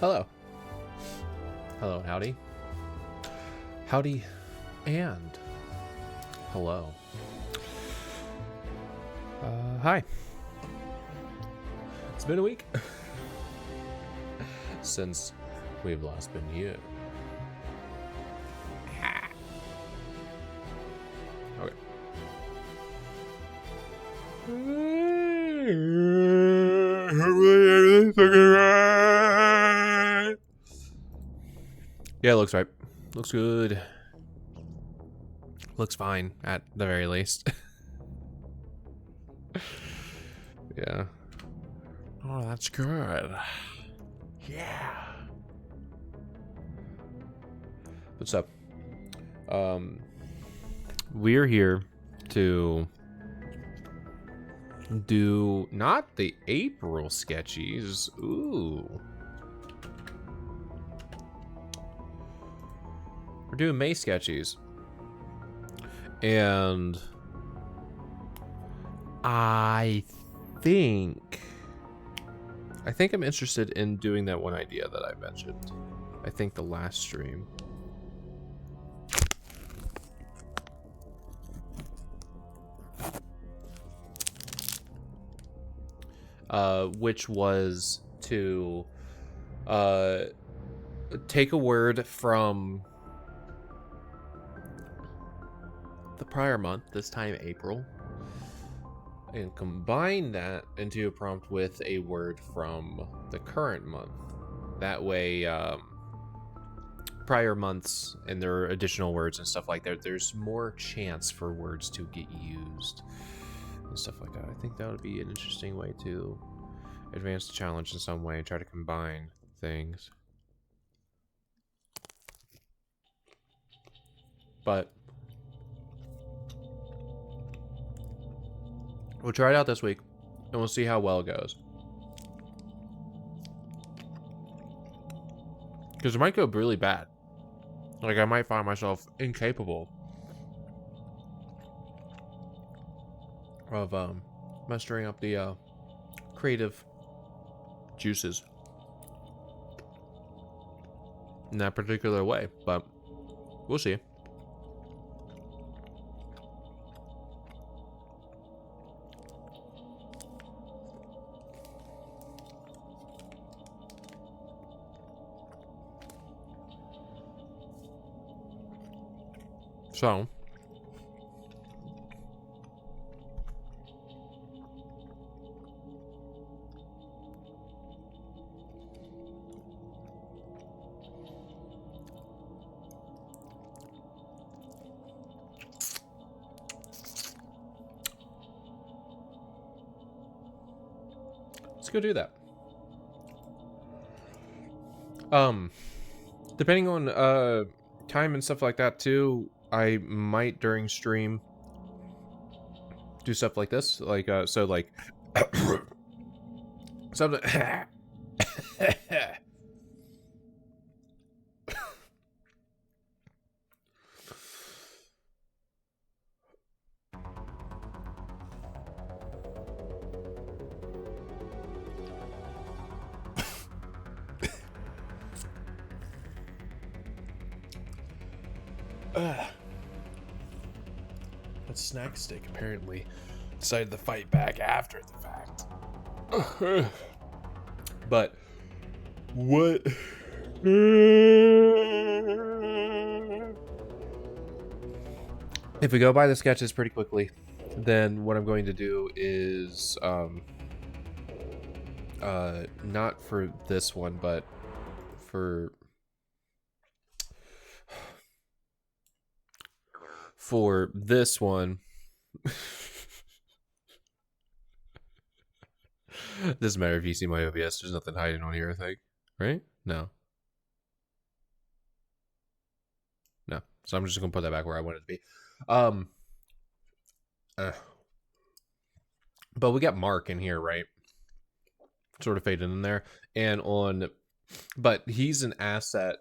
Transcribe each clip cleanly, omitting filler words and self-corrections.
Hello. Hello, howdy. Howdy and hello. Hi. It's been a week since we've last been here. Okay. Yeah, it looks right. Looks good. Looks fine, at the very least. Yeah. Oh, that's good. Yeah. What's up? We're here to do not the April sketchies. Ooh. We're doing May sketchies. And I think I'm interested in doing that one idea that I mentioned. I think the last stream. Which was to take a word from the prior month, this time April, and combine that into a prompt with a word from the current month. That way, prior months and their additional words and stuff like that, there's more chance for words to get used and stuff like that. I think that would be an interesting way to advance the challenge in some way and try to combine things. But we'll try it out this week and we'll see how well it goes. Because it might go really bad. Like, I might find myself incapable of mustering up the creative juices in that particular way, but we'll see. So let's go do that. Depending on time and stuff like that too, I might during stream do stuff like this, like so like something. That snack stick apparently decided to fight back after the fact. But what? If we go by the sketches pretty quickly, then what I'm going to do is not for this one, but for this one. Doesn't matter if you see my OBS, there's nothing hiding on here, I think. Right? No. No. So I'm just gonna put that back where I want it to be. But we got Mark in here, right? Sort of faded in there. And on, but he's an asset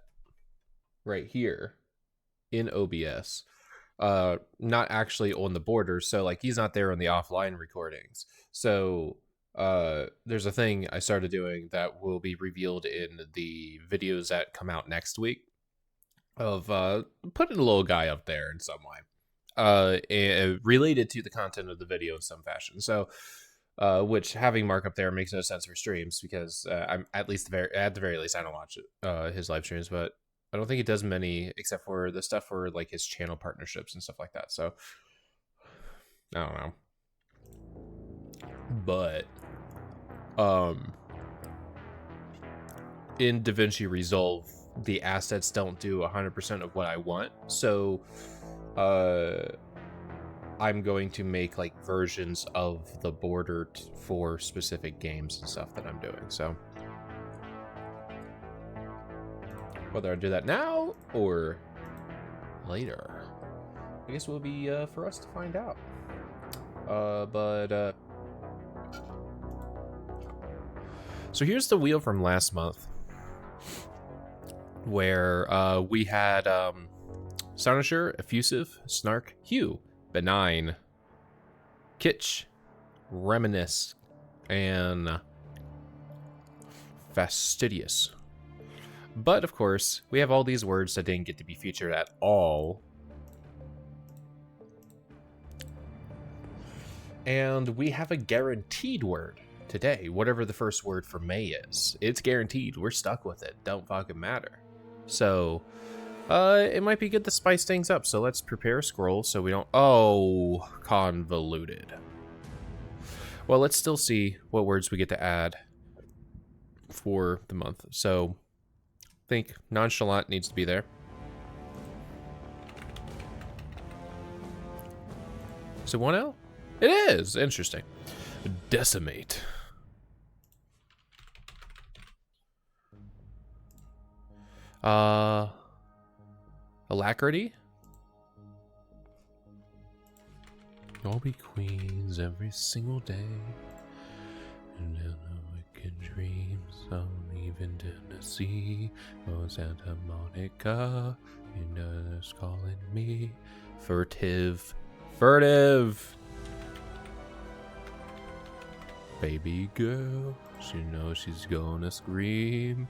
right here in OBS. Not actually on the border, so like he's not there on the offline recordings. So there's a thing I started doing that will be revealed in the videos that come out next week of putting a little guy up there in some way, related to the content of the video in some fashion. So, which having Mark up there makes no sense for streams because I'm at the very least I don't watch his live streams, but I don't think he does many except for the stuff for like his channel partnerships and stuff like that. So I don't know, but in DaVinci Resolve, the assets don't do 100% of what I want, so I'm going to make like versions of the border for specific games and stuff that I'm doing. So whether I do that now or later, I guess will be for us to find out. So here's the wheel from last month, where we had Sonisher, Effusive, Snark, Hugh, Benign, Kitsch, Reminisce, and Fastidious. But of course, we have all these words that didn't get to be featured at all. And we have a guaranteed word today, whatever the first word for May is. It's guaranteed. We're stuck with it. Don't fucking matter. So, it might be good to spice things up. So let's prepare a scroll so we don't... Oh, convoluted. Well, let's still see what words we get to add for the month. So, I think nonchalant needs to be there. Is it 1L? It is! Interesting. Decimate. Alacrity? All be queens every single day. And in the wicked dreams of even Tennessee. Oh, Santa Monica, you know that's calling me. Furtive. Furtive! Baby girl, she knows she's gonna scream.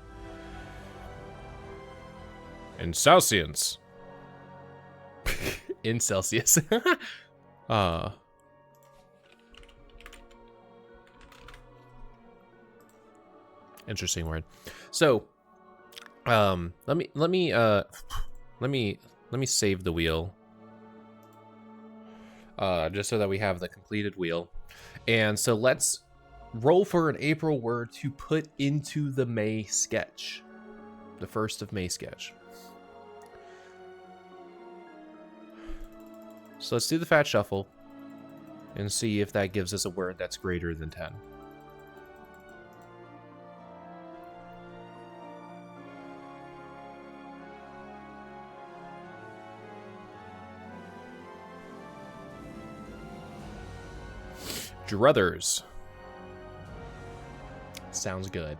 Insouciance. In Celsius. Interesting word. So, let me save the wheel. Just so that we have the completed wheel. And so let's roll for an April word to put into the May sketch. The first of May sketch. So let's do the fat shuffle and see if that gives us a word that's greater than 10. Druthers. Sounds good.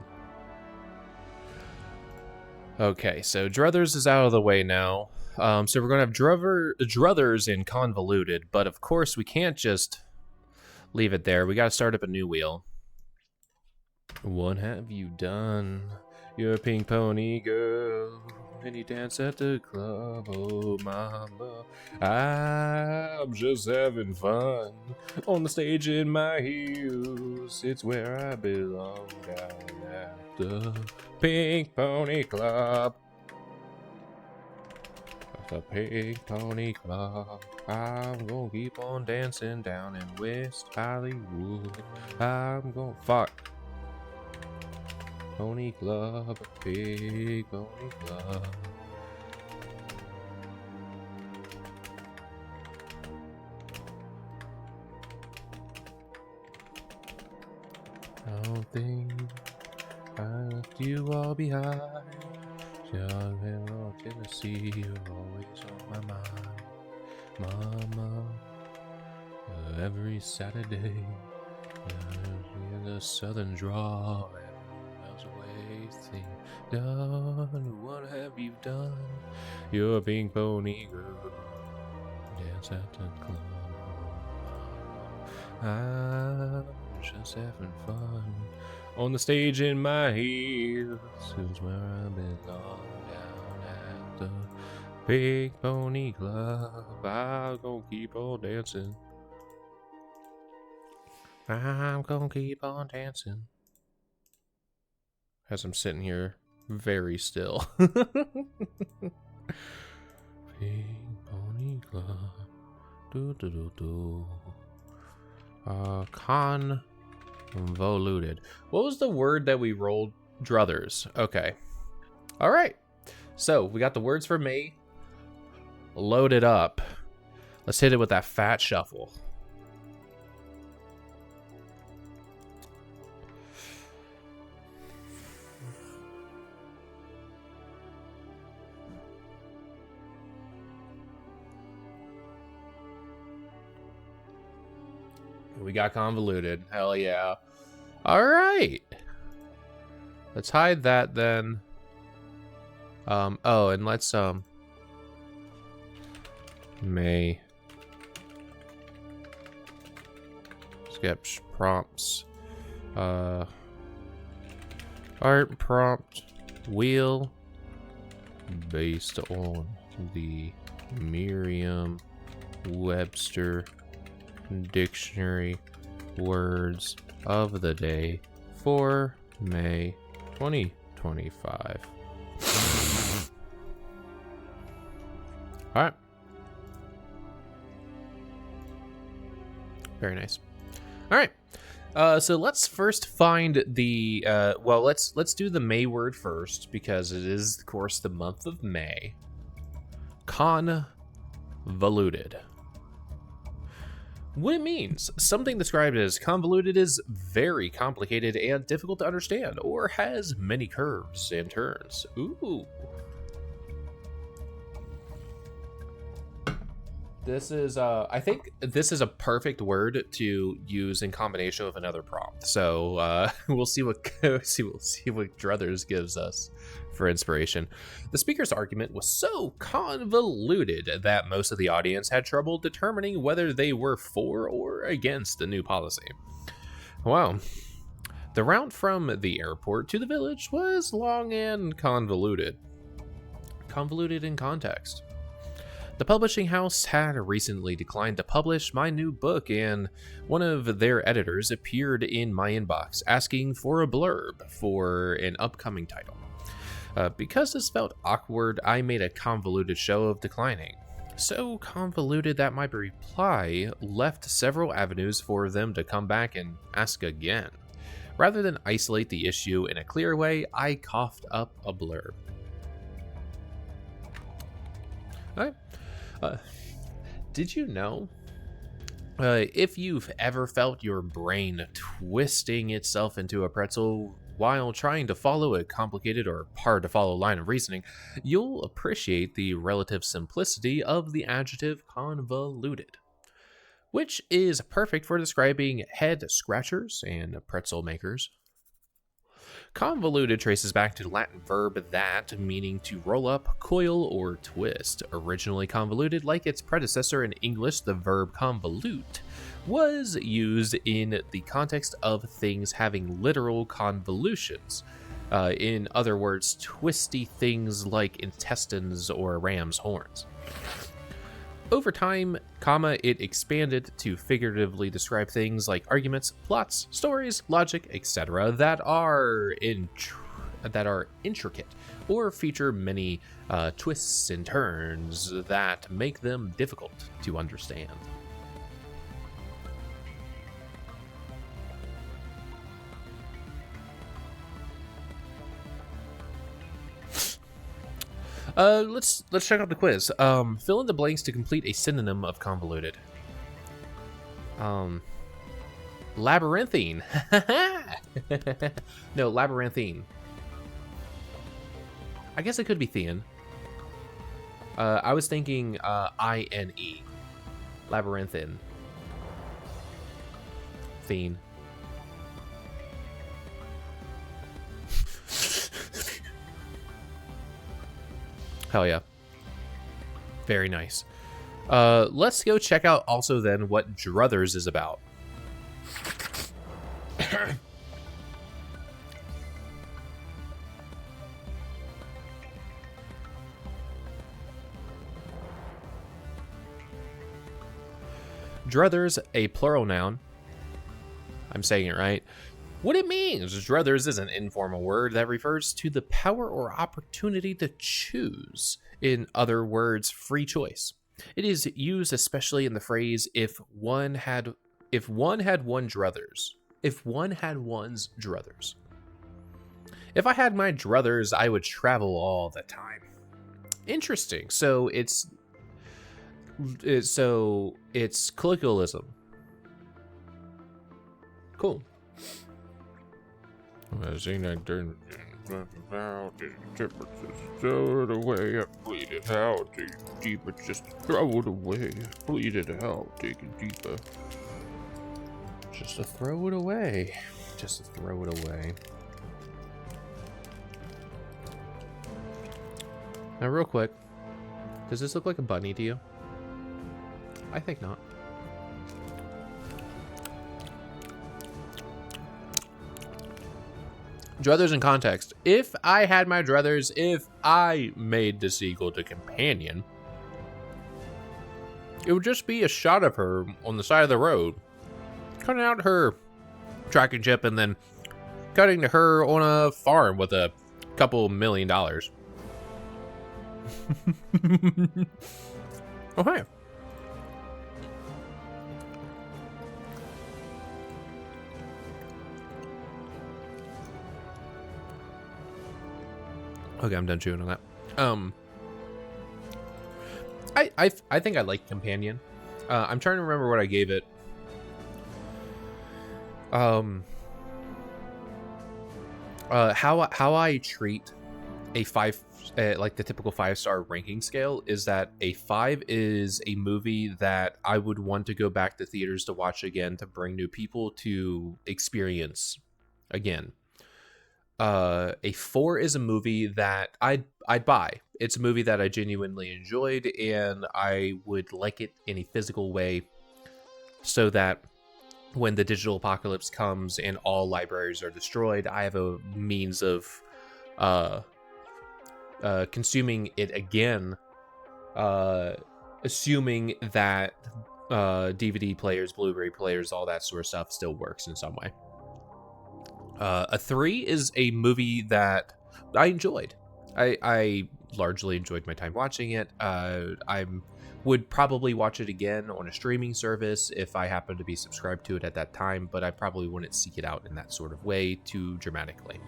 Okay, so Druthers is out of the way now. So we're going to have Druthers in convoluted, but of course we can't just leave it there. We got to start up a new wheel. What have you done? You're a pink pony girl, and you dance at the club. Oh, mama, I'm just having fun on the stage in my heels. It's where I belong, down at the Pink Pony Club. The Pink Pony Club. I'm gonna keep on dancing down in West Hollywood. I'm gonna fuck. Pony Club, Pink Pony Club. I don't think I left you all behind. Young and old Tennessee, you're always on my mind, Mama. Every Saturday, in the Southern draw, and miles away, think, done. What have you done? You're a pink pony girl, dance at the club. I'm just having fun. On the stage in my heels is where I belong, down at the Big Pony Club. I'm gonna keep on dancing. I'm gonna keep on dancing. As I'm sitting here very still. Big Pony Club. Do do do do. Convoluted. What was the word that we rolled? Druthers. Okay. All right. So we got the words for May loaded up. Let's hit it with that fat shuffle. We got convoluted. Hell yeah. All right. Let's hide that then. Oh, and let's May sketch prompts. Art prompt wheel based on the Merriam-Webster dictionary words of the day for May 2025. All right. Very nice. All right. So let's first find the well, let's do the May word first because it is, of course, the month of May. Convoluted. What it means: something described as convoluted is very complicated and difficult to understand, or has many curves and turns. Ooh. This is, I think this is a perfect word to use in combination with another prompt. So we'll see what Druthers gives us for inspiration. The speaker's argument was so convoluted that most of the audience had trouble determining whether they were for or against the new policy. Wow. The route from the airport to the village was long and convoluted. Convoluted in context. The publishing house had recently declined to publish my new book, and one of their editors appeared in my inbox asking for a blurb for an upcoming title. Because this felt awkward, I made a convoluted show of declining. So convoluted that my reply left several avenues for them to come back and ask again. Rather than isolate the issue in a clear way, I coughed up a blurb. Alright. Did you know, if you've ever felt your brain twisting itself into a pretzel while trying to follow a complicated or hard to follow line of reasoning, you'll appreciate the relative simplicity of the adjective convoluted, which is perfect for describing head scratchers and pretzel makers. Convoluted traces back to the Latin verb that, meaning to roll up, coil, or twist. Originally convoluted, like its predecessor in English, the verb convolute, was used in the context of things having literal convolutions. In other words, twisty things like intestines or ram's horns. Over time, it expanded to figuratively describe things like arguments, plots, stories, logic, etc. that are intricate or feature many twists and turns that make them difficult to understand. Let's check out the quiz. Fill in the blanks to complete a synonym of convoluted. Labyrinthine. No, labyrinthine. I guess it could be Thean. I was thinking I-N-E. Labyrinthine. Thene. Hell yeah. Very nice. Let's go check out also then what Druthers is about. Druthers, a plural noun. I'm saying it right. What it means, druthers is an informal word that refers to the power or opportunity to choose. In other words, free choice. It is used especially in the phrase if one had one druthers. If one had one's druthers. If I had my druthers, I would travel all the time. Interesting. So it's colloquialism. Cool. I seen that during throw it away, I bleed it out, dig it deeper, just throw it away, bleed it out, dig it deeper. Just to throw it away. Just to throw it away. Now real quick, does this look like a bunny to you? I think not. Druthers in context. If I had my druthers, if I made the sequel to Companion, it would just be a shot of her on the side of the road, cutting out her tracking chip and then cutting to her on a farm with a couple $1 million. Okay. Okay, I'm done chewing on that. I think I like Companion. I'm trying to remember what I gave it. How I treat a 5, like the typical 5-star ranking scale, is that a 5 is a movie that I would want to go back to theaters to watch again, to bring new people to experience again. A 4 is a movie that I'd buy. It's a movie that I genuinely enjoyed, and I would like it in a physical way, so that when the digital apocalypse comes and all libraries are destroyed, I have a means of consuming it again, assuming that DVD players, Blu-ray players, all that sort of stuff still works in some way. A 3 is a movie that I enjoyed. I largely enjoyed my time watching it. I would probably watch it again on a streaming service if I happened to be subscribed to it at that time, but I probably wouldn't seek it out in that sort of way too dramatically.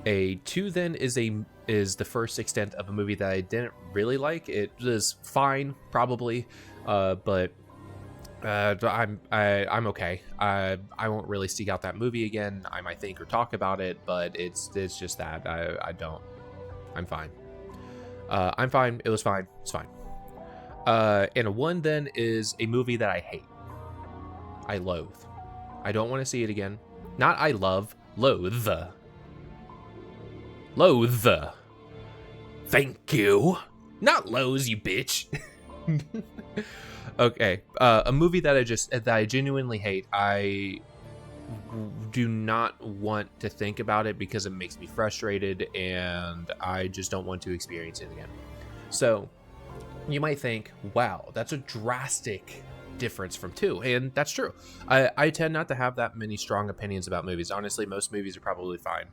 A 2 then is the first extent of a movie that I didn't really like. It was fine, probably, but I'm okay. I won't really seek out that movie again. I might think or talk about it, but it's just that I don't. I'm fine. I'm fine. It was fine. It's fine. And a 1 then is a movie that I hate. I loathe. I don't want to see it again. Not I love. Loathe. Loathe. Thank you. Not loathe, you bitch. Okay, a movie that I genuinely hate. I do not want to think about it because it makes me frustrated, and I just don't want to experience it again. So you might think, wow, that's a drastic difference from 2, and that's true. I tend not to have that many strong opinions about movies. Honestly, most movies are probably fine.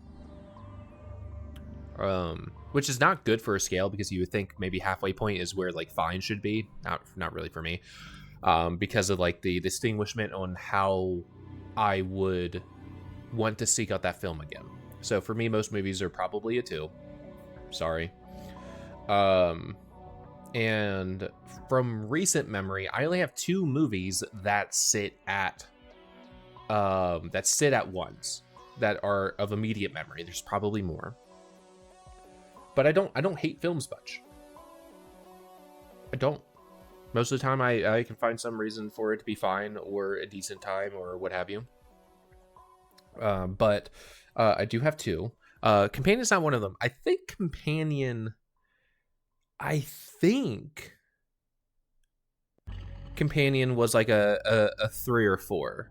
Which is not good for a scale, because you would think maybe halfway point is where like fine should be. Not really for me, because of like the distinguishment on how I would want to seek out that film again. So for me, most movies are probably a 2. Sorry. And from recent memory, I only have 2 movies that sit at 1s that are of immediate memory. There's probably more. But I don't hate films much. I don't. Most of the time, I can find some reason for it to be fine or a decent time or what have you. But I do have 2. Companion's not one of them. I think Companion was like a 3 or 4.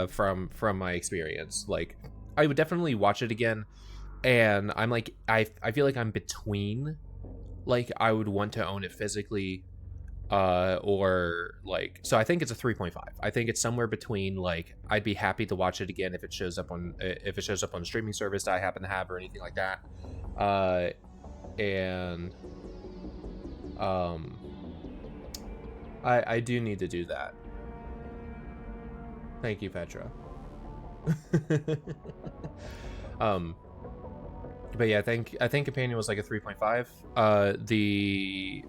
from my experience. Like, I would definitely watch it again, and I'm like, I feel like I'm between, like, I would want to own it physically, or like, so I think it's a 3.5. I think it's somewhere between, like, I'd be happy to watch it again if it shows up on a streaming service that I happen to have or anything like that, and I do need to do that. Thank you, Petra. But yeah, I think Companion was like a 3.5. The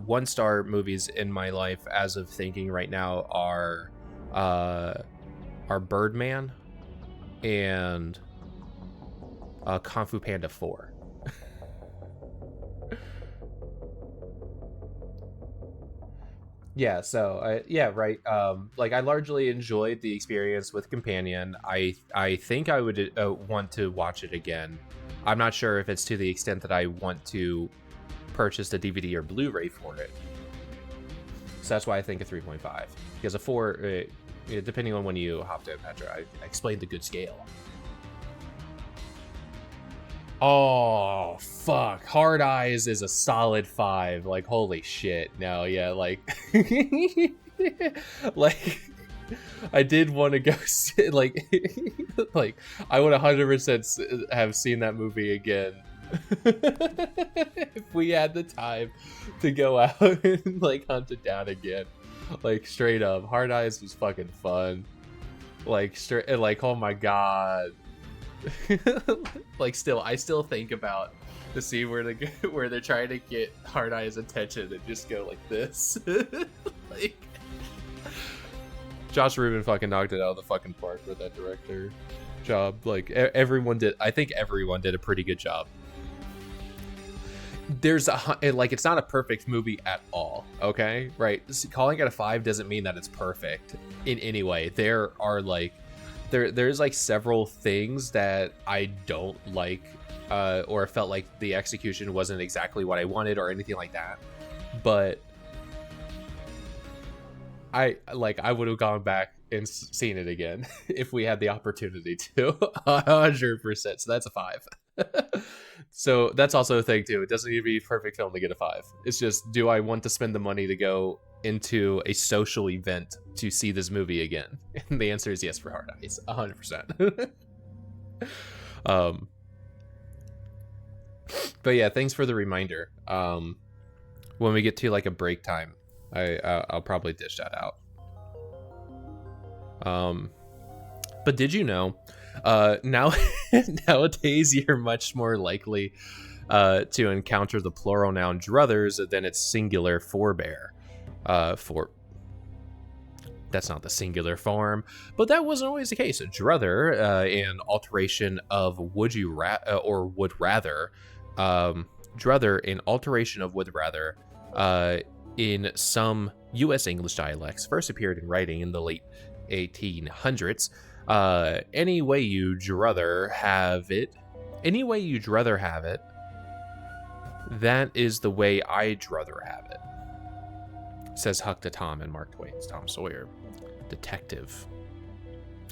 1-star movies in my life, as of thinking right now, are Birdman and Kung Fu Panda 4. Yeah, so yeah, right. Like, I largely enjoyed the experience with Companion. I think I would want to watch it again. I'm not sure if it's to the extent that I want to purchase the DVD or Blu-ray for it. So that's why I think a 3.5. Because a 4, depending on when you hopped in, Petra, I explained the good scale. Oh, fuck. Hard Eyes is a solid 5. Like, holy shit. No, yeah, like... like, I did want to go see, like... like, I would 100% have seen that movie again. If we had the time to go out and, like, hunt it down again. Like, straight up. Hard Eyes was fucking fun. Like, straight... like, oh my god. Like, I still think about the scene where they're trying to get Hard Eye's attention and just go like this. Like, Josh Rubin fucking knocked it out of the fucking park with that director job. Like, everyone did. I think everyone did a pretty good job. There's like, it's not a perfect movie at all. Okay, right? Calling it a 5 doesn't mean that it's perfect in any way. There are like. There's like several things that I don't like, or felt like the execution wasn't exactly what I wanted or anything like that. But I would have gone back and seen it again if we had the opportunity to. 100%. So that's a 5. So that's also a thing too. It doesn't need to be a perfect film to get a 5. It's just, do I want to spend the money to go into a social event to see this movie again? And the answer is yes for Hard Eyes, 100%. But yeah, thanks for the reminder. When we get to like a break time, I'll probably dish that out. But did you know, nowadays you're much more likely to encounter the plural noun druthers than its singular forebear. That's not the singular form, but that wasn't always the case. Druther, an alteration of would rather. Druther, an alteration of would rather, in some U.S. English dialects, first appeared in writing in the late 1800s. Any way you druther have it, that is the way I druther have it, says Huck to Tom in Mark Twain's Tom Sawyer. Detective,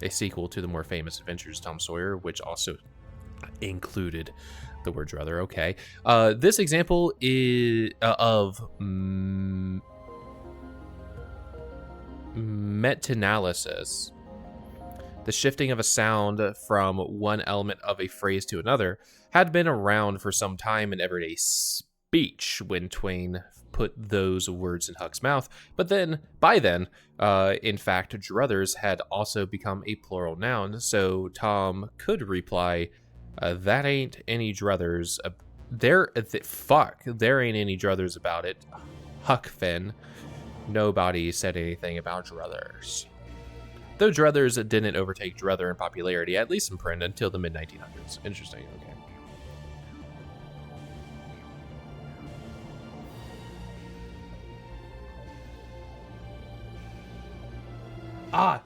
a sequel to the more famous Adventures of Tom Sawyer, which also included the word druther. Okay, this example is of meta-analysis, the shifting of a sound from one element of a phrase to another, had been around for some time in everyday speech when Twain put those words in Huck's mouth. But by then, in fact, druthers had also become a plural noun, so Tom could reply, that ain't any druthers. There ain't any druthers about it. Huck Finn. Nobody said anything about druthers. Though druthers didn't overtake druther in popularity, at least in print, until the mid-1900s. Interesting, okay.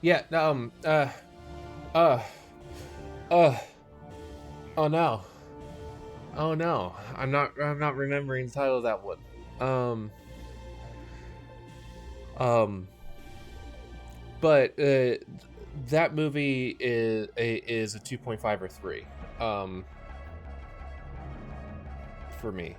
Yeah, oh no. Oh no, I'm not remembering the title of that one. But that movie is a 2.5 or 3 for me.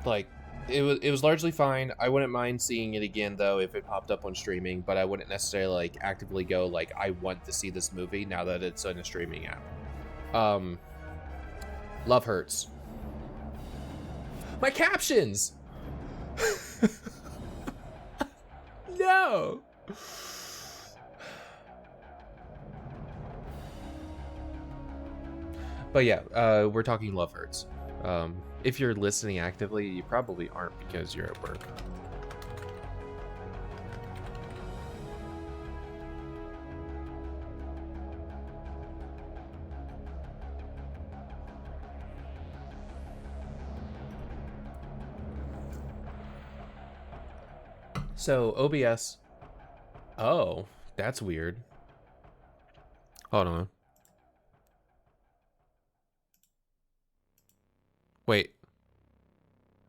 Like, it was largely fine. I wouldn't mind seeing it again though if it popped up on streaming, but I wouldn't necessarily like actively go like I want to see this movie now that it's in a streaming app. Love Hurts. My captions. No. But yeah, we're talking Love Hurts. If you're listening actively, you probably aren't because you're at work. So OBS. Oh, that's weird. Hold on. Wait.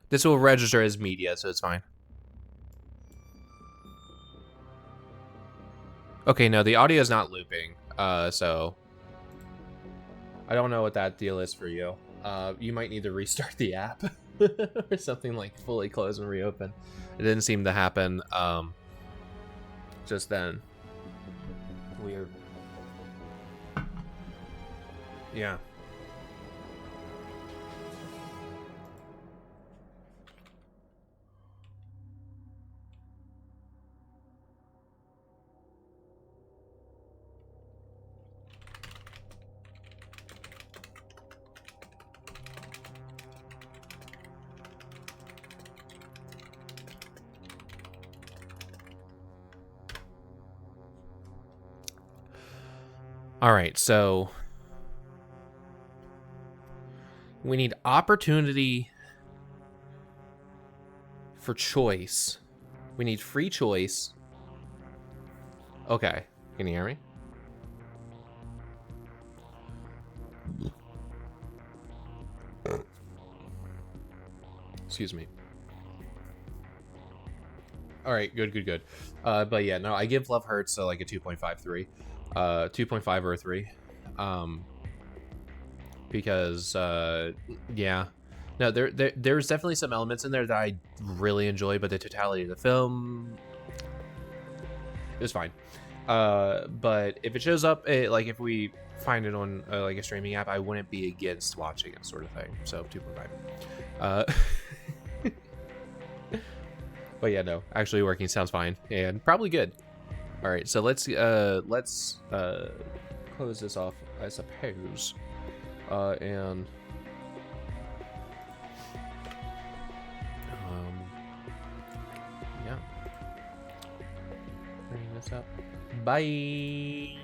This will register as media, so it's fine. Okay, no, the audio is not looping. So I don't know what that deal is for you. You might need to restart the app or something, like fully close and reopen. It didn't seem to happen just then. Weird. Yeah. All right, so we need opportunity for choice. We need free choice. Okay, can you hear me? Excuse me. All right, good. But yeah, no, I give Love Hurts like a 2.53, 2.5 or a 3, because yeah, no, there's definitely some elements in there that I really enjoy, but the totality of the film, it was fine. But if it shows up, like if we find it on like a streaming app, I wouldn't be against watching it, sort of thing. So 2.5. But yeah, no, actually working sounds fine and probably good. All right, so let's close this off, I suppose, and yeah, bring this up. Bye.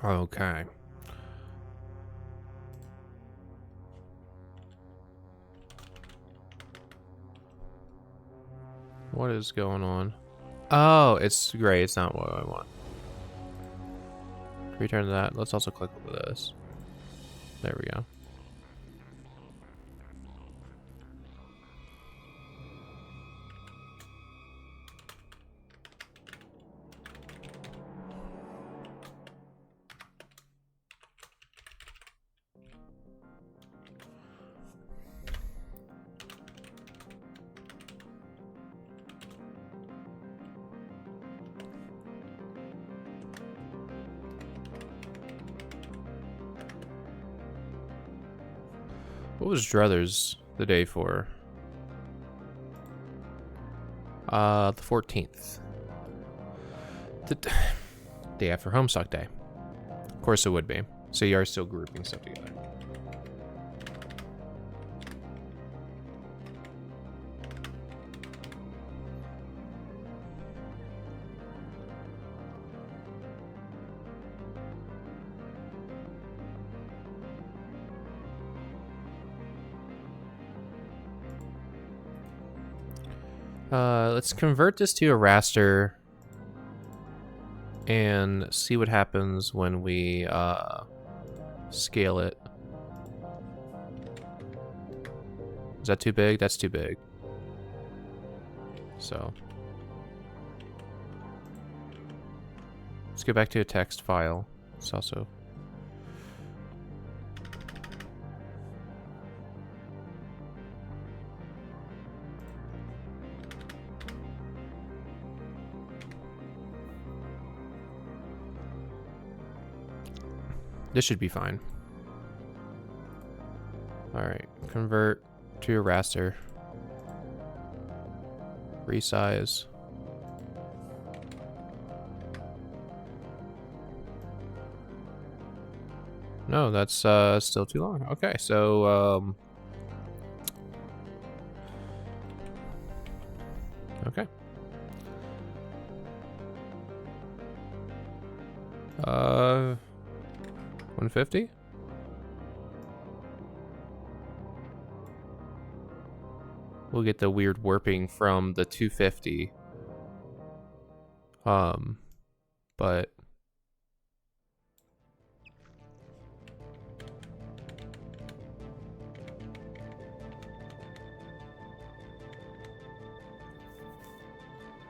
Okay. What is going on? Oh, it's gray. It's not what I want. Return to that. Let's also click over this. There we go. What was Druthers the day for? The 14th. The day after Homestuck Day. Of course it would be. So you are still grouping stuff together. Let's convert this to a raster and see what happens when we scale it. Is that too big? That's too big. So let's go back to a text file. It's also this should be fine. Alright, convert to a raster. Resize. No, that's still too long. Okay, so okay. 150? We'll get the weird warping from the 250. But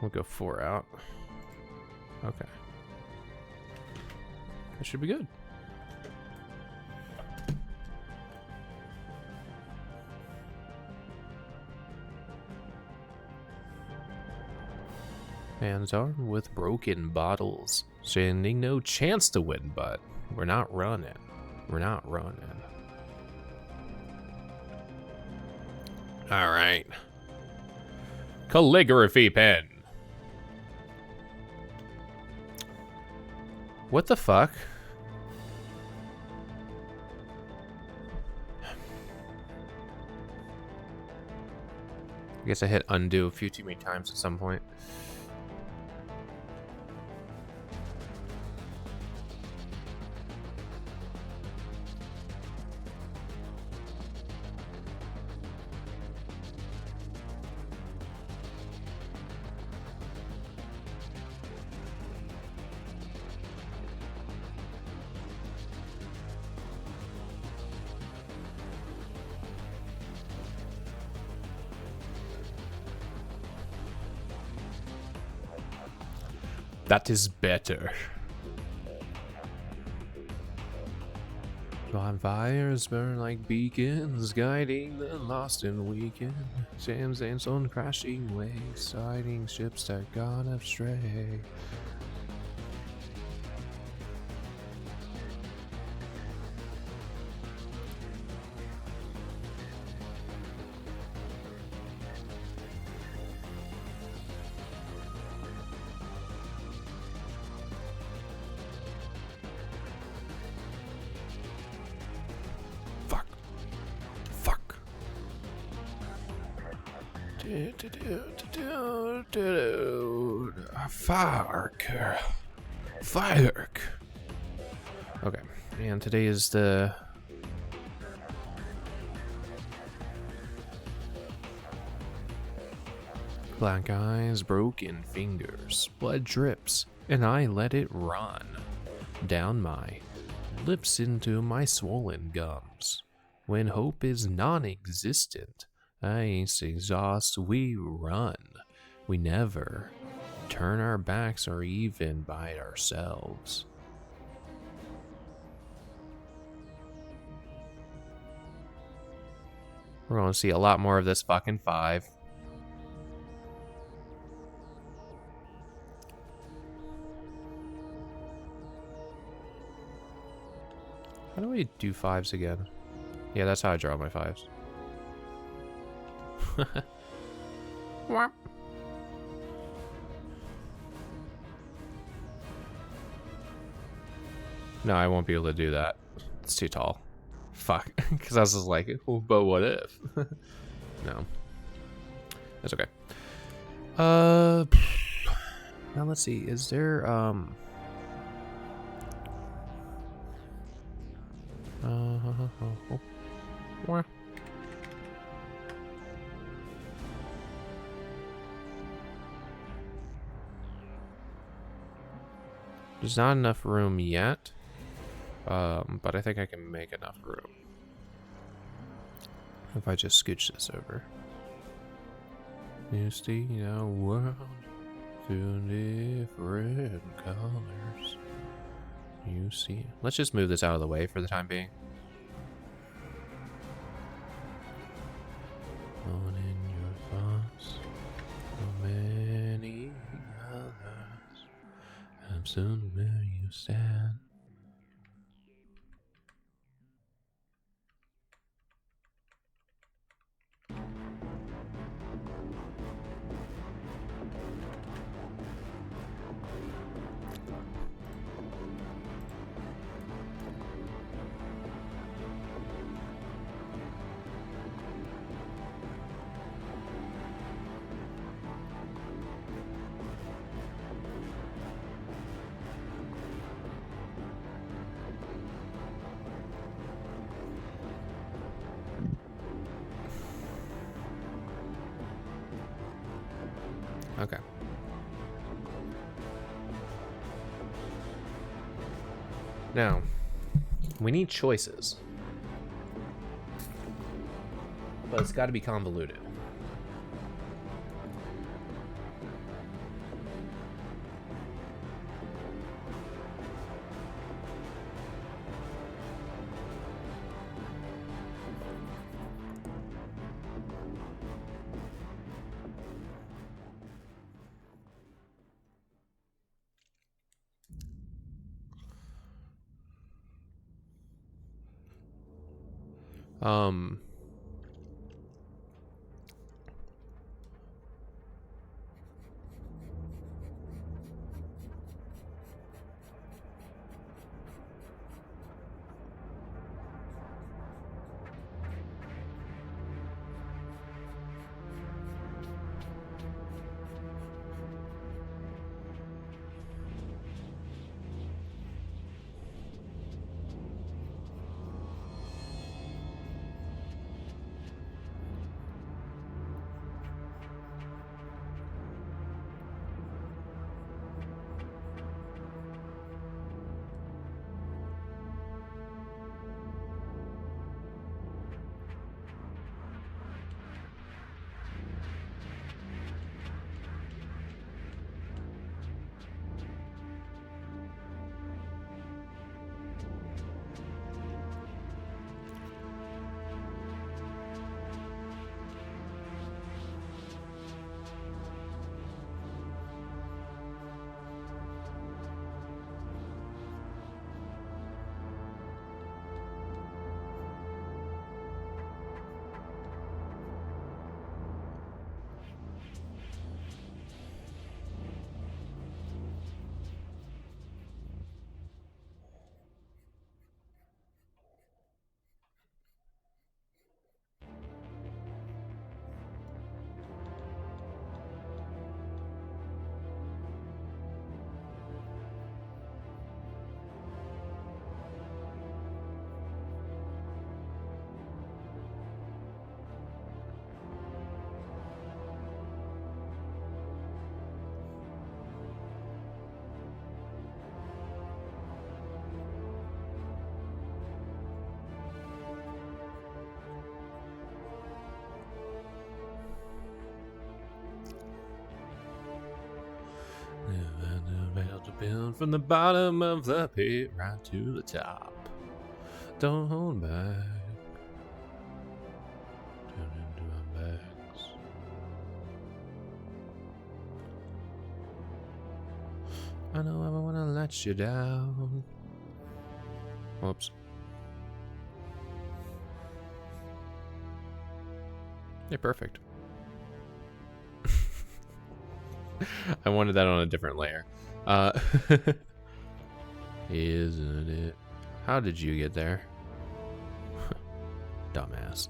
we'll go 4 out. Okay. That should be good. Hands armed with broken bottles. Standing no chance to win, but we're not running. We're not running. Alright. Calligraphy pen. What the fuck? I guess I hit undo a few too many times at some point. That is better. Bonfires burn like beacons, guiding the lost and weakened. Jams and on crashing waves, siding ships that gone astray. Firework. Okay, and today is the black eyes, broken fingers, blood drips, and I let it run down my lips into my swollen gums. When hope is non-existent, ice exhaust, we run. We never turn our backs or even bite ourselves. We're going to see a lot more of this fucking 5. How do I do 5s again? Yeah, that's how I draw my 5s. No, I won't be able to do that. It's too tall. Fuck. Because I was just like, oh, but what if? No. That's okay. Now let's see. Is there, There's not enough room yet, but I think I can make enough room if I just scooch this over. You see a world through different colors. You see. Let's just move this out of the way for the time being. On in your thoughts, so many others. I'm soon where you stand. Okay. Now, we need choices. But it's got to be convoluted. Um, to build from the bottom of the pit right to the top. Don't hold back. Turn into our backs. I know I want to let you down. Whoops. Yeah, perfect. I wanted that on a different layer. Isn't it? How did you get there? Dumbass.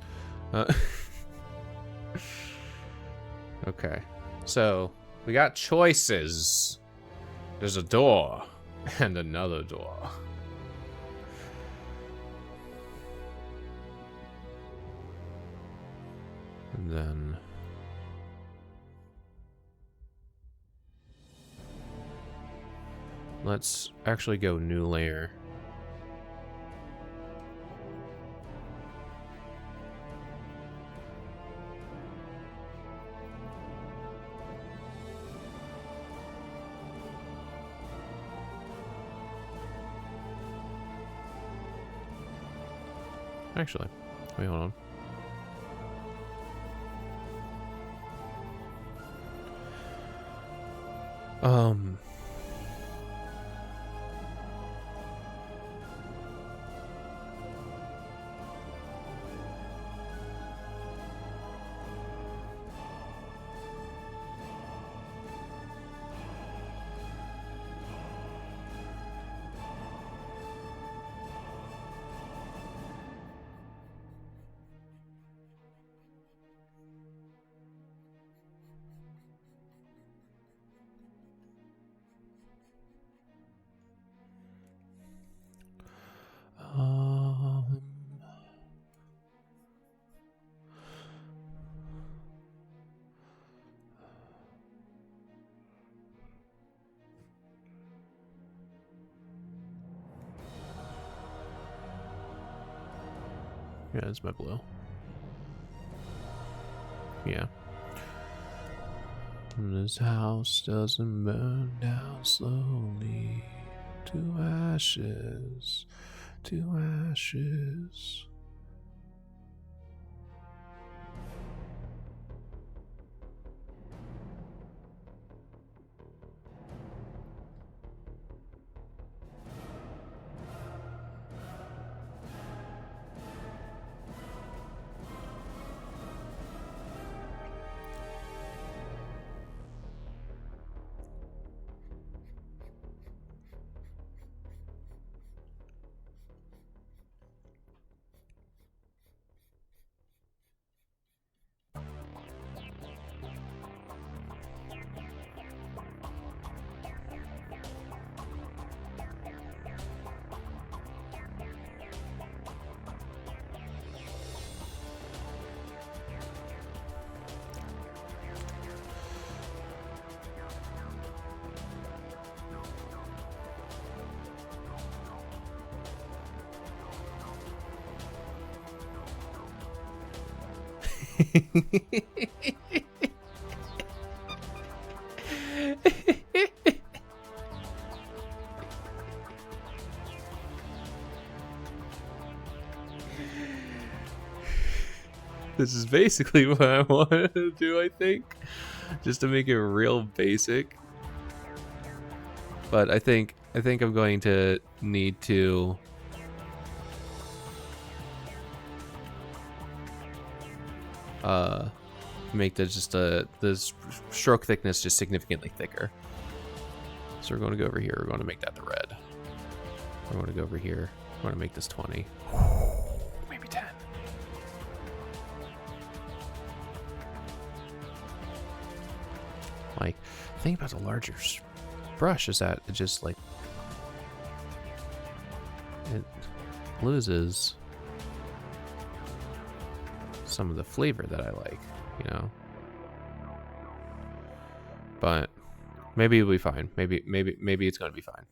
Okay. So, we got choices. There's a door and another door. And then Let's actually go new layer. Actually, wait, hold on. Yeah, it's my blue. Yeah. This house doesn't burn down slowly to ashes, to ashes. This is basically what I wanted to do, I think. Just to make it real basic. But I think I'm going to need to make the stroke thickness just significantly thicker. So we're going to go over here. We're going to make that the red. We're going to go over here. We're going to make this 20. Maybe 10. Like, the thing about the larger brush is that it just, like, it loses some of the flavor that I like, you know? But maybe it'll be fine. Maybe it's going to be fine.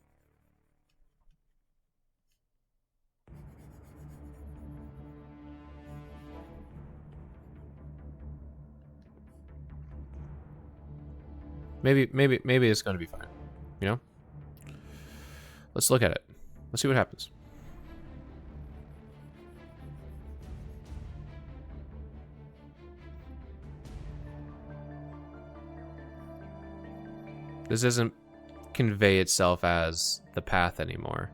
Maybe it's going to be fine. You know? Let's look at it. Let's see what happens. This doesn't convey itself as the path anymore.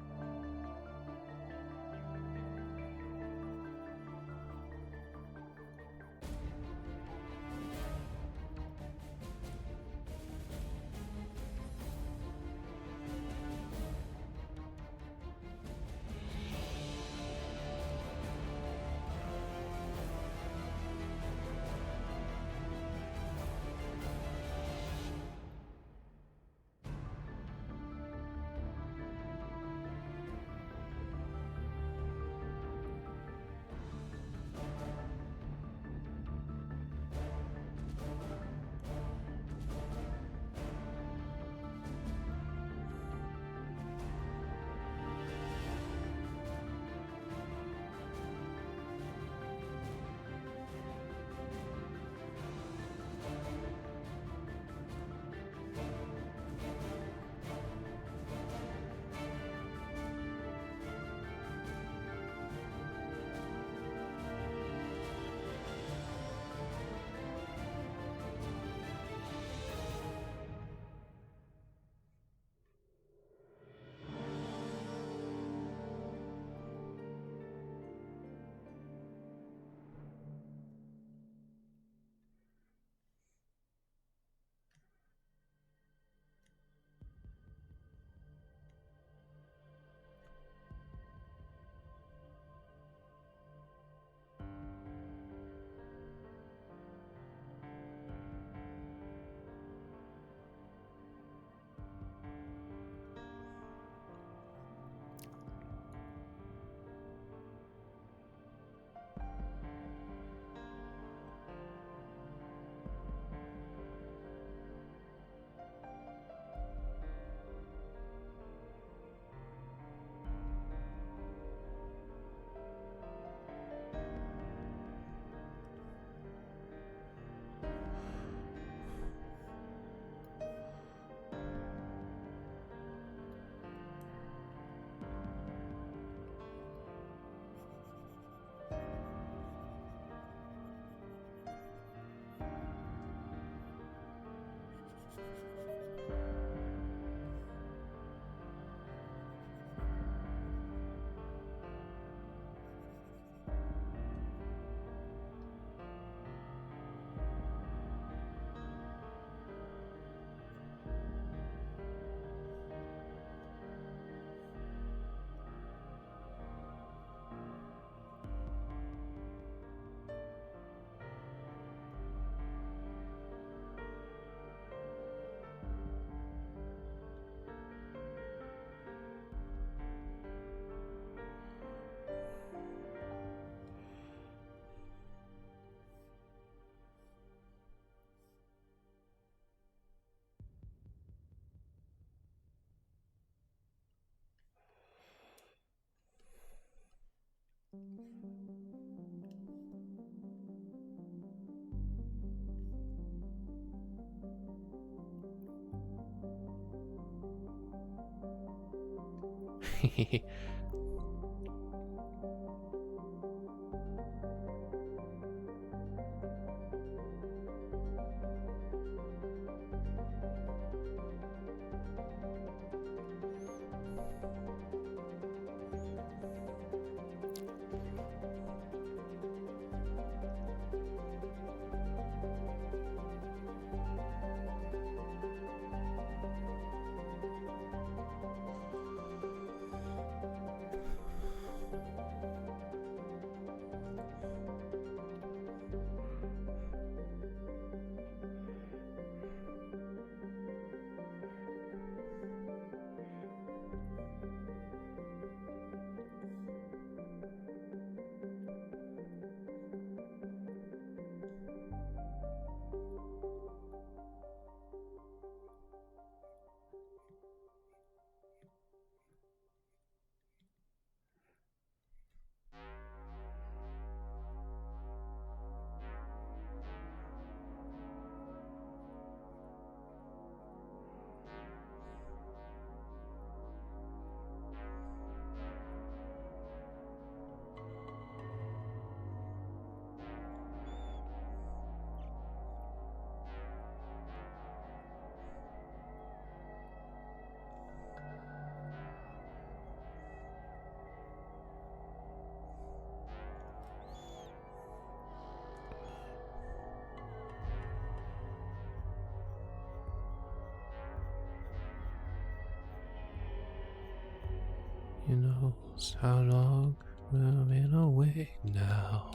You know how long I've been awake now.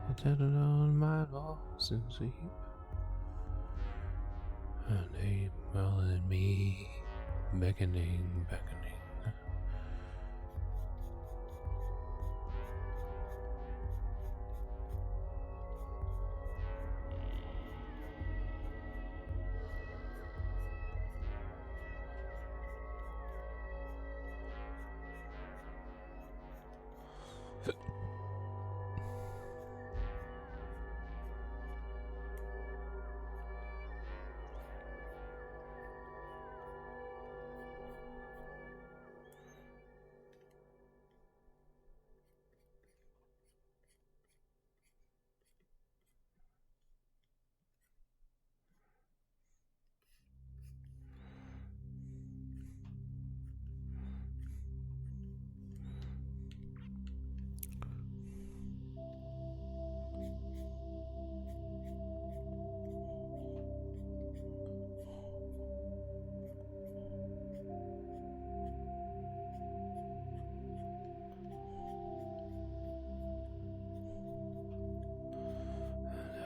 I turned on my lost in sleep. And they calling me, beckoning, beckoning.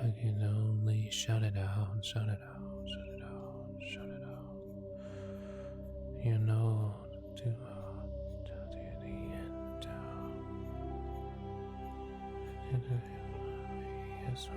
I can only shout it out, shout it out, shout it out, shout it out. You know, to the end down. Yes,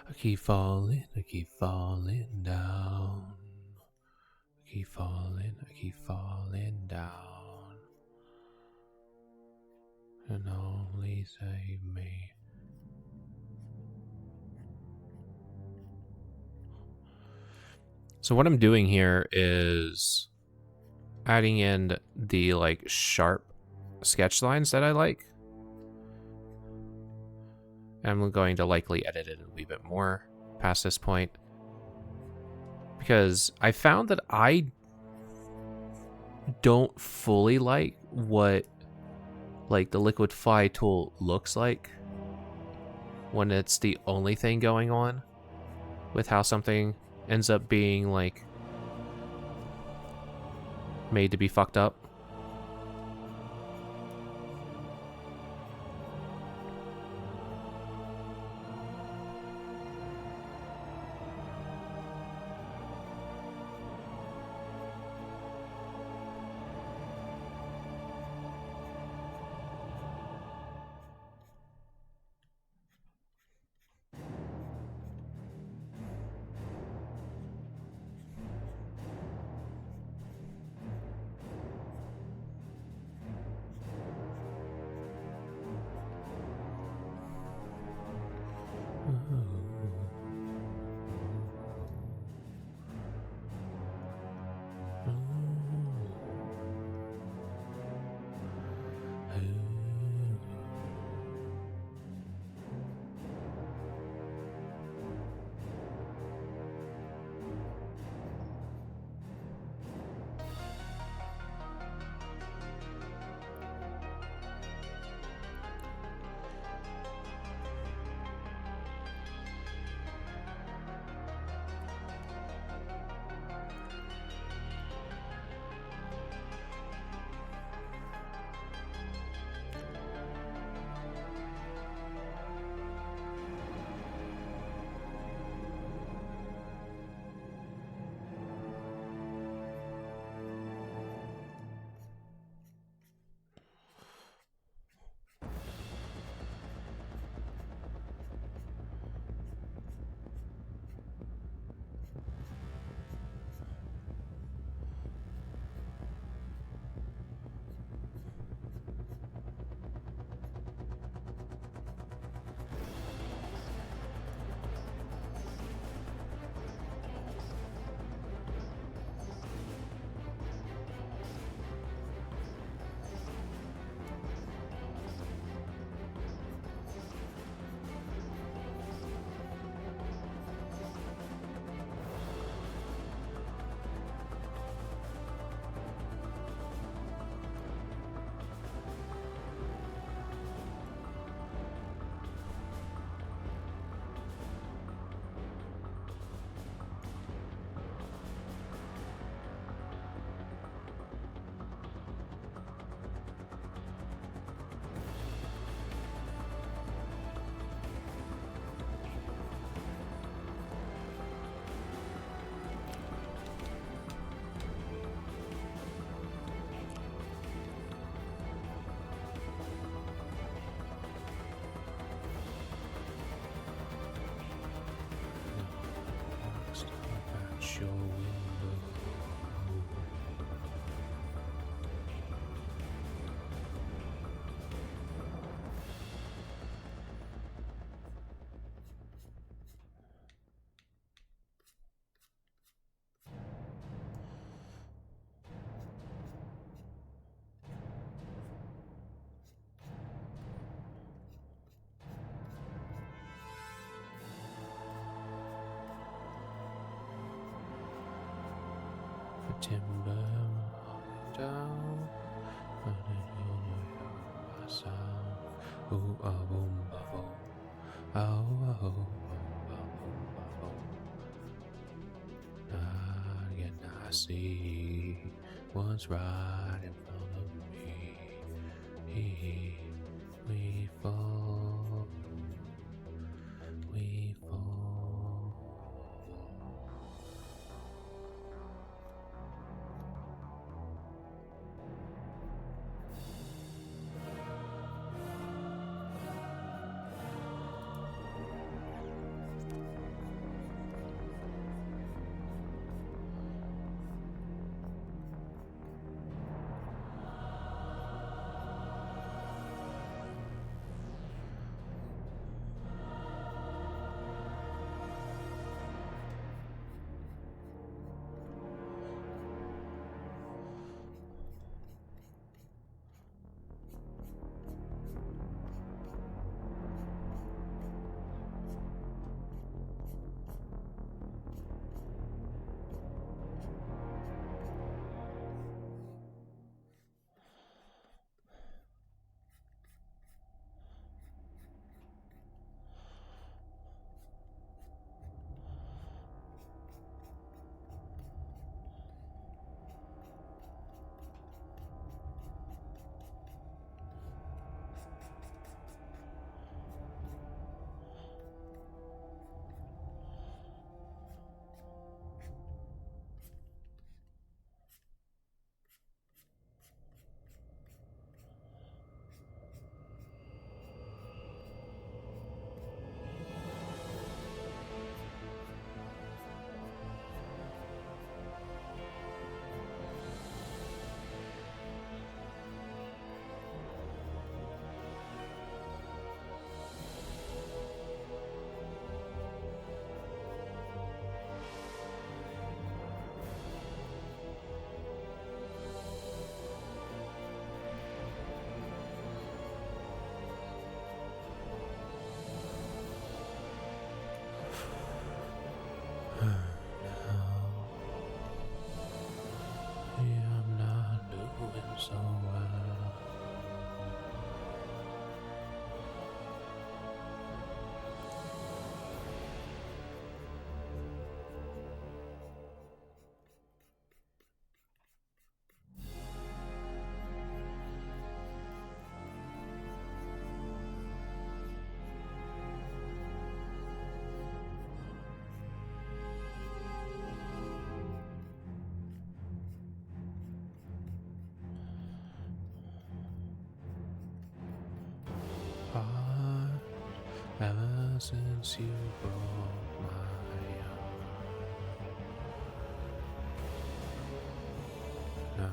I keep falling down. I keep falling down. And only save me. So what I'm doing here is adding in the like sharp sketch lines that I like. And I'm going to likely edit it a wee bit more past this point, because I found that I don't fully like what like the liquidify tool looks like when it's the only thing going on with how something ends up being like made to be fucked up. Timber down, ooh, ah, boom, ba, boom. Oh, oh, oh, again, I see what's right in front of me. We fall, we fall. since you broke my heart. No,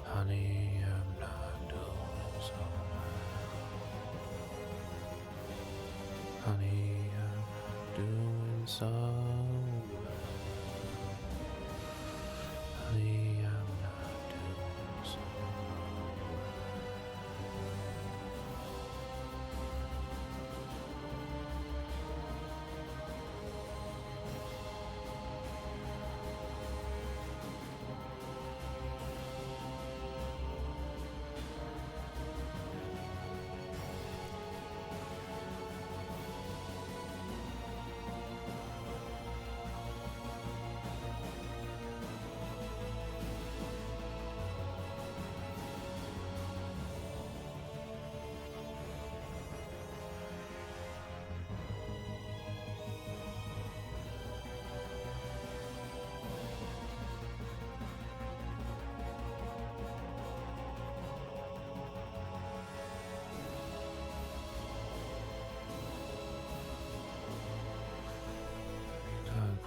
honey, I'm not doing so well. Honey, I'm not doing so well. Honey, I'm not doing so well.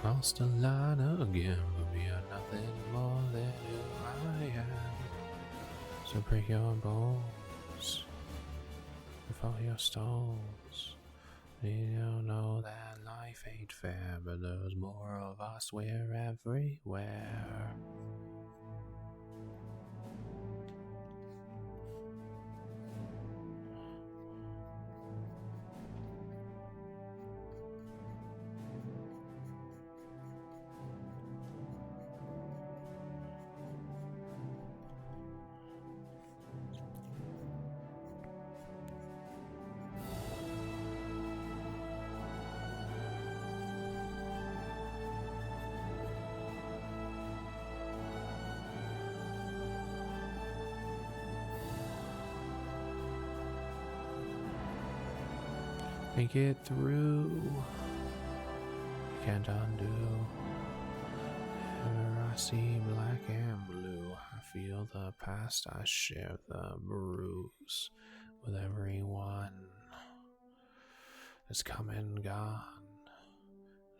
Cross the line again, but we are nothing more than who I am. So break your bones before your stones. You don't know that life ain't fair, but there's more of us, we're everywhere. Make it through, you can't undo. Whenever I see black and blue, I feel the past, I share the bruise with everyone that's come and gone.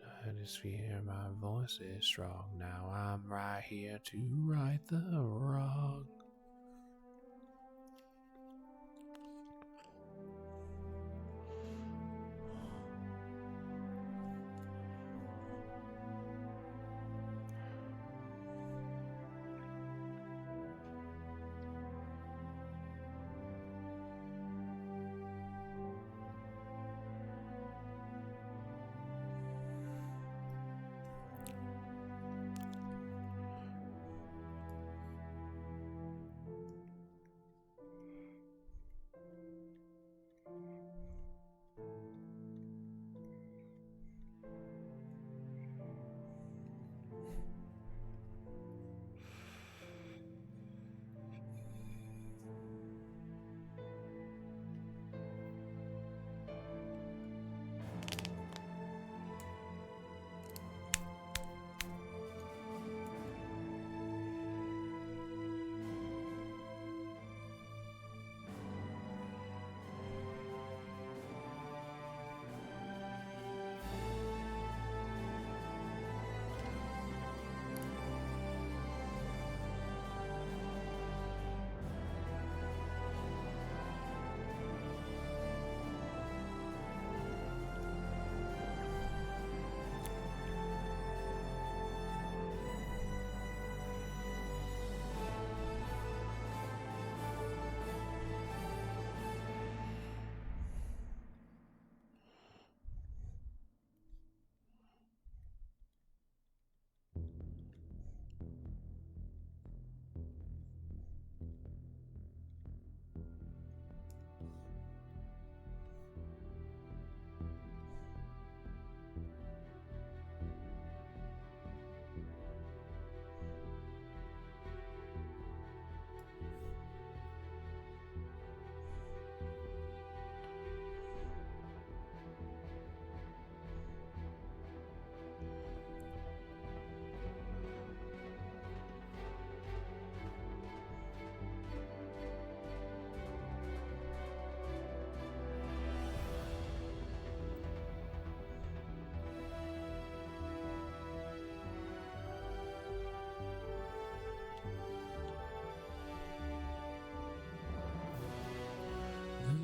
I just hear my voice is strong, now I'm right here to right the wrong.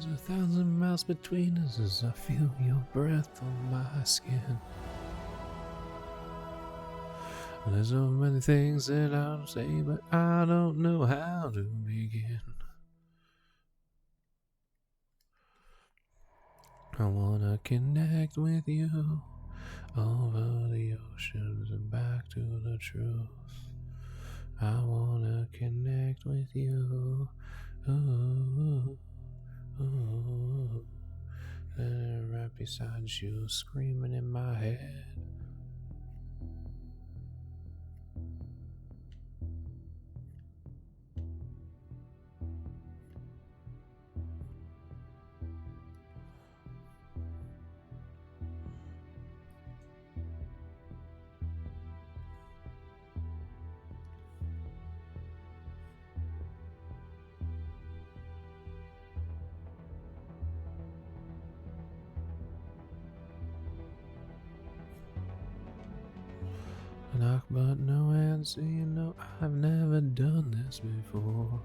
There's 1,000 miles between us as I feel your breath on my skin. There's so many things that I'll say, but I don't know how to begin. I wanna connect with you over the oceans and back to the truth. I wanna connect with you. Ooh, ooh. And right beside you, screaming in my head. Knock but no answer, you know I've never done this before.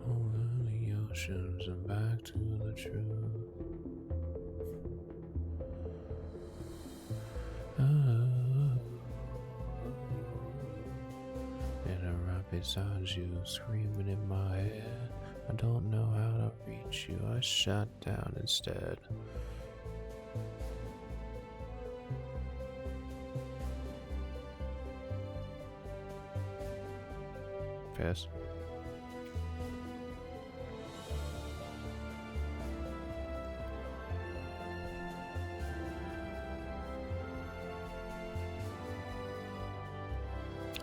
Over the oceans and back to the truth. Oh, and right beside you, screaming in my head. I don't know how to reach you, I shut down instead. Pass.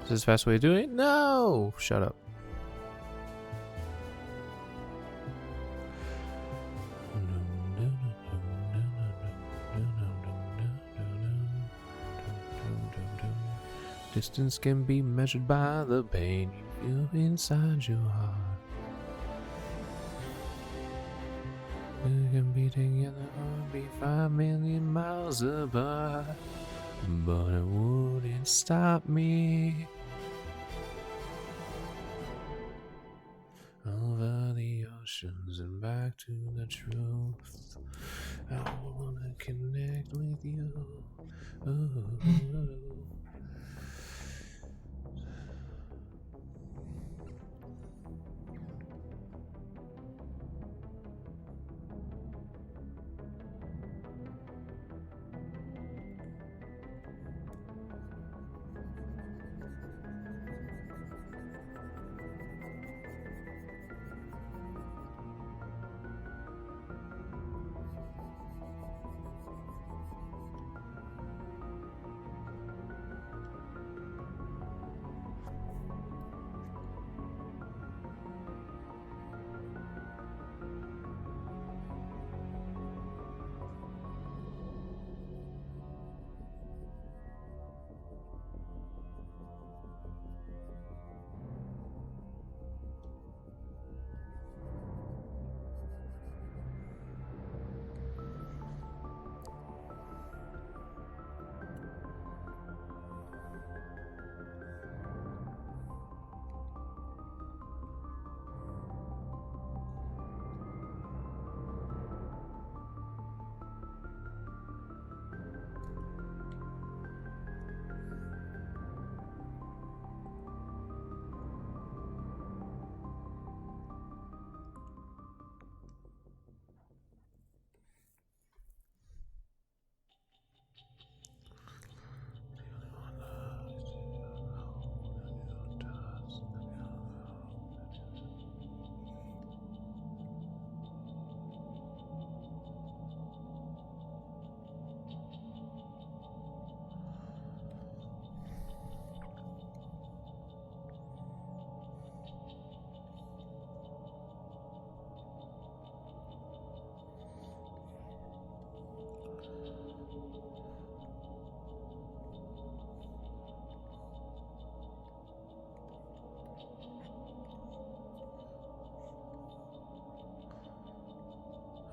Is this the fast way to do it? No! Shut up. Distance can be measured by the pain you feel inside your heart. We can be together or be 5 million miles apart, but it wouldn't stop me. Over the oceans and back to the truth. I wanna connect with you. Ooh.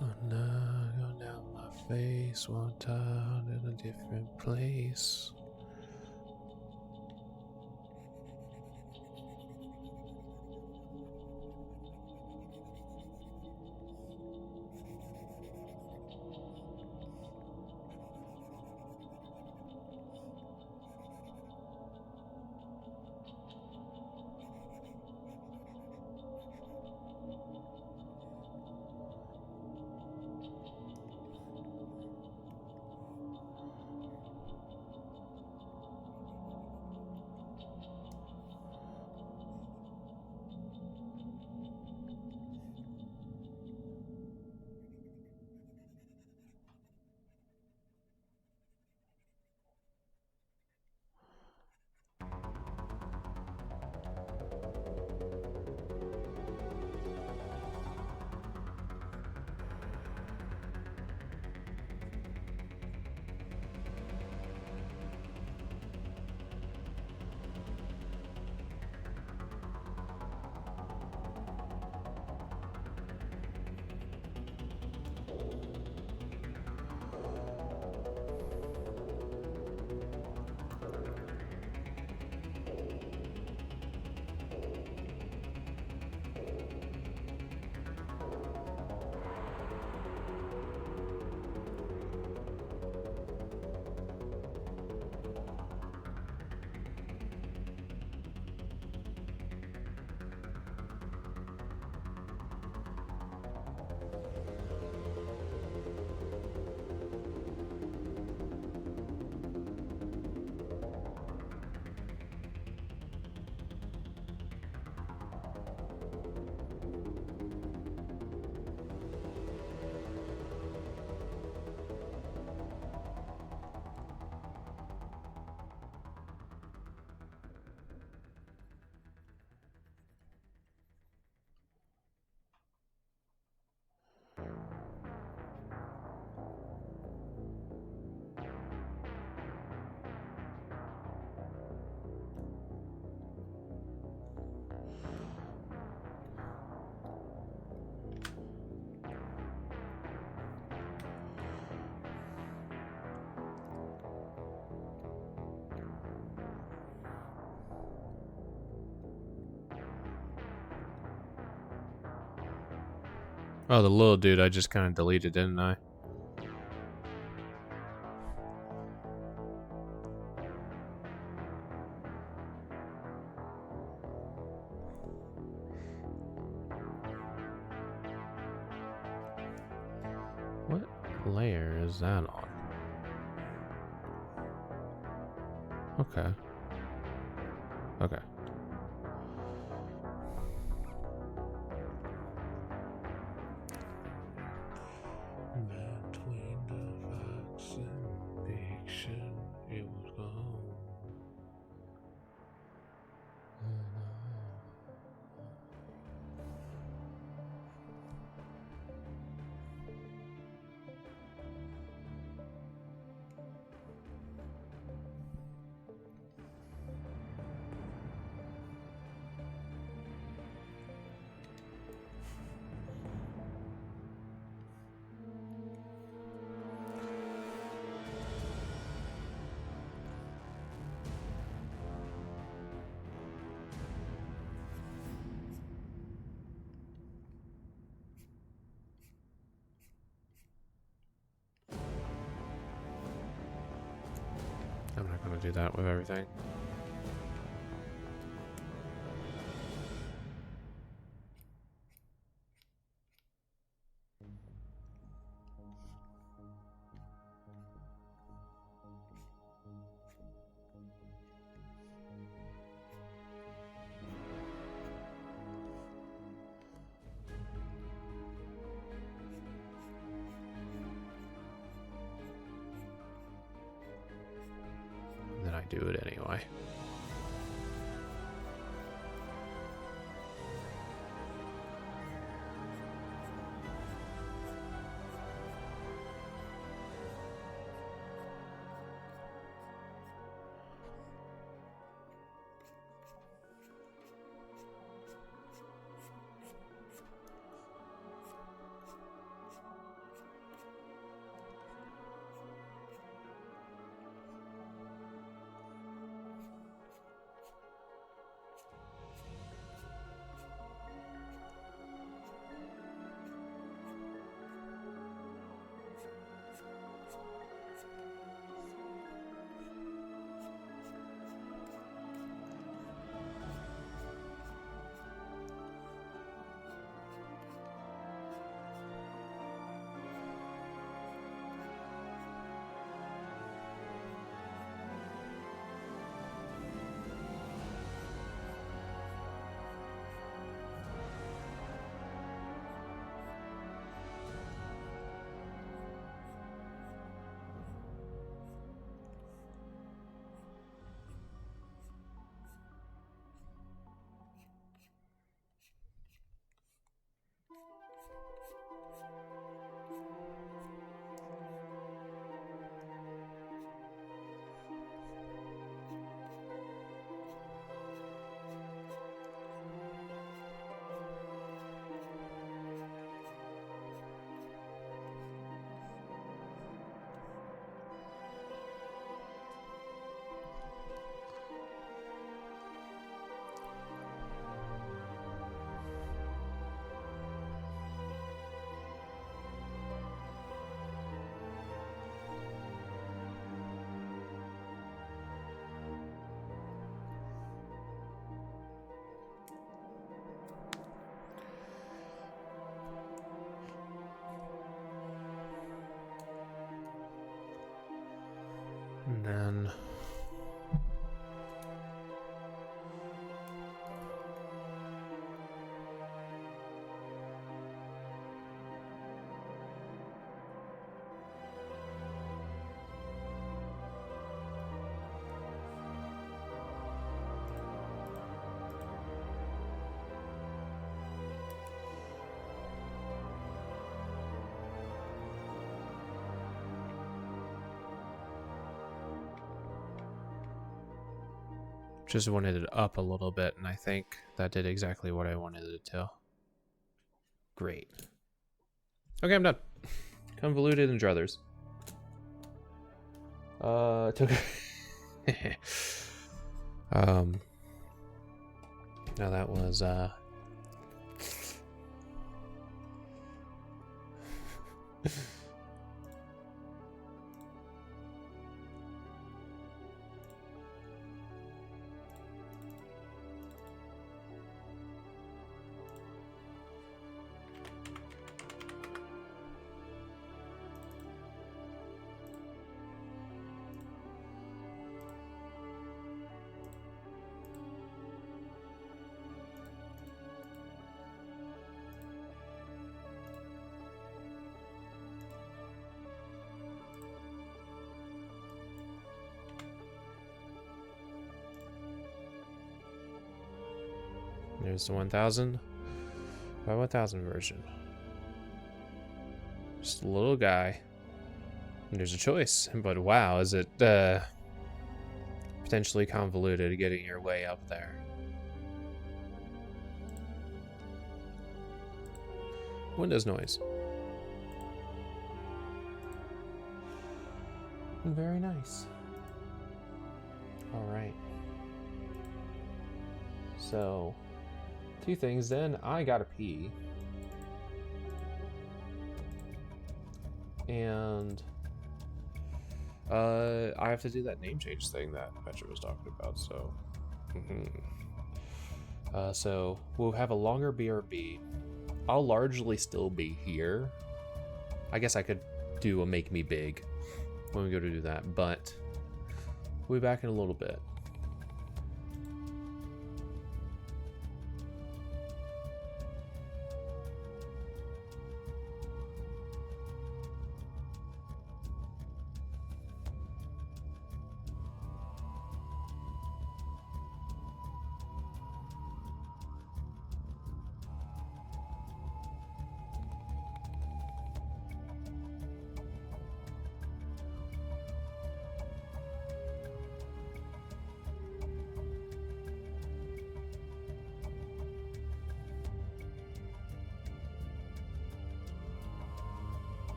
Oh, now go down my face, walked out in a different place. Oh, the little dude I just kind of deleted, didn't I? What layer is that on? Okay. Okay. Between the facts and fiction, it was gone. I'm not going to do that with everything. Then I do it anyway. And then just wanted it up a little bit, and I think that did exactly what I wanted it to. Great. Okay, I'm done. Convoluted and druthers. Took now that was There's the 1000 by 1000 version. Just a little guy. And there's a choice, but wow, is it potentially convoluted getting your way up there. Windows noise. Very nice. All right. So, two things then. I gotta pee. And I have to do that name change thing that Petra was talking about, so so we'll have a longer BRB. I'll largely still be here. I guess I could do a make me big when we go to do that, but we'll be back in a little bit.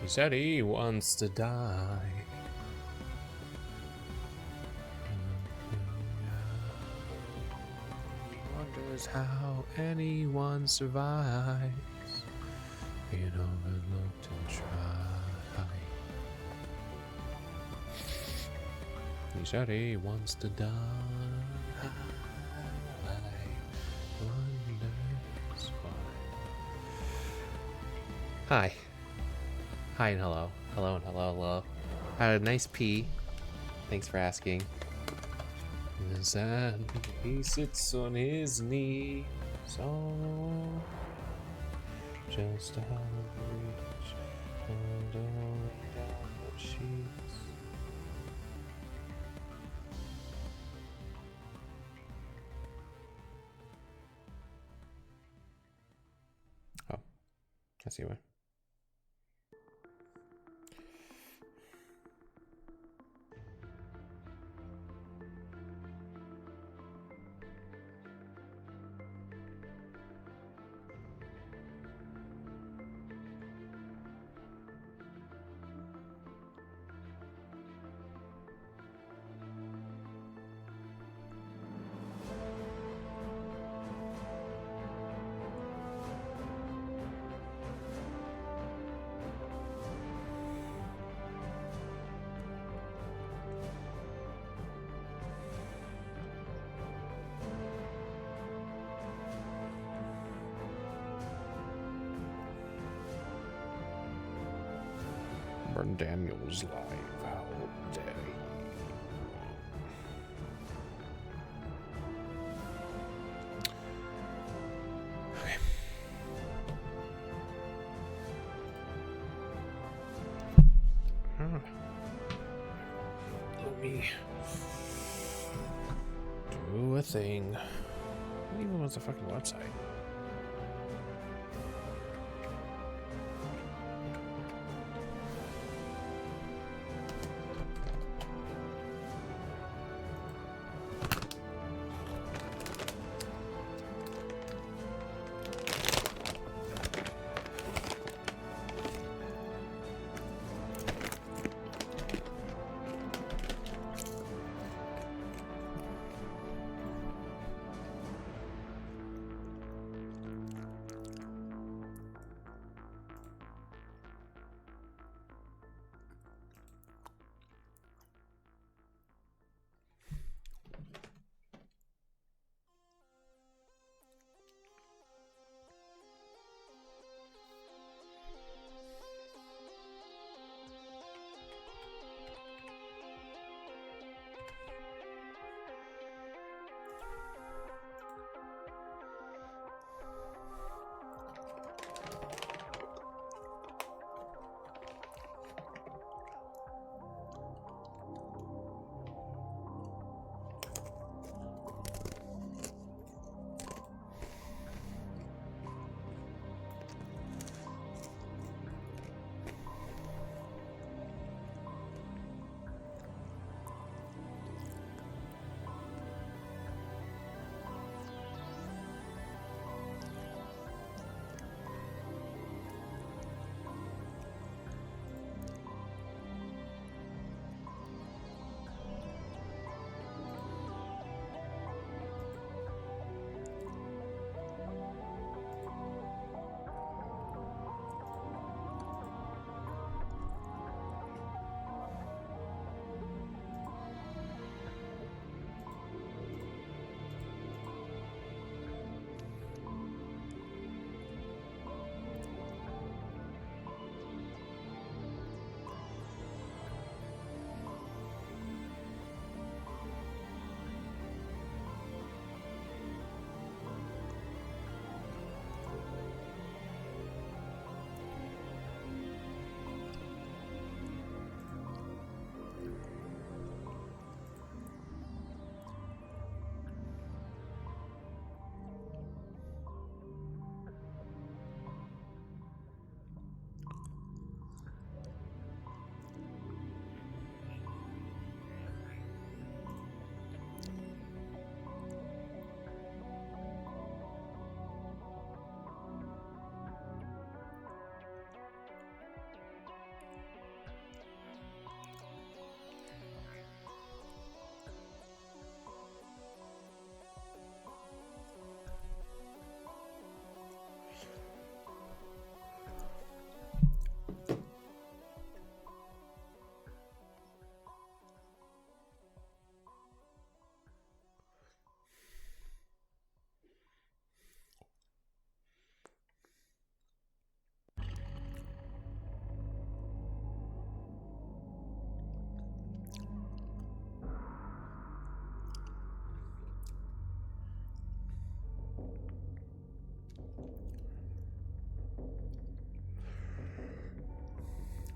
He said he wants to die. He wonders how anyone survives. Being overlooked and tried. He said he wants to die. Wonders why. Hi. Hi and hello. Hello and hello, hello. I had a nice pee. Thanks for asking. And he sits on his knees. Oh, just out of reach. And only down the sheets. Oh, I see why. Cameron Daniels live. How dare he? Okay. Let me do a thing. What even was the fucking website?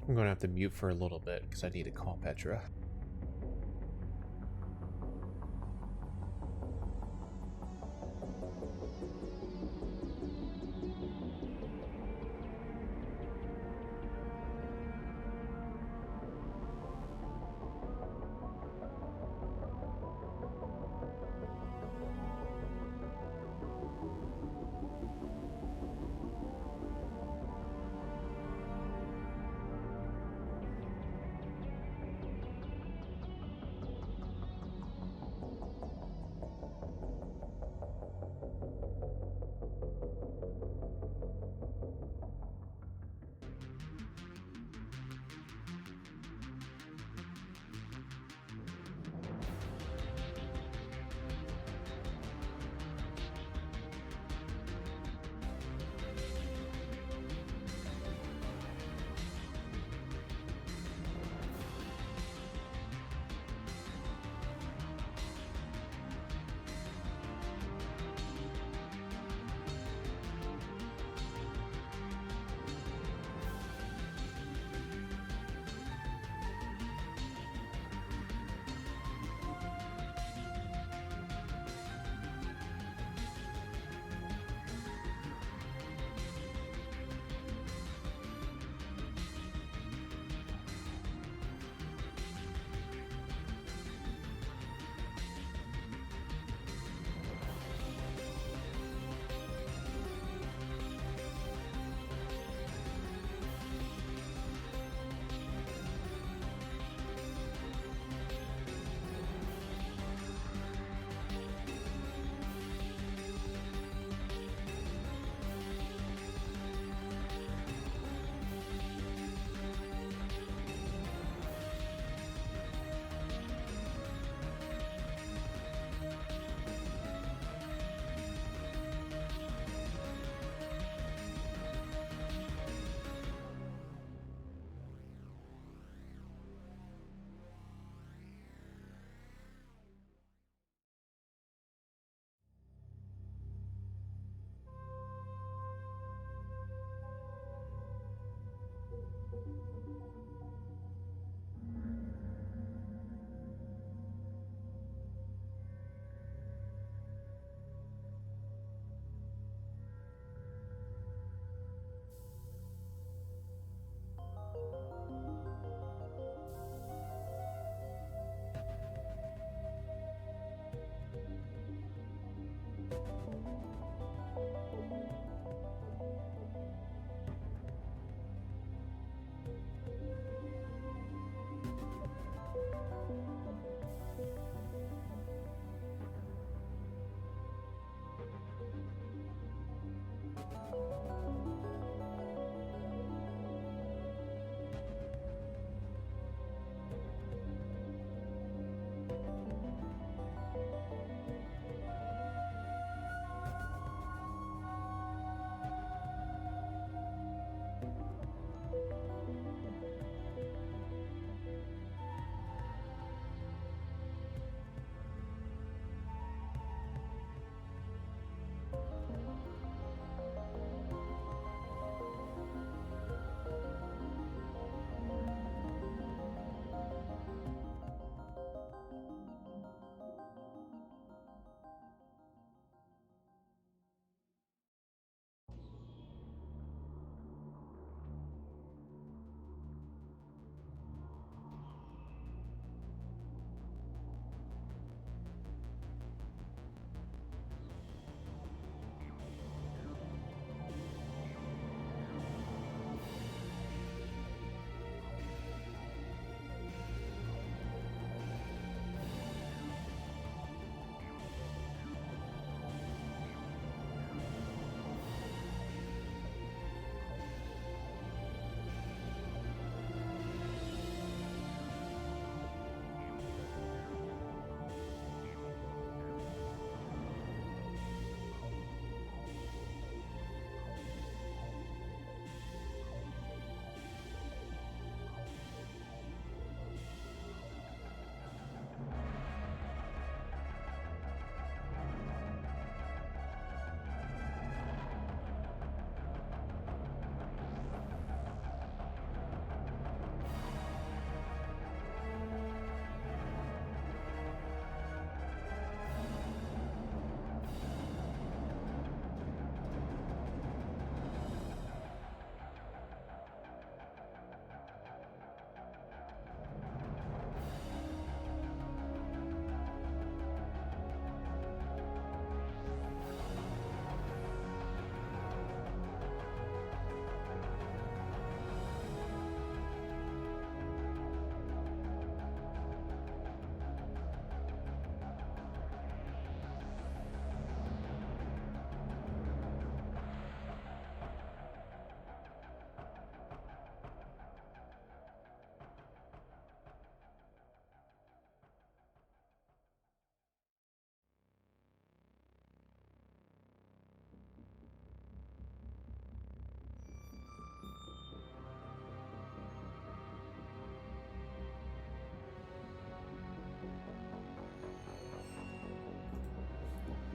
I'm going to have to mute for a little bit because I need to call Petra.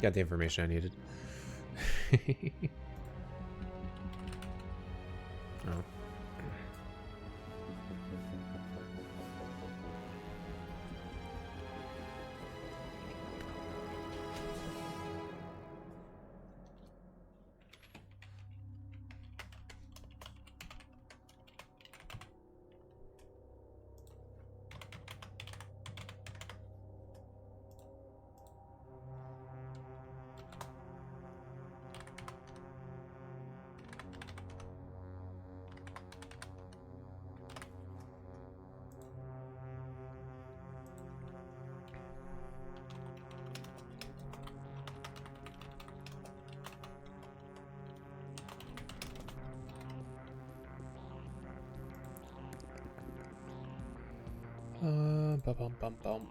Got the information I needed. Oh. Bum, bum, bum, bum.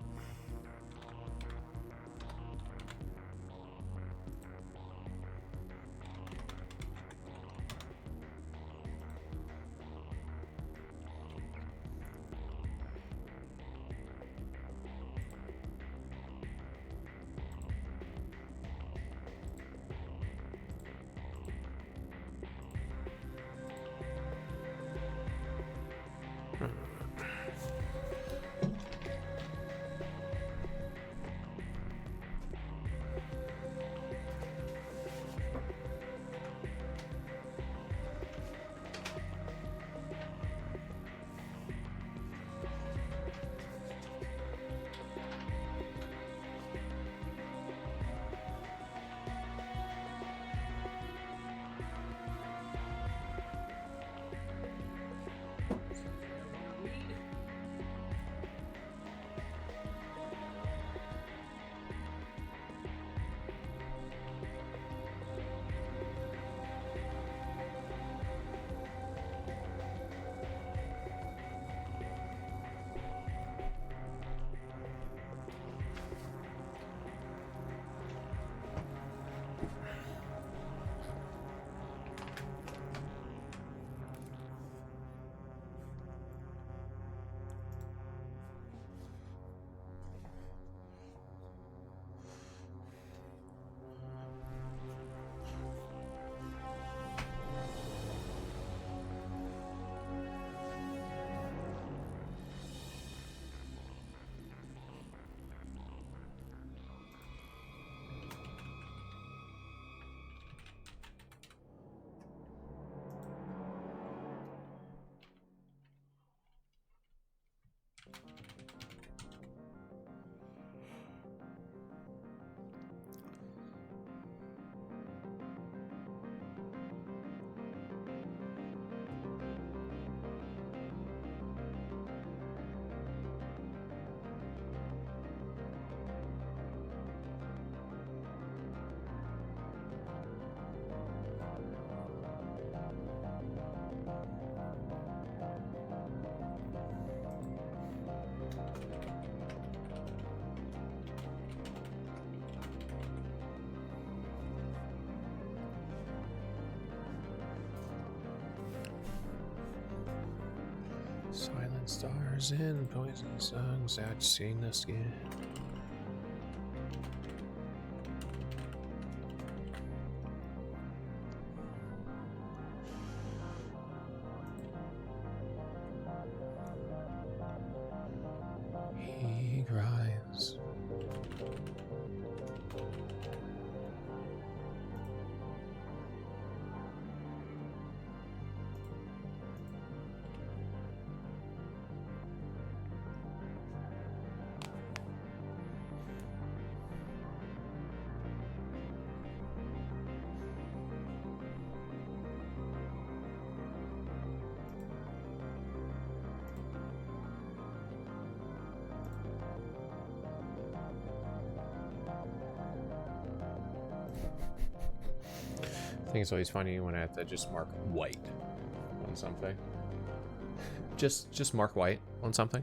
Silent stars and poison songs that sing the skin. He cries. I think it's always funny when I have to just mark white on something. Just mark white on something.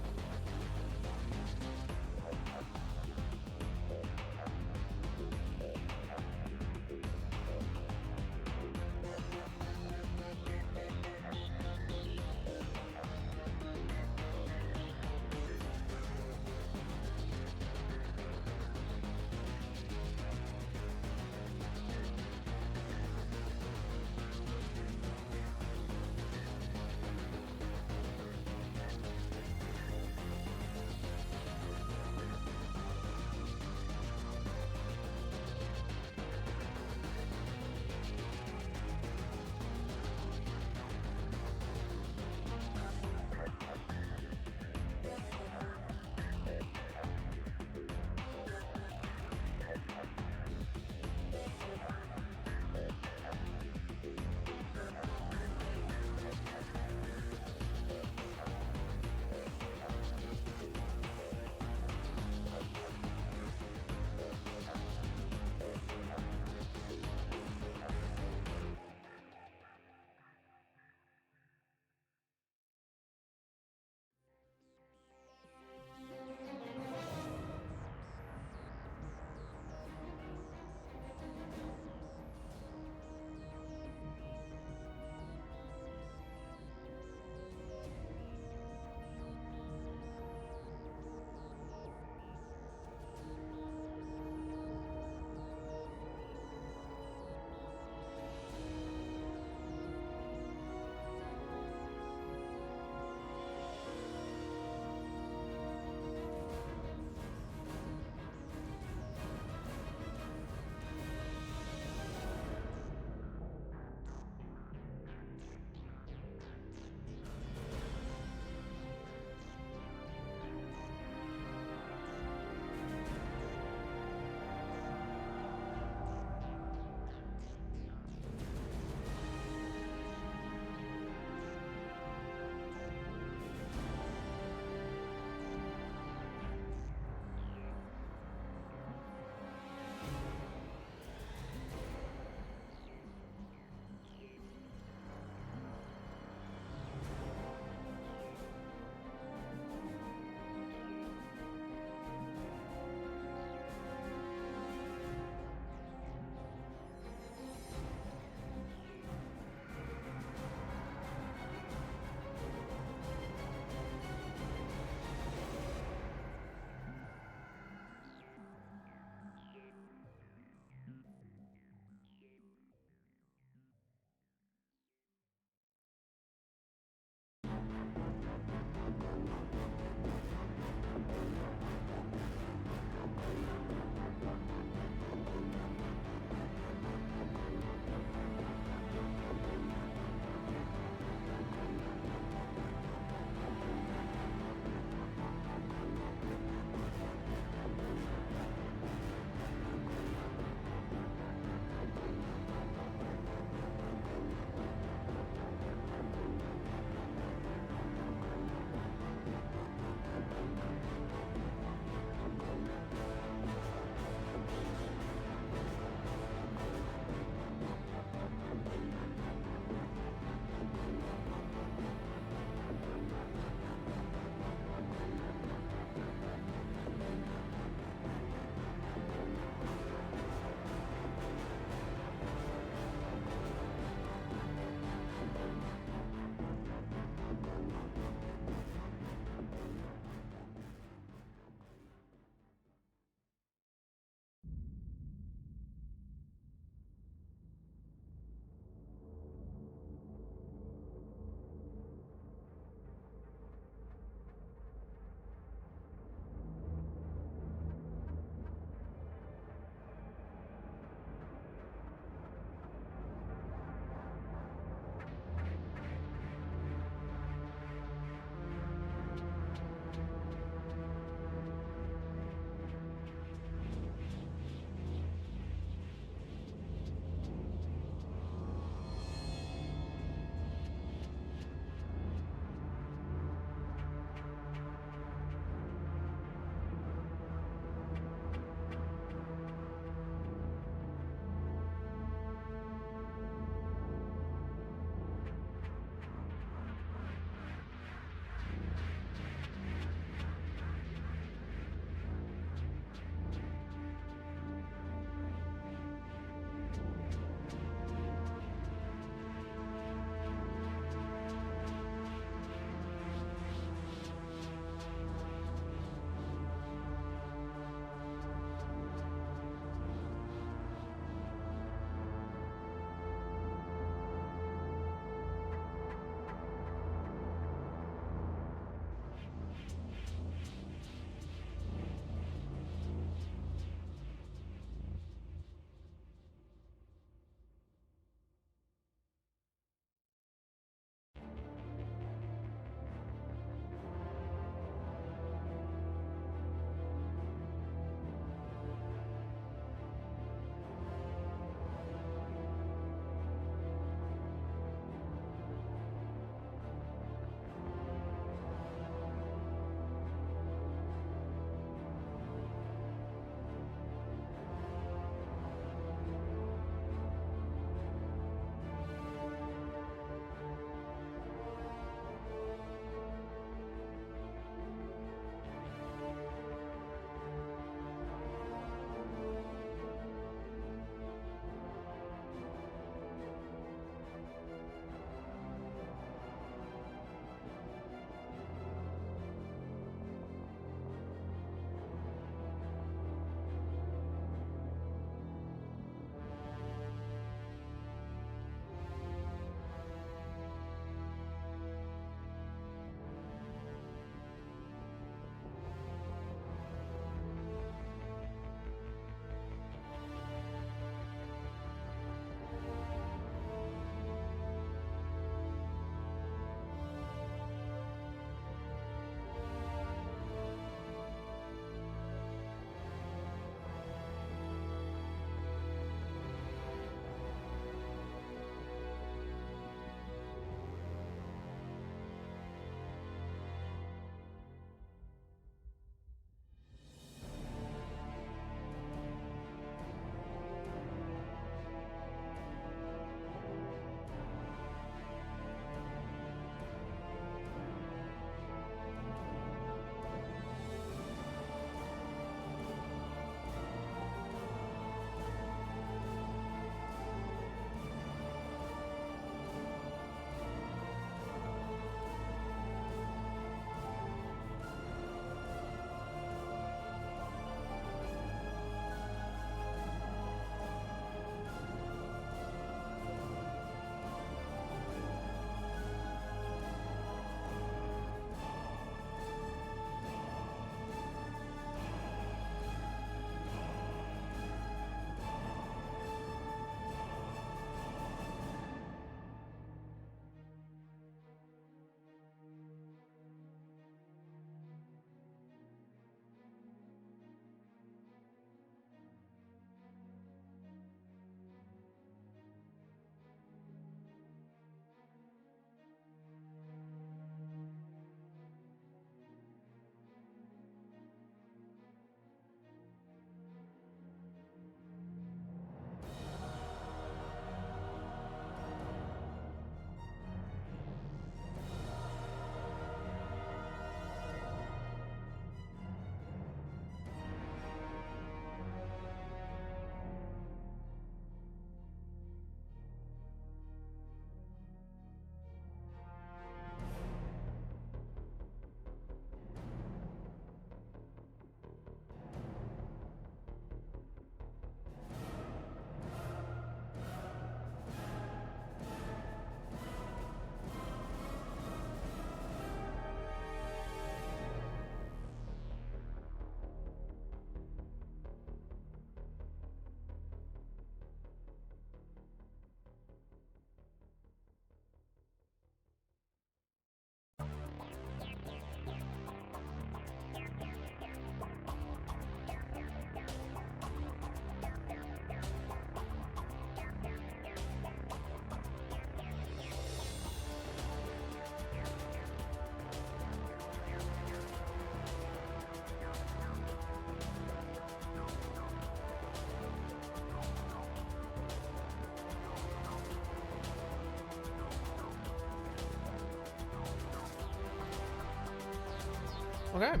Okay.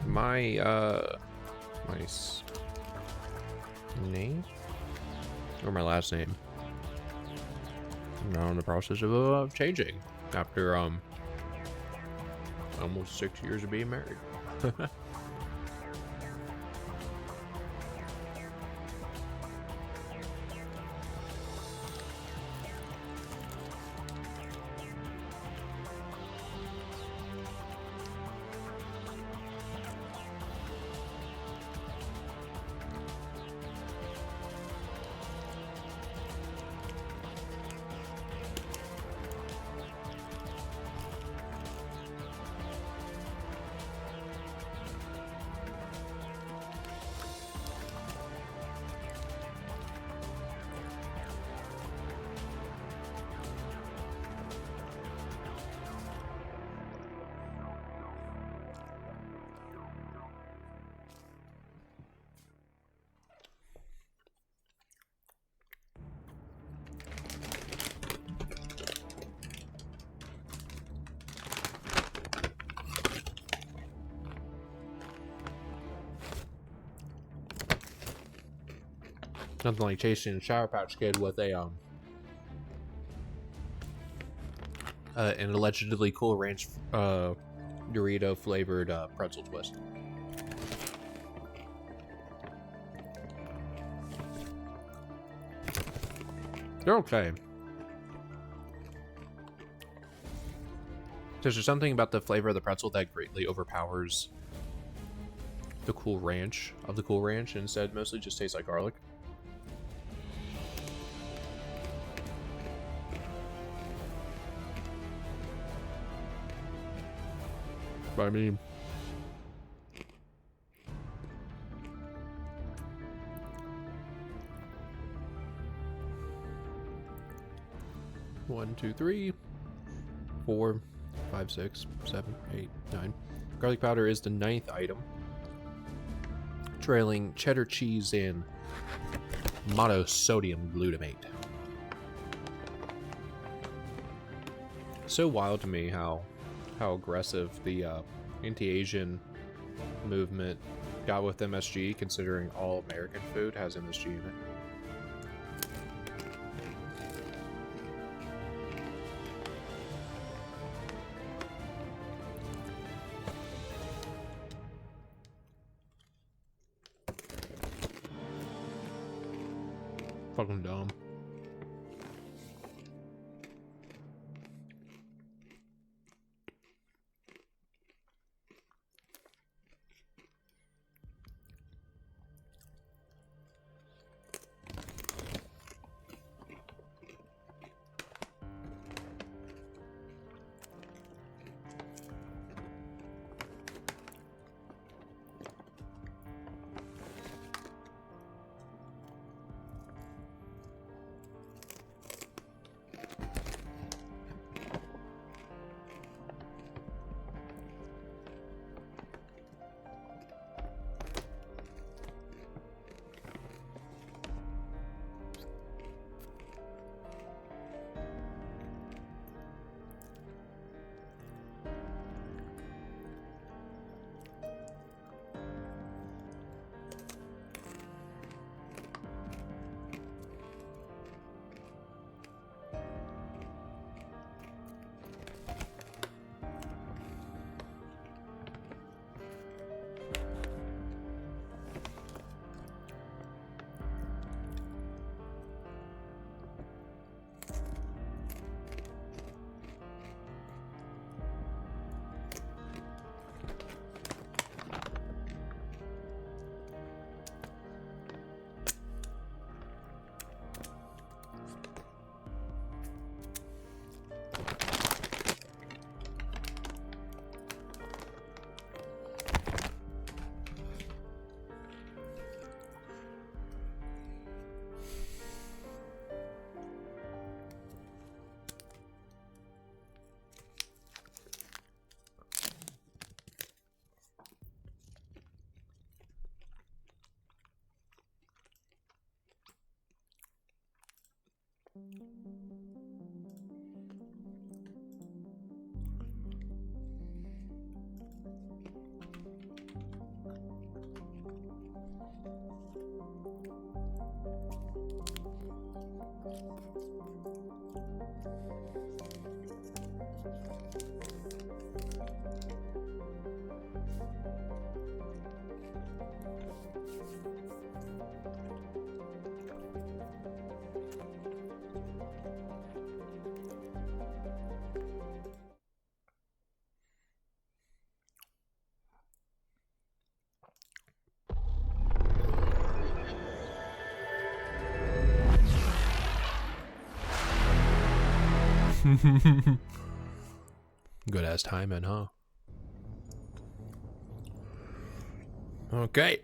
My name or my last name. I'm now in the process of changing after almost 6 years of being married. Nothing like chasing a Sour Patch Kid with a an allegedly Cool Ranch Dorito flavored pretzel twist. They're okay. There's something about the flavor of the pretzel that greatly overpowers the Cool Ranch of the Cool Ranch, and instead mostly just tastes like garlic. But I mean, one, two, three, 4, 5, 6, 7, 8, 9. Garlic powder is the 9th item, trailing cheddar cheese and monosodium glutamate. So wild to me how aggressive the anti-Asian movement got with MSG, considering all American food has MSG in it. Fucking dumb. Good ass timing, huh? Okay.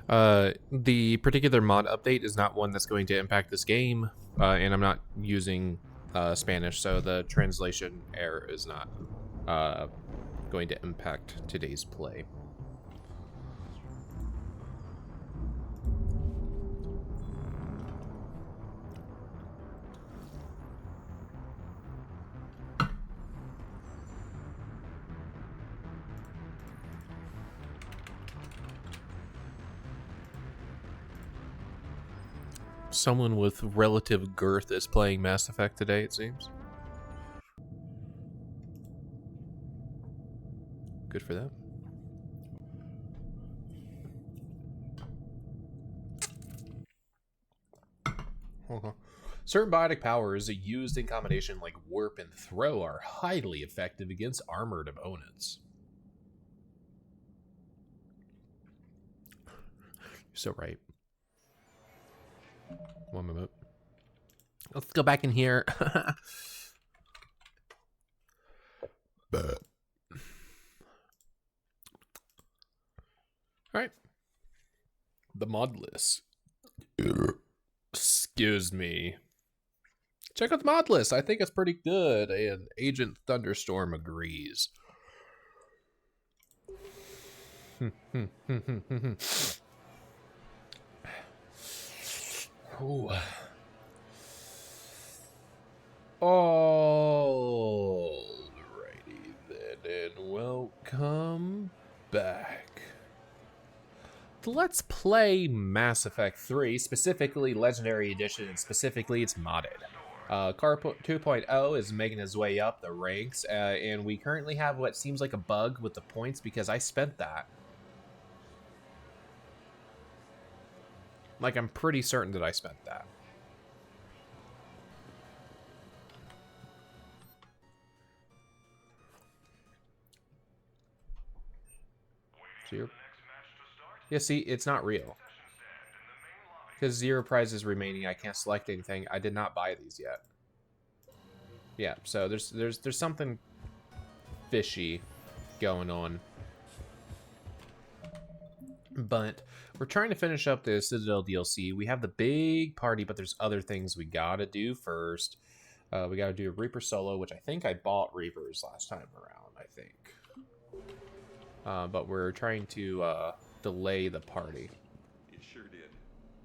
The particular mod update is not one that's going to impact this game, and I'm not using Spanish, so the translation error is not going to impact today's play. Someone with relative girth is playing Mass Effect today, it seems. Good for them. Certain biotic powers used in combination like warp and throw are highly effective against armored opponents. You're so right. One moment. Let's go back in here. But all right. The mod list. Excuse me. Check out the mod list. I think it's pretty good, and Agent Thunderstorm agrees. Ooh. Alrighty then, and welcome back. Let's play Mass Effect 3, specifically Legendary Edition, and specifically it's modded. Car 2.0 is making his way up the ranks, and we currently have what seems like a bug with the points because I spent that. Like, I'm pretty certain that I spent that. Zero. Yeah, see, it's not real. Because 0 prizes remaining, I can't select anything. I did not buy these yet. Yeah, so there's something fishy going on. But we're trying to finish up the Citadel DLC. We have the big party, but there's other things we gotta do first. We gotta do a Reaper solo, which I think I bought Reapers last time around, I think. But we're trying to delay the party. It sure did.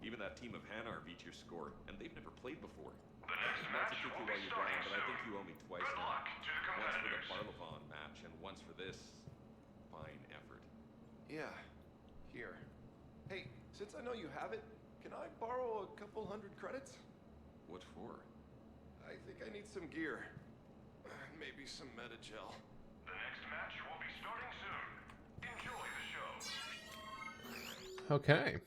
Even that team of Hanar beat your score, and they've never played before. The next match will be starting soon. But I think you owe me twice now. Once for the Parlavon match, and once for this fine effort. Yeah, here. Hey, since I know you have it, can I borrow a couple hundred credits? What for? I think I need some gear. Maybe some metagel. The next match will be starting soon. Enjoy the show. Okay.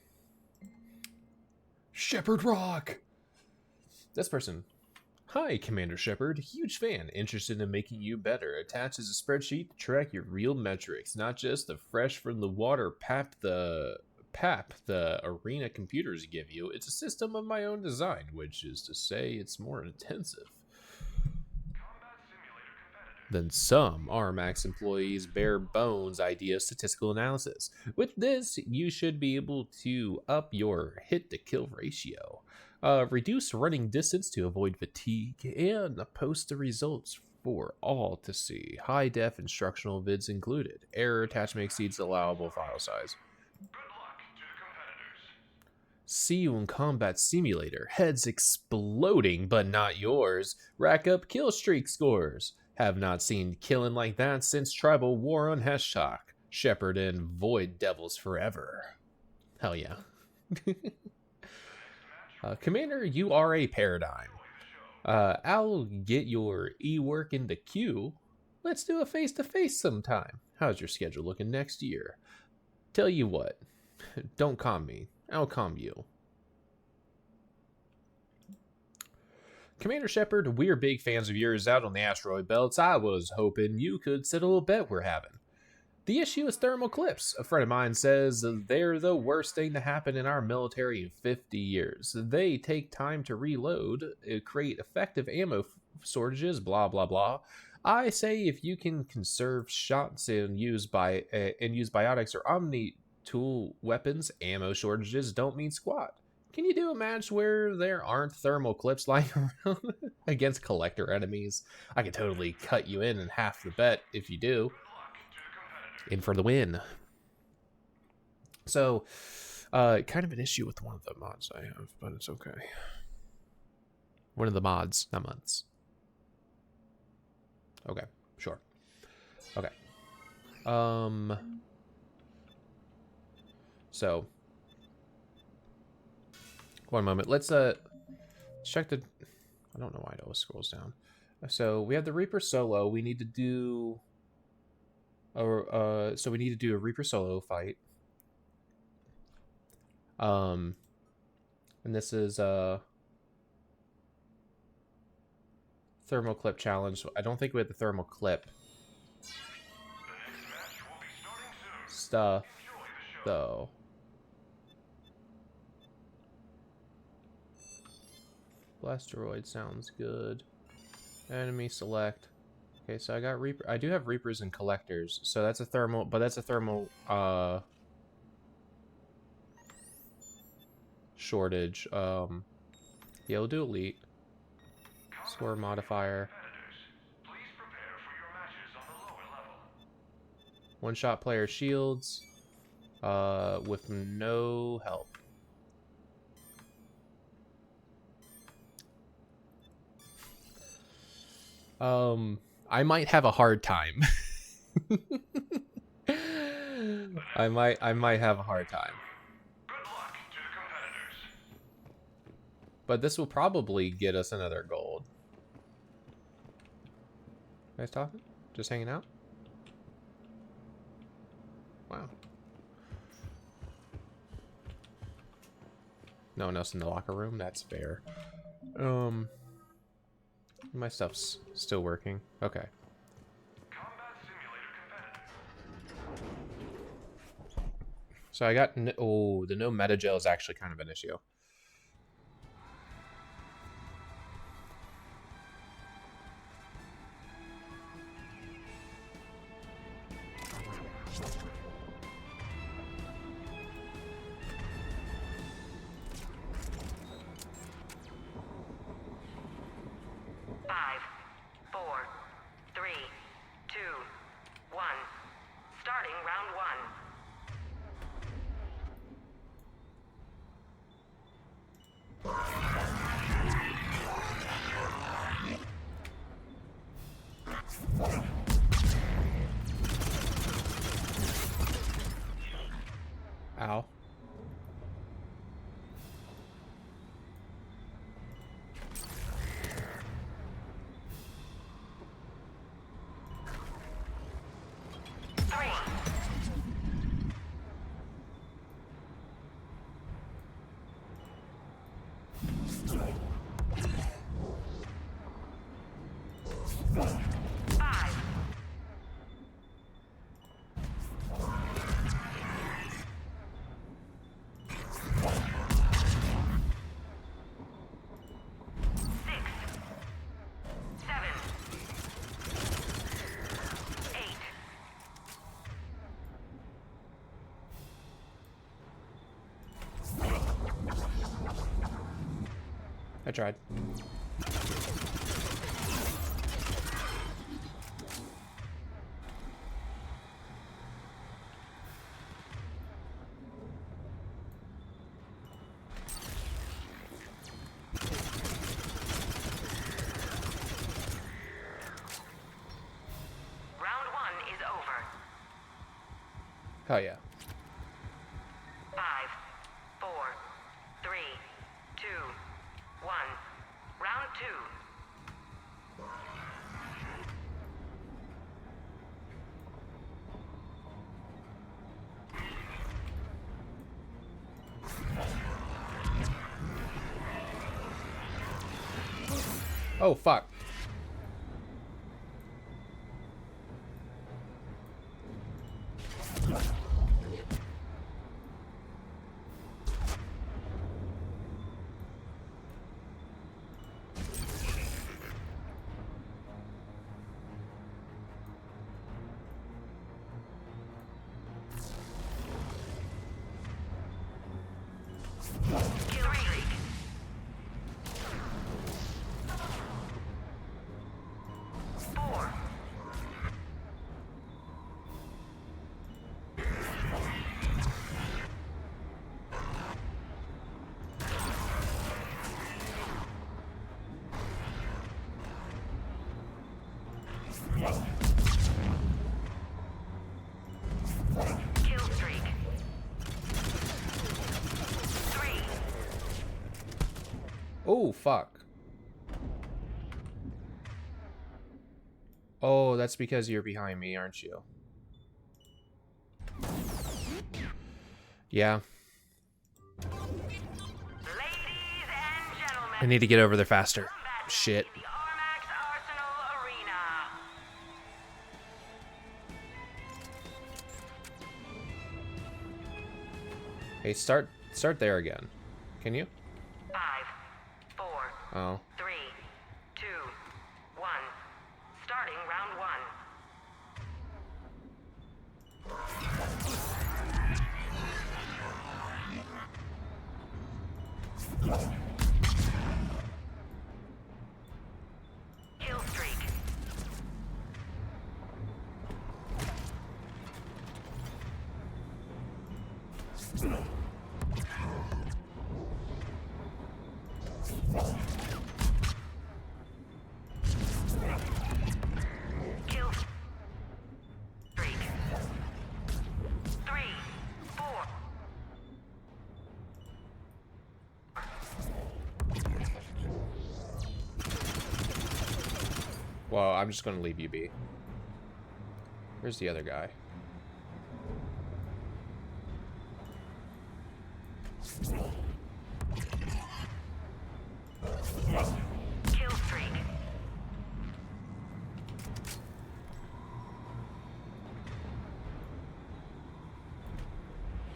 Shepard Rock! This person. Hi, Commander Shepard. Huge fan. Interested in making you better. Attaches a spreadsheet to track your real metrics, not just the fresh from the water PAP the arena computers give you. It's a system of my own design, which is to say it's more intensive than some RMAX employees' bare bones idea of statistical analysis. With this, you should be able to up your hit-to-kill ratio, reduce running distance to avoid fatigue, and post the results for all to see. High-def instructional vids included. Error attachment exceeds allowable file size. Good luck to the competitors. See you in Combat Simulator. Heads exploding, but not yours. Rack up kill streak scores. Have not seen killing like that since Tribal War on Heshtok. Shepherd and Void Devils forever. Hell yeah. Commander, you are a paradigm. I'll get your e-work in the queue. Let's do a face-to-face sometime. How's your schedule looking next year? Tell you what, don't calm me. I'll calm you. Commander Shepard, we're big fans of yours out on the asteroid belts. I was hoping you could settle a bet we're having. The issue is thermal clips. A friend of mine says they're the worst thing to happen in our military in 50 years. They take time to reload, create effective ammo shortages, blah, blah, blah. I say if you can conserve shots and use biotics or omni tool weapons, ammo shortages don't mean squat. Can you do a match where there aren't thermal clips lying around against collector enemies? I could totally cut you in half the bet if you do. In for the win. So, kind of an issue with one of the mods I have, but it's okay. One of the mods, not mods. Okay, sure. Okay. So, one moment. Let's check the. I don't know why it always scrolls down. So we have the Reaper solo. We need to do. So we need to do a Reaper solo fight. And this is thermal clip challenge. I don't think we had the thermal clip stuff though. Blasteroid sounds good. Enemy select. Okay, so I got Reaper. I do have Reapers and Collectors, so that's a thermal, but that's a thermal shortage. Yeah, we'll do Elite. Score modifier. One-shot player shields with no help. I might have a hard time. I might have a hard time. Good luck to the competitors. But this will probably get us another gold. You guys talking? Just hanging out? Wow. No one else in the locker room? That's fair. My stuff's still working. Okay. Combat simulator competitive. So I got the no meta gel is actually kind of an issue. Ow. I tried. Round one is over. Oh yeah. 5, 4, 3, 2, 1. Round 2. Oh fuck. Kill streak. 4. Kill streak. 3. Oh fuck. Oh, that's because you're behind me, aren't you? Yeah. Ladies and gentlemen, I need to get over there faster. come back to Shit. the Armax Arsenal Arena. Hey, start there again. Can you? 5, 4, Oh. 3, 2, 1. Starting round 1. Kill streak. Kill streak. 3, 4. Well, I'm just gonna leave you be. Where's the other guy? Kill streak.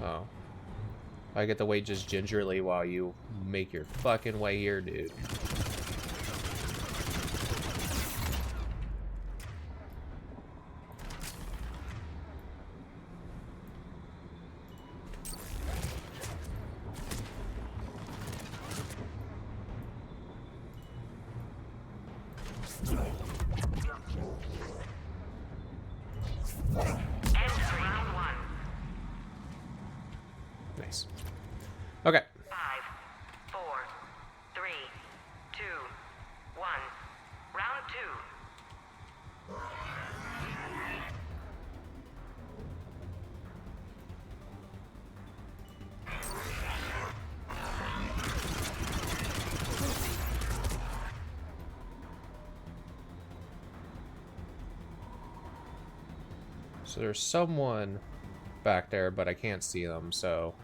Oh. I get to wait just gingerly while you make your fucking way here, dude. End round 1. Nice. Okay. 5, 4, 3, 2, 1. Round 2. So there's someone back there, but I can't see them, so...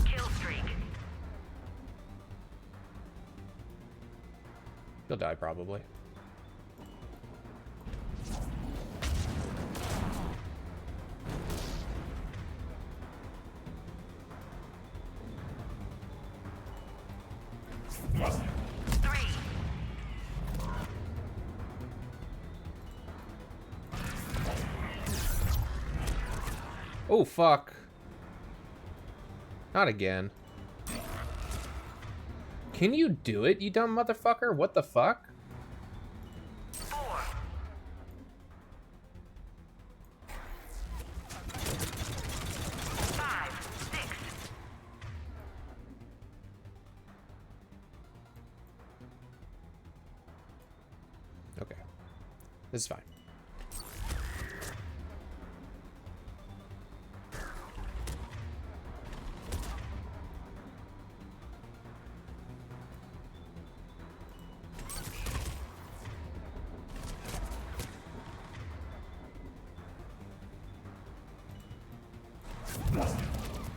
Kill streak. He'll die, probably. Three. Oh, fuck. Not again. Can you do it, you dumb motherfucker? What the fuck? 4. 5, 6. Okay. This is fine.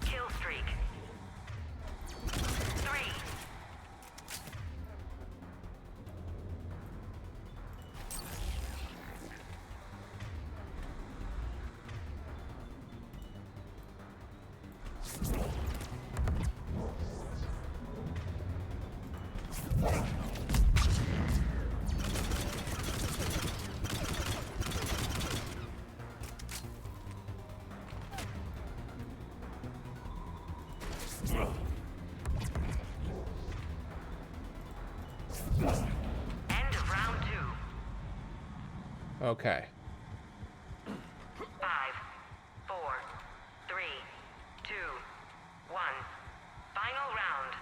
Kill streak. 3. End of round 2. Okay. 5, 4, 3, 2, 1. Final round.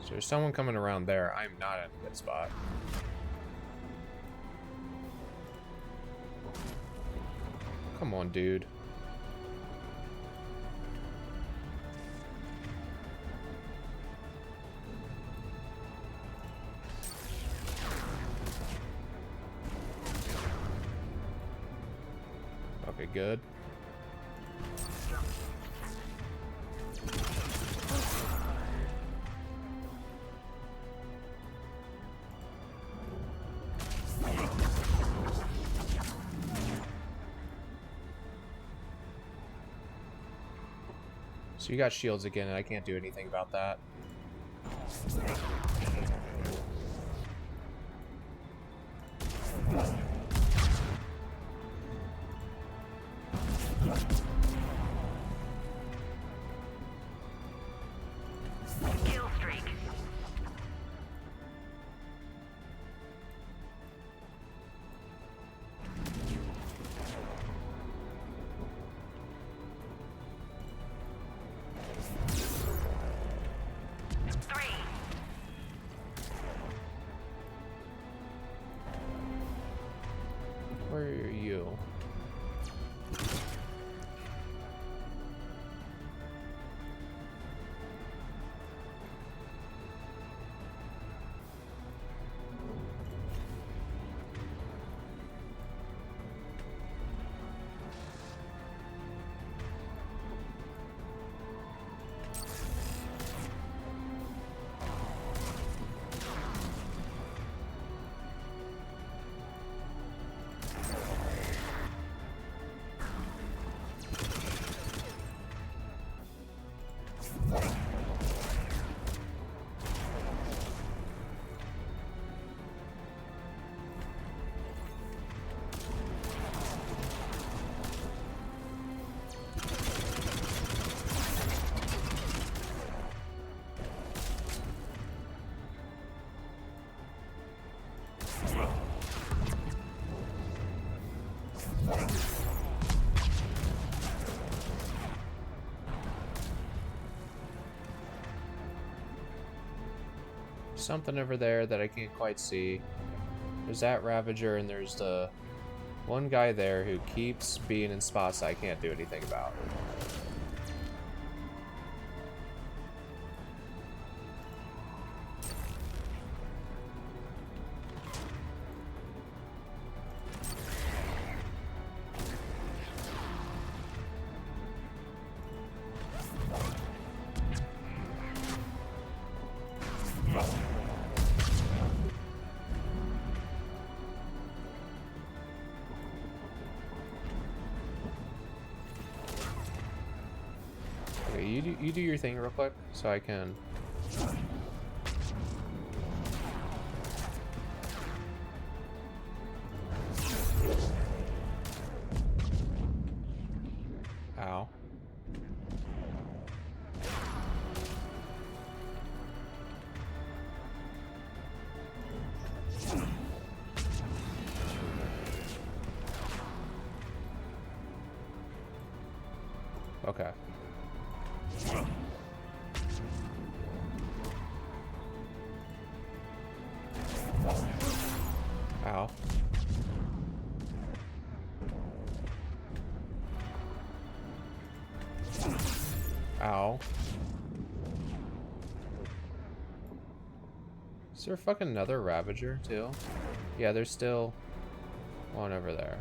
So there's someone coming around there. I'm not in a good spot. Come on, dude. Okay, good. So you got shields again, and I can't do anything about that. Kill streak. Where are you? Something over there that I can't quite see. There's that Ravager, and there's the one guy there who keeps being in spots I can't do anything about. you do your thing real quick so I can. Ow. Okay. Ow. Ow. Is there fucking another Ravager too? Yeah, there's still one over there.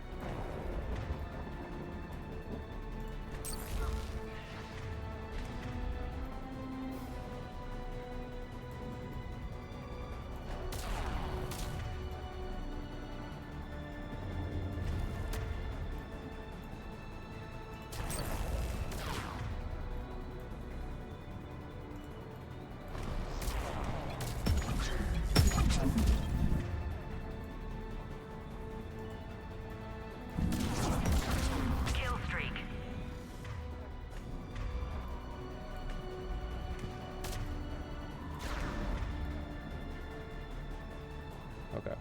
Kill streak. Okay.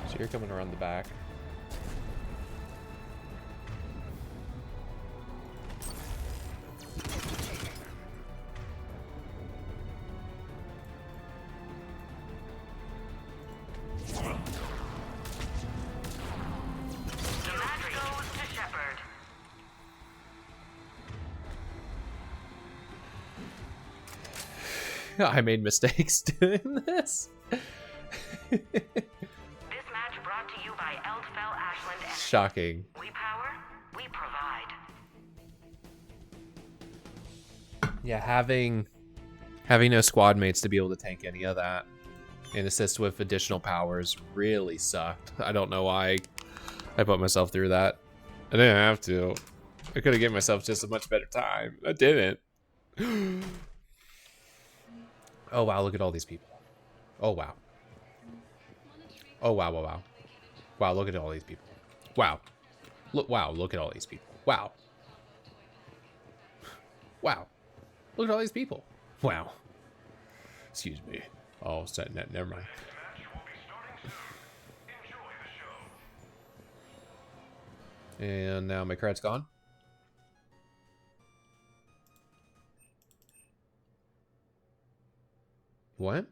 So you're coming around the back. The match goes to Shepard. I made mistakes doing this. This match brought to you by Eldfell Ashland Energy. Shocking. We power, we provide. Yeah, having no squad mates to be able to tank any of that and assist with additional powers really sucked. I don't know why I put myself through that. I didn't have to. I could have given myself just a much better time. I didn't. Oh wow, look at all these people. Oh wow. Oh wow, wow, wow. Wow, look at all these people. Wow. Look at all these people. Wow. Wow. Look at all these people. Wow. Excuse me. Oh, set net. Never mind. Match will be starting soon. Enjoy the show. And now my credit's gone. What?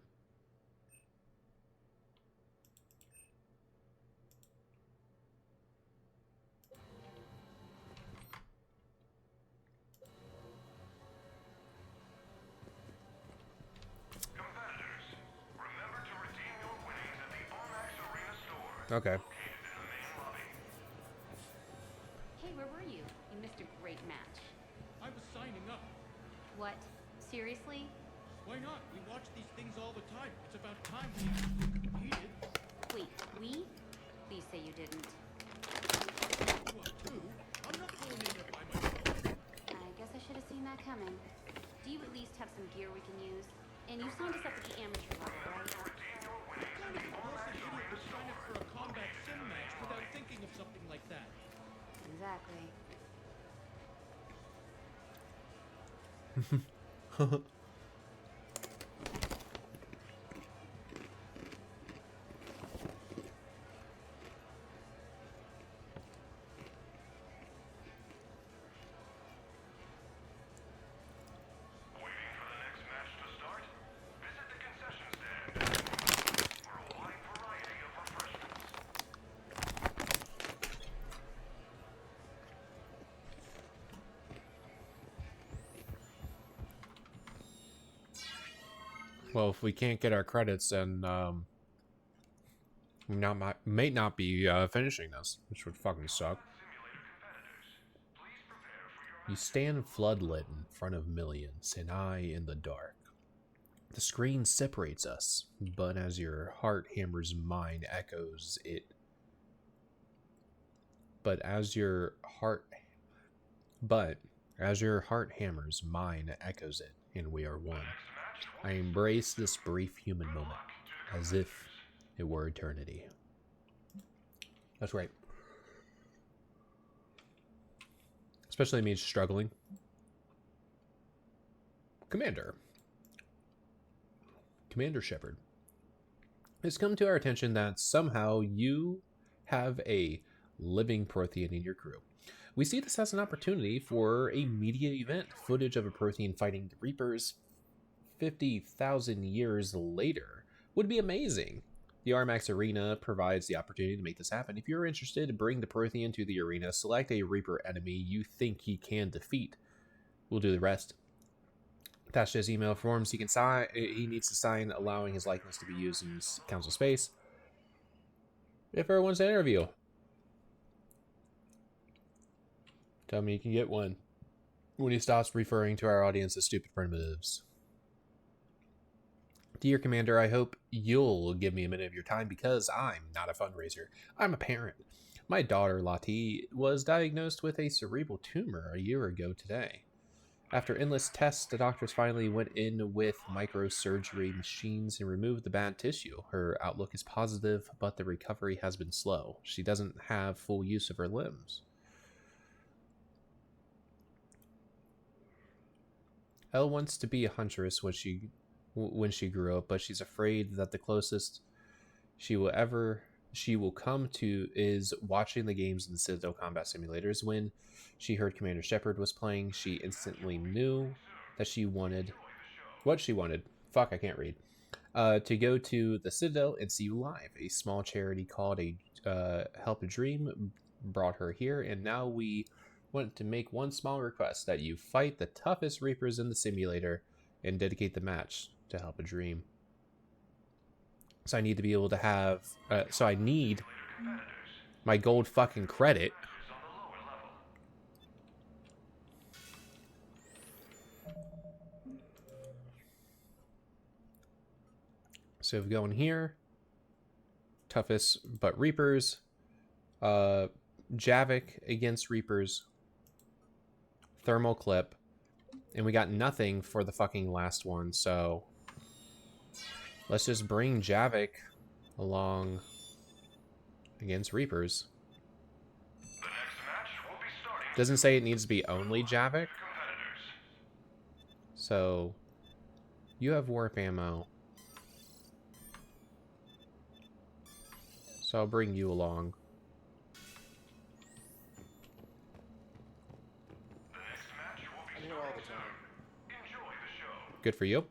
Competitors, remember to redeem your winnings at the Omax Arena store. Okay. Located in the main lobby. Hey, where were you? You missed a great match. I was signing up. What? Seriously? Why not? We watch these things all the time. It's about time we competed. Wait, we? Please say you didn't. What, who? I'm not going in there by myself. I guess I should have seen that coming. Do you at least have some gear we can use? And you signed us up at the amateur level, right? What kind of impulsive idiot would sign up for a combat sim match without thinking of something like that? Exactly. Waiting for the next match to start? Visit the concession stand for a wide variety of refreshments. Well, if we can't get our credits, then May not be finishing this, which would fucking suck. You stand floodlit in front of millions, and I in the dark. The screen separates us, but as your heart hammers mine echoes it. As your heart hammers, mine echoes it, and we are one. I embrace this brief human moment, as if it were eternity. That's right. Especially me struggling. Commander Shepard. It's come to our attention that somehow you have a living Prothean in your crew. We see this as an opportunity for a media event. Footage of a Prothean fighting the Reapers 50,000 years later would be amazing. The Armax Arena provides the opportunity to make this happen. If you're interested, bring the Prothean to the arena, select a Reaper enemy you think he can defeat. We'll do the rest. Attached to his email forms, he needs to sign allowing his likeness to be used in council space. If everyone wants to interview, tell me you can get one when he stops referring to our audience as stupid primitives. Dear Commander, I hope you'll give me a minute of your time because I'm not a fundraiser. I'm a parent. My daughter, Lati, was diagnosed with a cerebral tumor a year ago today. After endless tests, the doctors finally went in with microsurgery machines and removed the bad tissue. Her outlook is positive, but the recovery has been slow. She doesn't have full use of her limbs. Elle wants to be a huntress when she grew up, but she's afraid that the closest she will come to is watching the games in the Citadel combat simulators. When she heard Commander Shepard was playing, she instantly knew that she wanted what she wanted. Fuck, I can't read. To go to the Citadel and see you live. A small charity called Help a Dream brought her here, and now we want to make one small request: that you fight the toughest Reapers in the simulator and dedicate the match to Help a Dream. So I need to be able to have... so I need my gold fucking credit. So if we go in here, toughest but Reapers, Javik against Reapers, thermal clip, and we got nothing for the fucking last one, so let's just bring Javik along against Reapers. Doesn't say it needs to be only Javik. So you have warp ammo. So I'll bring you along. I'm here all the time. Enjoy the show. Good for you.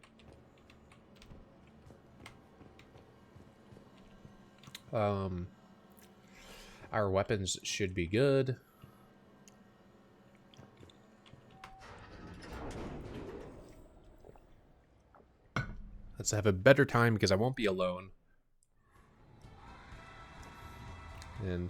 Our weapons should be good. Let's have a better time because I won't be alone. And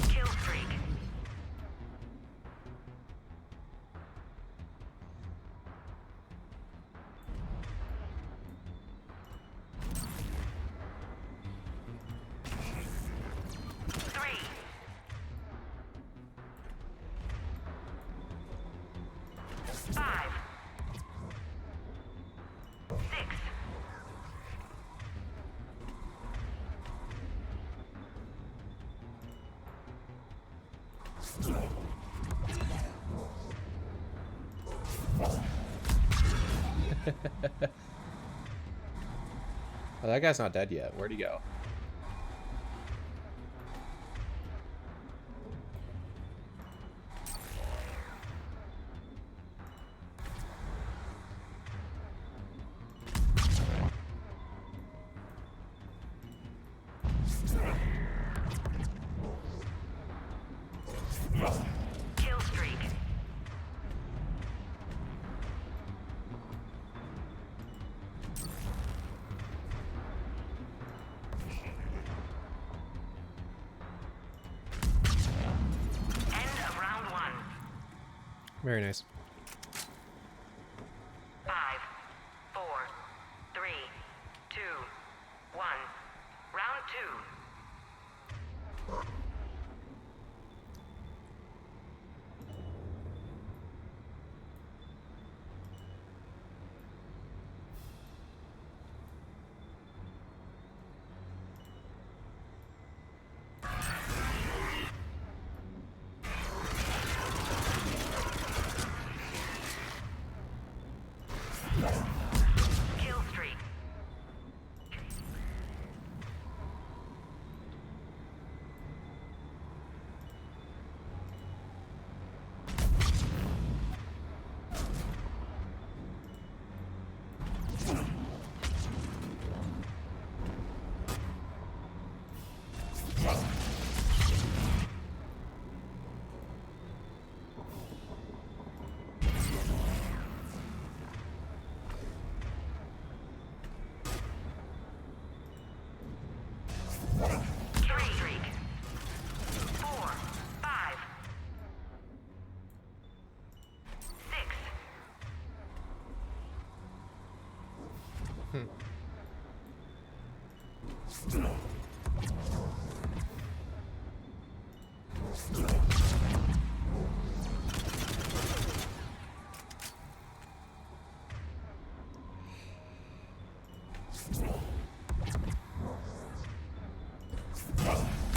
Kill streak. Oh, that guy's not dead yet. Where'd he go? Kill streak. End of round 1. Very nice. 5, 4, 3, 2, 1. Round 2. Kill streak. Kill streak. 4, 5, 6.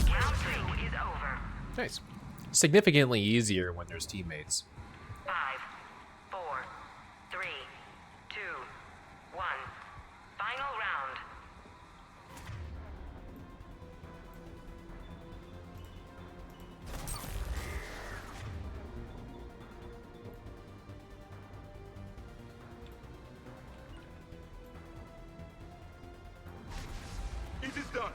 Round 2 is over. Nice. Significantly easier when there's teammates. 5, 4, 3, 2, 1. Final round. It is done.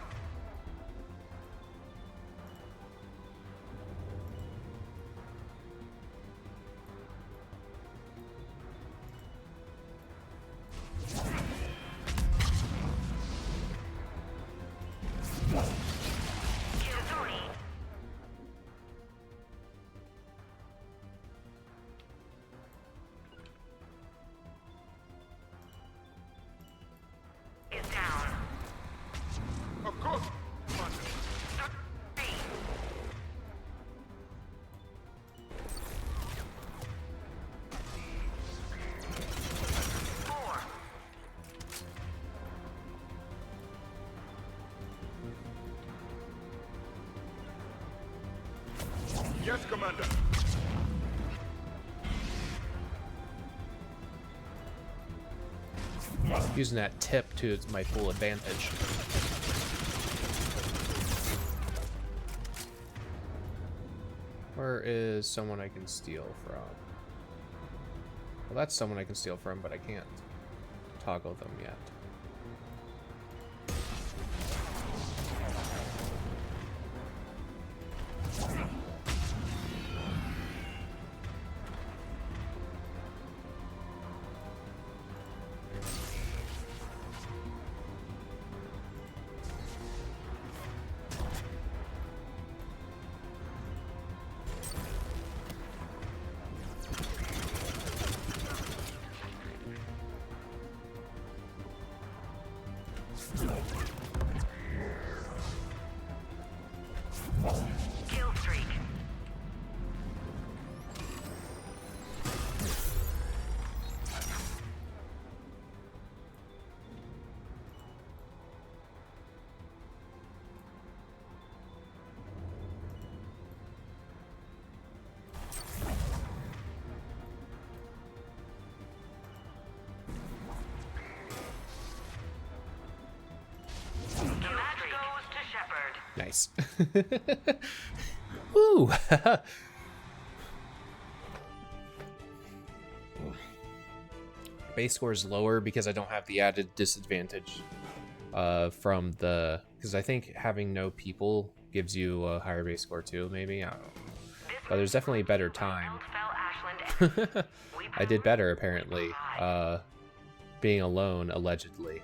Kill 3. Is down. Of course, Commander. 3. 4. Yes, Commander. Using that tip to my full advantage. Where is someone I can steal from? Well, that's someone I can steal from, but I can't toggle them yet. Nice. Woo! Base score is lower because I don't have the added disadvantage from the... Because I think having no people gives you a higher base score too, maybe? I don't know. But there's definitely better time. I did better, apparently. Being alone, allegedly.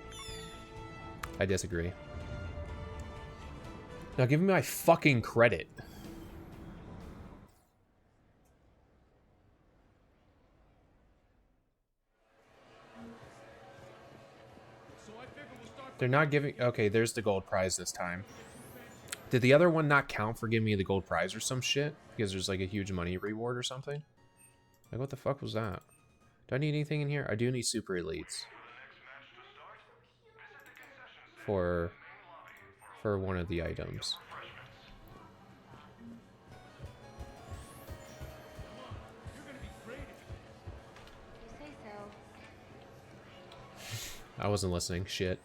I disagree. Now give me my fucking credit. They're not giving... Okay, there's the gold prize this time. Did the other one not count for giving me the gold prize or some shit? Because there's like a huge money reward or something? Like, what the fuck was that? Do I need anything in here? I do need super elites. For one of the items. You say so. I wasn't listening. Shit.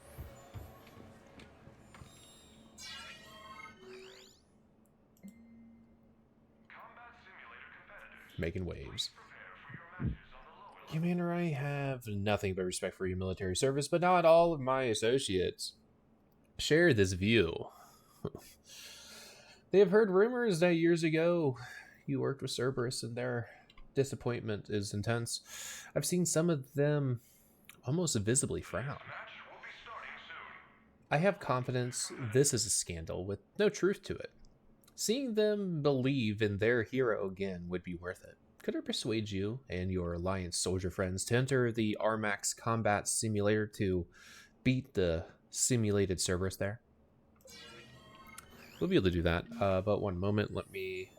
Making waves. Commander, I have nothing but respect for your military service, but not all of my associates share this view. They have heard rumors that years ago you worked with Cerberus and their disappointment is intense. I've seen some of them almost visibly frown. I have confidence this is a scandal with no truth to it. Seeing them believe in their hero again would be worth it. Could I persuade you and your Alliance soldier friends to enter the Armax combat simulator to beat the simulated Cerberus there? We'll be able to do that, but one moment, let me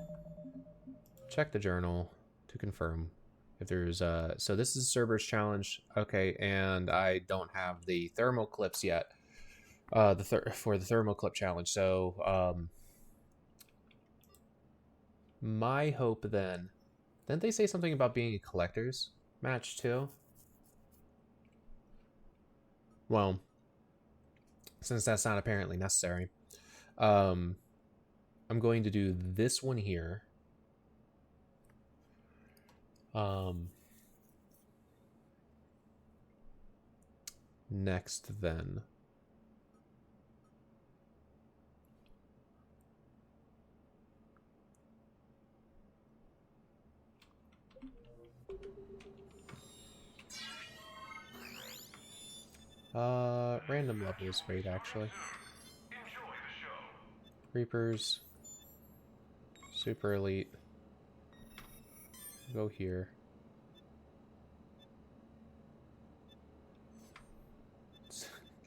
check the journal to confirm if there's so this is Cerberus challenge, okay, and I don't have the thermal clips yet, for the thermal clip challenge, so my hope then, didn't they say something about being a collector's match too? Well, since that's not apparently necessary, I'm going to do this one here. Next then. Random level is great, actually. Reapers. Super elite. Go here.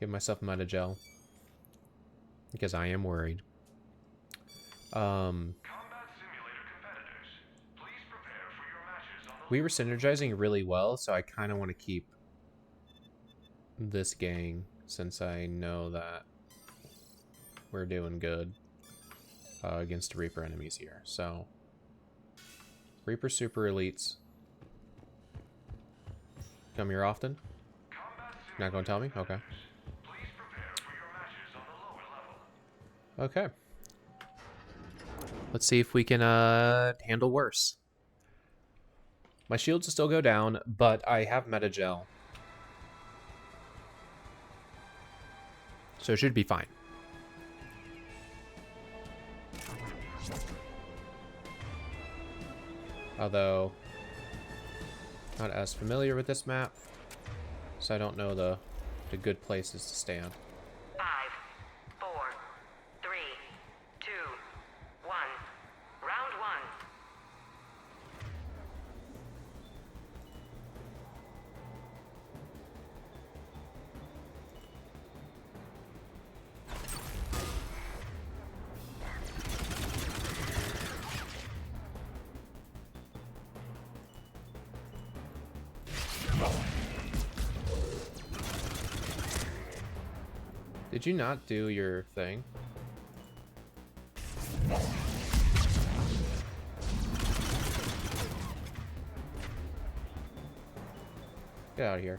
Give myself Metagel. Because I am worried. We were synergizing really well, so I kind of want to keep this gang since I know that we're doing good against Reaper enemies here. So, Reaper super elites. Come here often? Not gonna tell me? Okay. Okay. Let's see if we can handle worse. My shields will still go down, but I have Metagel. So it should be fine. Although, not as familiar with this map, so I don't know the good places to stand. 5, 4, 3, 2, 1. Round 1. Did you not do your thing? Get out of here.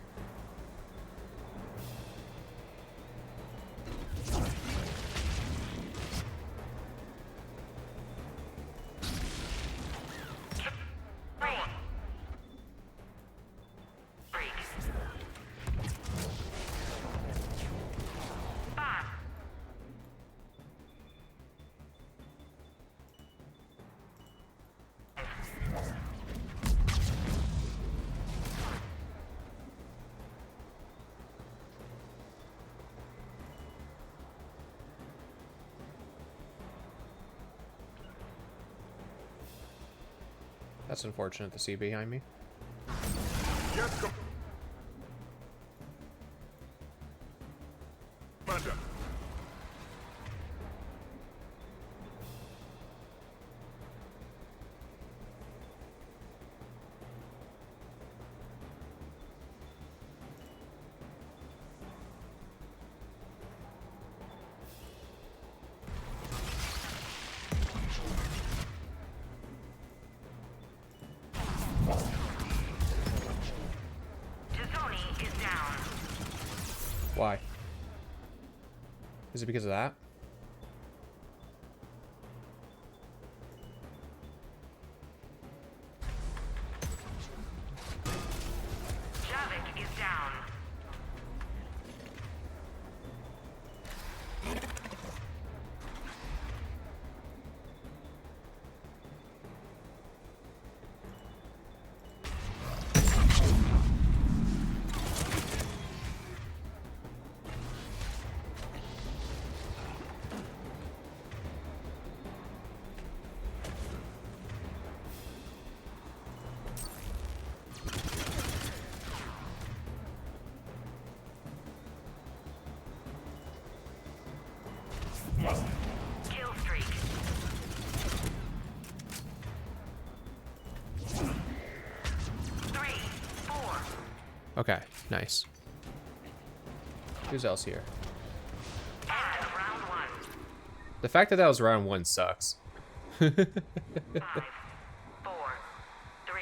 That's unfortunate to see behind me. Yes, Commander. Tizoni is down. Why? Is it because of that? Javik is down. Kill streak. 3, 4. Okay, nice. Who's else here? End of round 1. The fact that that was round 1 sucks. 5, 4, 3,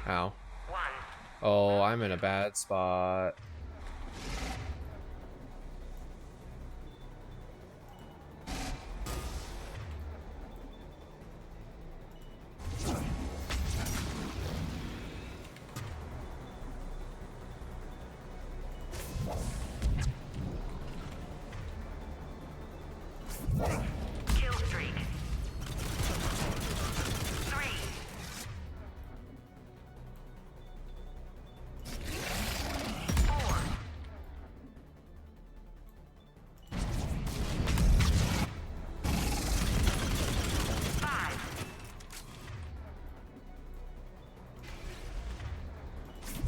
2, Ow. 1. Oh, I'm in a bad spot. Kill streak. 3, 4. 5.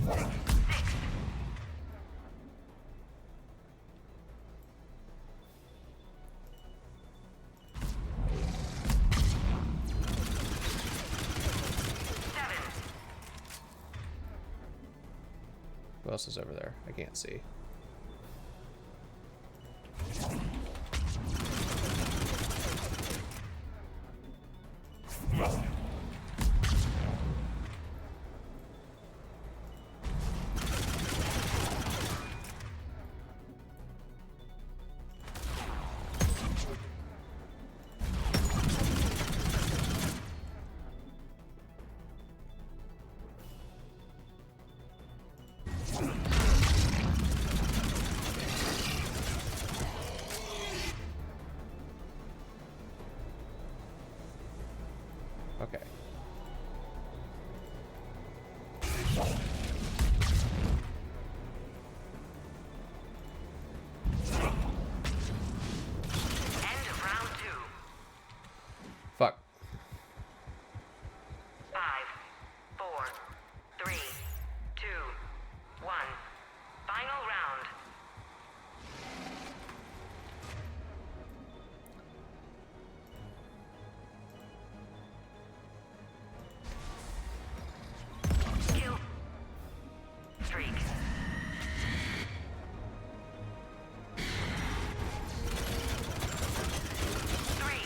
6. 7. Who else is over there? I can't see. Okay. End of round 2. Fuck. 5, 4, 3, 2, 1. Final round. Kill streak. 3.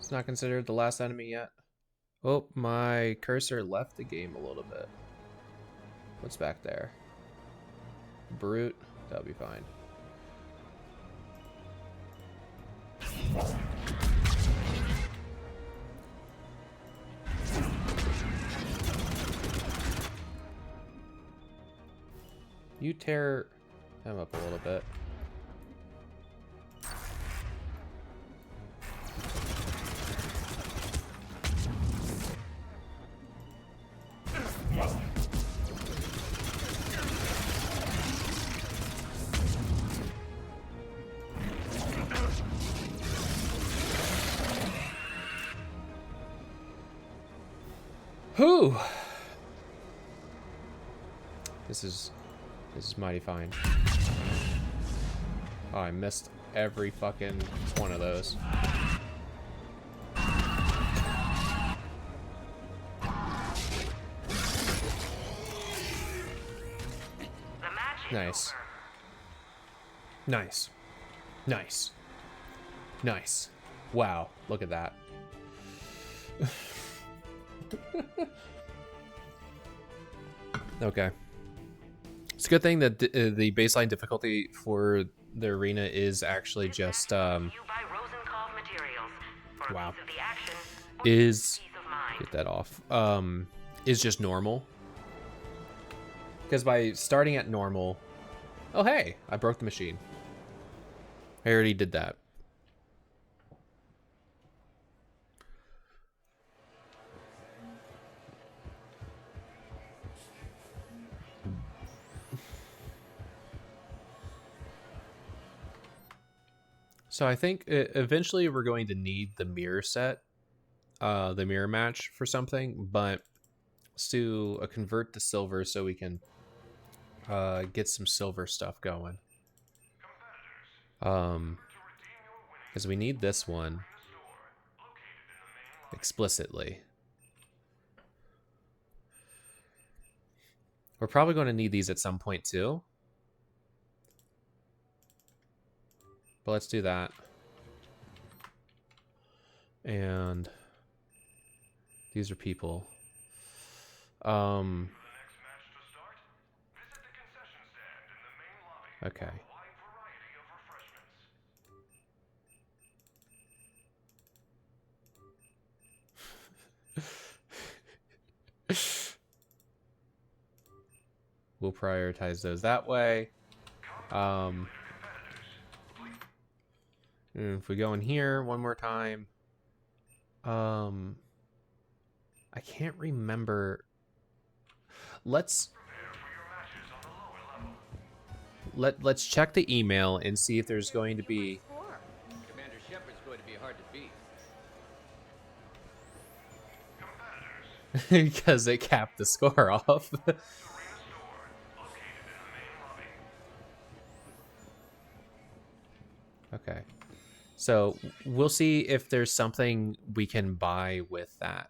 It's not considered the last enemy yet. Oh, my cursor left the game a little bit. What's back there? Brute. That'll be fine. You tear him up a little bit. Whew. This is mighty fine. Oh, I missed every fucking one of those. Nice. Nice. Nice. Nice. Wow, look at that. Okay. It's a good thing that the baseline difficulty for the arena is actually just wow. Is get that off. Is just normal. Because by starting at normal, oh hey, I broke the machine. I already did that. So I think eventually we're going to need the mirror set, the mirror match for something, but let's do a convert to silver so we can get some silver stuff going. Because we need this one explicitly. We're probably going to need these at some point too. But let's do that. And these are people. Okay. We'll prioritize those that way. And if we go in here one more time, I can't remember. Let's check the email and see if there's going to be. Commander Shepard's going to be hard to beat. Because it capped the score off. Okay. So we'll see if there's something we can buy with that.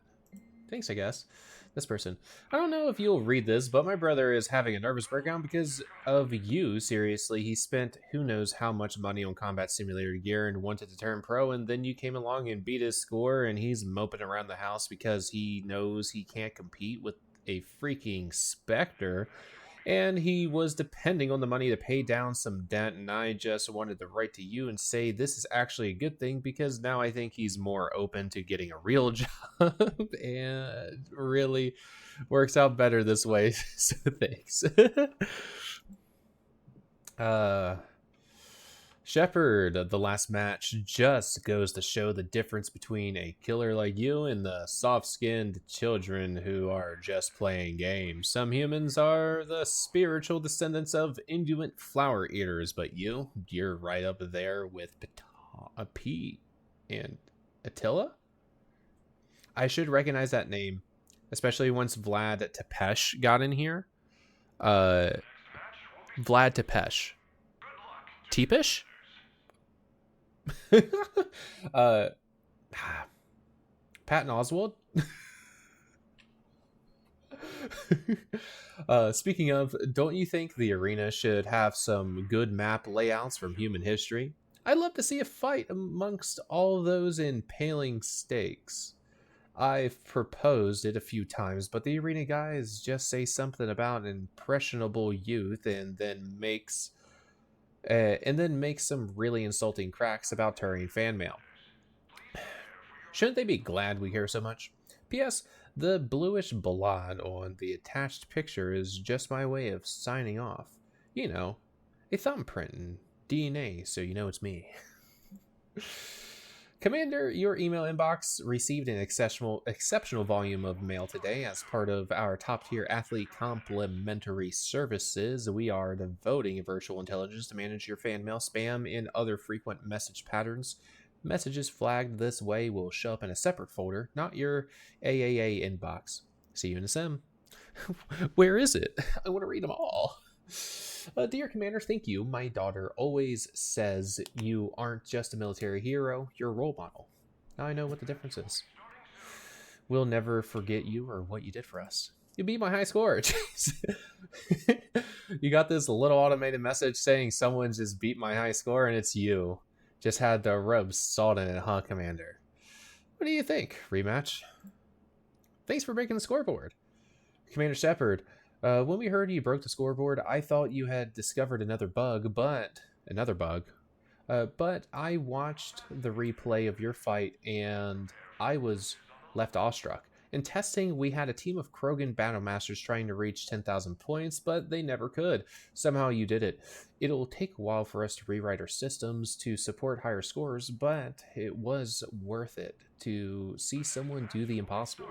Thanks, I guess. This person. I don't know if you'll read this, but my brother is having a nervous breakdown because of you. Seriously, he spent who knows how much money on combat simulator gear and wanted to turn pro, and then you came along and beat his score, and he's moping around the house because he knows he can't compete with a freaking Spectre. And he was depending on the money to pay down some debt, and I just wanted to write to you and say this is actually a good thing because now I think he's more open to getting a real job and really works out better this way. So thanks. Shepard, the last match just goes to show the difference between a killer like you and the soft-skinned children who are just playing games. Some humans are the spiritual descendants of Inuit flower eaters, but you're right up there with Pete and Attila? I should recognize that name, especially once Vlad Tepesh got in here. Vlad Tepesh. Teepish? Patton Oswald. Speaking of, don't you think the arena should have some good map layouts from human history? I'd love to see a fight amongst all those impaling stakes. I've proposed it a few times, but the arena guys just say something about impressionable youth and then makes some really insulting cracks about Turian fan mail. Shouldn't they be glad we care so much? P.S. The bluish blood on the attached picture is just my way of signing off. You know, a thumbprint and DNA, so you know it's me. Commander, your email inbox received an exceptional volume of mail today. As part of our top-tier athlete complimentary services, we are devoting virtual intelligence to manage your fan mail, spam, and other frequent message patterns. Messages flagged this way will show up in a separate folder, not your AAA inbox. See you in a sim. Where is it? I want to read them all. Dear Commander, thank you. My daughter always says you aren't just a military hero, you're a role model. Now I know what the difference is. We'll never forget you or what you did for us. You beat my high score. You got this little automated message saying someone just beat my high score and it's you. Just had the rub salt in it, huh, Commander? What do you think? Rematch? Thanks for breaking the scoreboard. Commander Shepard, when we heard you broke the scoreboard, I thought you had discovered another bug, but I watched the replay of your fight and I was left awestruck. In testing, we had a team of Krogan Battlemasters trying to reach 10,000 points, but they never could. Somehow you did it. It'll take a while for us to rewrite our systems to support higher scores, but it was worth it to see someone do the impossible.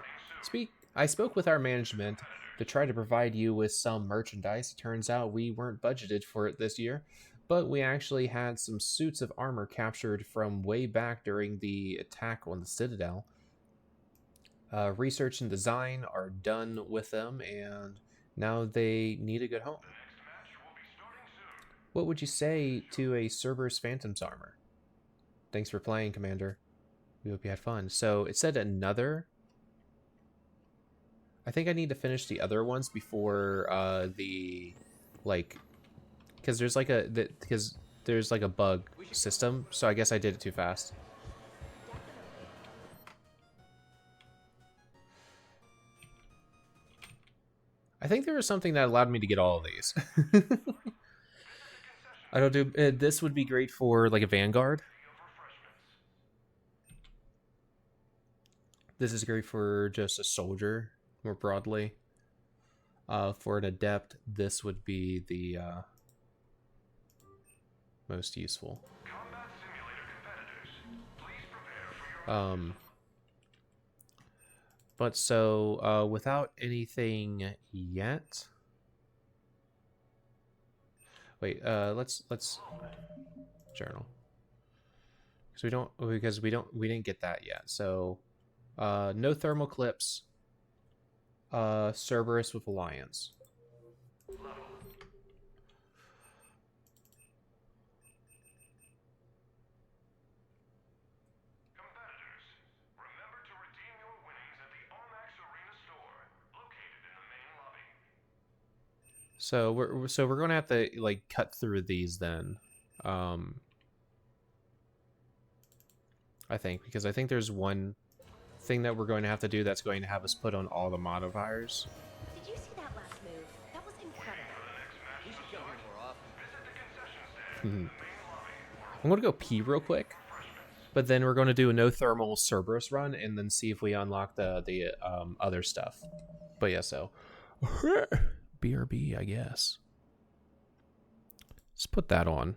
I spoke with our management to try to provide you with some merchandise. It turns out we weren't budgeted for it this year, but we actually had some suits of armor captured from way back during the attack on the Citadel. Research and design are done with them, and now they need a good home. What would you say to a Cerberus Phantom's armor? Thanks for playing, Commander. We hope you had fun. So it said another. I think I need to finish the other ones before because there's like a bug system. So I guess I did it too fast. I think there was something that allowed me to get all of these. I don't do. This would be great for like a Vanguard. This is great for just a soldier more broadly. For an adept, this would be the most useful. But so without anything yet. Wait, let's journal. Because we didn't get that yet. So no thermal clips. Cerberus with Alliance. So we're going to have to like cut through these then. I think because I think there's one thing that we're going to have to do that's going to have us put on all the modifiers. Did you see that last move? That was incredible. You should come here more often. I'm going to go pee real quick, but then we're going to do a no thermal Cerberus run and then see if we unlock the other stuff. But yeah, so BRB, I guess. Let's put that on.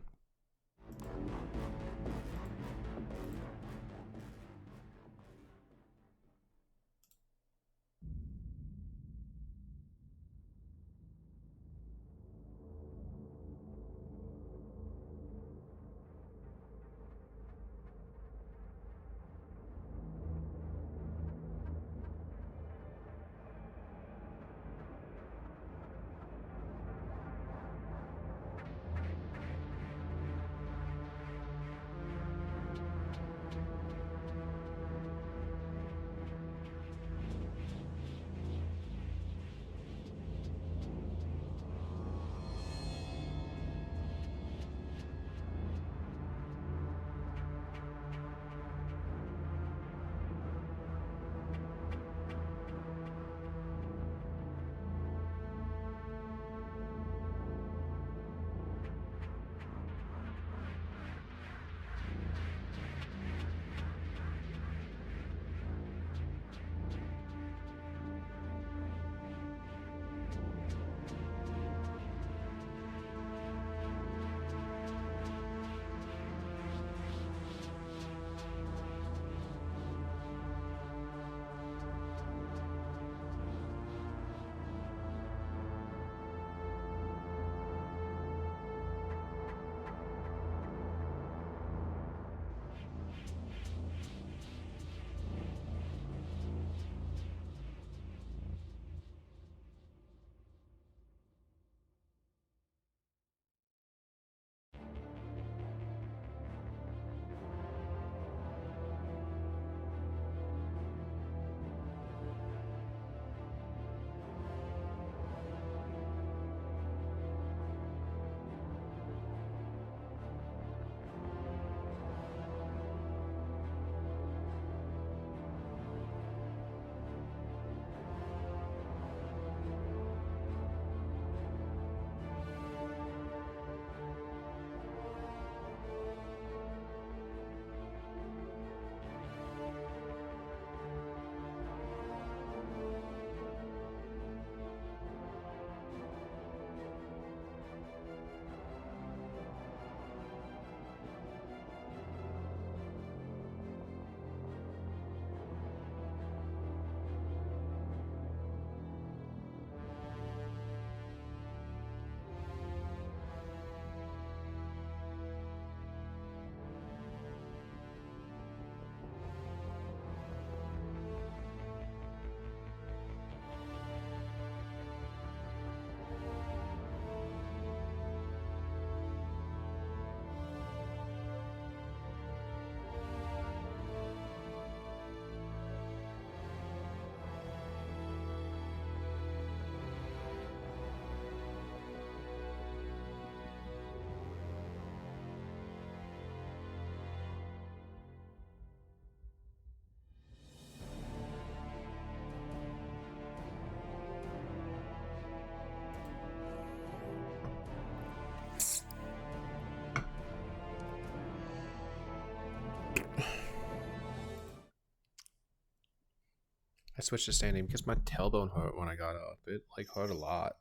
I switched to standing because my tailbone hurt when I got up. It like hurt a lot.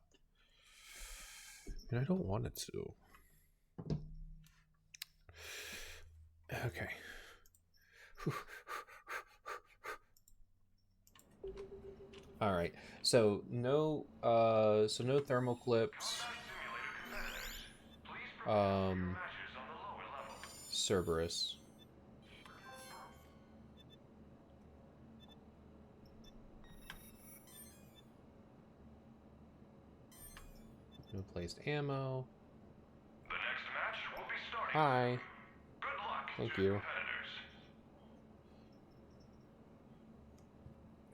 And I don't want it to. Okay. All right. So no no thermal clips. Cerberus. No placed ammo. The next match will be starting. Hi. Good luck Thank to you. the competitors.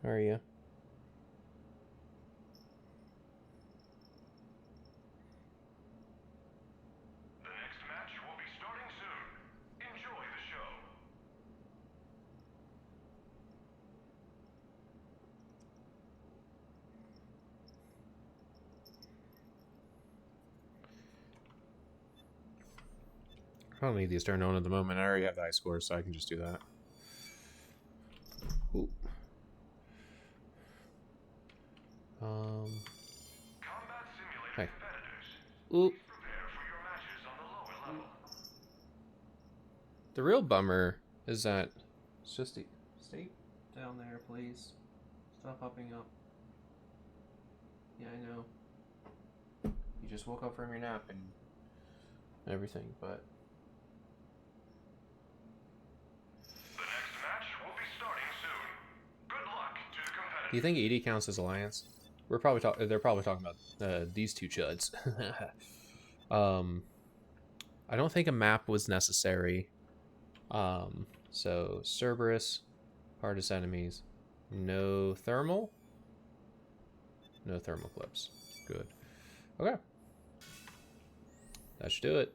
How are you? The next match will be starting soon. Enjoy the show. I don't need these turned on at the moment. I already have the high scores, so I can just do that. Ooh. Combat simulator Hey. competitors. Ooh. Prepare for your matches on the lower level. The real bummer is that it's just stay down there, please. Stop popping up. Yeah, I know. You just woke up from your nap and everything, but The next match will be starting soon. Good luck to the competitors. do you think 80 counts as alliance? We're probably they're probably talking about these two chuds. I don't think a map was necessary. So Cerberus, hardest enemies, no thermal clips. Good. Okay. That should do it.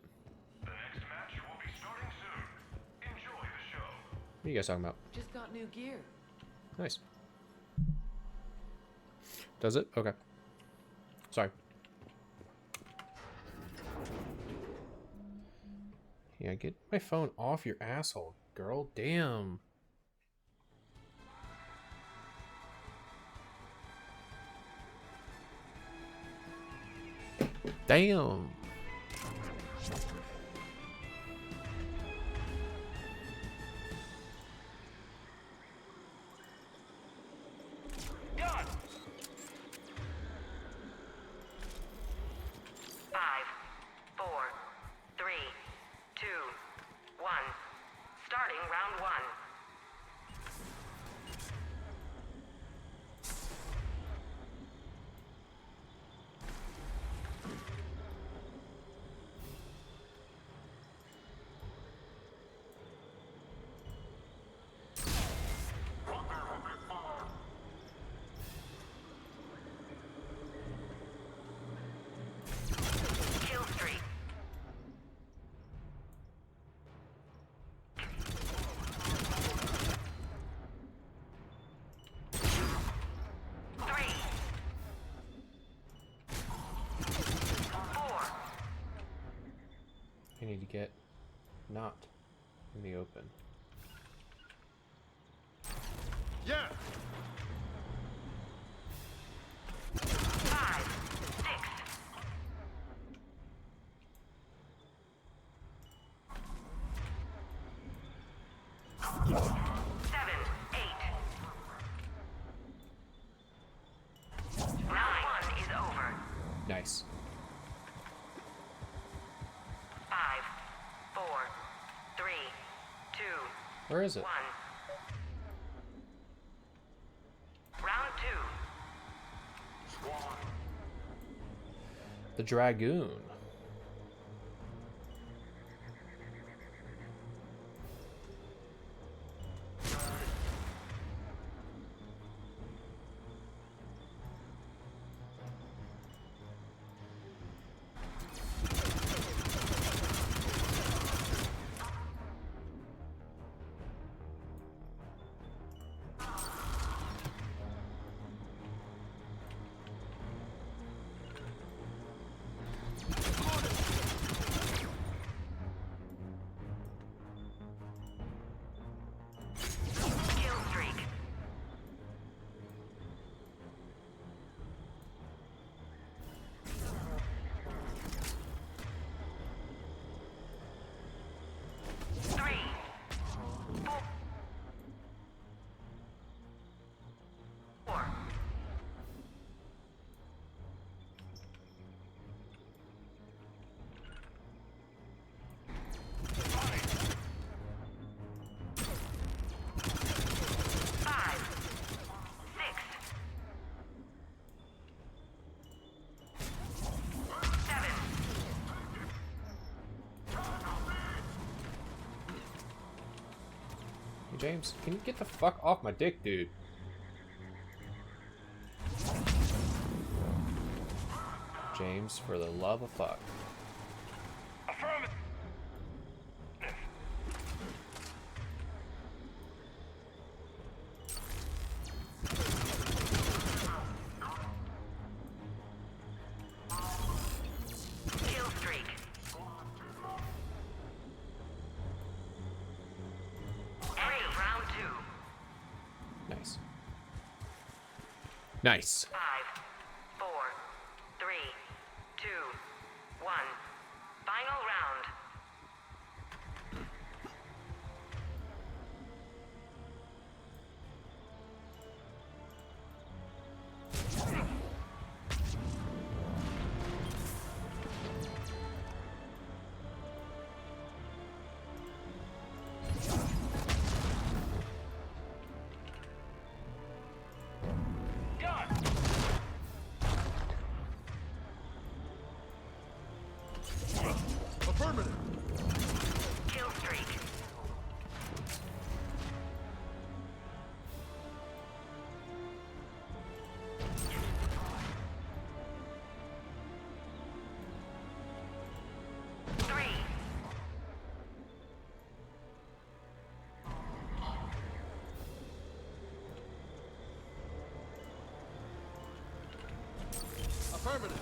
The next match will be starting soon. Enjoy the show. What are you guys talking about? Just got new gear. Nice. Does it? Okay. Sorry. Yeah, get my phone off your asshole, girl. Damn. Damn. Done. 5, 4, 3, 2, 1. Starting round 1. Kill streak. Three. 4. I need to get not in the open. Yeah. 5, 6. 7, 8. Round 1 is over. Nice. 5, 4, 3, 2, Where is it? 1. Round 2. The Dragoon. Hey, James, can you get the fuck off my dick, dude? James, for the love of fuck. Affirmative. Kill streak. End of round 2. Nice. Nice. 5, 4, 3, 2, 1. Final round. Affirmative. Kill streak. Three. Affirmative.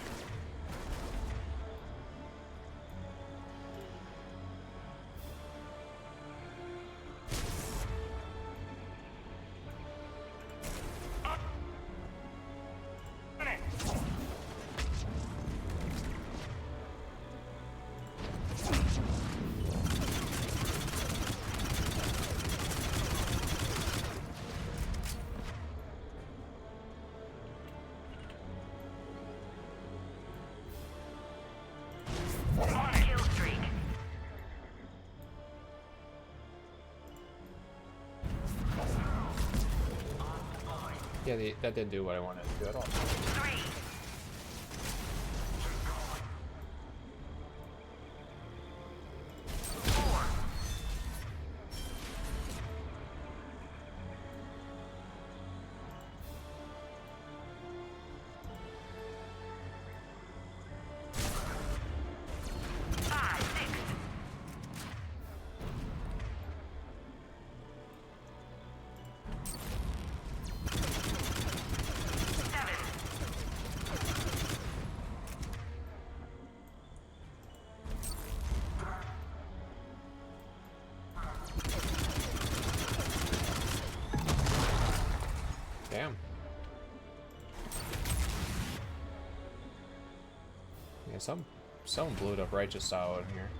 Kill streak. Yeah, that didn't do what I wanted to do at all. 3. 4. 5, 6. 7. Damn. Yeah, someone blew it up right just out in here.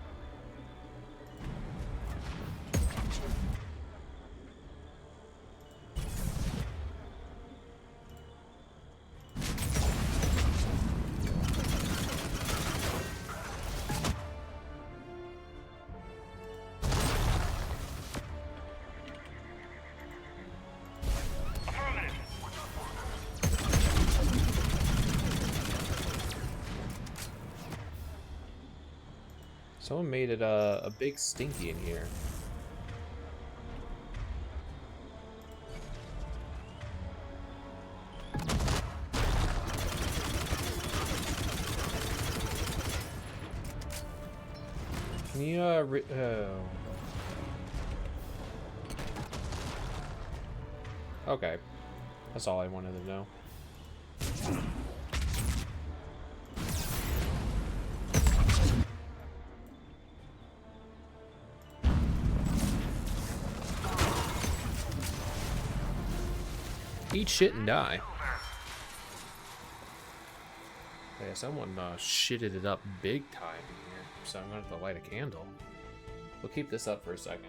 Affirmative. Someone made it a big stinky in here. Can you Okay. That's all I wanted to know. Eat shit and die. Yeah, someone shitted it up big time in here, so I'm gonna have to light a candle. We'll keep this up for a second.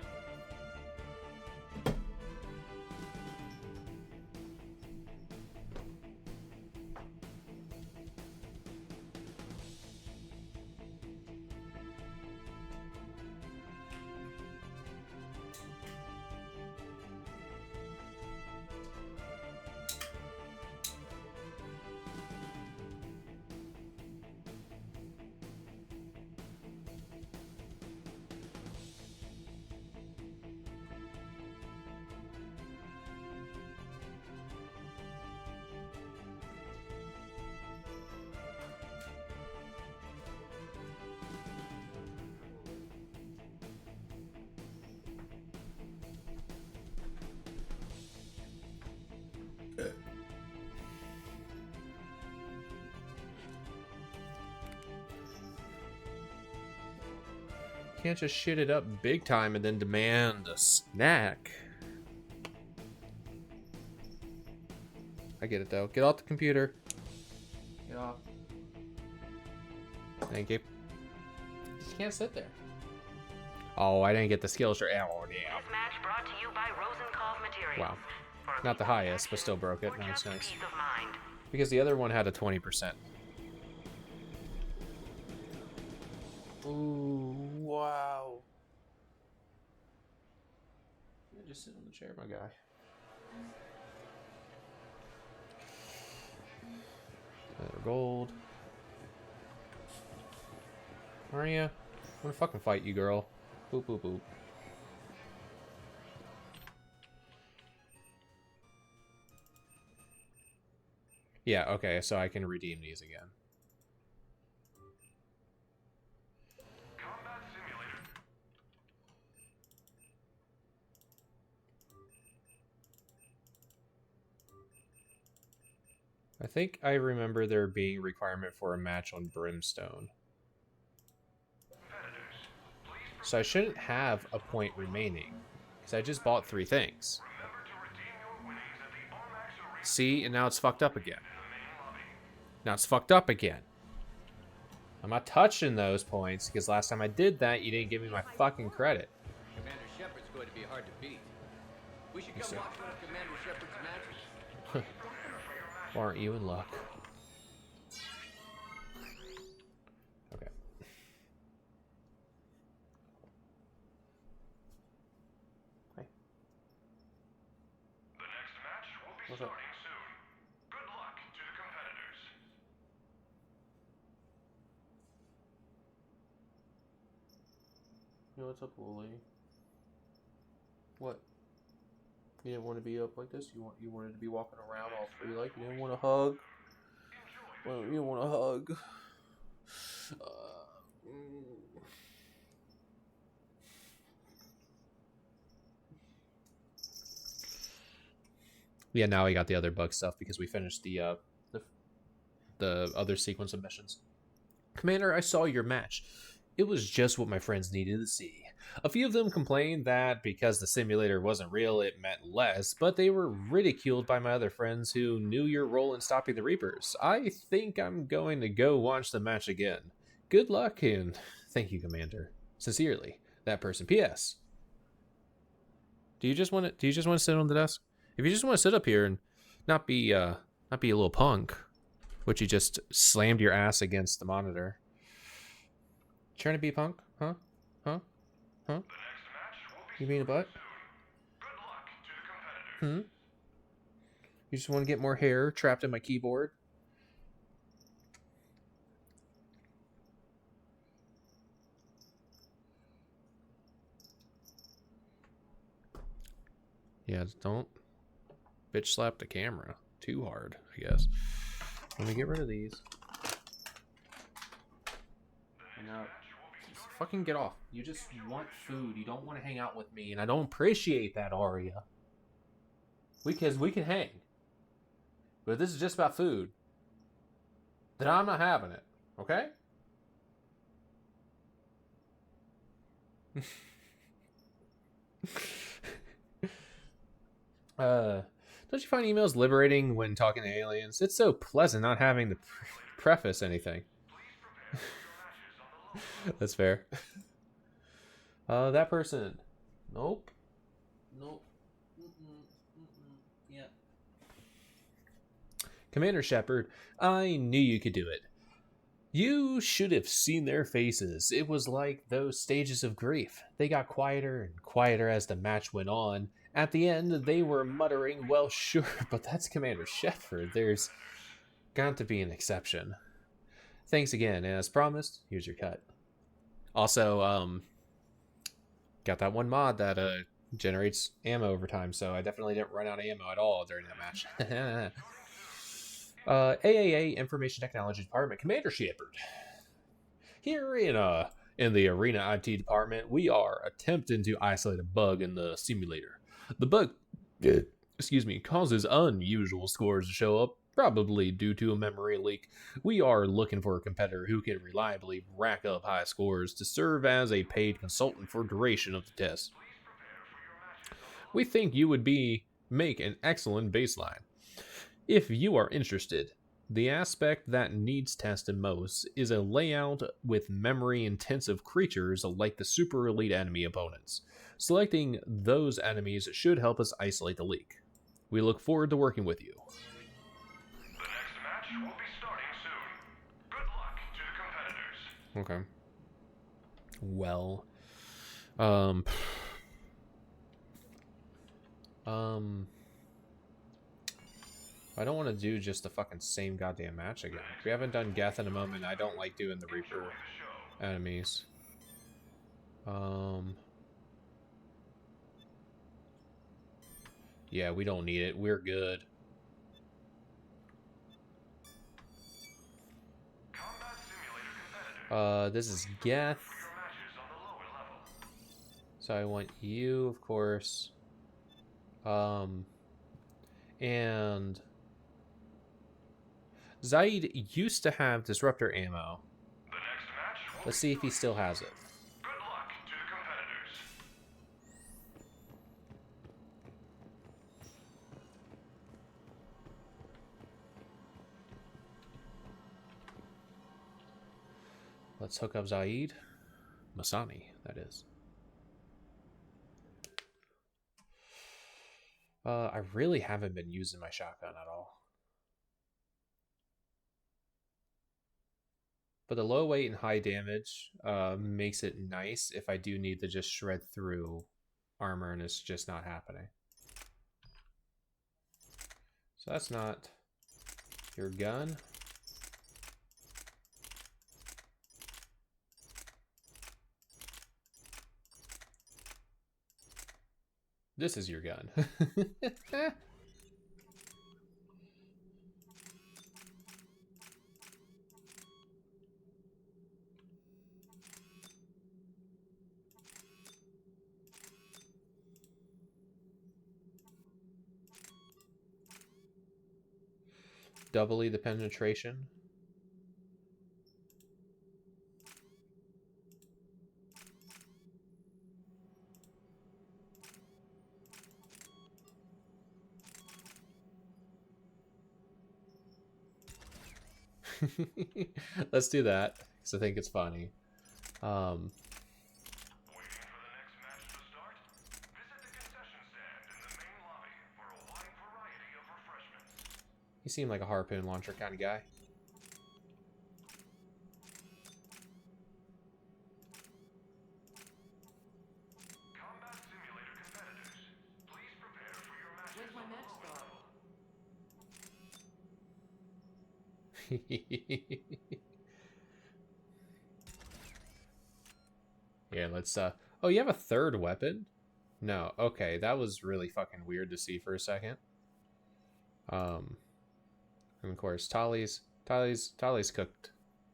can't just shit it up big time and then demand a snack. I get it though. Get off the computer. Get off. Thank you. Just can't sit there. Oh, I didn't get the skill share. Oh, yeah. This match brought to you by Rosenkopf Materials. Wow. For a Not the peaceful highest, but match still broke it. or Nice, just nice. peace of mind. Because the other one had a 20%. Ooh, wow. Yeah, just sit on the chair, my guy. Another gold. Are ya? I'm gonna fucking fight you, girl. Boop, boop, boop. Yeah, okay, so I can redeem these again. Combat simulator. I think I remember there being a requirement for a match on Brimstone. So I shouldn't have a point remaining, because I just bought 3 things. Remember to redeem your winnings at the Armax Arena See, and now it's fucked up again. in the main lobby. Now it's fucked up again. I'm not touching those points, because last time I did that, you didn't give me my fucking credit. Commander Shepard's going to be hard to beat. We should Yes, come sir. watch one of Commander Shepard's matches. Aren't you in luck? Okay. Hi. The next match will be What's up? starting soon. Good luck to the competitors. Yo, what's up, Wooly? What? You didn't want to be up like this? You wanted to be walking around all free like you didn't want a hug? Well, you didn't want a hug. Yeah, now we got the other bug stuff because we finished the other sequence of missions. Commander, I saw your match. It was just what my friends needed to see. A few of them complained that because the simulator wasn't real, it meant less, but they were ridiculed by my other friends who knew your role in stopping the Reapers. I think I'm going to go watch the match again. Good luck and thank you, Commander. Sincerely, that person. P.S. Do you just want to sit on the desk? If you just want to sit up here and not be a little punk, which you just slammed your ass against the monitor. Trying to be a punk? Huh? Huh? Huh? The next match will be You mean a butt? soon. Good luck to the competitors. You just want to get more hair trapped in my keyboard? Yeah, don't bitch slap the camera too hard, I guess. Let me get rid of these. No, just fucking get off. You just want food. You don't want to hang out with me, and I don't appreciate that, Arya. Because we can hang. But if this is just about food, then I'm not having it. Okay? Don't you find emails liberating when talking to aliens? It's so pleasant not having to preface anything. That's fair. That person. Nope. Nope. Yeah. Commander Shepard, I knew you could do it. You should have seen their faces. It was like those stages of grief. They got quieter and quieter as the match went on. At the end, they were muttering, well, sure, but that's Commander Shepard. There's got to be an exception. Thanks again, and as promised, here's your cut. Also, got that one mod that generates ammo over time, so I definitely didn't run out of ammo at all during that match. AAA Information Technology Department, Commander Shepard. Here in the Arena IT department, we are attempting to isolate a bug in the simulator. The bug, causes unusual scores to show up probably due to a memory leak. We are looking for a competitor who can reliably rack up high scores to serve as a paid consultant for duration of the test. We think you would make an excellent baseline. If you are interested, the aspect that needs tested most is a layout with memory-intensive creatures like the super elite enemy opponents. Selecting those enemies should help us isolate the leak. We look forward to working with you. The next match will be starting soon. Good luck to the competitors. Okay. Well, I don't want to do just the fucking same goddamn match again. We haven't done Geth in a moment. I don't like doing the Reaper enemies. Yeah, we don't need it. We're good. Combat simulator competitors. This is Geth. For your matches on the lower level. So I want you, of course. And Zaid used to have disruptor ammo. The next match will Let's see if he still has it. Good luck to the competitors. Let's hook up Zaid. Masani, that is. I really haven't been using my shotgun at all. But the low weight and high damage makes it nice if I do need to just shred through armor and it's just not happening. So that's not your gun. This is your gun. Doubly the penetration. Let's do that because I think it's funny. Waiting for the next match to start? Visit the concession stand in the main lobby for a wide variety of refreshments. He seemed like a harpoon launcher kind of guy. Combat simulator competitors, please prepare for your matches. Where's my match star? Yeah, let's oh, you have a third weapon? No, okay, that was really fucking weird to see for a second. And of course, Tali's cooked.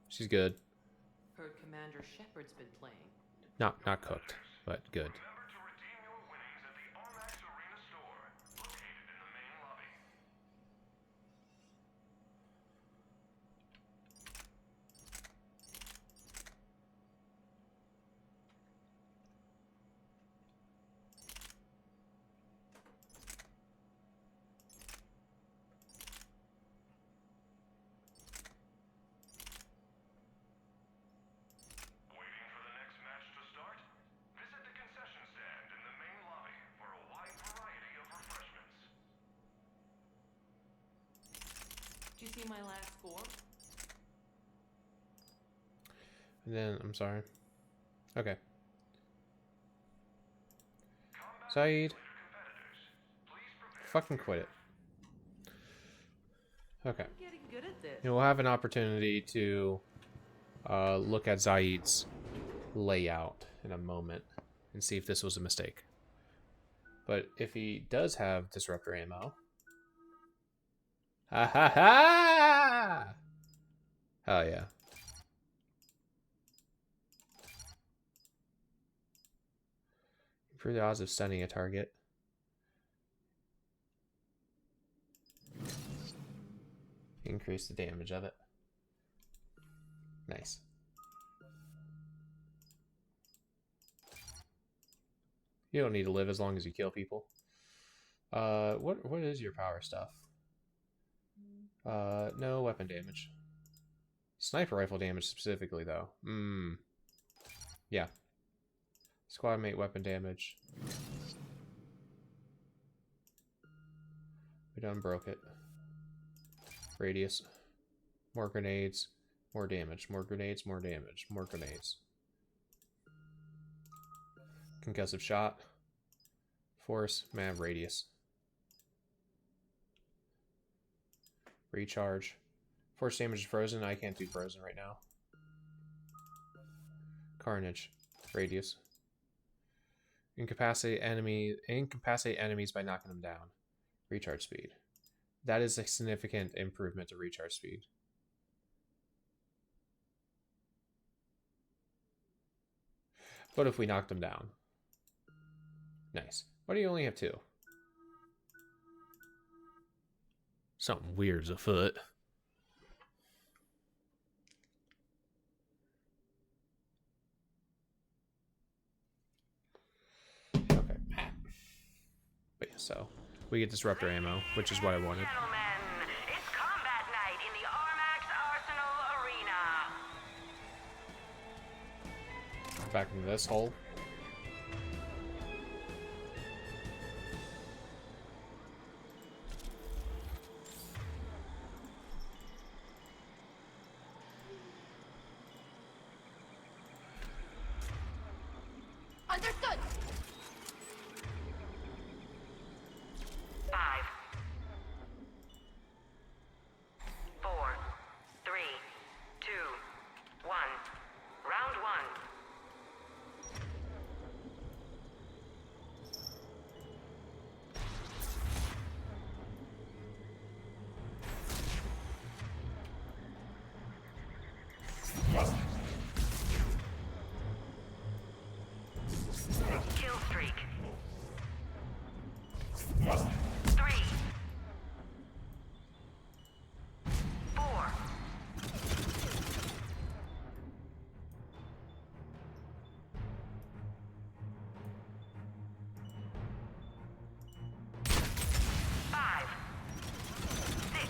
She's good. Heard Commander Shepard's been playing. Not cooked, but good. Remember to redeem your winnings at the Armax Arena store, located in the main lobby. Waiting for the next match to start? Visit the concession stand in the main lobby for a wide variety of refreshments. Did you see my last score? And then I'm sorry. Okay. Saeed, fucking quit it. Okay. I'm getting good at this. And we'll have an opportunity to look at Zaid's layout in a moment and see if this was a mistake. But if he does have disruptor ammo, ha ha ha! Hell yeah! Improve the odds of stunning a target. Increase the damage of it. Nice. You don't need to live as long as you kill people. What is your power stuff? No weapon damage. Sniper rifle damage specifically, though. Yeah. Squad mate weapon damage. We done broke it. Radius. More grenades. More damage. More grenades. More damage. More grenades. Concussive shot. Force. Mav radius. Recharge. Force damage is frozen. I can't do frozen right now. Carnage. Radius. Incapacitate enemies by knocking them down. Recharge speed. That is a significant improvement to recharge speed. What if we knocked them down? Nice. Why do you only have 2? Something weird's afoot. Okay. But yeah, so we get disruptor ammo, which is what I wanted. Gentlemen, it's combat night in the Armax Arsenal Arena. Back into this hole. Understood. 5, 4, 3, 2, 1. Round 1. Kill streak. 3, 4. 5, 6.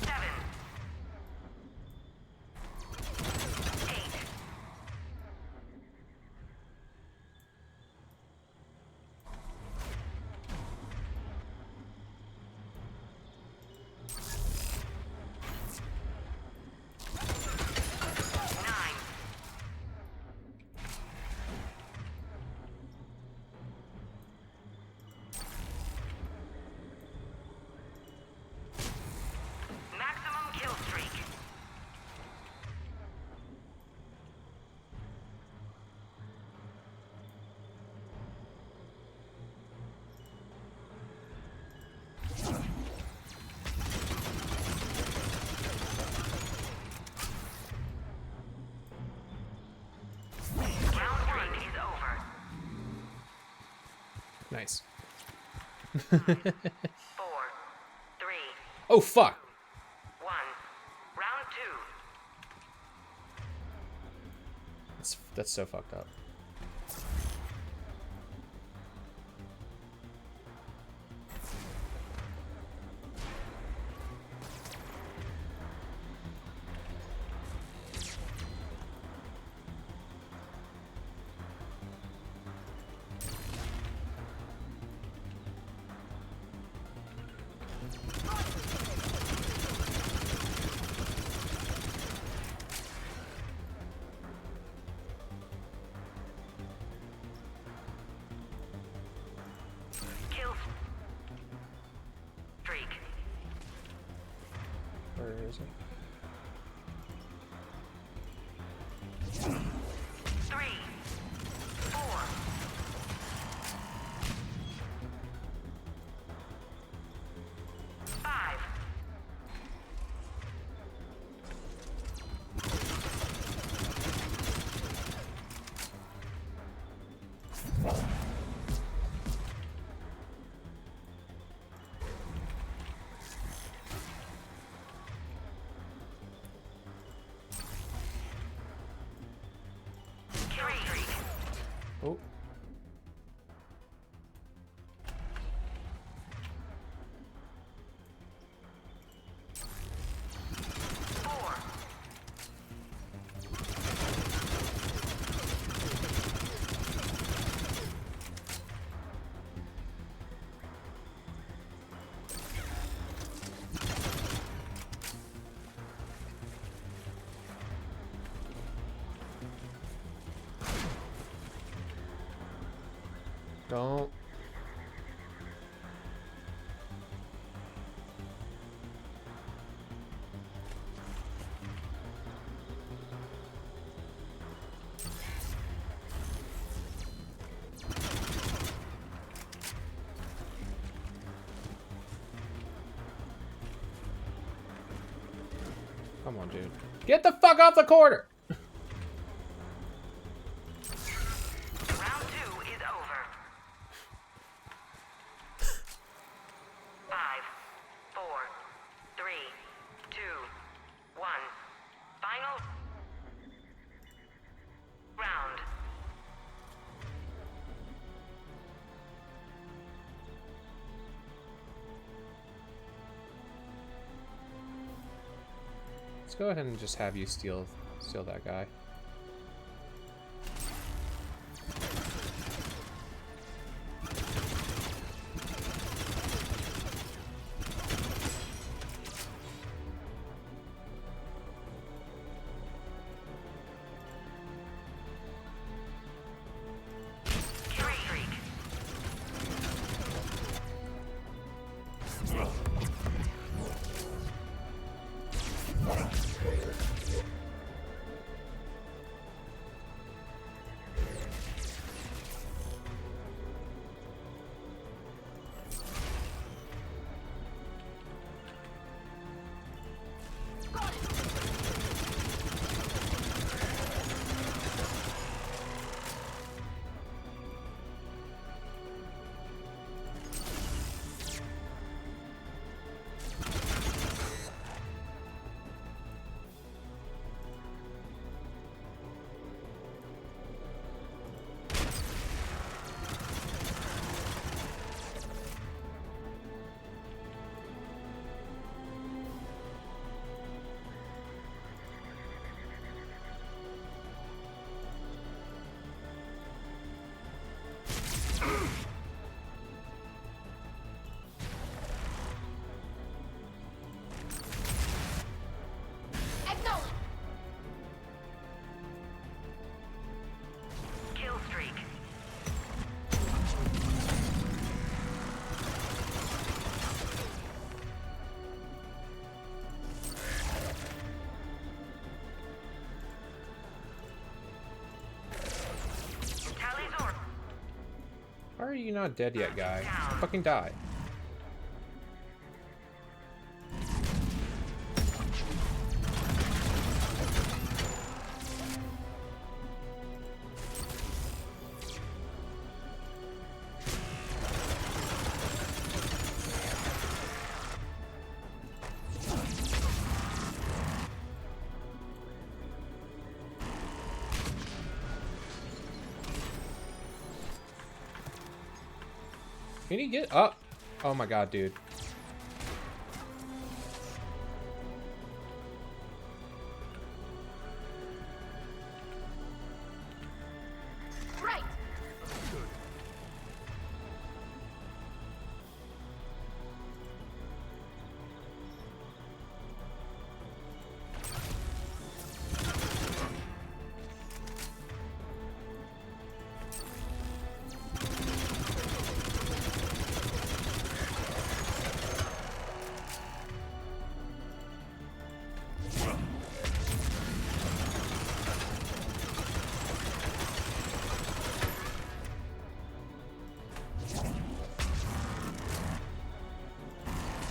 7, 8. 9. 'Maximum kill streak. Round 1 is over. Nice. 4, 3, Oh, fuck! 1. Round 2. That's so fucked up. Kill streak. Where is it? 3, 4. 5. 6. Oh. Don't. Come on, dude. Get the fuck off the corner! Round 2 is over. 5, 4, 3, 2, 1. Final round. Let's go ahead and just have you steal that guy. Carry streak. Kill streak. Tally's or Why are you not dead yet, guy? Fucking die. Can he get up? Oh my god, dude. Right.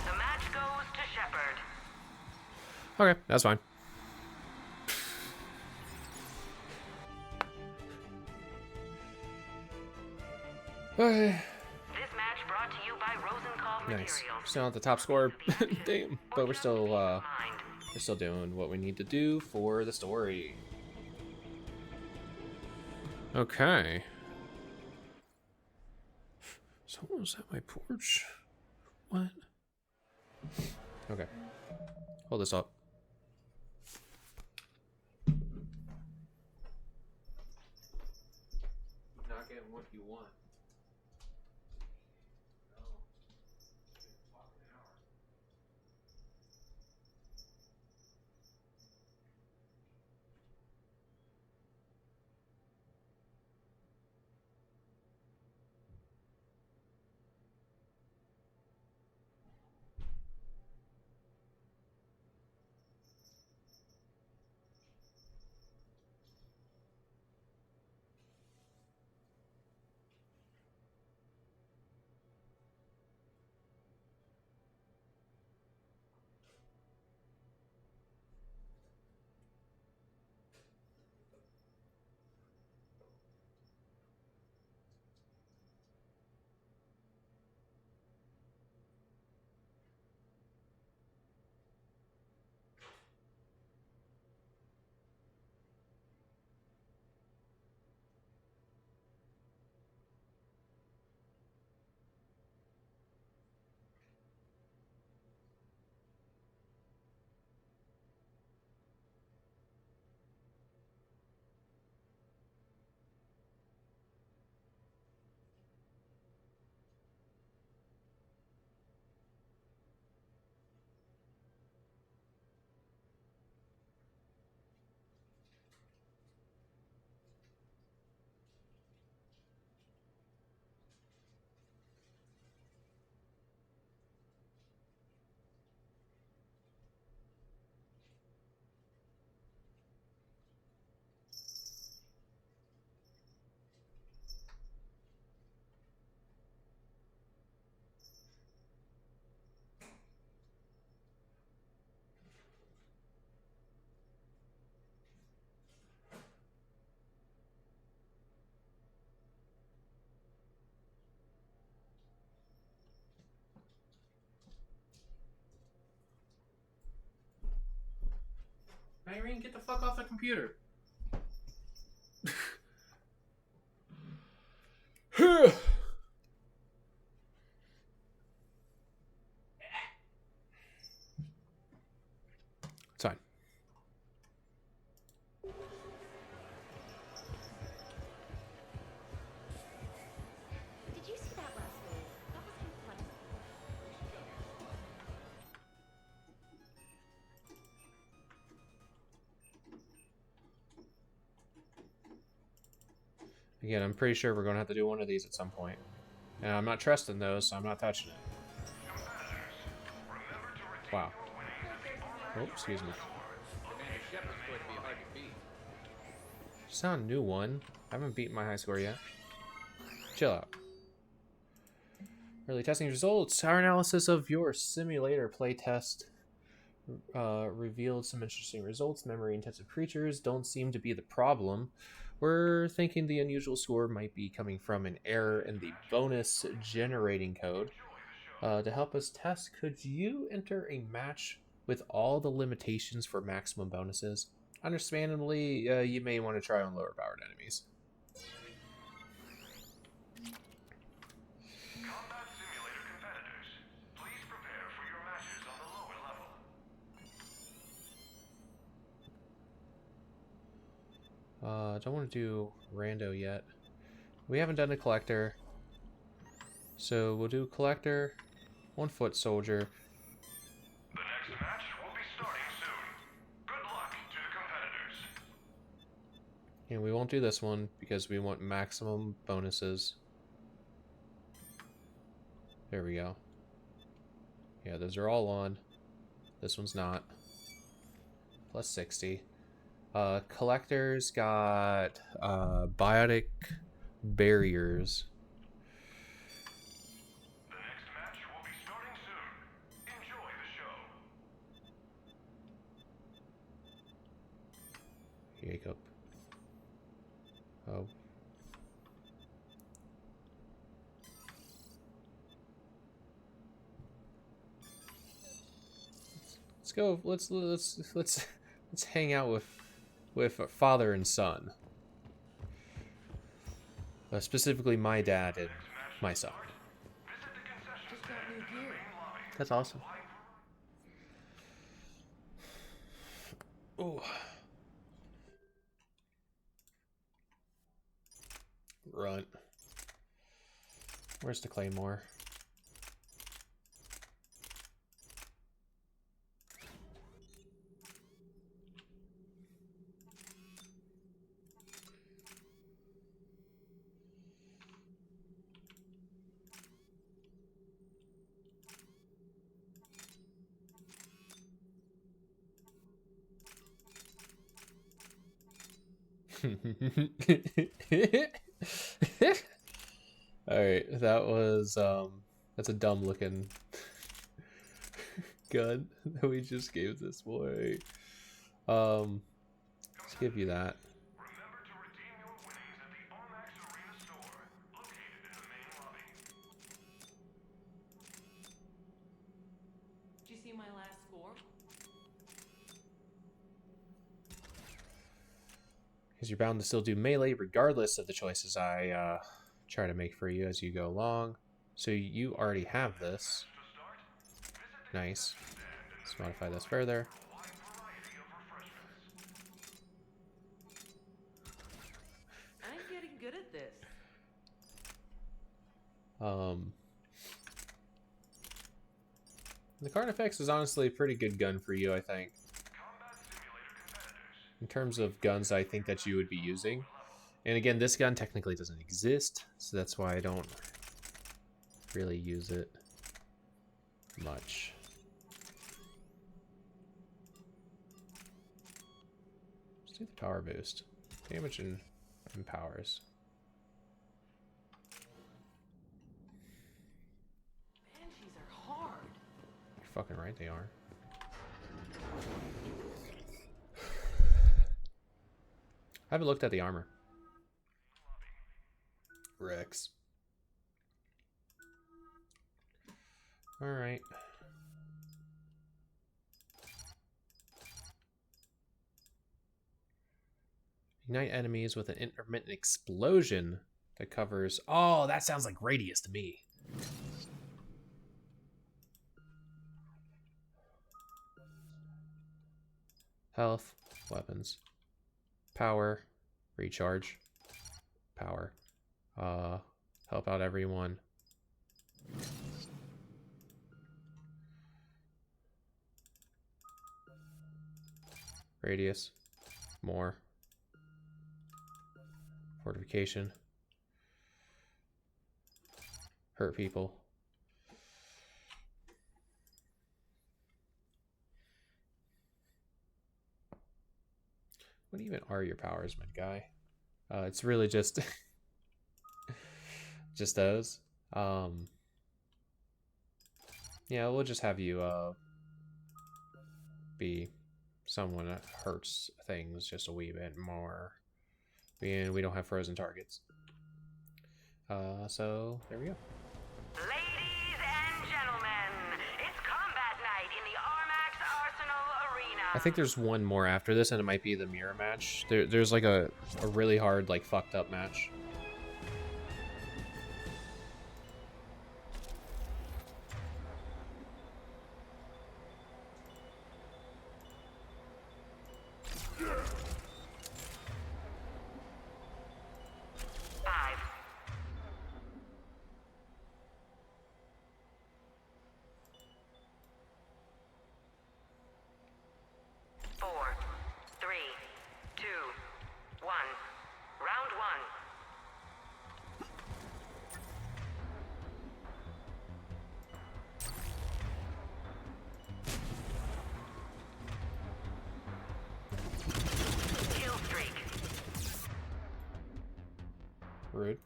the match goes to Shepard. Okay, that's fine. Okay. This match brought to you by Rosenkopf Nice. Materials. Still not the top scorer. Damn. But we're still doing what we need to do for the story. Okay. Someone's at my porch. What? Okay. Hold this up. Not getting what you want. Irene, get the fuck off the computer. It's fine. Did you see that last move? That was inflexible. Again, I'm pretty sure we're going to have to do one of these at some point. And I'm not trusting those, so I'm not touching it. Wow. Oh, excuse me. Commander Shepard's going to be hard to beat. It's not a new one. I haven't beaten my high score yet. Chill out. Early testing results. Our analysis of your simulator playtest revealed some interesting results. Memory-intensive creatures don't seem to be the problem. We're thinking the unusual score might be coming from an error in the bonus generating code. To help us test, could you enter a match with all the limitations for maximum bonuses? Understandably, you may want to try on lower powered enemies. Combat simulator competitors, please prepare for your matches on the lower level. Don't want to do rando yet. We haven't done a collector. So we'll do collector, 1 foot soldier. The next match will be starting soon. Good luck to the competitors. And we won't do this one because we want maximum bonuses. There we go. Yeah, those are all on. This one's not. Plus 60. Collectors got biotic barriers. The next match will be starting soon. Enjoy the show. Jacob. Oh. Let's go. Let's hang out with father and son. Specifically, my dad and my son. That's awesome. Oh. Runt. Where's the claymore? Alright, that was that's a dumb looking gun that we just gave this boy. Let's give you that. Remember to redeem your winnings at the Armax Arena store, located in the main lobby. Did you see my last score? Because you're bound to still do melee regardless of the choices I try to make for you as you go along. So you already have this. Nice. Let's modify this further. I'm getting good at this. The Carnifex is honestly a pretty good gun for you, I think. In terms of guns I think that you would be using. And again, this gun technically doesn't exist, so that's why I don't really use it much. Let's do the power boost. Damage and powers. Banshees are hard. You're fucking right, they are. I haven't looked at the armor. Rex. Alright. Ignite enemies with an intermittent explosion that covers... Oh, that sounds like radius to me. Health, weapons, power, recharge, power, help out everyone. Radius, more, fortification, hurt people. What even are your powers, my guy? It's really just just those. Yeah, we'll just have you be someone that hurts things just a wee bit more. And we don't have frozen targets. So there we go. Ladies and gentlemen, it's combat night in the Armax Arsenal Arena. I think there's one more after this, and it might be the mirror match. There's like a really hard, like, fucked up match. Rude.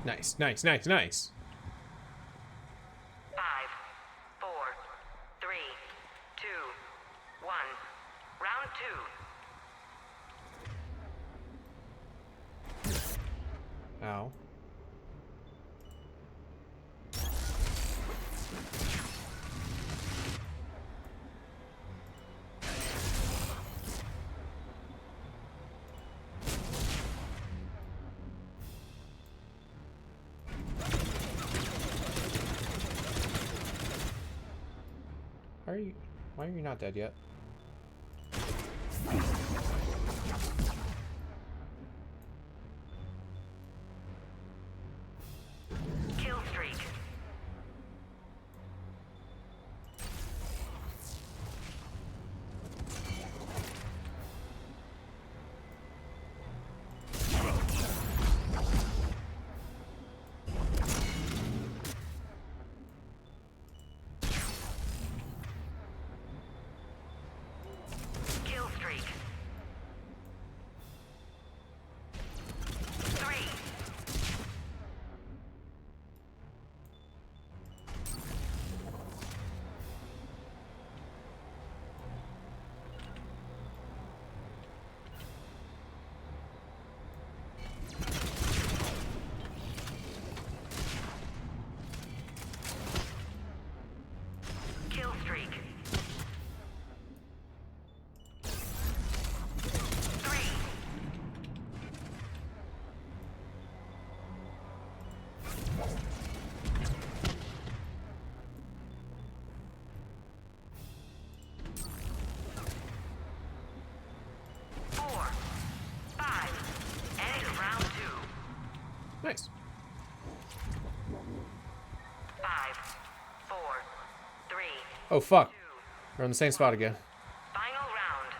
Nice, nice, nice, nice. 5, 4, 3, 2, 1. Round 2. Ow. Why are you not dead yet? Kill streak. Kill streak. 3. 3. 4, 5. End round 2. Nice. 5, 4, 3. Oh fuck. We're in the same spot again. Final round.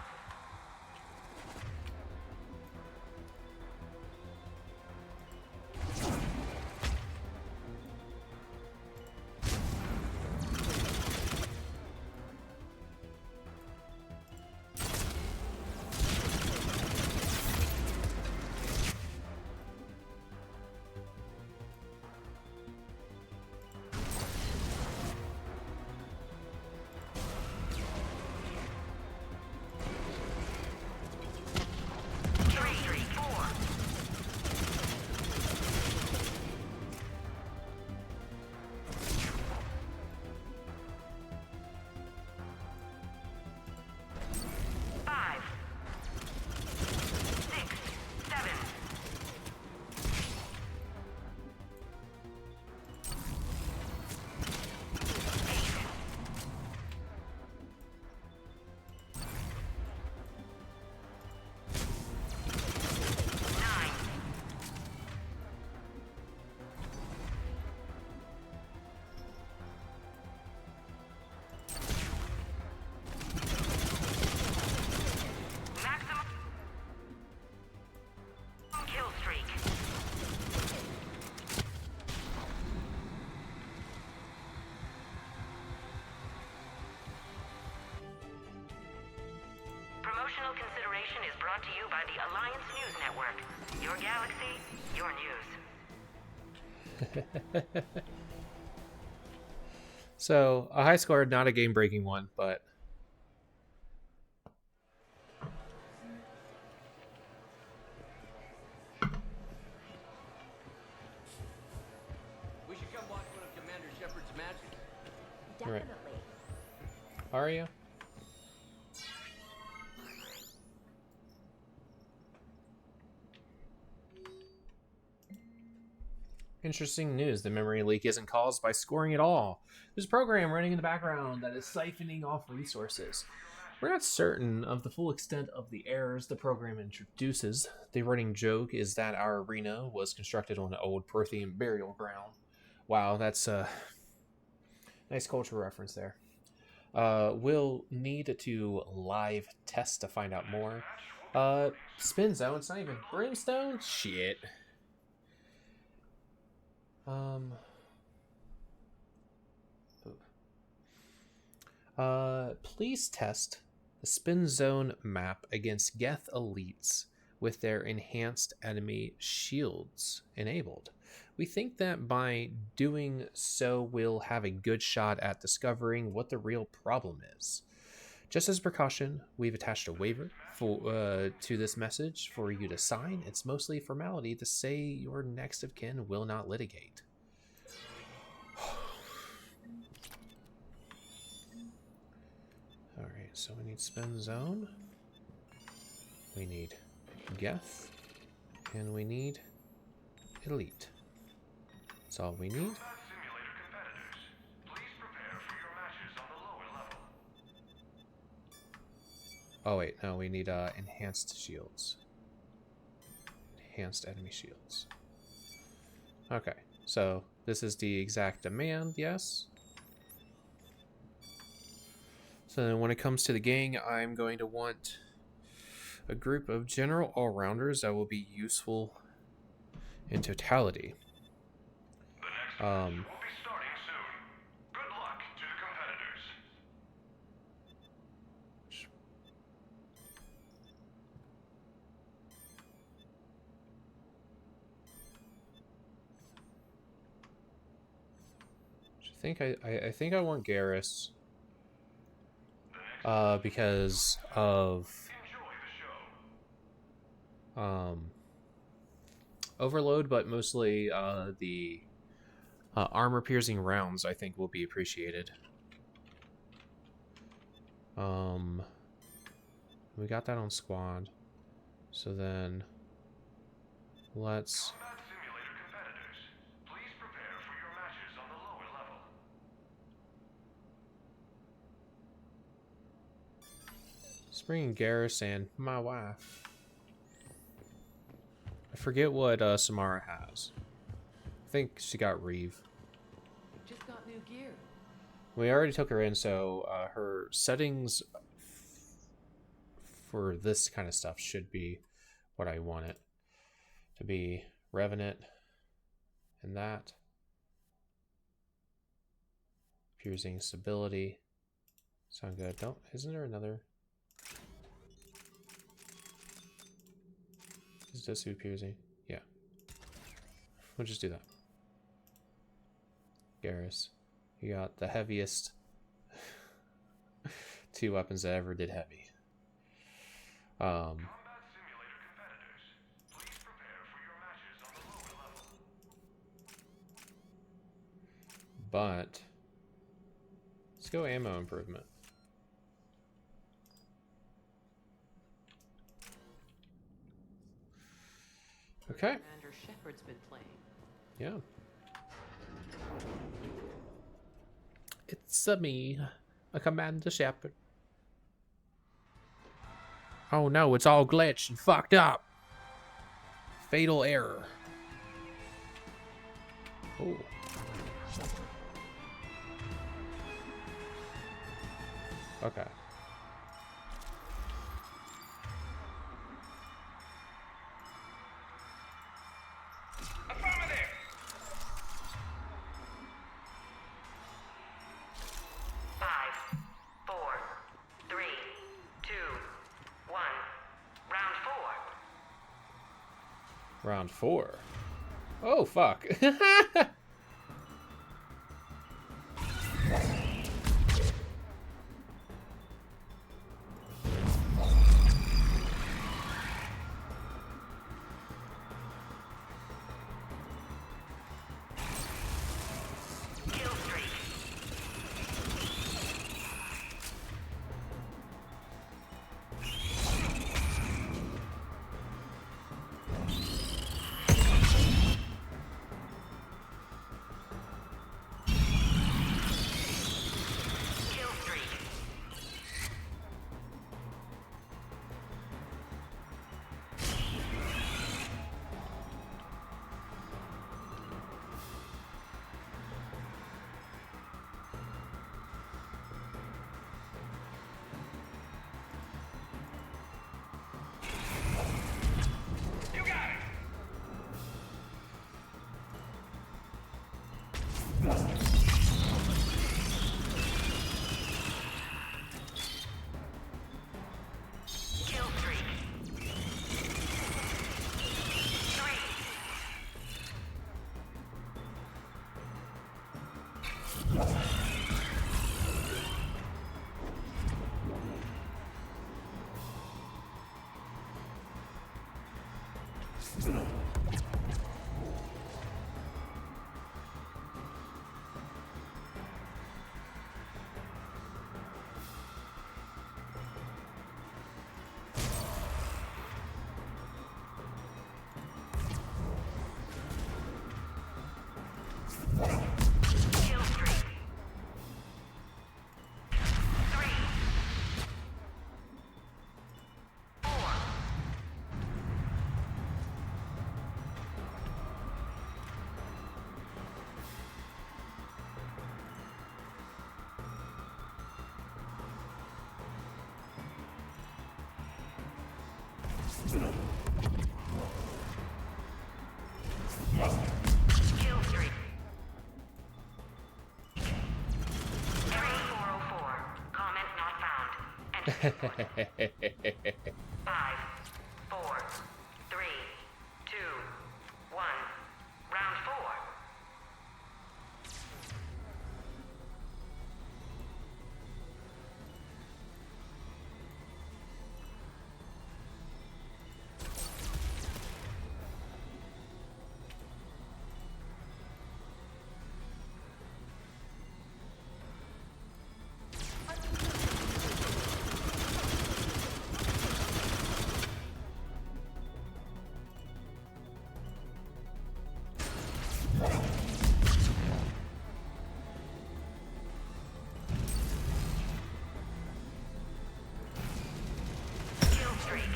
Three, 4. 5, 6, 7. 8. 9. 'Maximum kill streak. Promotional consideration is brought to you by the Alliance News Network. Your galaxy, your news. So, a high score, not a game-breaking one, but We should come watch one of Commander Shepard's matches. Right. Definitely. are you? Interesting news. The memory leak isn't caused by scoring at all. There's a program running in the background that is siphoning off resources. We're not certain of the full extent of the errors the program introduces. The running joke is that our arena was constructed on an old Prothean burial ground. Wow, that's a nice cultural reference there. We'll need to live test to find out more. Spin zone, it's not even brimstone? Shit. Please test the spin zone map against Geth elites with their enhanced enemy shields enabled. We think that by doing so, we'll have a good shot at discovering what the real problem is. Just as a precaution, we've attached a waiver to this message for you to sign. It's mostly formality to say your next of kin will not litigate. Alright, so we need spin zone. We need Geth. And we need Elite. That's all we need. Combat simulator competitors, please prepare for your matches on the lower level. Oh wait, no, we need enhanced shields. Enhanced enemy shields. Okay, so this is the exact demand, yes. So then when it comes to the gang, I'm going to want a group of general all-rounders that will be useful in totality. The next match will be starting soon. Good luck to the competitors. I think I want Garrus because of Enjoy the show. overload, but mostly the armor piercing rounds I think will be appreciated. We got that on squad, so then let's Combat simulator competitors, please prepare for your matches on the lower level. bring in Garrus and my wife. I forget what Samara has. I think she got Reeve. Just got new gear. We already took her in, so her settings for this kind of stuff should be what I want it to be. Revenant and that. Piercing stability. Sound good. Don't, isn't there another? Is this who piercing? Yeah. We'll just do that. Garrus. You got the heaviest 2 weapons that ever did heavy. Combat simulator competitors, please prepare for your matches on the lower level. But let's go ammo improvement. Okay. Commander Shepard's been playing. Yeah. It's me, a Commander Shepard. Oh no, it's all glitched and fucked up. Fatal error. Oh. Okay. Affirmative! 5, 4, 3, 2, 1. Round 4. Round 4. Oh fuck. Kill streak. Kill streak. 3, 4. Kill streak. 3404. Comment not found. Entity report. 5, 4, 3, 2, 1. Round 4. Kill streak.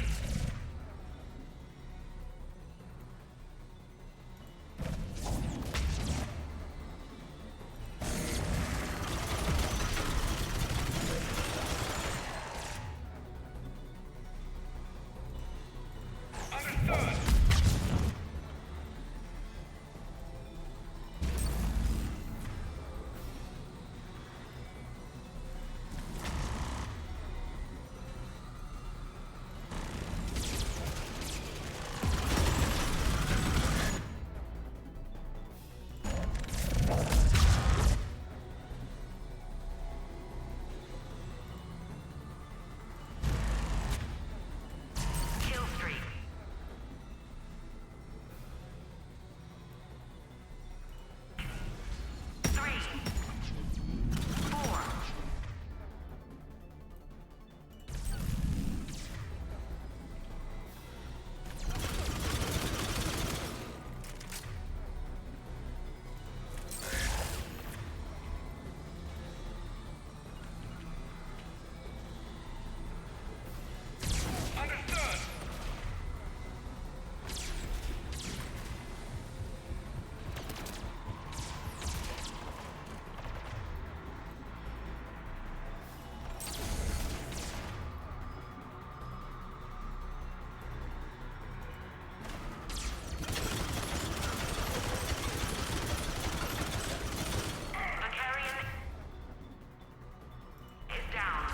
4. The carrion is down.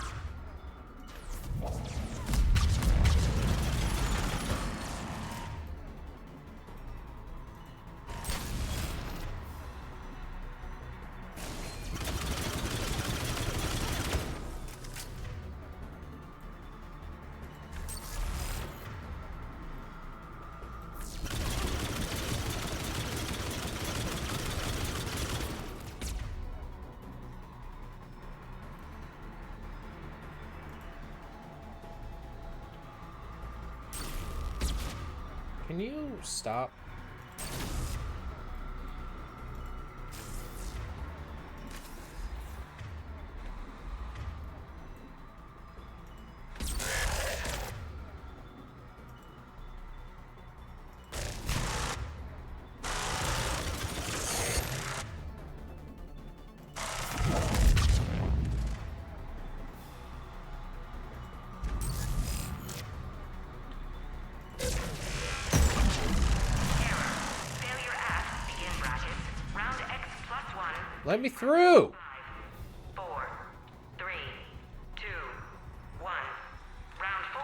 Can you stop? Let me through! 4, 3, 2, 1. Round 4.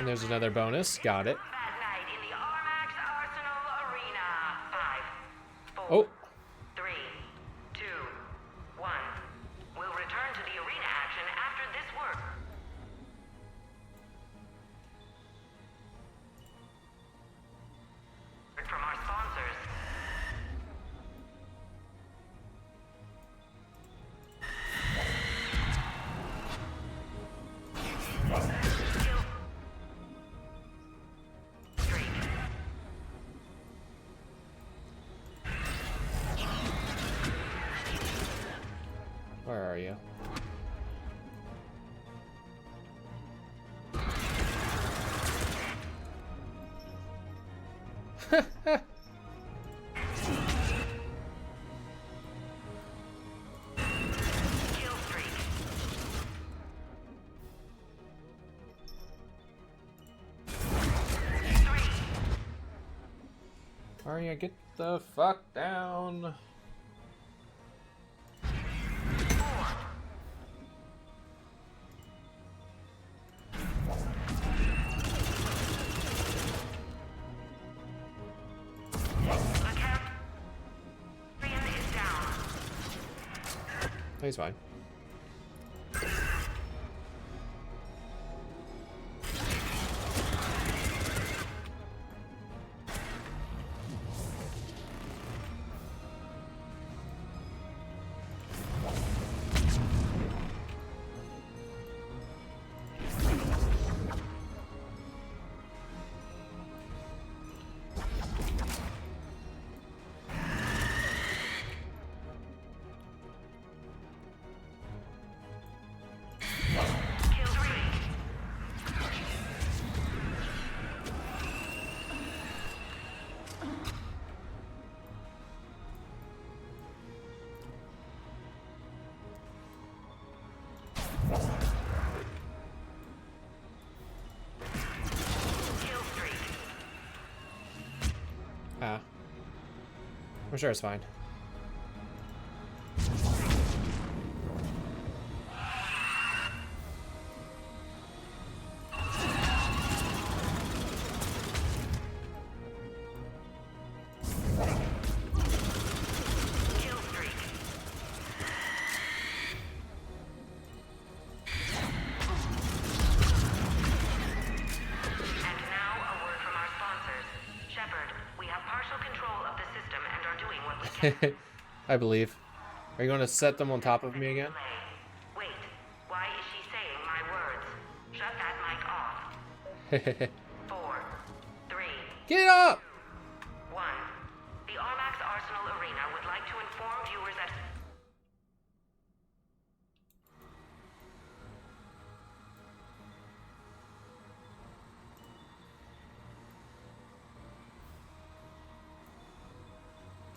And there's another bonus. Got it. Combat night in the Armax Arsenal Arena. 5, 4, Oh. 3, 2, 1. We'll return to the arena action after this work. From our sponsors. Kill streak. Where are you? Kill streak. Arya, get the fuck down. Is down. He's fine. Kill streak. Kill streak. Ah. I'm sure it's fine. Kill streak. And now a word from our sponsors. Shepard, we have partial control of the system and are doing what we can. I believe. Are you going to set them on top of me again? Wait, why is she saying my words? Shut that mic off. 4, 3, Get up! 1. The Armax Arsenal Arena would like to inform viewers that...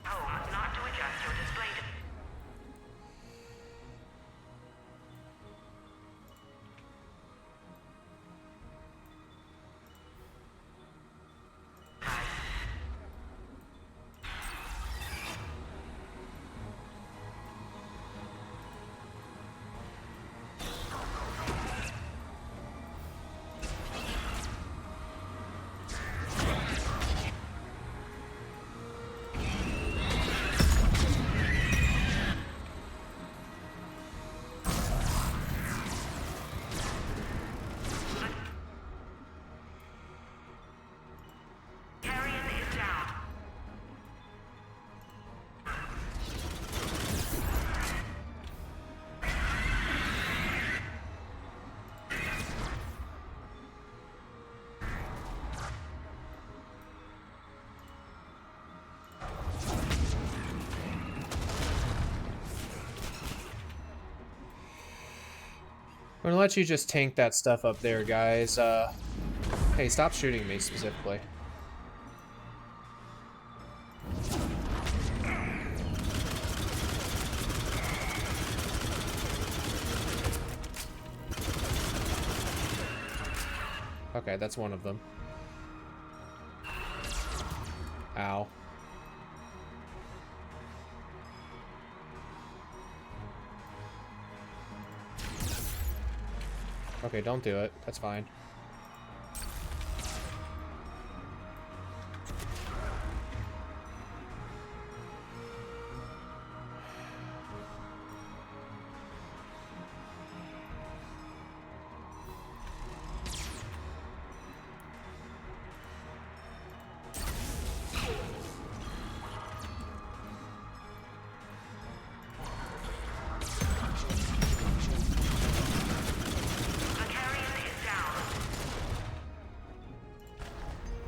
Home, not to adjust your display... Carrion is down. I'm gonna let you just tank that stuff up there, guys. Hey, stop shooting me specifically. Okay, that's one of them. Ow. Okay, don't do it. That's fine.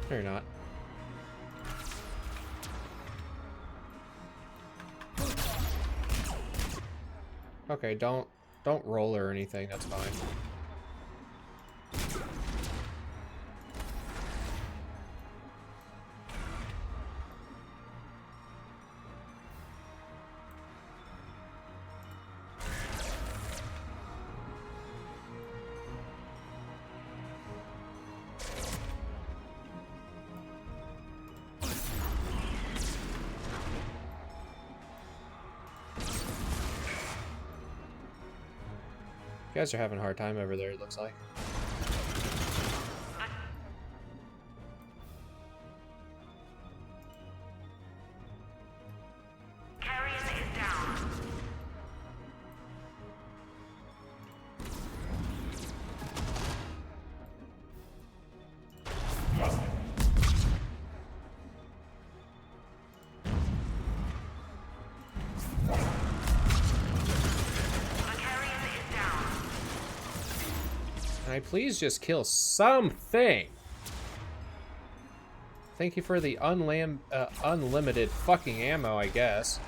No, you're not. Okay, don't roll or anything, that's fine. You guys are having a hard time over there, it looks like. Carrion is down. The Carrion is down. Can I please just kill something? Thank you for the unlimited fucking ammo, I guess.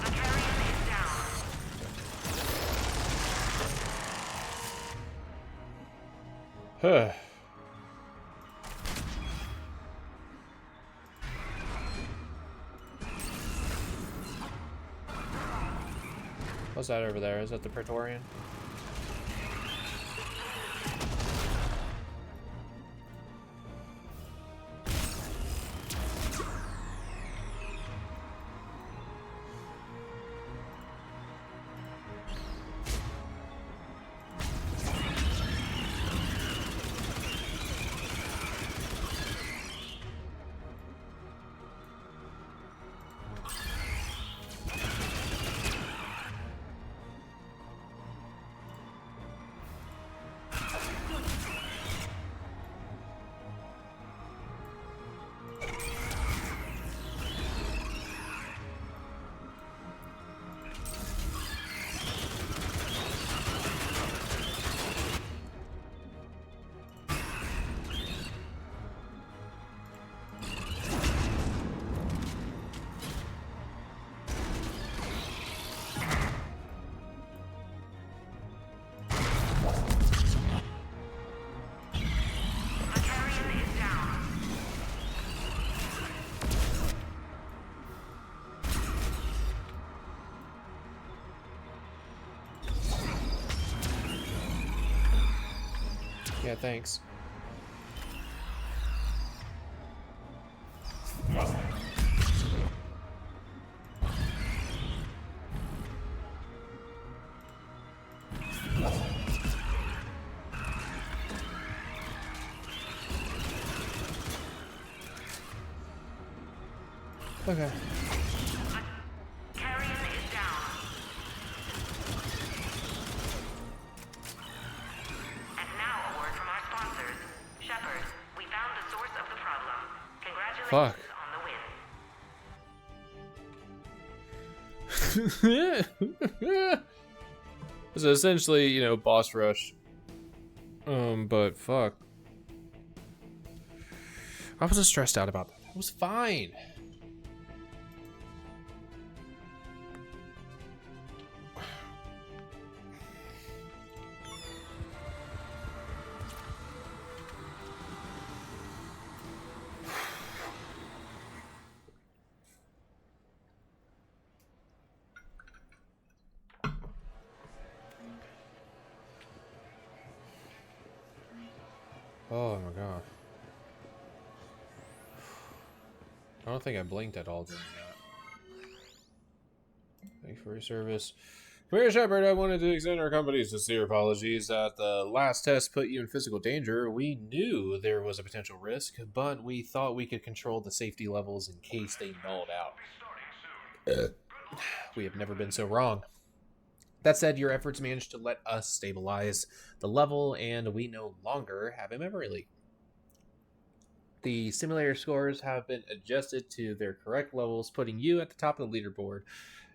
The Carrion is down. Huh. What's that over there? Is that the Praetorian? The Carrion is down. Yeah, thanks. Okay. Carrion is down. And now a word from our sponsors. Shepard, we found the source of the problem. Congratulations Fuck. on the win. So essentially, you know, boss rush. But fuck. I wasn't stressed out about that. That was fine. Oh my god. I don't think I blinked at all during that. Thank you for your service. Commander Shepard, I wanted to extend our company's sincere apologies that the last test put you in physical danger. We knew there was a potential risk, but we thought we could control the safety levels in case they nulled out. We have never been so wrong. That said, your efforts managed to let us stabilize the level, and we no longer have a memory leak. The simulator scores have been adjusted to their correct levels, putting you at the top of the leaderboard,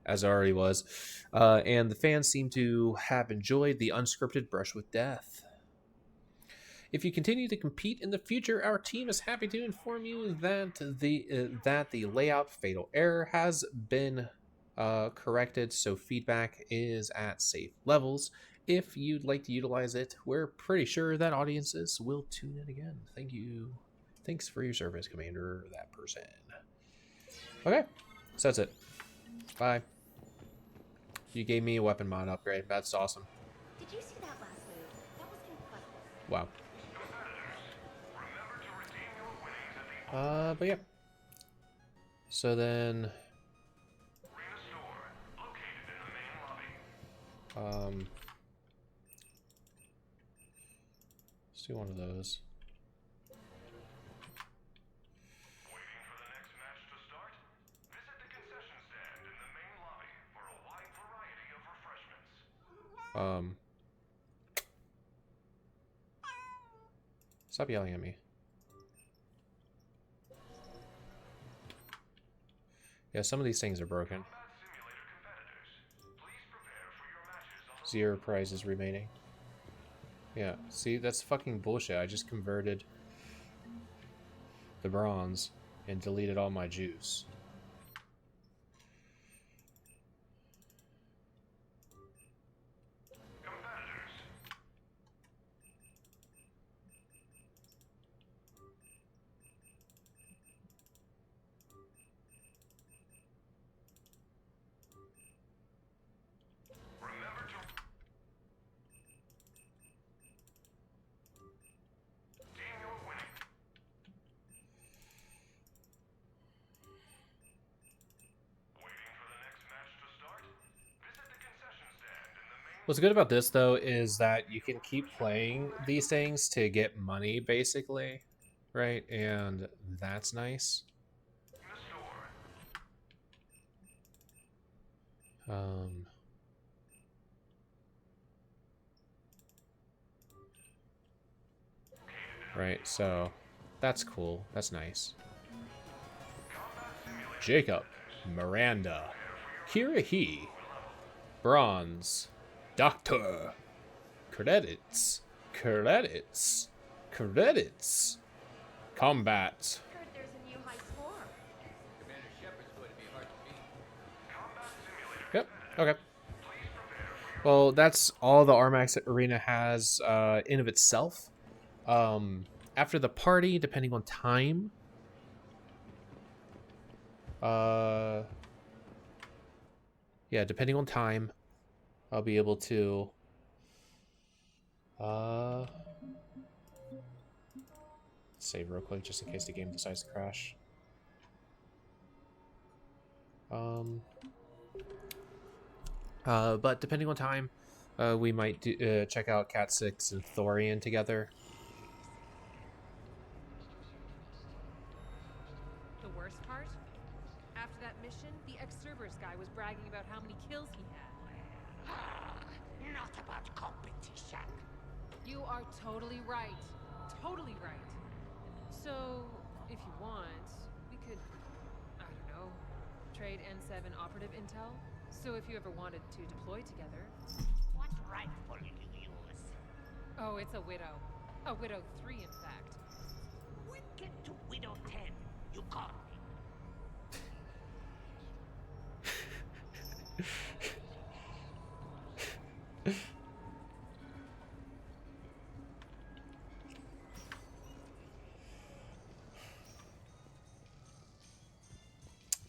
as it already was, and the fans seem to have enjoyed the unscripted brush with death. If you continue to compete in the future, our team is happy to inform you that the layout fatal error has been corrected, so feedback is at safe levels. If you'd like to utilize it, we're pretty sure that audiences will tune in again. Thank you. Thanks for your service, Commander, that person. Okay, so that's it. Bye. You gave me a weapon mod upgrade. That's awesome. Did you see that last move? That was incredible. Wow. But yeah. So then, let's do one of those. Waiting for the next match to start? Visit the concession stand in the main lobby for a wide variety of refreshments. Stop yelling at me. Yeah, some of these things are broken. Zero prizes remaining. Yeah, see, that's fucking bullshit. I just converted the bronze and deleted all my juice. What's good about this, though, is that you can keep playing these things to get money, basically, right? And that's nice. Right, so that's cool. That's nice. Jacob, Miranda, Kirahi, Bronze, Doctor, credits, credits, credits, combat. Heard there's a new high score. Commander Shepard's going to be hard to beat. Yep, okay. Well, that's all the Armax Arena has in of itself. After the party, depending on time, yeah, depending on time, I'll be able to save real quick just in case the game decides to crash. But depending on time, we might do, check out Cat 6 and Thorian together. The worst part? After that mission, the ex-Cerberus guy was bragging about how many kills he had. Not about competition. You are totally right. Totally right. So, if you want, we could, I don't know, trade N7 operative intel? So if you ever wanted to deploy together. What rifle do you use? Oh, it's a Widow. A Widow 3, in fact. When get to Widow 10, you call me.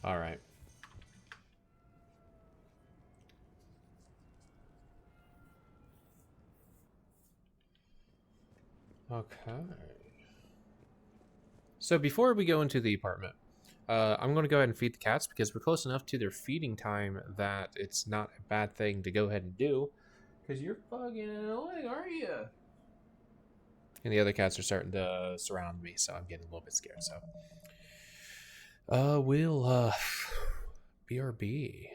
All right. Okay. So before we go into the apartment, I'm going to go ahead and feed the cats because we're close enough to their feeding time that it's not a bad thing to go ahead and do. Because you're fucking annoying, aren't you? And the other cats are starting to surround me, so I'm getting a little bit scared. So, we'll BRB.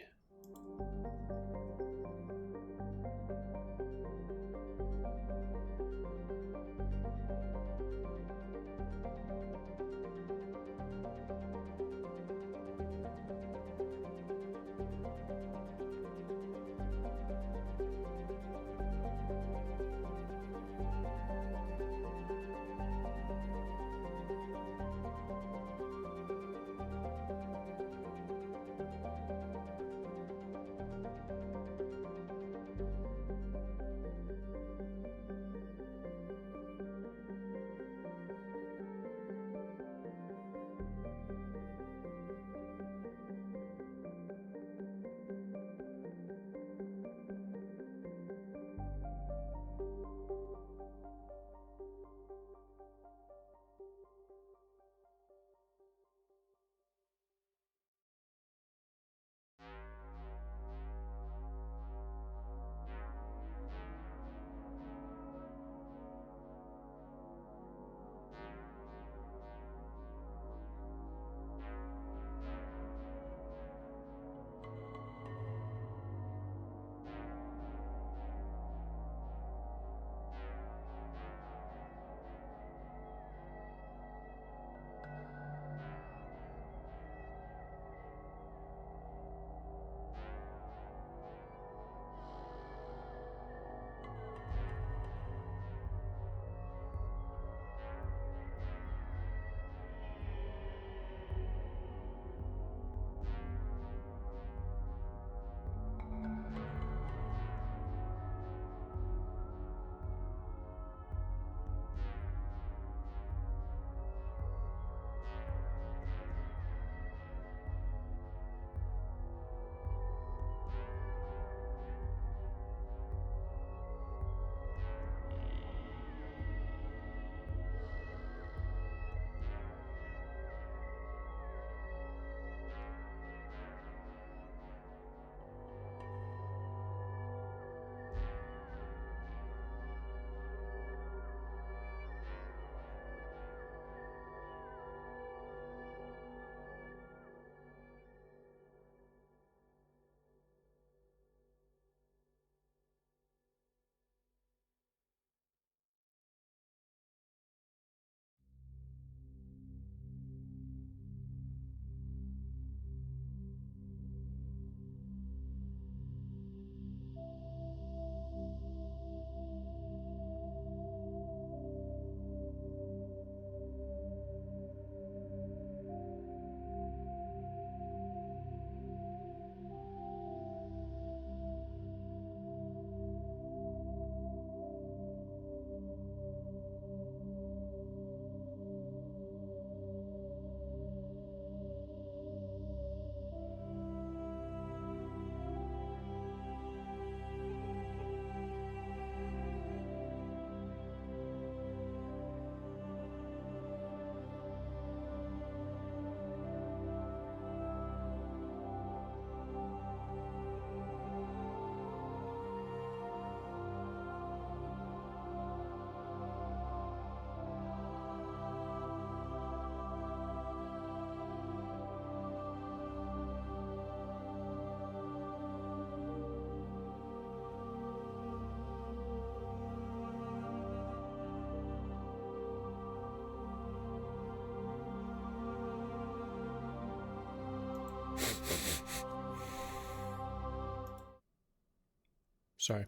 Sorry.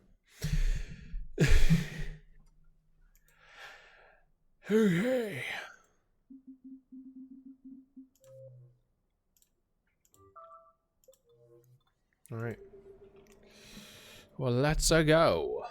Okay. All right. Well, let's go.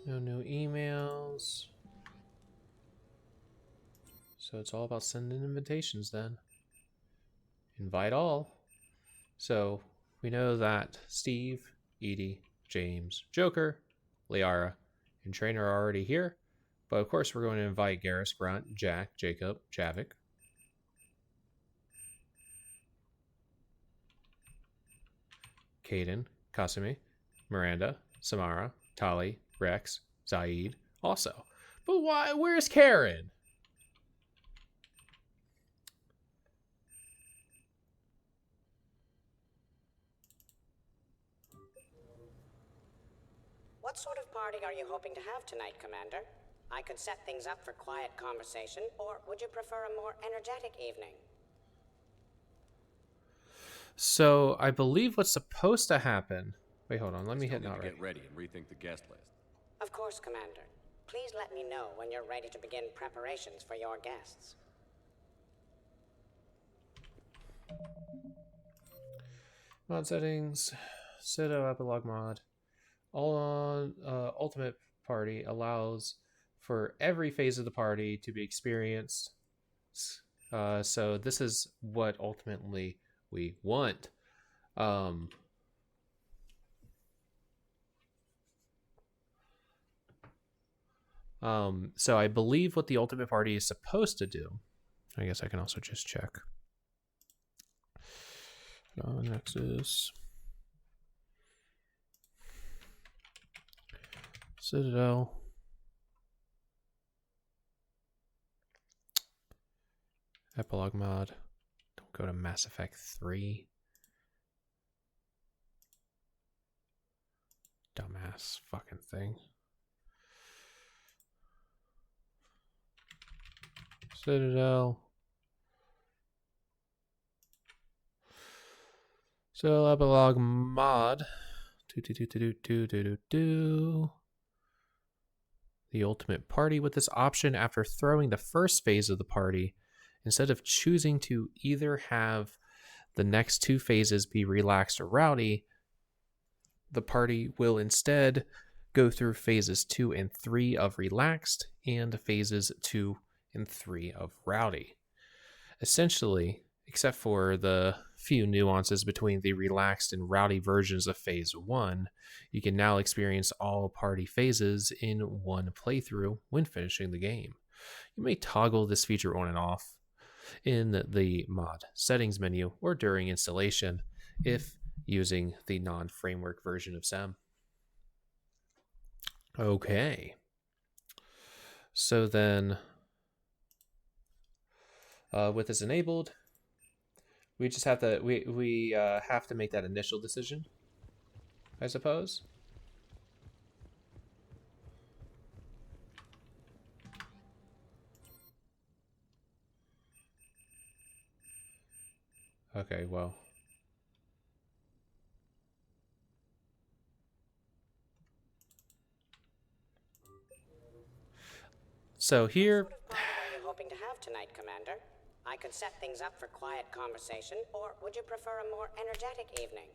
No new emails. So it's all about sending invitations then. Invite all. So we know that Steve, Edie, James, Joker, Liara, and Trainer are already here. But of course, we're going to invite Garrus, Brunt, Jack, Jacob, Javik. Caden, Kasumi, Miranda, Samara, Tali, Rex, Zaid, also. But why? Where's Karen? What sort of party are you hoping to have tonight, Commander? I could set things up for quiet conversation, or would you prefer a more energetic evening? So I believe what's supposed to happen. Wait, hold on. Let me hit not ready. Get ready and rethink the guest list. Of course, Commander. Please let me know when you're ready to begin preparations for your guests. Mod settings. Pseudo epilogue mod. All on Ultimate Party allows for every phase of the party to be experienced. So this is what ultimately we want. So I believe what the Ultimate Party is supposed to do. I guess I can also just check. Nexus. Citadel. Epilogue mod. Don't go to Mass Effect 3. Dumbass fucking thing. Citadel. So epilogue mod. The ultimate party with this option after throwing the first phase of the party, instead of choosing to either have the next two phases be relaxed or rowdy, the party will instead go through phases 2 and 3 of relaxed and phases 2 and 3 of rowdy. Essentially, except for the few nuances between the relaxed and rowdy versions of phase 1, you can now experience all party phases in one playthrough when finishing the game. You may toggle this feature on and off in the mod settings menu or during installation if using the non-framework version of SEM. Okay. So then, with this enabled, we just have to we have to make that initial decision, I suppose. Okay, well. So here. What sort of party are you hoping to have tonight, Commander? I could set things up for quiet conversation, or would you prefer a more energetic evening?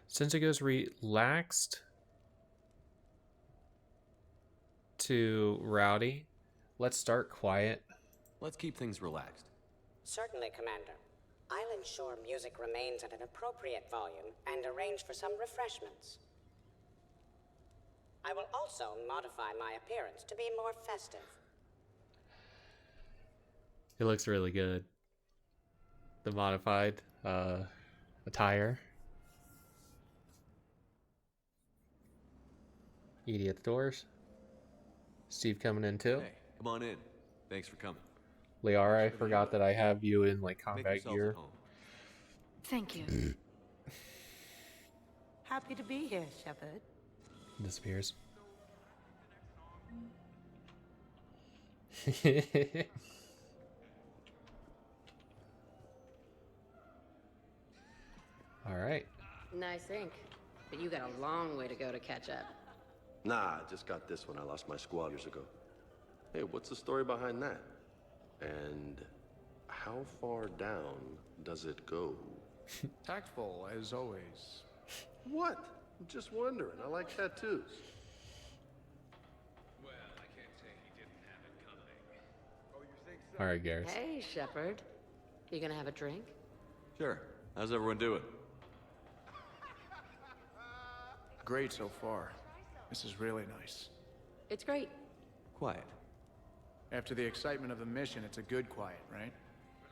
Since it goes relaxed to rowdy, let's start quiet. Let's keep things relaxed. Certainly, Commander. I'll ensure music remains at an appropriate volume and arrange for some refreshments. I will also modify my appearance to be more festive. It looks really good. The modified attire. Edie at the doors. Steve coming in too. Hey, come on in. Thanks for coming. Liara, I forgot that I have you in like Make combat yourselves gear. at home. Thank you. Happy to be here, Shepard. Disappears. All right. Nice ink, but you got a long way to go to catch up. Nah, I just got this when I lost my squad years ago. Hey, what's the story behind that? And how far down does it go? Tactful, as always. What? I'm just wondering. I like tattoos. Well, I can't All right, Garrus. Hey, Shepard. You gonna have a drink? Sure. How's everyone doing? Great so far. This is really nice. It's great. Quiet. After the excitement of the mission, it's a good quiet, right?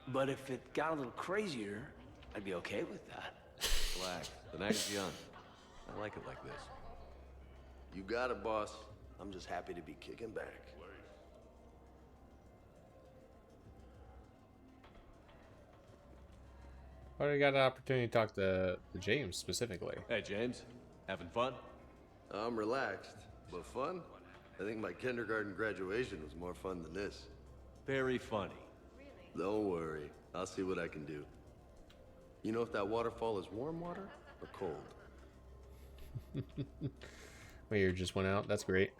But if it got a little crazier, I'd be okay with that. Relax. The night is young. I like it like this. You got it, boss. I'm just happy to be kicking back. Why do I got an opportunity to talk to James specifically? Hey, James. Having fun? I'm relaxed, but fun? I think my kindergarten graduation was more fun than this. Very funny. Don't worry. I'll see what I can do. You know if that waterfall is warm water or cold? Wait, you just went out? That's great.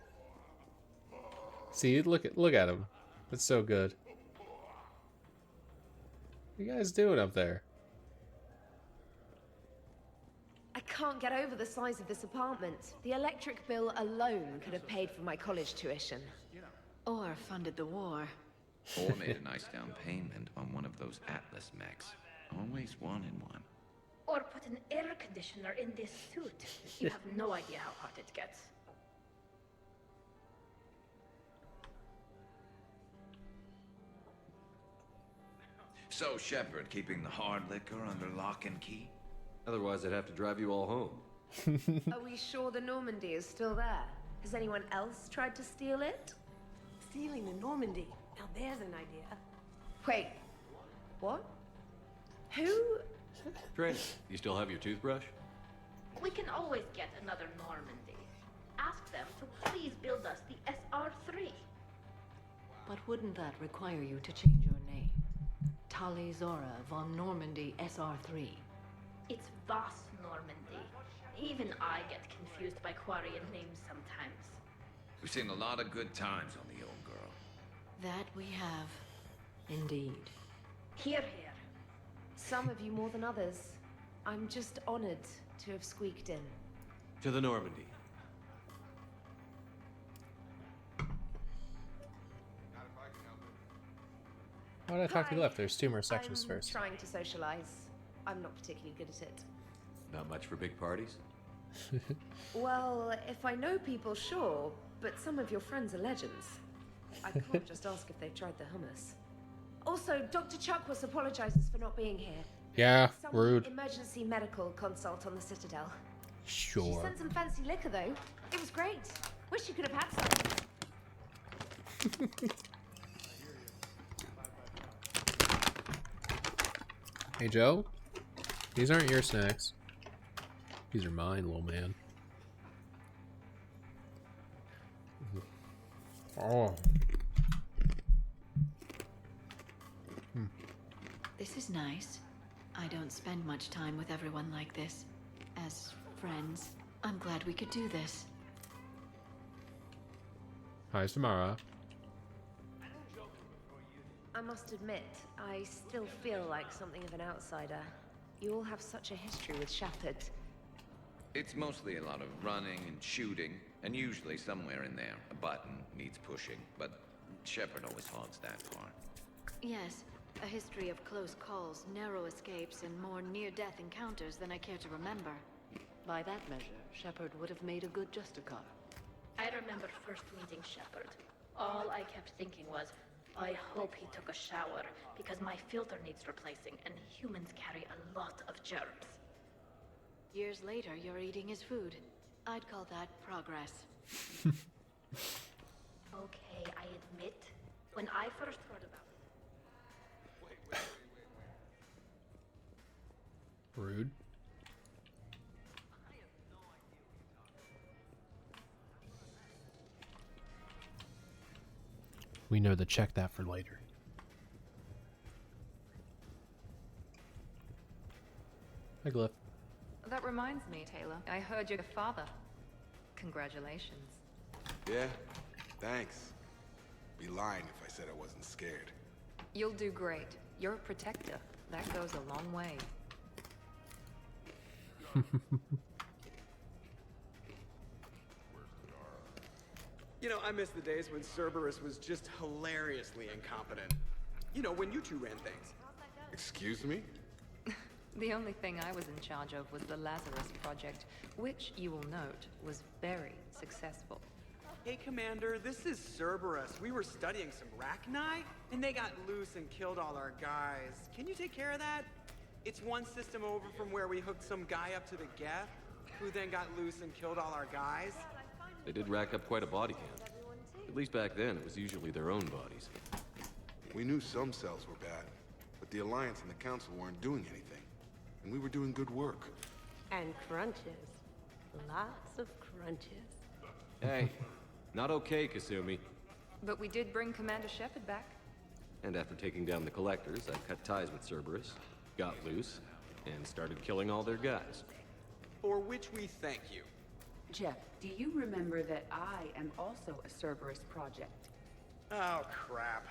See, look at him. That's so good. What are you guys doing up there? I can't get over the size of this apartment. The electric bill alone could have paid for my college tuition. Or funded the war. Or made a nice down payment on one of those Atlas mechs. Always wanted one. Or put an air conditioner in this suit. You have no idea how hot it gets. So, Shepard, keeping the hard liquor under lock and key? Otherwise, I'd have to drive you all home. Are we sure the Normandy is still there? Has anyone else tried to steal it? Stealing the Normandy. Now there's an idea. Wait, what? Who? Trent, you still have your toothbrush? We can always get another Normandy. Ask them to please build us the SR3. But wouldn't that require you to change your name? Tali Zora von Normandy SR3. It's Voss Normandy. Even I get confused by Quarian names sometimes. We've seen a lot of good times on the old girl. That we have. Indeed. Here, here. Some of you more than others. I'm just honored to have squeaked in. To the Normandy. Why did I talk to you left? There's two more sections I'm first. trying to socialize. I'm not particularly good at it. Not much for big parties? Well, if I know people, sure, but some of your friends are legends. I can't just ask if they've tried the hummus. Also, Dr. Chuckwas apologizes for not being here. Yeah, Some rude. emergency medical consult on the Citadel. She Sure. sent some fancy liquor, though. It was great. Wish you could have had some. Hey, Joe. These aren't your snacks. These are mine, little man. Oh. This is nice. I don't spend much time with everyone like this. As friends, I'm glad we could do this. Hi, Samara. I must admit, I still feel like something of an outsider. You all have such a history with Shepard. It's mostly a lot of running and shooting, and usually somewhere in there, a button needs pushing, but Shepard always hogs that part. Yes, a history of close calls, narrow escapes, and more near-death encounters than I care to remember. By that measure, Shepard would have made a good Justicar. I remember first meeting Shepard. All I kept thinking was, I hope he took a shower, because my filter needs replacing, and humans carry a lot of germs. Years later, you're eating his food. I'd call that progress. Okay, I admit, when I first heard about it... Rude. We know to check that for later. Hi, Glyph. That reminds me, Taylor. I heard you're a father. Congratulations. Yeah, thanks. Be lying if I said I wasn't scared. You'll do great. You're a protector. That goes a long way. You know, I miss the days when Cerberus was just hilariously incompetent. You know, when you two ran things. Excuse me? The only thing I was in charge of was the Lazarus Project, which, you will note, was very successful. Hey, Commander, this is Cerberus. We were studying some Rachni, and they got loose and killed all our guys. Can you take care of that? It's one system over from where we hooked some guy up to the Geth, who then got loose and killed all our guys. They did rack up quite a body count. At least back then, it was usually their own bodies. We knew some cells were bad, but the Alliance and the Council weren't doing anything. And we were doing good work. And crunches. Lots of crunches. Hey, not okay, Kasumi. But we did bring Commander Shepard back. And after taking down the Collectors, I cut ties with Cerberus, got loose, and started killing all their guys. For which we thank you. Jeff, do you remember that I am also a Cerberus project? Oh, crap.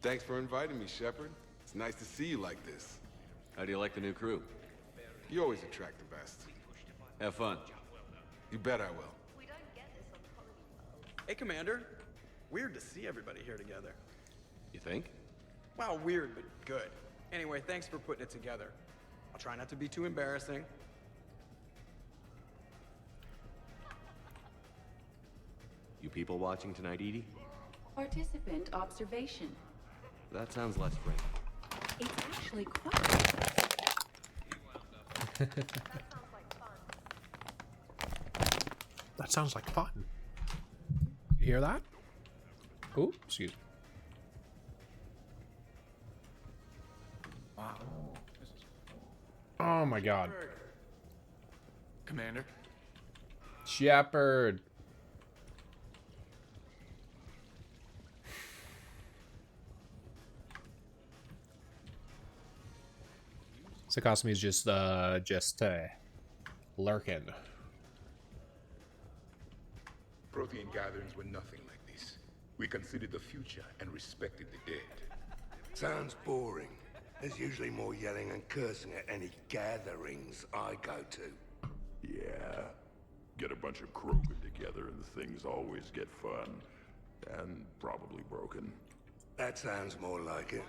Thanks for inviting me, Shepard. It's nice to see you like this. How do you like the new crew? You always attract the best. Have fun. You bet I will. Hey, Commander. Weird to see everybody here together. You think? Well, weird, but good. Anyway, thanks for putting it together. I'll try not to be too embarrassing. You people watching tonight, Edie? Participant observation. That sounds less friendly. It's actually quite... That sounds like fun. You hear that? Oh, excuse me. Wow. Oh my god. Commander? Shepard. Sakasumi is just lurking. Protean gatherings were nothing like this. We considered the future and respected the dead. Sounds boring. There's usually more yelling and cursing at any gatherings I go to. Yeah. Get a bunch of Krogan together and things always get fun. And probably broken. That sounds more like it.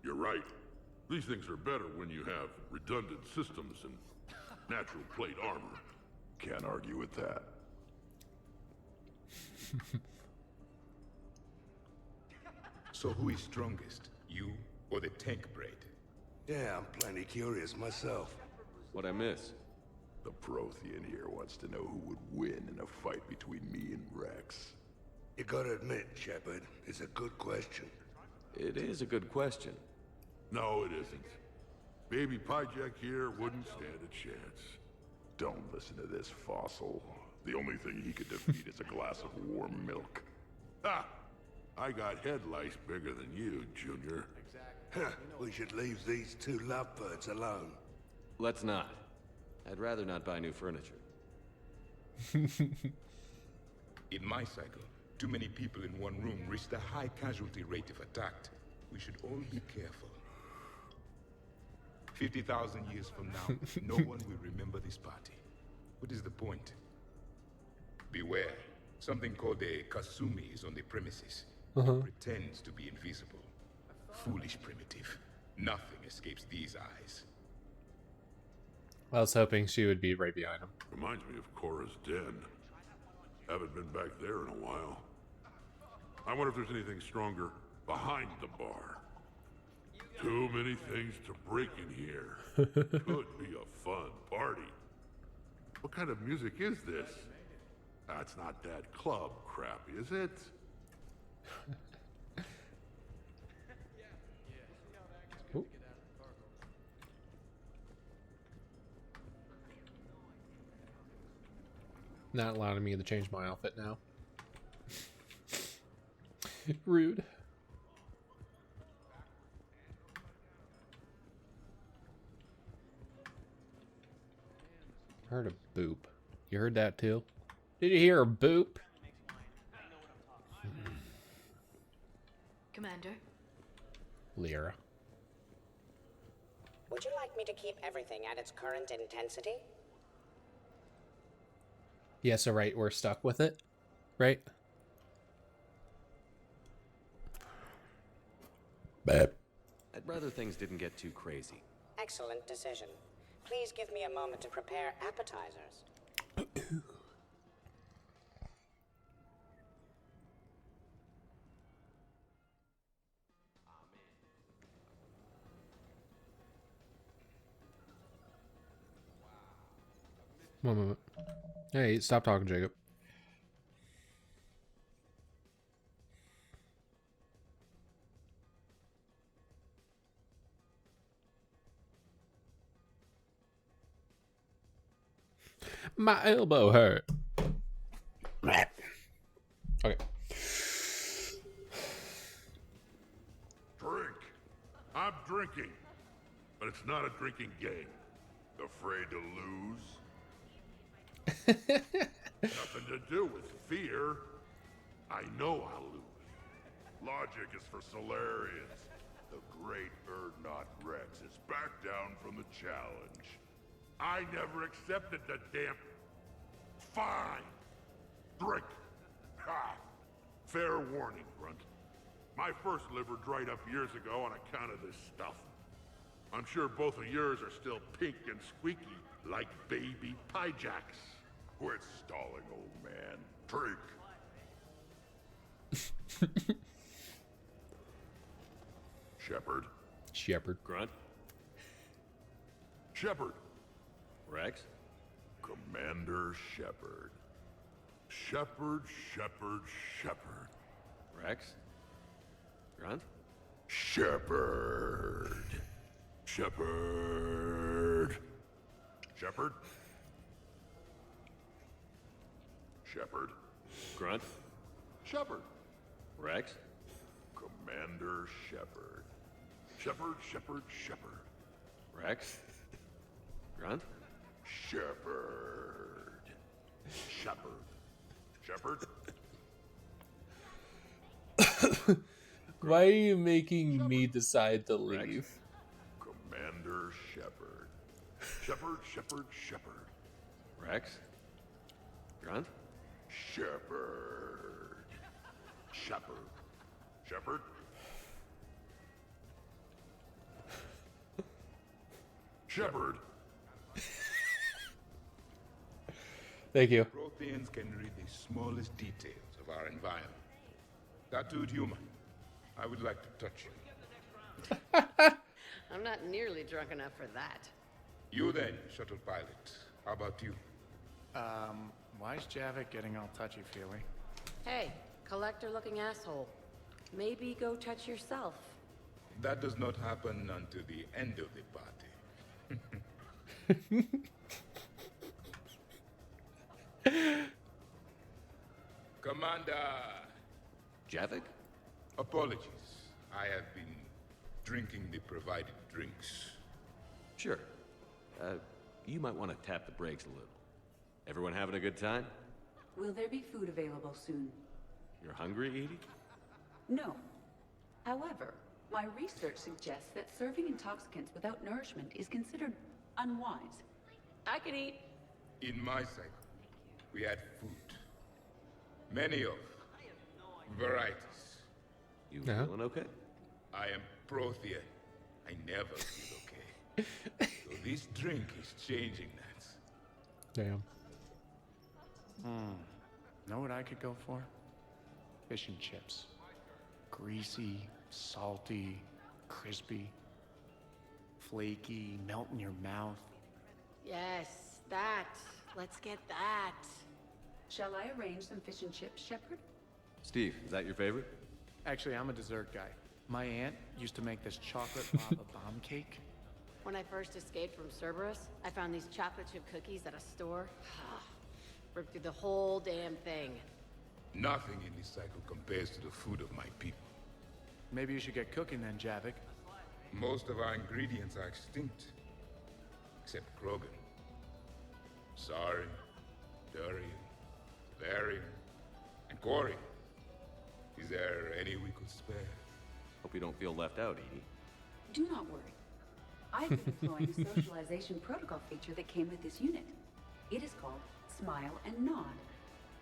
You're right. These things are better when you have redundant systems and natural plate armor. Can't argue with that. So who is strongest? You or the tank braid? Yeah, I'm plenty curious myself. What'd I miss? The Prothean here wants to know who would win in a fight between me and Rex. You gotta admit, Shepard, it's a good question. It is a good question. No, it isn't. Baby Pyjack here wouldn't stand a chance. Don't listen to this fossil. The only thing he could defeat is a glass of warm milk. Ha! I got head lice bigger than you, Junior. Huh, we should leave these two lovebirds alone. Let's not. I'd rather not buy new furniture. In my cycle, too many people in one room risk a high casualty rate if attacked. We should all be careful. 50,000 years from now, no one will remember this party. What is the point? Beware. Something called a Kasumi is on the premises. It pretends to be invisible. Foolish primitive. Nothing escapes these eyes. I was hoping she would be right behind him. Reminds me of Cora's den. Haven't been back there in a while. I wonder if there's anything stronger behind the bar. Too many things to break in here. Could be a fun party. What kind of music is this? That's not that club crap, is it? Not allowing me to change my outfit now. Rude. Heard a boop. You heard that too? Did you hear a boop? Commander? Lyra. Would you like me to keep everything at its current intensity? Yeah, so right, we're stuck with it, right? I'd rather things didn't get too crazy. Excellent decision. Please give me a moment to prepare appetizers. One moment. Hey, stop talking, Jacob. My elbow hurt. Okay. Drink. I'm drinking. But it's not a drinking game. Afraid to lose? Nothing to do with fear. I know I'll lose. Logic is for Solarians. The great Erdnot Rex is back down from the challenge. I never accepted the damn... Fine. Drink. Ha! Fair warning, Grunt. My first liver dried up years ago on account of this stuff. I'm sure both of yours are still pink and squeaky like baby Pyjacks. Quit stalling, old man. Drink. Shepard. Shepard. Grunt. Shepard. Rex. Commander Shepard. Shepard, Shepard, Shepard. Rex. Grunt. Shepard. Shepard. Shepard. Shepard. Grunt. Shepard. Rex. Commander Shepard. Shepard, Shepard, Shepard. Rex. Grunt. Shepard. Shepard. Shepard. Why are you making me decide to leave? Commander Shepard. Shepard, Shepard, Shepard. Rex. Grunt. Shepard. Shepard. Shepard. Shepard. Thank you. Protheans can read the smallest details of our environment. Tattooed human, I would like to touch you. I'm not nearly drunk enough for that. You then, shuttle pilot. How about you? Why is Javik getting all touchy-feely? Hey, collector-looking asshole. Maybe go touch yourself. That does not happen until the end of the party. Commander... Javik? Apologies. I have been drinking the provided drinks. Sure. You might want to tap the brakes a little. Everyone having a good time? Will there be food available soon? You're hungry, Edie? No. However, my research suggests that serving intoxicants without nourishment is considered unwise. I could eat. In my cycle, we had food. Many of varieties. You feeling okay? I am Prothean. I never feel okay. So this drink is changing that. Damn. Know what I could go for? Fish and chips. Greasy, salty, crispy, flaky, melt in your mouth. Yes, that. Let's get that. Shall I arrange some fish and chips, Shepard? Steve, is that your favorite? Actually, I'm a dessert guy. My aunt used to make this chocolate lava bomb cake. When I first escaped from Cerberus, I found these chocolate chip cookies at a store. Ripped through the whole damn thing. Nothing in this cycle compares to the food of my people. Maybe you should get cooking then, Javik. Most of our ingredients are extinct. Except Krogan. Sorry, Durian, Varian, and Corian. Is there any we could spare? Hope you don't feel left out, Edie. Do not worry. I've been employing a socialization protocol feature that came with this unit. It is called Smile and Nod.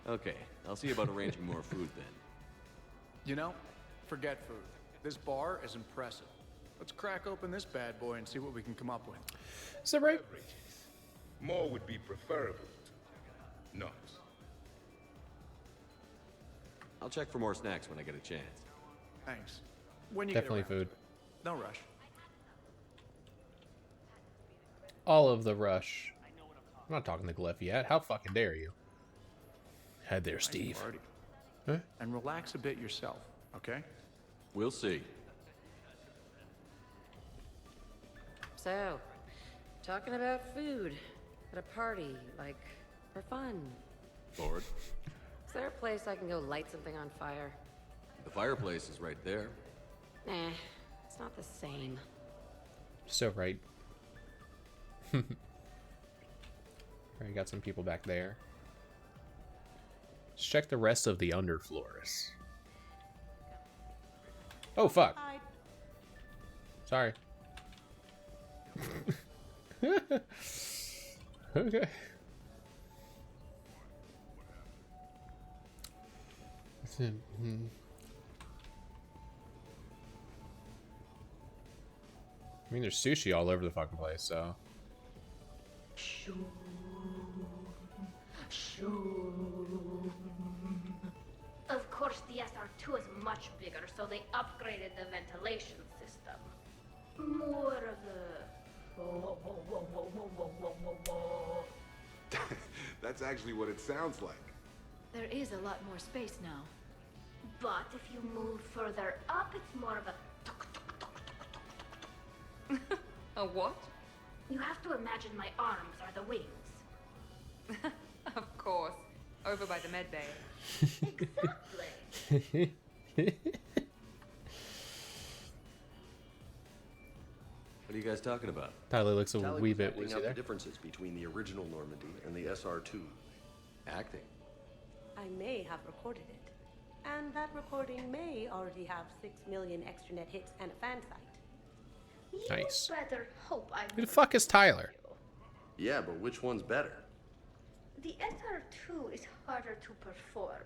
Okay, I'll see about arranging more food then. You know, forget food. This bar is impressive. Let's crack open this bad boy and see what we can come up with. Is that right? More would be preferable. Not. I'll check for more snacks when I get a chance. Thanks. When you Definitely get around. food. No rush. All of the rush. I'm not talking to Glyph yet. How fucking dare you? Head there, Steve. Party. Huh? And relax a bit yourself, okay? We'll see. So, talking about food at a party, like, for fun. Bored? Is there a place I can go light something on fire? The fireplace is right there. Nah, it's not the same. So right. Alright, got some people back there. Let's check the rest of the underfloors. Oh, fuck. Sorry. Okay. I mean, there's sushi all over the fucking place, so. Of course, the SR2 is much bigger, so they upgraded the ventilation system. More of the... That's actually what it sounds like. There is a lot more space now. But if you move further up, it's more of a... A what? You have to imagine my arms are the wings. Of course. Over by the med bay. Exactly. What are you guys talking about? Tyler looks a Tally wee was bit acting woozy out there. the differences between the original Normandy and the SR2. Acting. I may have recorded it. And that recording may already have 6 million extranet hits and a fan site. Nice. You better hope I... Who the fuck is Tyler? Yeah, but which one's better? The SR2 is harder to perform.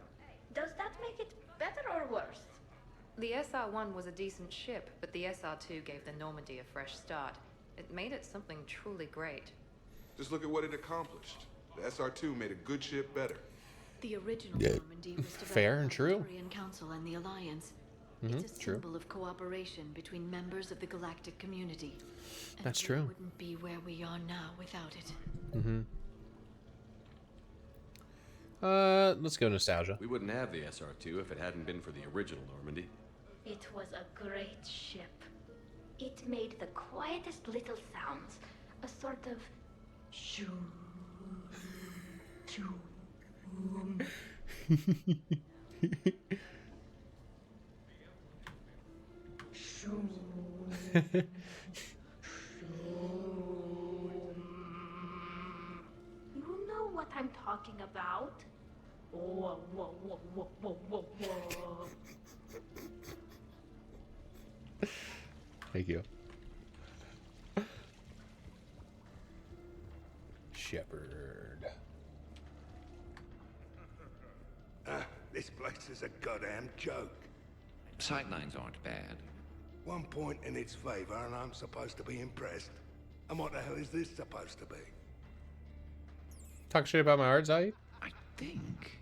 Does that make it better or worse? The SR-1 was a decent ship, but the SR-2 gave the Normandy a fresh start. It made it something truly great. Just look at what it accomplished. The SR2 made a good ship better. The original Normandy was developed Fair and by true. the Turian Council and the Alliance. It's a True. symbol of cooperation between members of the galactic community. And That's we true. wouldn't be where we are now without it. Let's go nostalgia. We wouldn't have the SR2 if it hadn't been for the original Normandy. It was a great ship. It made the quietest little sounds. A sort of... shoo... shoo... shoo... You know what I'm talking about? Whoa, whoa, whoa, whoa, whoa, whoa, whoa. Thank you. Shepherd. This place is a goddamn joke. Sightlines aren't bad. One point in its favor, and I'm supposed to be impressed. And what the hell is this supposed to be? Talk shit about my art, Zaid? I think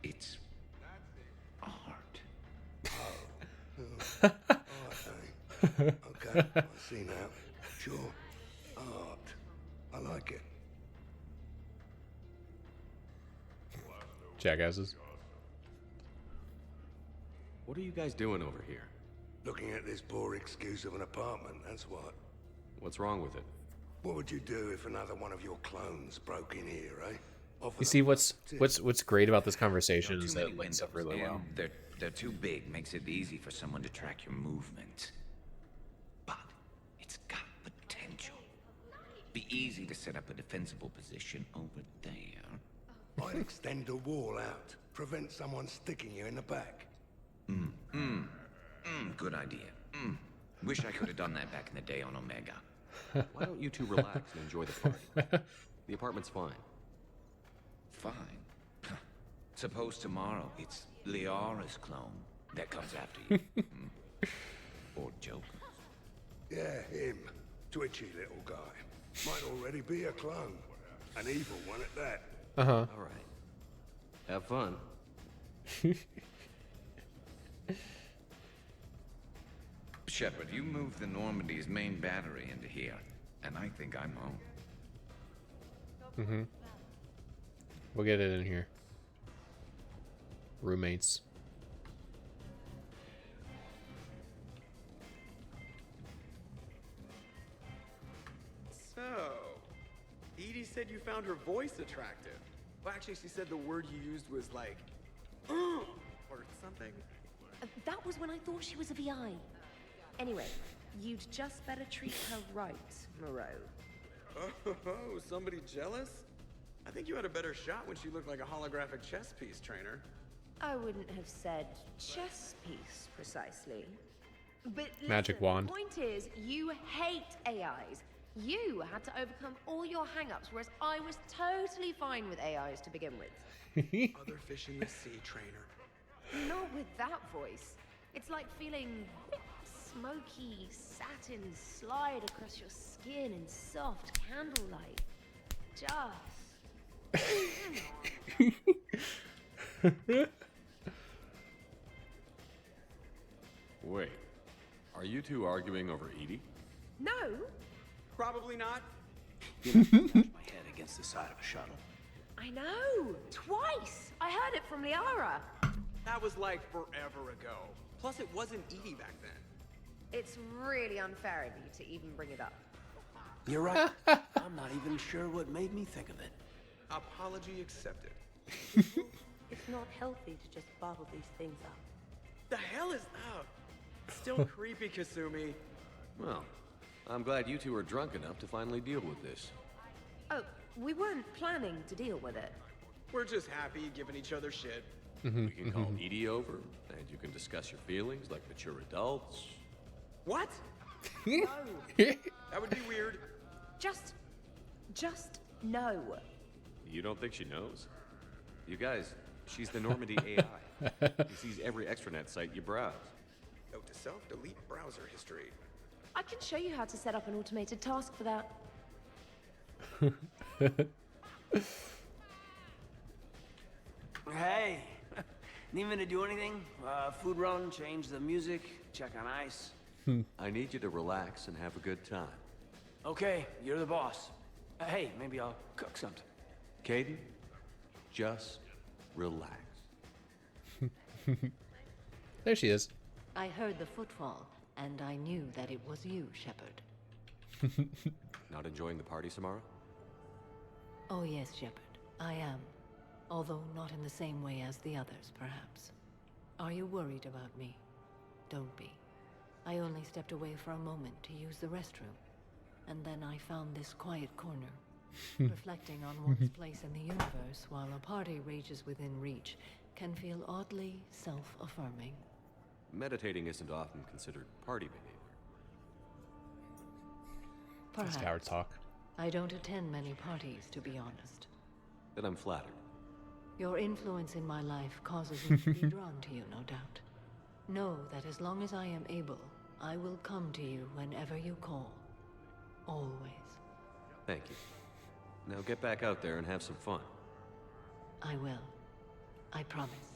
it's art. Okay, I see now. Sure. Art. I like it. Jackasses. What are you guys doing over here? Looking at this poor excuse of an apartment, that's what. What's wrong with it? What would you do if another one of your clones broke in here, eh? Offer You see, them what's great about this conversation is that it links up really well. They're too big, makes it easy for someone to track your movement. But it's got potential. Be easy to set up a defensible position over there. I'd extend the wall out, prevent someone sticking you in the back. Good idea. Wish I could have done that back in the day on Omega. Why don't you two relax and enjoy the party? The apartment's fine. Fine. Suppose tomorrow it's Liara's clone that comes after you. Or Joker. Yeah, him. Twitchy little guy. Might already be a clone. An evil one at that. Uh-huh. All right. Have fun. Shepard, you moved the Normandy's main battery into here, and I think I'm home. Mm-hmm. We'll get it in here. Roommates. So, Edie said you found her voice attractive. Well, actually, she said the word you used was like, or something. That was when I thought she was a VI. Anyway, you'd just better treat her right, Moreau. Oh, somebody jealous? I think you had a better shot when she looked like a holographic chess piece, trainer. I wouldn't have said chess piece precisely. But listen, Magic wand. The point is, you hate AIs. You had to overcome all your hang-ups, whereas I was totally fine with AIs to begin with. Other fish in the sea, trainer. Not with that voice. It's like feeling smoky satin slide across your skin in soft candlelight. Wait, are you two arguing over Edie? No. Probably not. You know, smash my head against the side of a shuttle. I know. Twice. I heard it from Liara. That was like forever ago. Plus, it wasn't Edie back then. It's really unfair of you to even bring it up. You're right. I'm not even sure what made me think of it. Apology accepted. It's not healthy to just bottle these things up. The hell is up? Still creepy, Kasumi. Well, I'm glad you two are drunk enough to finally deal with this. Oh, we weren't planning to deal with it. We're just happy giving each other shit. We can call Edie over, and you can discuss your feelings like mature adults. What? No. That would be weird. Just no. You don't think she knows? You guys, she's the Normandy AI. She sees every extranet site you browse. Note to self, delete browser history. I can show you how to set up an automated task for that. Hey, need me to do anything? Food run, change the music, check on ice. I need you to relax and have a good time. Okay, you're the boss. Hey, maybe I'll cook something. Caden, just relax. There she is. I heard the footfall, and I knew that it was you, Shepard. Not enjoying the party, Samara? Oh yes, Shepard, I am. Although not in the same way as the others, perhaps. Are you worried about me? Don't be. I only stepped away for a moment to use the restroom. And then I found this quiet corner. Reflecting on one's place in the universe while a party rages within reach can feel oddly self-affirming. Meditating isn't often considered party behavior. Perhaps. Coward talk. I don't attend many parties, to be honest. Then I'm flattered. Your influence in my life causes me to be drawn to you, no doubt. Know that as long as I am able, I will come to you whenever you call. Always. Thank you. Now get back out there and have some fun. I will. I promise.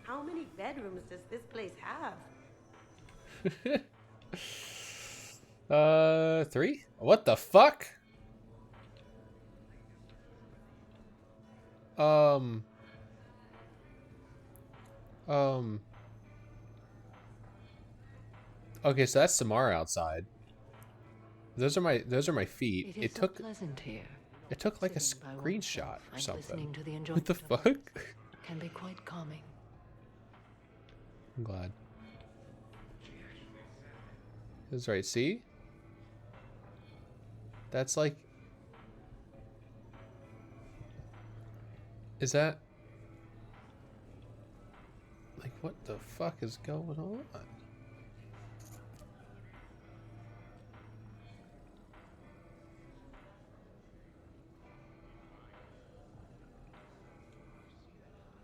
How many bedrooms does this place have? 3? What the fuck? Okay, so that's Samara outside. Those are my feet. It so took pleasant here. It took like a Sitting by screenshot oneself or and something. listening to the What the enjoyment of fuck? can be quite calming. I'm glad. That's right, see? That's like... Is that... Like, what the fuck is going on?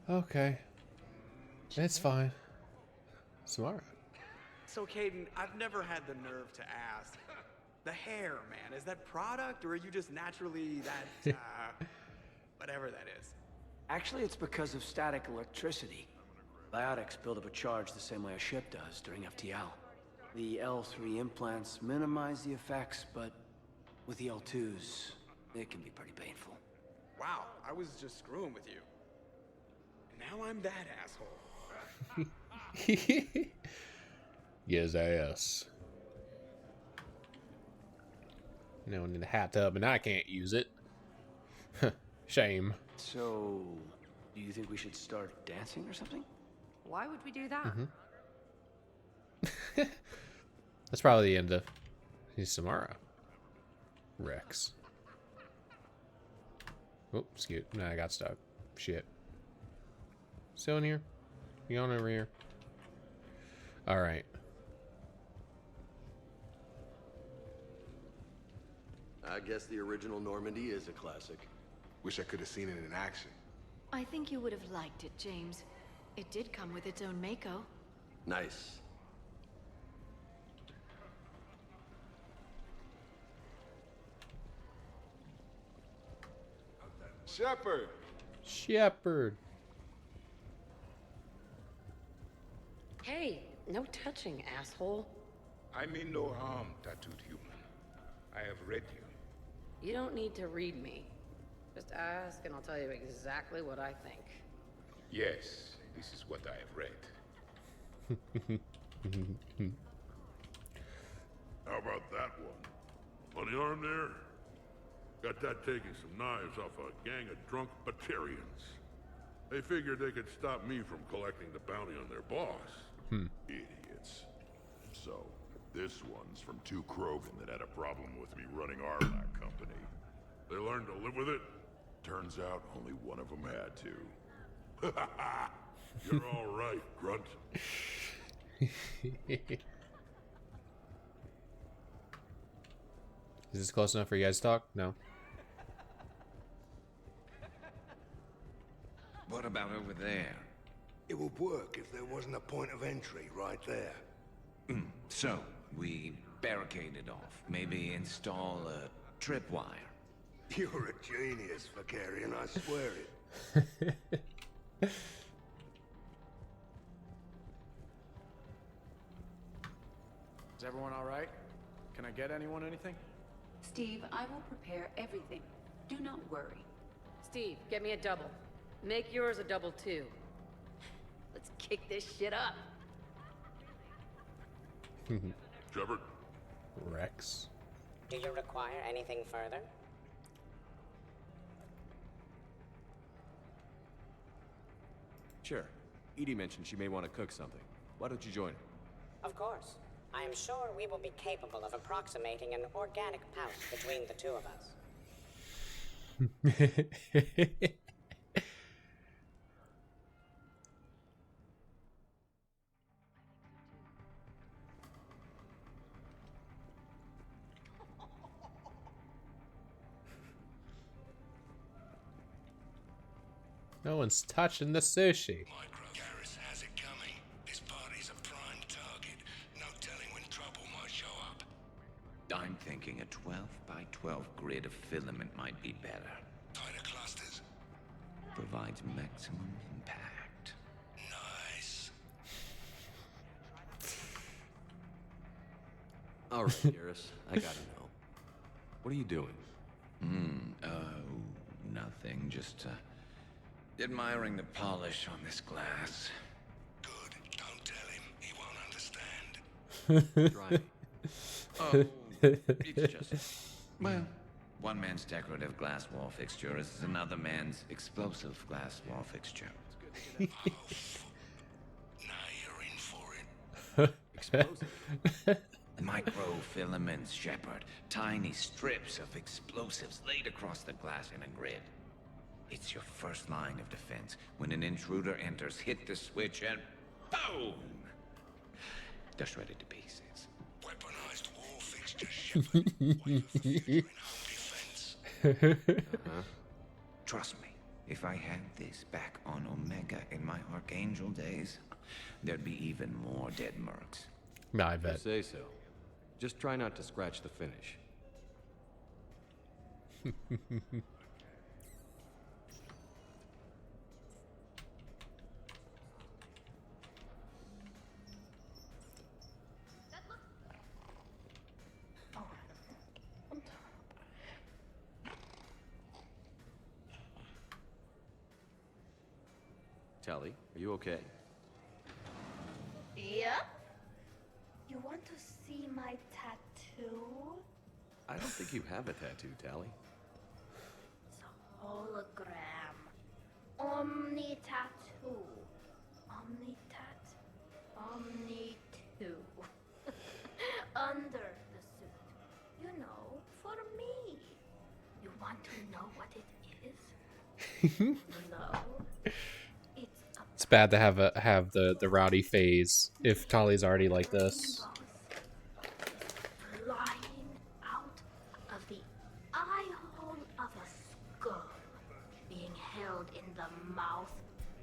Okay. It's fine. Samara. So, Caden, I've never had the nerve to ask. The hair, man, is that product, or are you just naturally that, whatever that is? Actually, it's because of static electricity. Biotics build up a charge the same way a ship does during FTL. The L3 implants minimize the effects, but with the L2s, it can be pretty painful. Wow, I was just screwing with you. And now I'm that asshole. Yes, ass. Now I'm in the hot tub and I can't use it. Shame. So, do you think we should start dancing or something? Why would we do that? That's probably the end of Samara. Rex. Oh, excuse. No, I got stuck. Shit. Still in here? You on over here? Alright. I guess the original Normandy is a classic. Wish I could have seen it in action. I think you would have liked it, James. It did come with its own Mako. Nice. Shepard! Shepard! Hey, no touching, asshole. I mean no harm, tattooed human. I have read you. You don't need to read me. Just ask and I'll tell you exactly what I think. Yes, this is what I have read. How about that one? On the arm there? Got that taking some knives off a gang of drunk Batarians. They figured they could stop me from collecting the bounty on their boss. Idiots. So, this one's from two Krogan that had a problem with me running our black company. They learned to live with it? Turns out only one of them had to. You're all right, Grunt. Is this close enough for you guys to talk? No. What about over there? It would work if there wasn't a point of entry right there. So, we barricade it off. Maybe install a tripwire. You're a genius, Vicarian, I swear it. Is everyone all right? Can I get anyone anything? Steve, I will prepare everything. Do not worry. Steve, get me a double. Make yours a double too. Let's kick this shit up. Shepard? Rex. Do you require anything further? Sure. Edie mentioned she may want to cook something. Why don't you join her? Of course. I am sure we will be capable of approximating an organic pouch between the two of us. No one's touching the sushi. Garrus has it coming. This party's a prime target. No telling when trouble might show up. I'm thinking a 12 by 12 grid of filament might be better. Tighter clusters. Provides maximum impact. Nice. All right, Garrus. I gotta know. What are you doing? Oh, nothing. Just, admiring the polish on this glass. Good. Don't tell him. He won't understand. Try me. Oh, it's just... Well, one man's decorative glass wall fixture is another man's explosive glass wall fixture. Now you're in for it. Explosive. Microfilaments, Shepard. Tiny strips of explosives laid across the glass in a grid. It's your first line of defense. When an intruder enters, hit the switch and... Boom! They're shredded to pieces. Weaponized wall fixtures, Shepard. Wait for future in home defense. Trust me, if I had this back on Omega in my Archangel days, there'd be even more dead mercs. Nah, I You bet. say so. Just try not to scratch the finish. Tally, are you okay? Yeah? You want to see my tattoo? I don't think you have a tattoo, Tally. It's a hologram. Omni tattoo. Omni tat. Omni 2. Under the suit. You know, for me. You want to know what it is? No. It's bad to have the rowdy phase if Tali's already like this. Flying out of the eye hole of a skull, being held in the mouth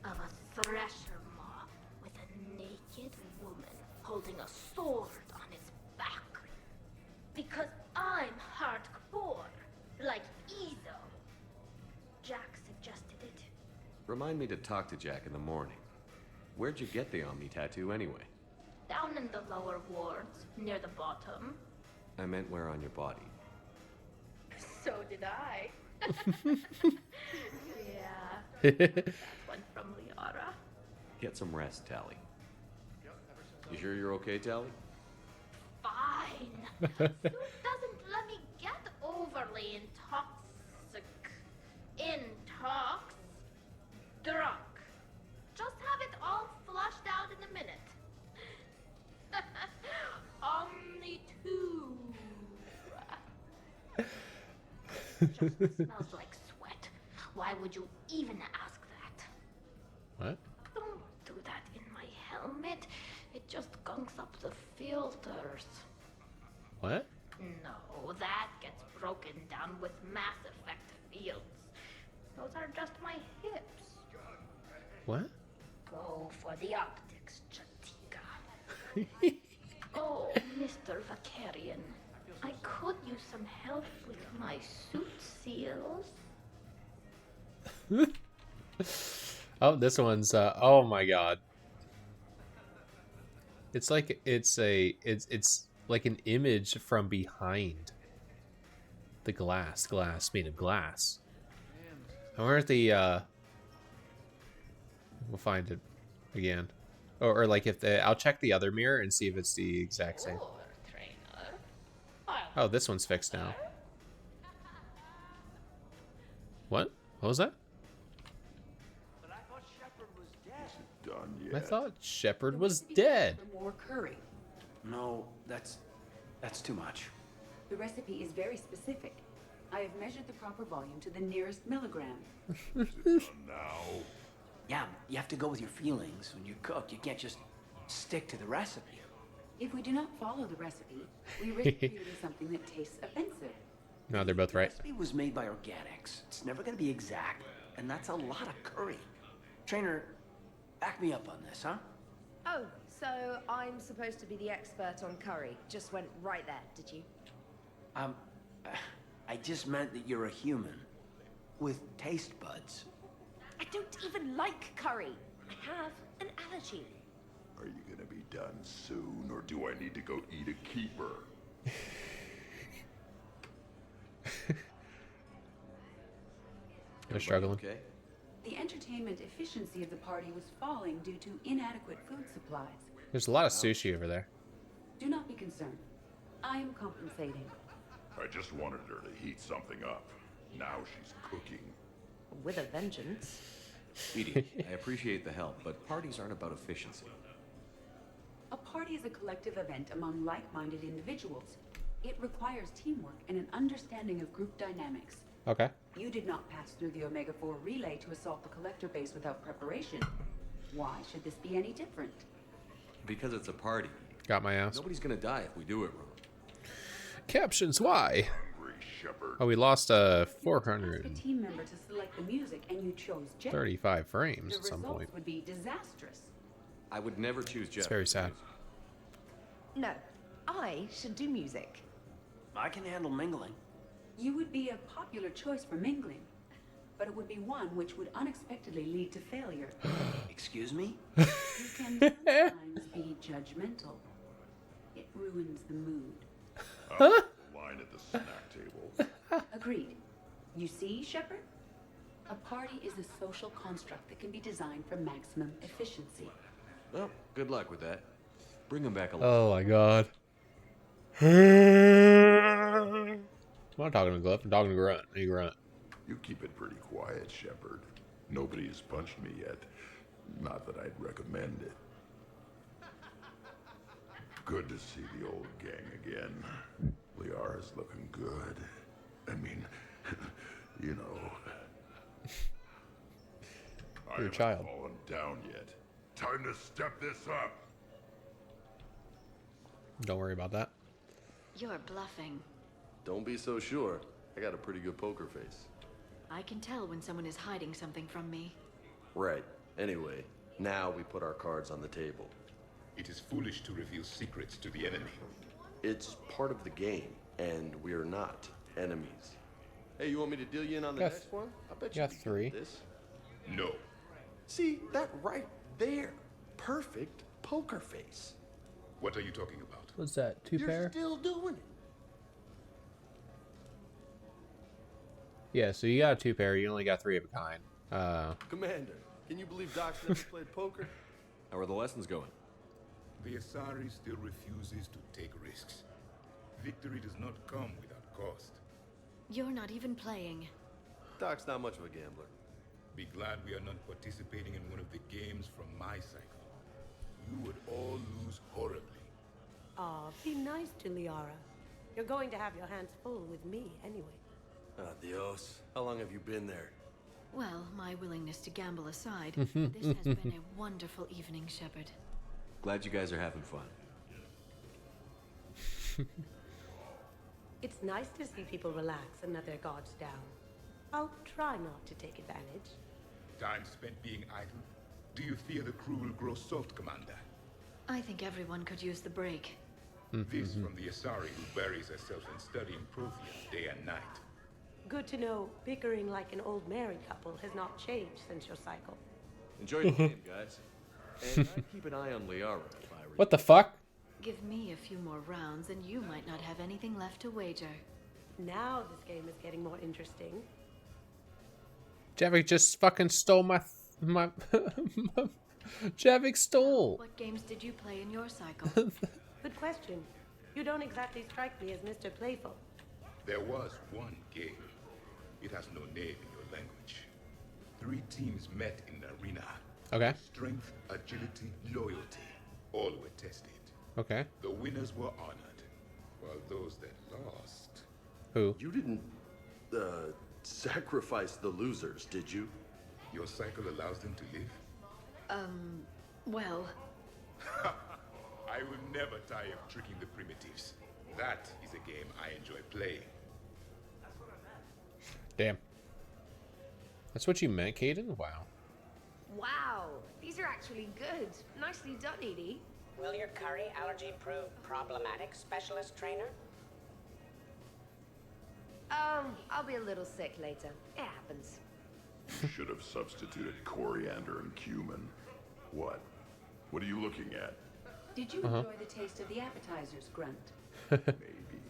of a thresher maw with a naked woman holding a sword on its back. Because I'm hardcore, like Ezo. Jack suggested it. Remind me to talk to Jack in the morning. Where'd you get the Omni tattoo anyway? Down in the lower wards, near the bottom. I meant where on your body. So did I. Yeah. That one from Liara. Get some rest, Tally. You sure you're okay, Tally? Fine. Suit doesn't let me get overly drunk. Just have it all flushed out in a minute. Omni 2. Just smells like sweat. Why would you even ask that? What? Don't do that in my helmet. It just gunks up the filters. What? No, that gets broken down with Mass Effect fields. Those are just my hips. What? Go for the optics, Chatika. Oh, Mr. Vakarian. I could use some help with my suit seals. Oh, this one's oh my god. It's like it's like an image from behind the glass made of glass. I wonder if the we'll find it again. Or like if the I'll check the other mirror and see if it's the exact same. Oh, this one's fixed now. What? What was that? Done I yet? thought Shepard was dead. More curry. No, that's too much. The recipe is very specific. I have measured the proper volume to the nearest milligram. Now? Yeah, you have to go with your feelings when you cook. You can't just stick to the recipe. If we do not follow the recipe, we risk creating something that tastes offensive. No, they're both right. The recipe was made by organics. It's never gonna be exact, and that's a lot of curry. Trainer, back me up on this, huh? Oh, so I'm supposed to be the expert on curry. Just went right there, did you? I just meant that you're a human with taste buds. I don't even like curry. I have an allergy. Are you gonna be done soon, or do I need to go eat a keeper? They're struggling. Okay. The entertainment efficiency of the party was falling due to inadequate food supplies. There's a lot of sushi over there. Do not be concerned. I am compensating. I just wanted her to heat something up. Now she's cooking. With a vengeance. Edie, I appreciate the help, but parties aren't about efficiency. A party is a collective event among like-minded individuals. It requires teamwork and an understanding of group dynamics. Okay. You did not pass through the Omega-4 relay to assault the collector base without preparation. Why should this be any different? Because it's a party. Got my ass. Nobody's gonna die if we do it wrong. Captions, why? Hungry shepherd. Oh, we lost A 435 team member to select the music, and you chose Jeff. frames The at some results point. would be disastrous. I would never choose Jeff. It's very sad. No, I should do music. I can handle mingling. You would be a popular choice for mingling, but it would be one which would unexpectedly lead to failure. Excuse me? You can sometimes be judgmental. It ruins the mood. Line at the snack table. Agreed. You see, Shepard? A party is a social construct that can be designed for maximum efficiency. Well, good luck with that. Bring him back along. Oh my god. I'm not talking to Glyph, I'm talking to Grunt. Hey, Grunt. You keep it pretty quiet, Shepard. Nobody has punched me yet. Not that I'd recommend it. Good to see the old gang again. Liara's looking good. I mean, you know. You're a child. I haven't fallen down yet. Time to step this up. Don't worry about that. You're bluffing. Don't be so sure. I got a pretty good poker face. I can tell when someone is hiding something from me. Right. Anyway, now we put our cards on the table. It is foolish to reveal secrets to the enemy. It's part of the game, and we're not enemies. Hey, you want me to deal you in on the Got next one? I bet you got be good at 3. This. No. See, that right there. Perfect poker face. What are you talking about? What's that? 2 You're pair? still doing it. Yeah, so you got a 2 pair, you only got 3 of a kind. Commander, can you believe Doc's never played poker? How are the lessons going? The Asari still refuses to take risks. Victory does not come without cost. You're not even playing. Doc's not much of a gambler. Be glad we are not participating in one of the games from my cycle. You would all lose horribly. Aw, be nice to Liara. You're going to have your hands full with me anyway. Adios. How long have you been there? Well, my willingness to gamble aside, this has been a wonderful evening, Shepard. Glad you guys are having fun. It's nice to see people relax and let their guards down. I'll try not to take advantage. Time spent being idle? Do you fear the crew will grow salt, Commander? I think everyone could use the break. This from the Asari who buries herself in studying Protheus day and night. Good to know bickering like an old married couple has not changed since your cycle. Enjoy the game, guys. And I'd keep an eye on Liara if I were you. What the fuck? Give me a few more rounds and you might not have anything left to wager. Now this game is getting more interesting. Javik just fucking stole my Javik stole. What games did you play in your cycle? Good question. You don't exactly strike me as Mr. Playful. There was one game. It has no name in your language. 3 teams met in the arena. Okay. Strength, agility, loyalty. All were tested. Okay. The winners were honored, while those that lost... Who? You didn't, sacrifice the losers, did you? Your cycle allows them to live? Well... I will never tire of tricking the primitives. That is a game I enjoy playing. Damn. That's what you meant, Caden? Wow. Wow, these are actually good. Nicely done, Edie. Will your curry allergy prove problematic, specialist trainer? I'll be a little sick later. It happens. Should have substituted coriander and cumin. What? What are you looking at? Did you enjoy the taste of the appetizers, Grunt? Maybe.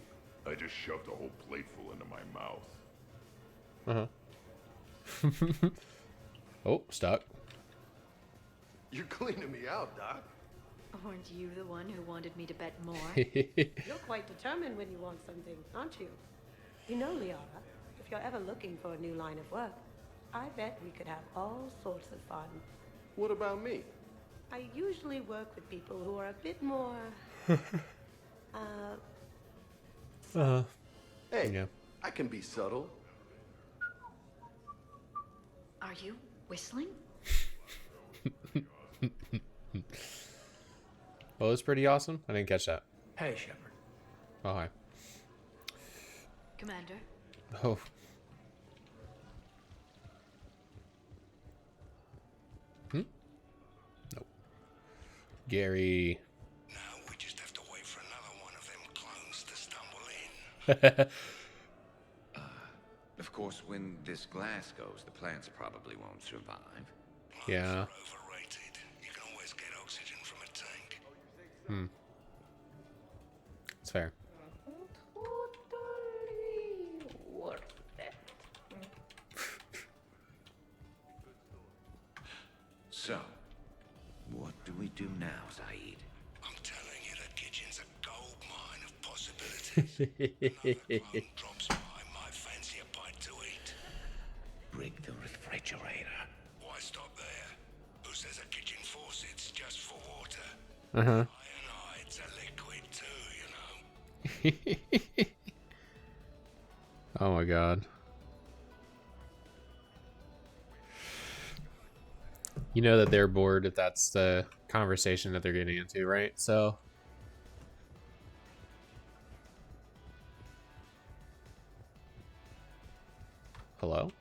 I just shoved a whole plateful into my mouth. Oh, stuck. You're cleaning me out, Doc. Weren't you the one who wanted me to bet more? You're quite determined when you want something, aren't you? You know, Liara, if you're ever looking for a new line of work, I bet we could have all sorts of fun. What about me? I usually work with people who are a bit more... Hey, Yeah. I can be subtle. Are you whistling? Oh, it's pretty awesome. I didn't catch that. Hey, Shepard. Oh, hi. Commander. Oh. Nope. Gary. Now we just have to wait for another one of them clones to stumble in. Of course, when this glass goes, the plants probably won't survive. Yeah. Overrated. You can always get oxygen from a tank. Hmm. It's fair. So, what do we do now, Zaid? I'm telling you, the kitchen's a gold mine of possibilities. Another clone drops by, might fancy a bite to eat. Rig the refrigerator. Why stop there? Who says a kitchen faucet's just for water? Uh-huh. It's a liquid too, you know. Oh my god. You know that they're bored if that's the conversation that they're getting into, right? So. Hello?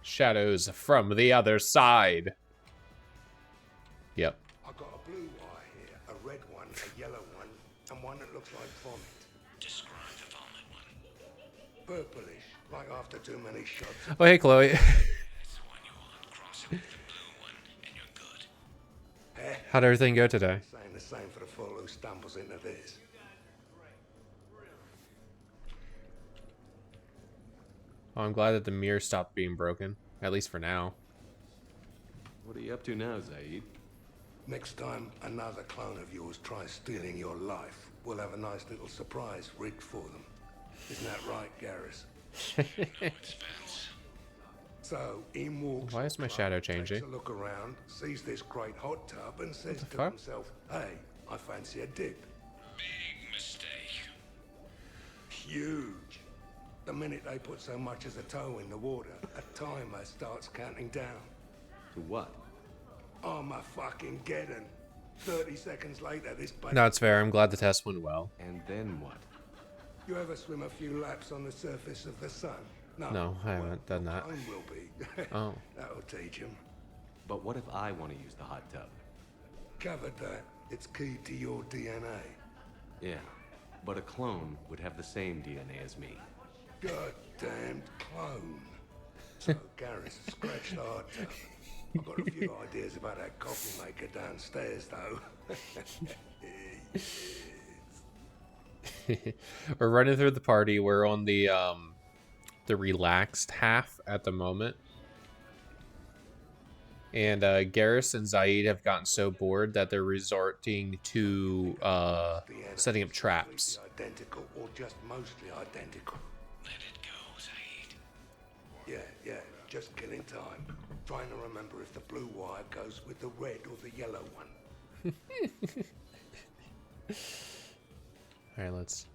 Shadows from the other side. Yep. I've got a blue wire here, a red one, a yellow one, and one that looks like vomit. Describe the vomit one. Purplish, like after too many shots. Oh, hey, Chloe. That's the one you want. Cross it with the blue one, and you're good. How'd everything go today? Saying the same for the fool who stumbles into this. Oh, I'm glad that the mirror stopped being broken, at least for now. What are you up to now, Zaid? Next time another clone of yours tries stealing your life, we'll have a nice little surprise rigged for them. Isn't that right, Garrus? So, in walks... Why is my shadow changing? Takes a look around, sees this great hot tub, and says to fuck? himself, hey, I fancy a dip. Big mistake. Huge. The minute they put so much as a toe in the water, a timer starts counting down. To what? Armageddon. 30 seconds later, this baby... No, it's fair. I'm glad the test went well. And then what? You ever swim a few laps on the surface of the sun? No, I haven't done that. Mine will be. Oh. That'll teach him. But what if I want to use the hot tub? Covered that. It's key to your DNA. Yeah, but a clone would have the same DNA as me. Goddamned clone. So, Garrus, scratch the hot tub. I've got a few ideas about that coffee maker downstairs, though. We're running through the party. We're on the relaxed half at the moment. And Garrus and Zaid have gotten so bored that they're resorting to setting up traps. Identical or just mostly identical. Let it go, Zaid. Yeah, just killing time. Trying to remember if the blue wire goes with the red or the yellow one. Alright, let's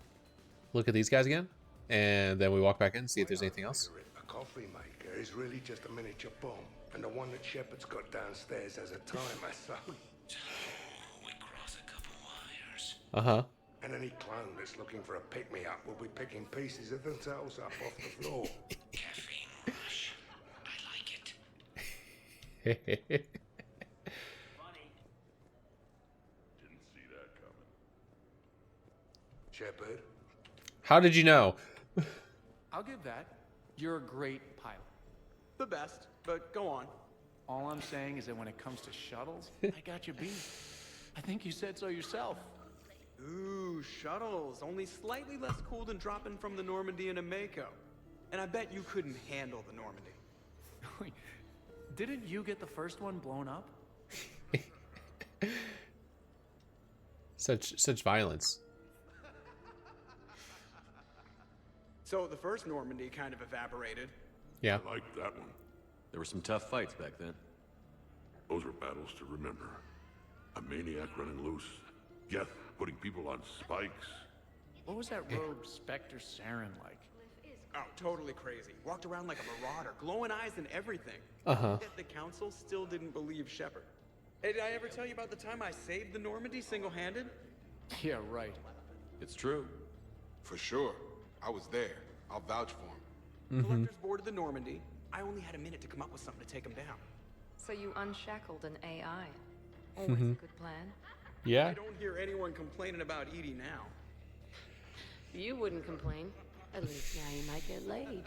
look at these guys again. And then we walk back in and see if there's anything else. A coffee maker is really just a miniature bomb. And the one that Shepard's got downstairs has a timer, so... We cross a couple wires. Uh-huh. And any clone that's looking for a pick-me-up will be picking pieces of themselves up off the floor. Caffeine rush. I like it. Didn't see that coming. Shepard? How did you know? I'll give that. You're a great pilot. The best, but go on. All I'm saying is that when it comes to shuttles, I got you beat. I think you said so yourself. Ooh, shuttles. Only slightly less cool than dropping from the Normandy in a Mako. And I bet you couldn't handle the Normandy. Wait, didn't you get the first one blown up? Such violence. So the first Normandy kind of evaporated. Yeah. I liked that one. There were some tough fights back then. Those were battles to remember. A maniac running loose. Geth putting people on spikes. What was that rogue Spectre Saren like? Oh, totally crazy. Walked around like a marauder, glowing eyes and everything. Uh-huh. Yet the council still didn't believe Shepard. Hey, did I ever tell you about the time I saved the Normandy single-handed? Yeah, right. It's true. For sure. I was there. I'll vouch for him. Collectors boarded the Normandy. I only had a minute to come up with something to take them down. So you unshackled an AI. Always a good plan. Yeah. I don't hear anyone complaining about Edie now. You wouldn't complain. At least now you might get laid.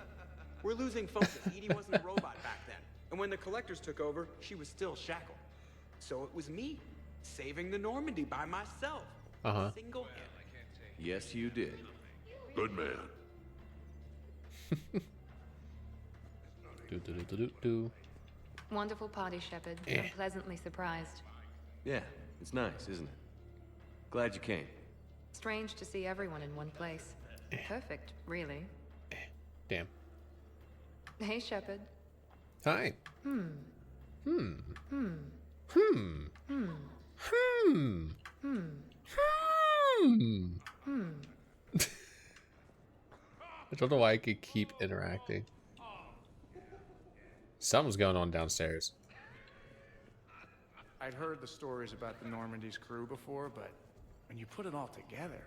We're losing focus. Edie wasn't a robot back then. And when the collectors took over, she was still shackled. So it was me, saving the Normandy by myself. Single-handed. Yes, you did. Good man. Wonderful party, Shepard. I'm pleasantly surprised. Yeah, it's nice, isn't it? Glad you came. Strange to see everyone in one place. Perfect, really. Damn. Hey, Shepard. Hi. Hmm. Hmm. Hmm. Hmm. Hmm. Hmm. Hmm. Hmm. Hmm. I don't know why I could keep interacting. Something's going on downstairs. I'd heard the stories about the Normandy's crew before, but when you put it all together,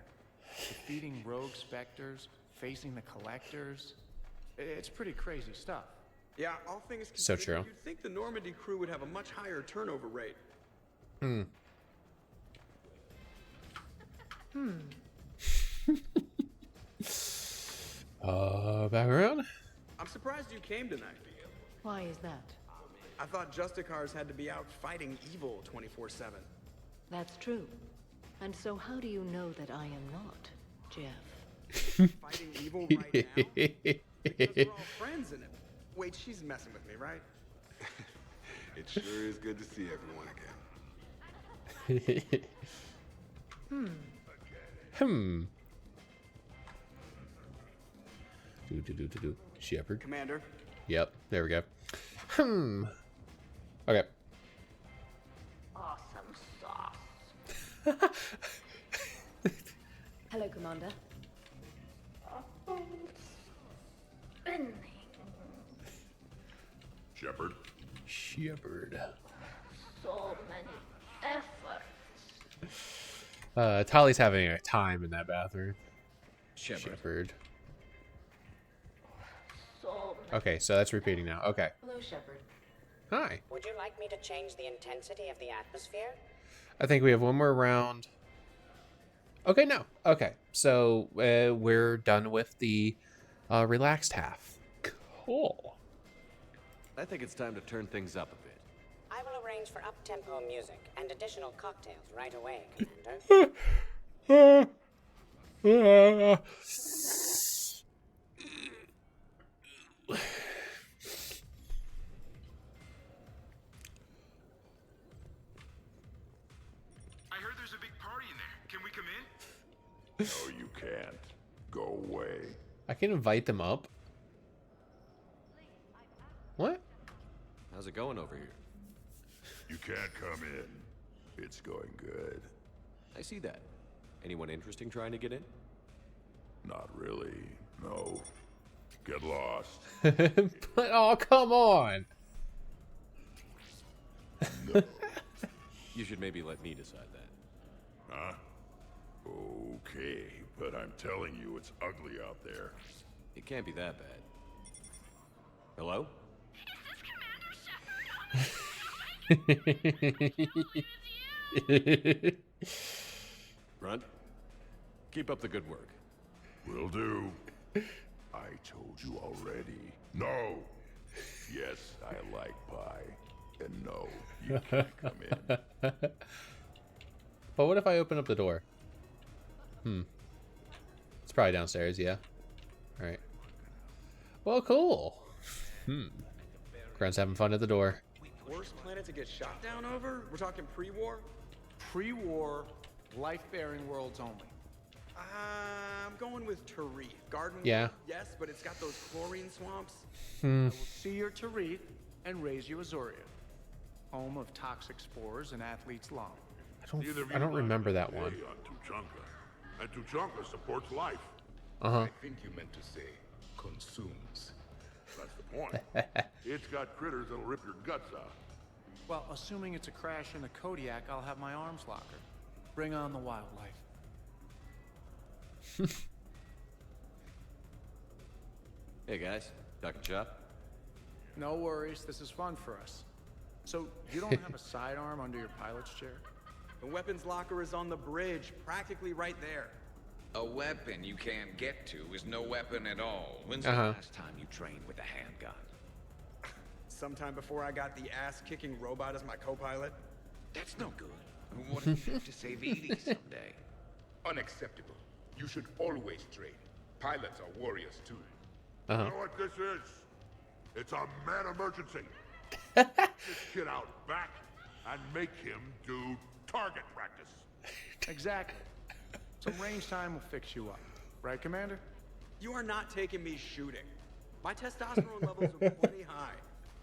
defeating rogue specters, facing the collectors, it's pretty crazy stuff. Yeah, all things So considered, true. you'd think the Normandy crew would have a much higher turnover rate. Hmm. Hmm. Back around? I'm surprised you came tonight. Why is that? I thought Justicars had to be out fighting evil 24/7. That's true. And so how do you know that I am not, Jeff? Fighting evil right now? Because we're all friends in it. Wait, she's messing with me, right? It sure is good to see everyone again. Hmm. Hmm. Do. Shepard. Commander. Yep. There we go. Hmm. Okay. Awesome sauce. Hello, Commander. Spinning. Shepard. Shepard. So many efforts. Tali's having a time in that bathroom. Shepard. So Okay, so that's repeating now. Okay. Hello, Shepard. Hi. Would you like me to change the intensity of the atmosphere? I think we have one more round. Okay, no. Okay, so we're done with the relaxed half. Cool. I think it's time to turn things up a bit. I will arrange for up-tempo music and additional cocktails right away, Commander. I heard there's a big party in there. Can we come in? No, you can't. Go away. I can invite them up. What? How's it going over here? You can't come in. It's going good. I see that. Anyone interesting trying to get in? Not really. No. Get lost. But, oh, come on. You should maybe let me decide that. Huh? Okay, but I'm telling you, it's ugly out there. It can't be that bad. Hello? Grunt, keep up the good work. Will do. I told you already. No. Yes, I like pie. And no, you can't come in. But what if I open up the door? It's probably downstairs, yeah. Alright. Well, cool. Grunt's having fun at the door. Worst planet to get shot down over? We're talking pre-war? Pre-war, life-bearing worlds only. I'm going with Tarif. Garden Yeah. World, yes, but it's got those chlorine swamps. I will see your Tarif and raise you Azuria, home of toxic spores and athlete's lung. I don't remember that one. On Tuchanka. And Tuchanka supports life. I think you meant to say consumes. That's the point. It's got critters that'll rip your guts out. Well, assuming it's a crash in a Kodiak, I'll have my arms locker. Bring on the wildlife. Hey guys, Dr. Chop. No worries, this is fun for us. So, you don't have a sidearm under your pilot's chair? The weapons locker is on the bridge, practically right there. A weapon you can't get to is no weapon at all. When's the last time you trained with a handgun? Sometime before I got the ass-kicking robot as my co-pilot. That's no good. What if you have to save Edie someday? Unacceptable. You should always train. Pilots are warriors too. You know what this is? It's a mad emergency. Get this kid out back and make him do target practice. Exactly. Some range time will fix you up. Right, Commander? You are not taking me shooting. My testosterone levels are plenty high.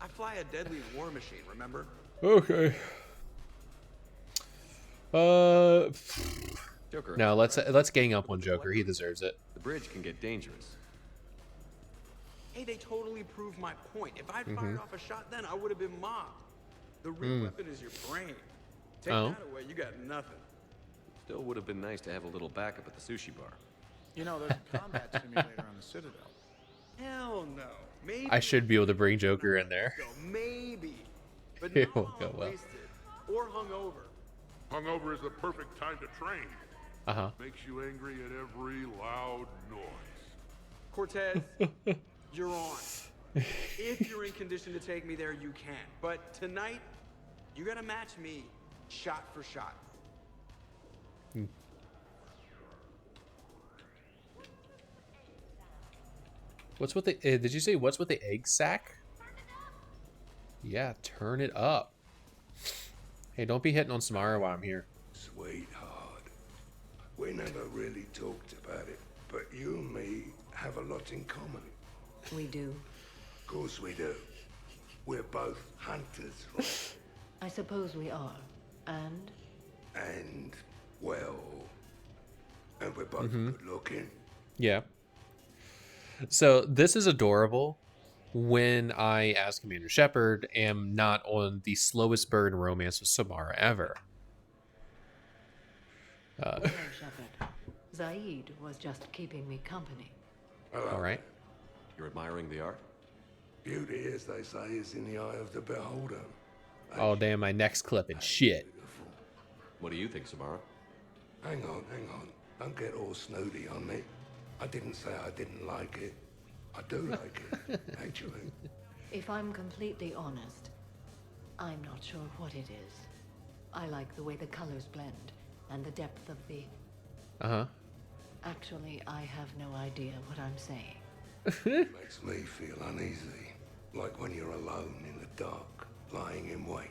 I fly a deadly war machine, remember? Okay. Joker. No, let's gang up on Joker. He deserves it. The bridge can get dangerous. Hey, they totally proved my point. If I'd fired off a shot then, I would have been mobbed. The real weapon is your brain. Take that away, you got nothing. Still would have been nice to have a little backup at the sushi bar. You know, there's a combat simulator on the Citadel. Hell no. Maybe. I should be able to bring Joker in there. Maybe. But It no, won't go I'm well. wasted. Or hungover. Hungover is the perfect time to train. Makes you angry at every loud noise. Cortez, you're on. If you're in condition to take me there, you can. But tonight, you gotta match me shot for shot. What's with the? Did you say what's with the egg sack? Yeah, turn it up. Hey, don't be hitting on Samara while I'm here. Sweetheart, we never really talked about it, but you and me have a lot in common. We do. Of course we do. We're both hunters, right? I suppose we are. And? And, well... And we're both good looking. Yeah. So this is adorable when I, as Commander Shepard, am not on the slowest burn romance with Samara ever. Well, Shepard, Zaid was just keeping me company. All right. You're admiring the art? Beauty, as they say, is in the eye of the beholder. Oh, damn, my neck's clipping. Shit. What do you think, Samara? Hang on. Don't get all snooty on me. I didn't say I didn't like it. I do like it, actually. If I'm completely honest, I'm not sure what it is. I like the way the colors blend and the depth of the... Actually, I have no idea what I'm saying. Makes me feel uneasy. Like when you're alone in the dark, lying in wait.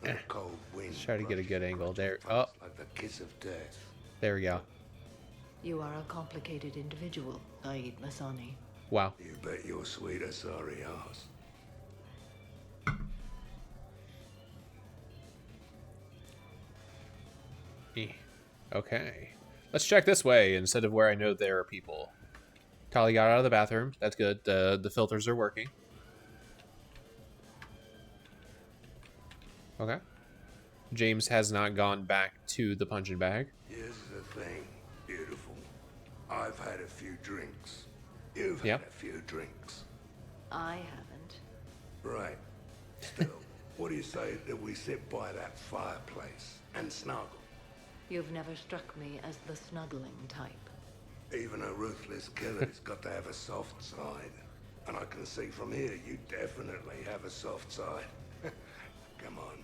And a cold wind. Let's try to get a good angle there. Oh. Like the kiss of death. There we go. You are a complicated individual, Zaid Masani. Wow. You bet your sweeter sorry ass. Okay. Let's check this way instead of where I know there are people. Tali got out of the bathroom. That's good. The filters are working. Okay. James has not gone back to the punching bag. Here's the thing, beautiful. I've had a few drinks. You've had a few drinks. I haven't. Right. Still, what do you say that we sit by that fireplace and snuggle? You've never struck me as the snuggling type. Even a ruthless killer's got to have a soft side. And I can see from here you definitely have a soft side. Come on.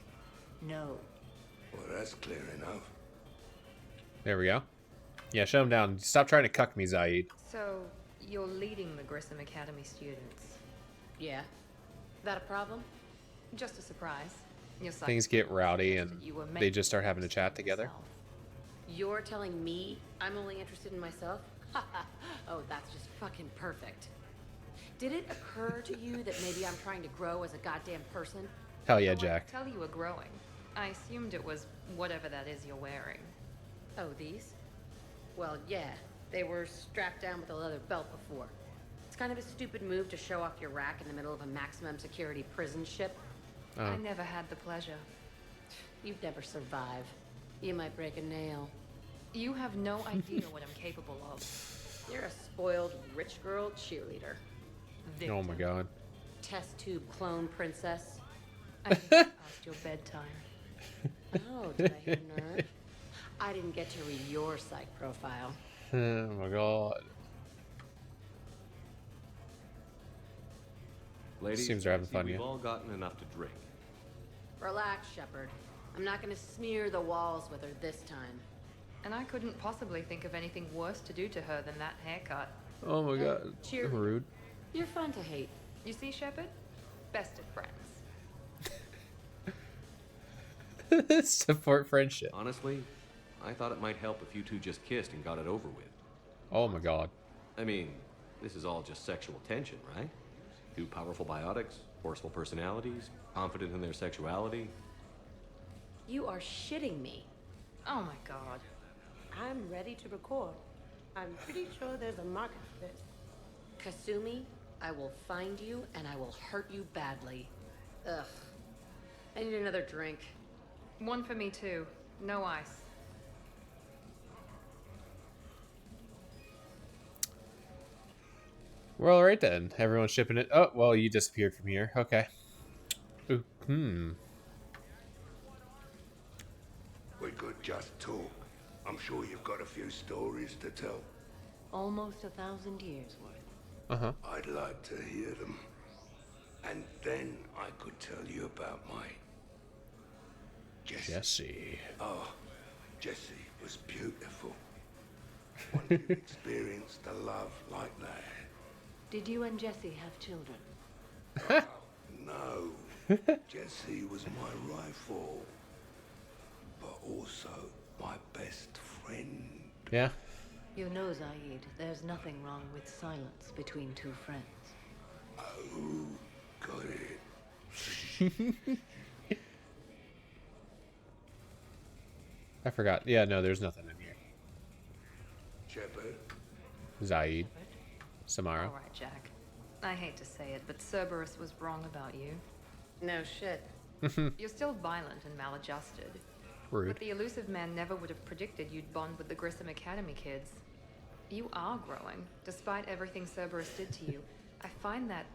No. Well, that's clear enough. There we go. Yeah, shut him down. Stop trying to cuck me, Zaid. So, you're leading the Grissom Academy students. Yeah. That a problem? Just a surprise. Your Things get rowdy and they just start having a chat together. You're telling me I'm only interested in myself? Oh, that's just fucking perfect. Did it occur to you that maybe I'm trying to grow as a goddamn person? Hell yeah, Jack. Tell you were growing. I assumed it was whatever that is you're wearing. Oh, these? Well, yeah. They were strapped down with a leather belt before. It's kind of a stupid move to show off your rack in the middle of a maximum security prison ship. I never had the pleasure. You'd never survive. You might break a nail. You have no idea what I'm capable of. You're a spoiled rich girl cheerleader. Oh my god. Test tube clone princess. I think past your bedtime. Oh, did I hear nerve? I didn't get to read your psych profile. Oh my god. Ladies, Seems they're having fun, we've yeah. all gotten enough to drink. Relax, Shepard. I'm not gonna smear the walls with her this time. And I couldn't possibly think of anything worse to do to her than that haircut. Oh my god. Cheer. Rude. You're fun to hate. You see, Shepard? Best of friends. Support friendship. Honestly, I thought it might help if you two just kissed and got it over with. Oh my god. I mean, this is all just sexual tension, right? Two powerful biotics, forceful personalities, confident in their sexuality. You are shitting me. Oh my god. I'm ready to record. I'm pretty sure there's a market for this. Kasumi, I will find you and I will hurt you badly. Ugh. I need another drink. One for me too. No ice. Well, alright then. Everyone's shipping it. Oh, well, you disappeared from here. Okay. Ooh, We could just talk. I'm sure you've got a few stories to tell. Almost 1,000 years worth. Uh-huh. I'd like to hear them. And then I could tell you about my... Jesse. Oh, Jesse was beautiful. One who experienced a love like that. Did you and Jesse have children? No. Jesse was my rifle. But also my best friend. Yeah. You know, Zaid, there's nothing wrong with silence between two friends. Oh, got it. I forgot. Yeah, no, there's nothing in here. Shepard. Zaid. Samara. All right, Jack. I hate to say it, but Cerberus was wrong about you. No shit. You're still violent and maladjusted. Rude. But the elusive man never would have predicted you'd bond with the Grissom Academy kids. You are growing, despite everything Cerberus did to you. I find that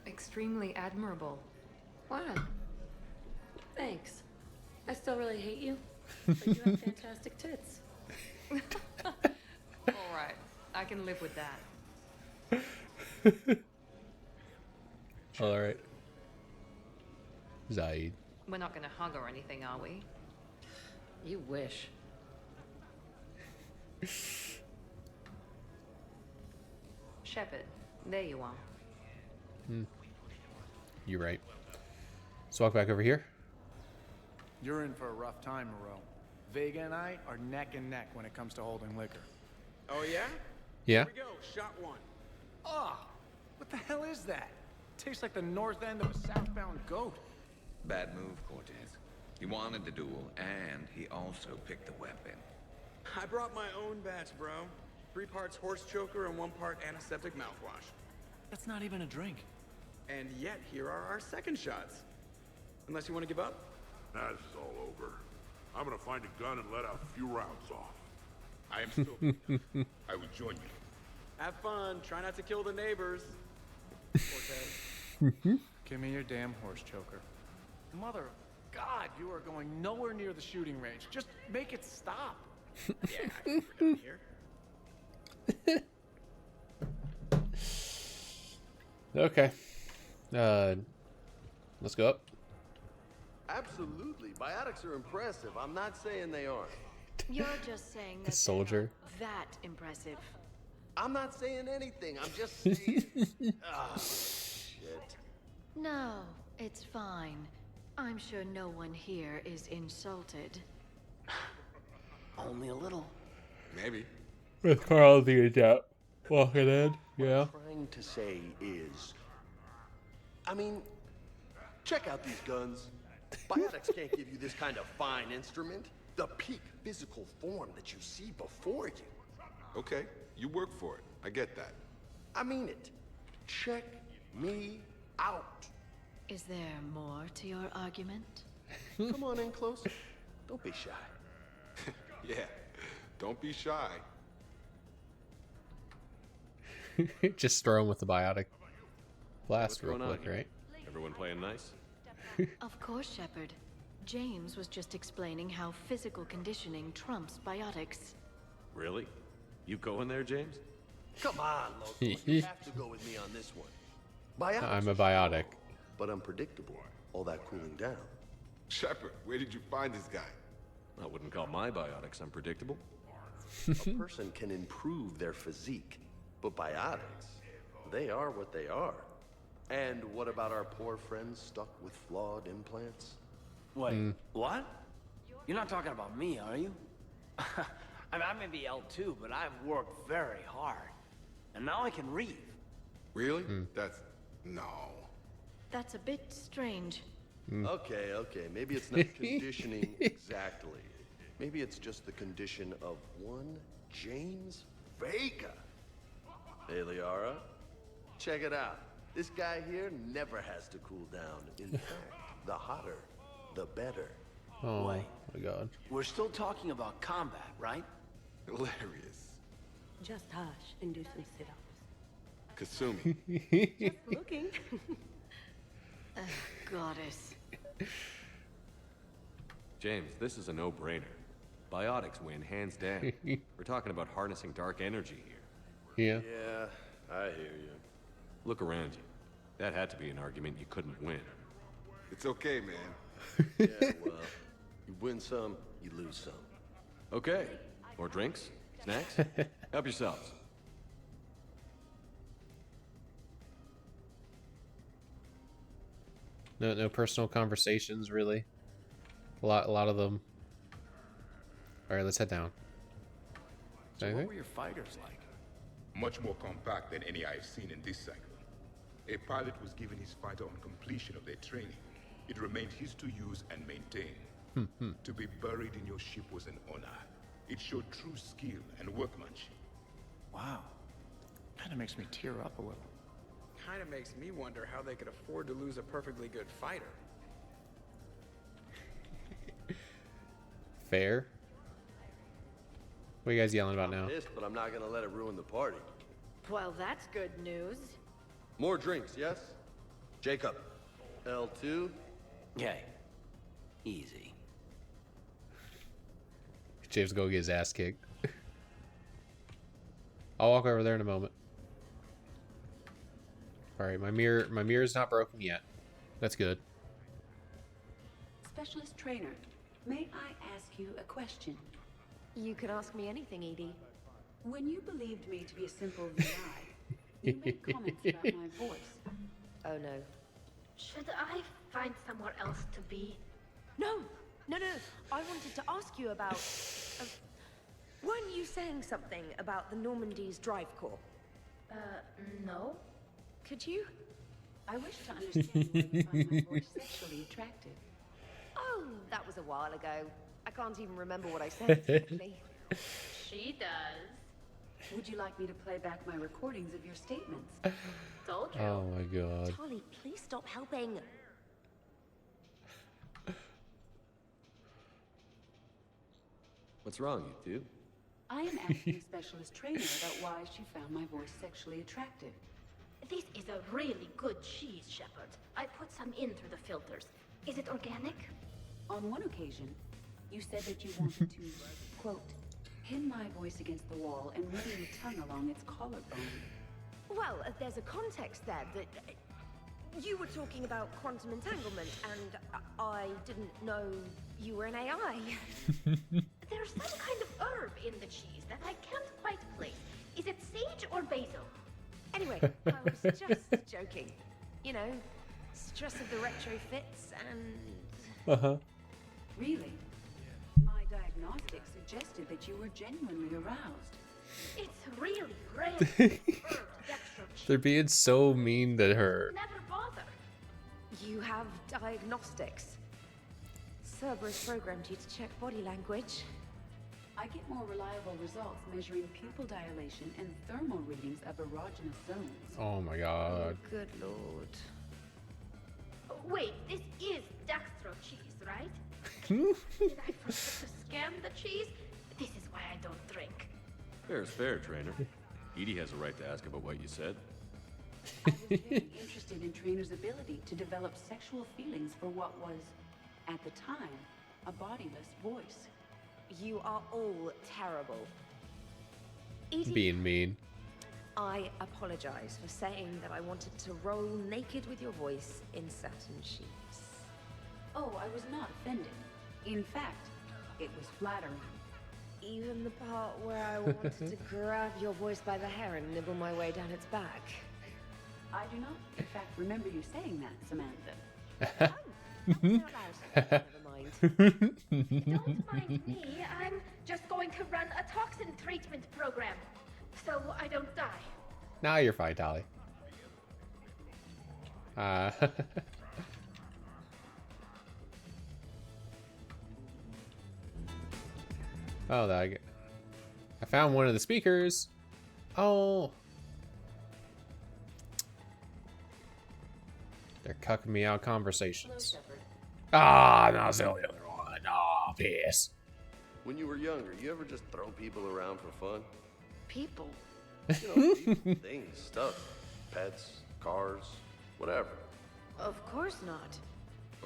extremely admirable. What? Thanks. I still really hate you, but you have fantastic tits. All right, I can live with that. All right. Zaid. We're not gonna hug or anything, are we? You wish. Shepard, there you are. You're right. Let's walk back over here. You're in for a rough time, Moreau. Vega and I are neck and neck when it comes to holding liquor. Oh, yeah? Yeah. Here we go. Shot one. Oh, what the hell is that? Tastes like the north end of a southbound goat. Bad move, Cortez. He wanted the duel, and he also picked the weapon. I brought my own batch, bro. 3 parts horse choker and 1 part antiseptic mouthwash. That's not even a drink. And yet, here are our second shots. Unless you want to give up? Nah, this is all over. I'm gonna find a gun and let out a few rounds off. I am still... I will join you. Have fun. Try not to kill the neighbors. Cortez. Give me your damn horse choker. Mother of God, you are going nowhere near the shooting range. Just make it stop. Yeah, I can down here. Okay. Let's go up. Absolutely. Biotics are impressive. I'm not saying they aren't. You're just saying The that soldier. they're not that impressive. I'm not saying anything. I'm just saying. Ah, shit. No, it's fine. I'm sure no one here is insulted. Only a little. Maybe. With Carl the adept walking in. Yeah. What I'm trying to say is, I mean, check out these guns. Biotics can't give you this kind of fine instrument. The peak physical form that you see before you. Okay, you work for it. I get that. I mean it. Check me out. Is there more to your argument? Come on in closer. Don't be shy. Yeah, don't be shy. Just throw him with the biotic blast What's real going on quick, here? right? Everyone playing nice? Of course, Shepard. James was just explaining how physical conditioning trumps biotics. Really? You going there, James? Come on, local. You have to go with me on this one. Biotics I'm a are biotic. strong, but unpredictable. All that cooling down. Shepard, where did you find this guy? I wouldn't call my biotics unpredictable. A person can improve their physique, but biotics, they are what they are. And what about our poor friends stuck with flawed implants? Wait, what? You're not talking about me, are you? I mean, I may be L2, but I've worked very hard. And now I can read. Really? That's... no. That's a bit strange. Okay, maybe it's not conditioning exactly. Maybe it's just the condition of one James Vega. Hey, Liara, check it out. This guy here never has to cool down. In fact, the hotter, the better. Oh Wait. my god. We're still talking about combat, right? Hilarious. Just hush and do some sit-ups. Kasumi. Just looking. Goddess. James, this is a no-brainer. Biotics win, hands down. We're talking about harnessing dark energy here. Yeah. Yeah, I hear you. Look around you. That had to be an argument you couldn't win. It's okay, man. Yeah, well, you win some, you lose some. Okay. More drinks? Snacks? Help yourselves. No personal conversations, really. A lot of them. All right, let's head down. So Anything? what were your fighters like? Much more compact than any I've seen in this cycle. A pilot was given his fighter on completion of their training. It remained his to use and maintain. To be buried in your ship was an honor. It showed true skill and workmanship. Wow. Kind of makes me tear up a little. Kind of makes me wonder how they could afford to lose a perfectly good fighter. Fair. What are you guys yelling about now? Pissed, but I'm not gonna let it ruin the party. Well, that's good news. More drinks, yes? Jacob, L2. Yay. Easy. James go get his ass kicked. I'll walk over there in a moment. All right, my mirror is not broken yet. That's good. Specialist trainer, may I ask you a question? You can ask me anything, Edie. When you believed me to be a simple VI, you made comments about my voice. Oh no. Should I find somewhere else to be? No. I wanted to ask you about... weren't you saying something about the Normandy's drive core? No. Could you? I wish to understand why you find my voice sexually attractive. Oh, that was a while ago. I can't even remember what I said exactly. She does. Would you like me to play back my recordings of your statements? Told you. Oh my god. Charlie, please stop helping. What's wrong, you two? I am asking a specialist trainer about why she found my voice sexually attractive. This is a really good cheese, Shepard. I put some in through the filters. Is it organic? On one occasion, you said that you wanted to, quote, pin my voice against the wall and run your tongue along its collarbone. Well, there's a context there that... you were talking about quantum entanglement, and I didn't know you were an AI. There's some kind of herb in the cheese that I can't quite place. Is it sage or basil? Anyway, I was just joking. You know, stress of the retrofits and... Really? My diagnostics suggested that you were genuinely aroused. It's really great. Herb dextro cheese. They're being so mean to her. Never bother. You have diagnostics. Cerberus programmed you to check body language. I get more reliable results measuring pupil dilation and thermal readings of erogenous zones. Oh my god. Good lord. Oh, wait, this is dextro cheese, right? Did I forget to scan the cheese? This is why I don't drink. Fair is fair, trainer. Edie has a right to ask about what you said. I was very interested in Trainer's ability to develop sexual feelings for what was, at the time, a bodiless voice. You are all terrible. Being mean. I apologize for saying that I wanted to roll naked with your voice in satin sheets. Oh, I was not offended. In fact, it was flattering. Even the part where I wanted to grab your voice by the hair and nibble my way down its back. I do not, in fact, remember you saying that, Samantha. Never mind. Don't mind me. I'm just going to run a toxin treatment program, so I don't die. Nah, you're fine, Dolly. Oh, I found one of the speakers. Oh. They're cucking me out conversations. Ah, no, it's the only other one. Oh, piss. When you were younger, you ever just throw people around for fun? People? You know, people, things, stuff, pets, cars, whatever. Of course not.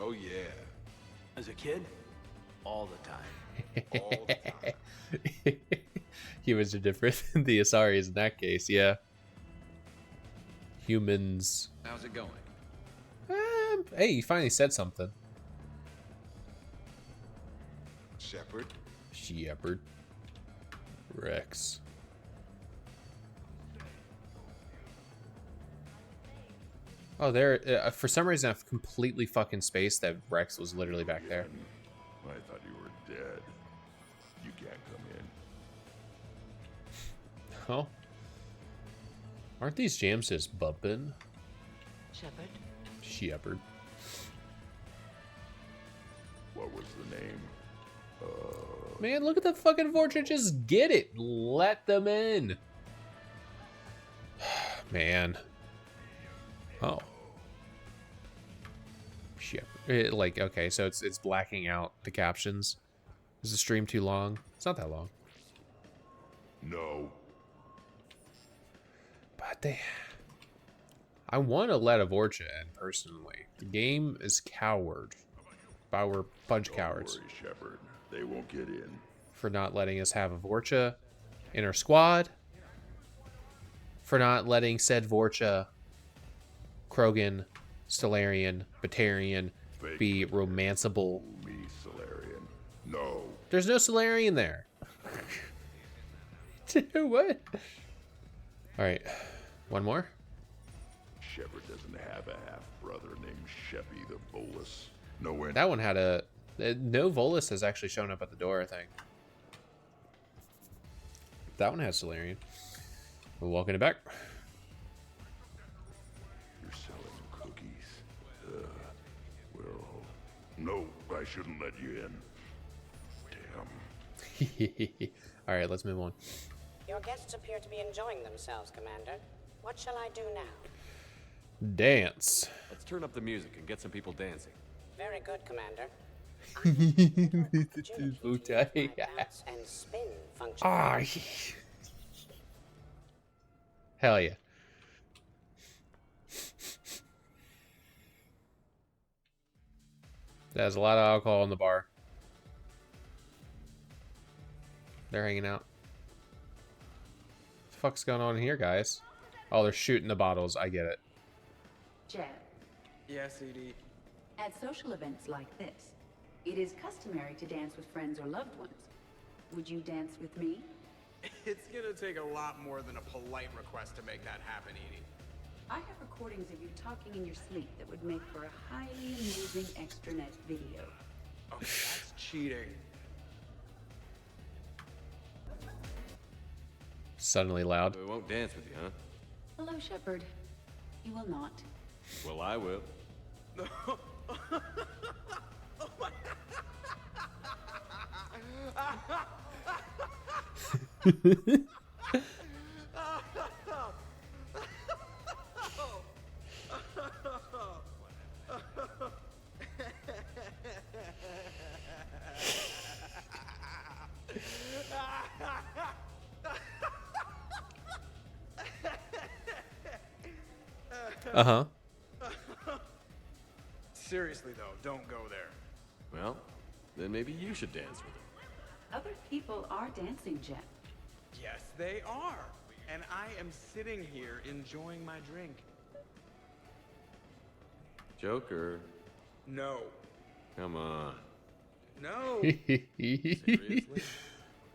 Oh, yeah. As a kid, all the time. All the time. Humans are different than the Asaris in that case, yeah. Humans. How's it going? Hey, you finally said something. Shepard. Shepard. Rex. Oh, there. For some reason, I've completely fucking spaced that Rex was literally back there. I thought you were dead. You can't come in. Oh. Aren't these jams just bumping? Shepard? Shepard. What was the name? Man, look at the fucking Vorcha. Just get it. Let them in. Man. Oh. Shepard. Like, okay, so it's blacking out the captions. Is the stream too long? It's not that long. No. But I want to let a Vorcha in, personally. The game is coward. Our punch cowards. Don't worry, Shepard. They won't get in. For not letting us have a Vorcha in our squad. For not letting said Vorcha, Krogan, Stellarian, Batarian be romanceable. Me, Solarian. No. There's no Solarian there. Dude, what? Alright. One more? Shepard doesn't have a half-brother named Sheppy the Bolus. No way. That one had a... No Volus has actually shown up at the door, I think. That one has Solarian. We're walking it back. You're selling cookies. Well, no, I shouldn't let you in. Damn. Alright, let's move on. Your guests appear to be enjoying themselves, Commander. What shall I do now? Dance. Let's turn up the music and get some people dancing. Very good, Commander. Bounce and spin function. Ah, hell yeah. There's a lot of alcohol in the bar. They're hanging out. What the fuck's going on here, guys? Oh, they're shooting the bottles. I get it. Jeb, Yes, Edie. at social events like this, it is customary to dance with friends or loved ones. Would you dance with me? It's gonna take a lot more than a polite request to make that happen, Edie. I have recordings of you talking in your sleep that would make for a highly amusing extranet video. Oh, that's cheating. Suddenly loud. We won't dance with you, huh? Hello, Shepard. You will not. Well, I will. Uh-huh. Seriously, though, don't go there. Well, then maybe you should dance with him. Other people are dancing, Jet. Yes, they are. And I am sitting here enjoying my drink. Joker, No. come on. No. Seriously?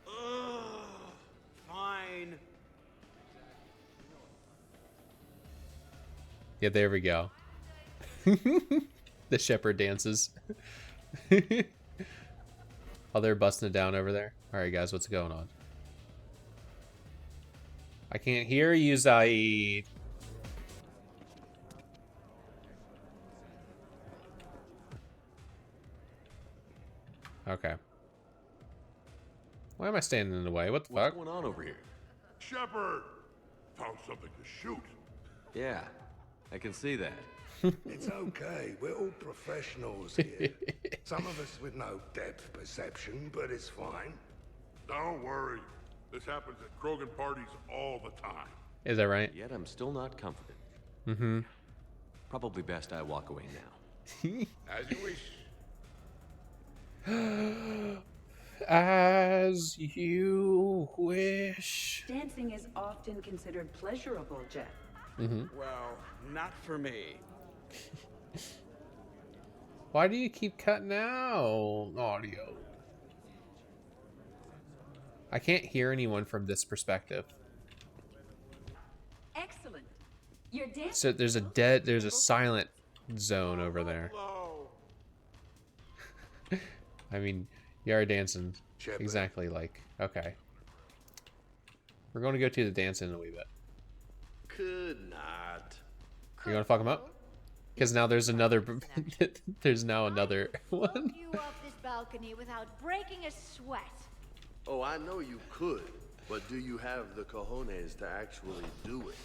Ugh. Fine. Yeah, there we go. The shepherd dances. Oh, they're busting it down over there. All right, guys, what's going on? I can't hear you, Zaid. Okay. Why am I standing in the way? What the fuck? What's going on over here? Shepard! Found something to shoot. Yeah, I can see that. It's okay. We're all professionals here. Some of us with no depth perception, but it's fine. Don't worry. This happens at Krogan parties all the time. Is that right? Yet I'm still not comforted. Mm-hmm. Probably best I walk away now. As you wish. As you wish. Dancing is often considered pleasurable, Jet. Mm-hmm. Well, not for me. Why do you keep cutting out audio? I can't hear anyone from this perspective. Excellent. Your dance. So there's a silent zone over there. I mean, you are dancing exactly like, okay. We're going to go to the dance in a wee bit. Could not. You want to fuck him up? Because now there's another, there's now another one. You off this balcony without breaking a sweat. Oh, I know you could, but do you have the cojones to actually do it?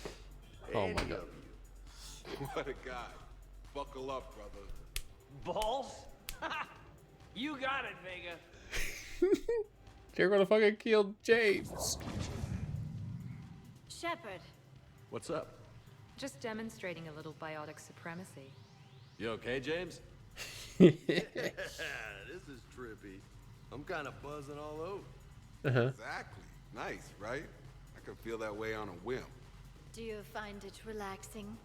Oh my Any God. of you. What a guy. Buckle up, brother. Balls? You got it, Vega. They're gonna fucking kill James. Shepard. What's up? Just demonstrating a little biotic supremacy. You okay, James? Yeah, this is trippy. I'm kind of buzzing all over. Exactly. Nice, right? I can feel that way on a whim. Do you find it relaxing?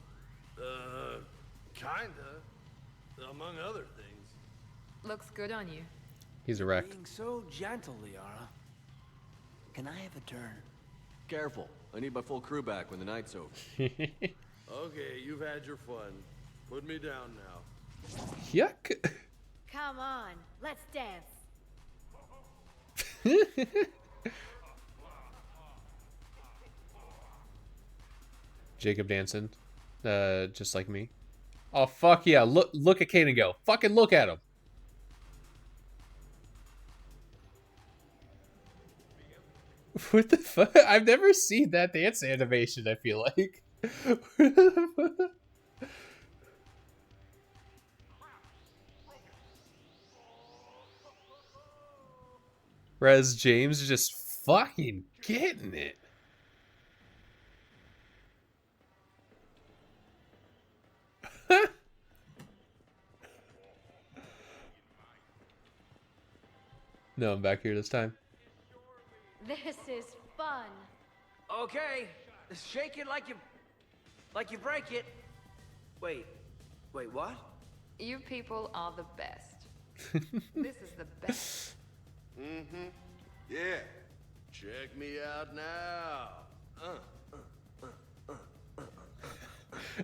Kinda. Among other things. Looks good on you. He's a wreck. Being so gentle, Liara. Can I have a turn? Careful. I need my full crew back when the night's over. Okay, you've had your fun. Put me down now. Yuck. Come on, let's dance. Jacob dancing, just like me. Oh fuck yeah! Look at Kanan go. Fucking look at him. What the fuck? I've never seen that dance animation. I feel like. Whereas James is just fucking getting it. No, I'm back here this time. This is fun. Okay, shake it like you break it. Wait, what? You people are the best. This is the best. Mm-hmm. Yeah. Check me out now.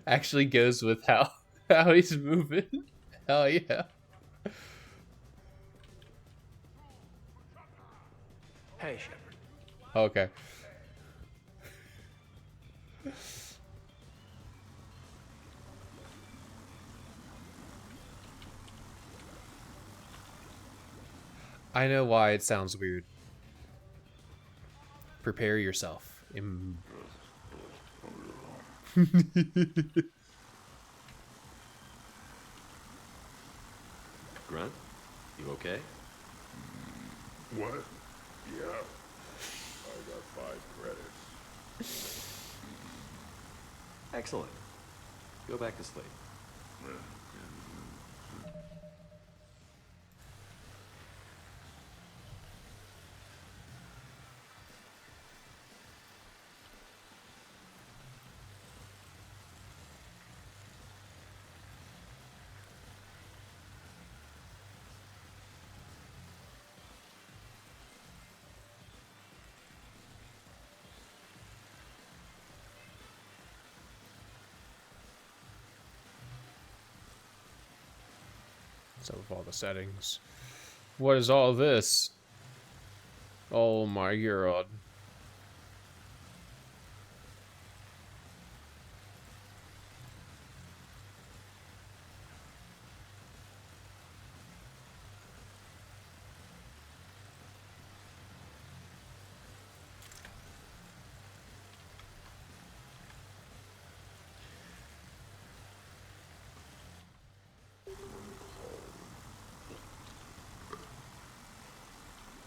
Actually goes with how he's moving. Hell yeah. Hey, Shepard. Okay. I know why it sounds weird. Prepare yourself. Grunt, you okay? What? Yeah. I got 5 credits. Excellent. Go back to sleep. So with all the settings. What is all this? Oh my god.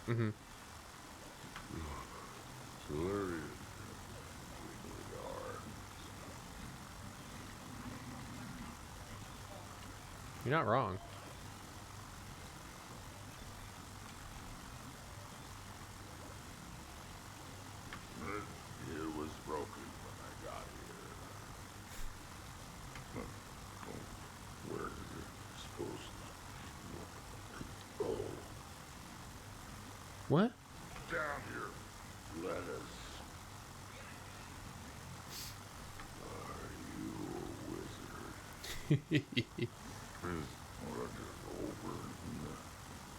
Mm-hmm. You're not wrong. It was broken when I got here. Where is it supposed to go? What? Down here. Let us. Are you a wizard? Or just over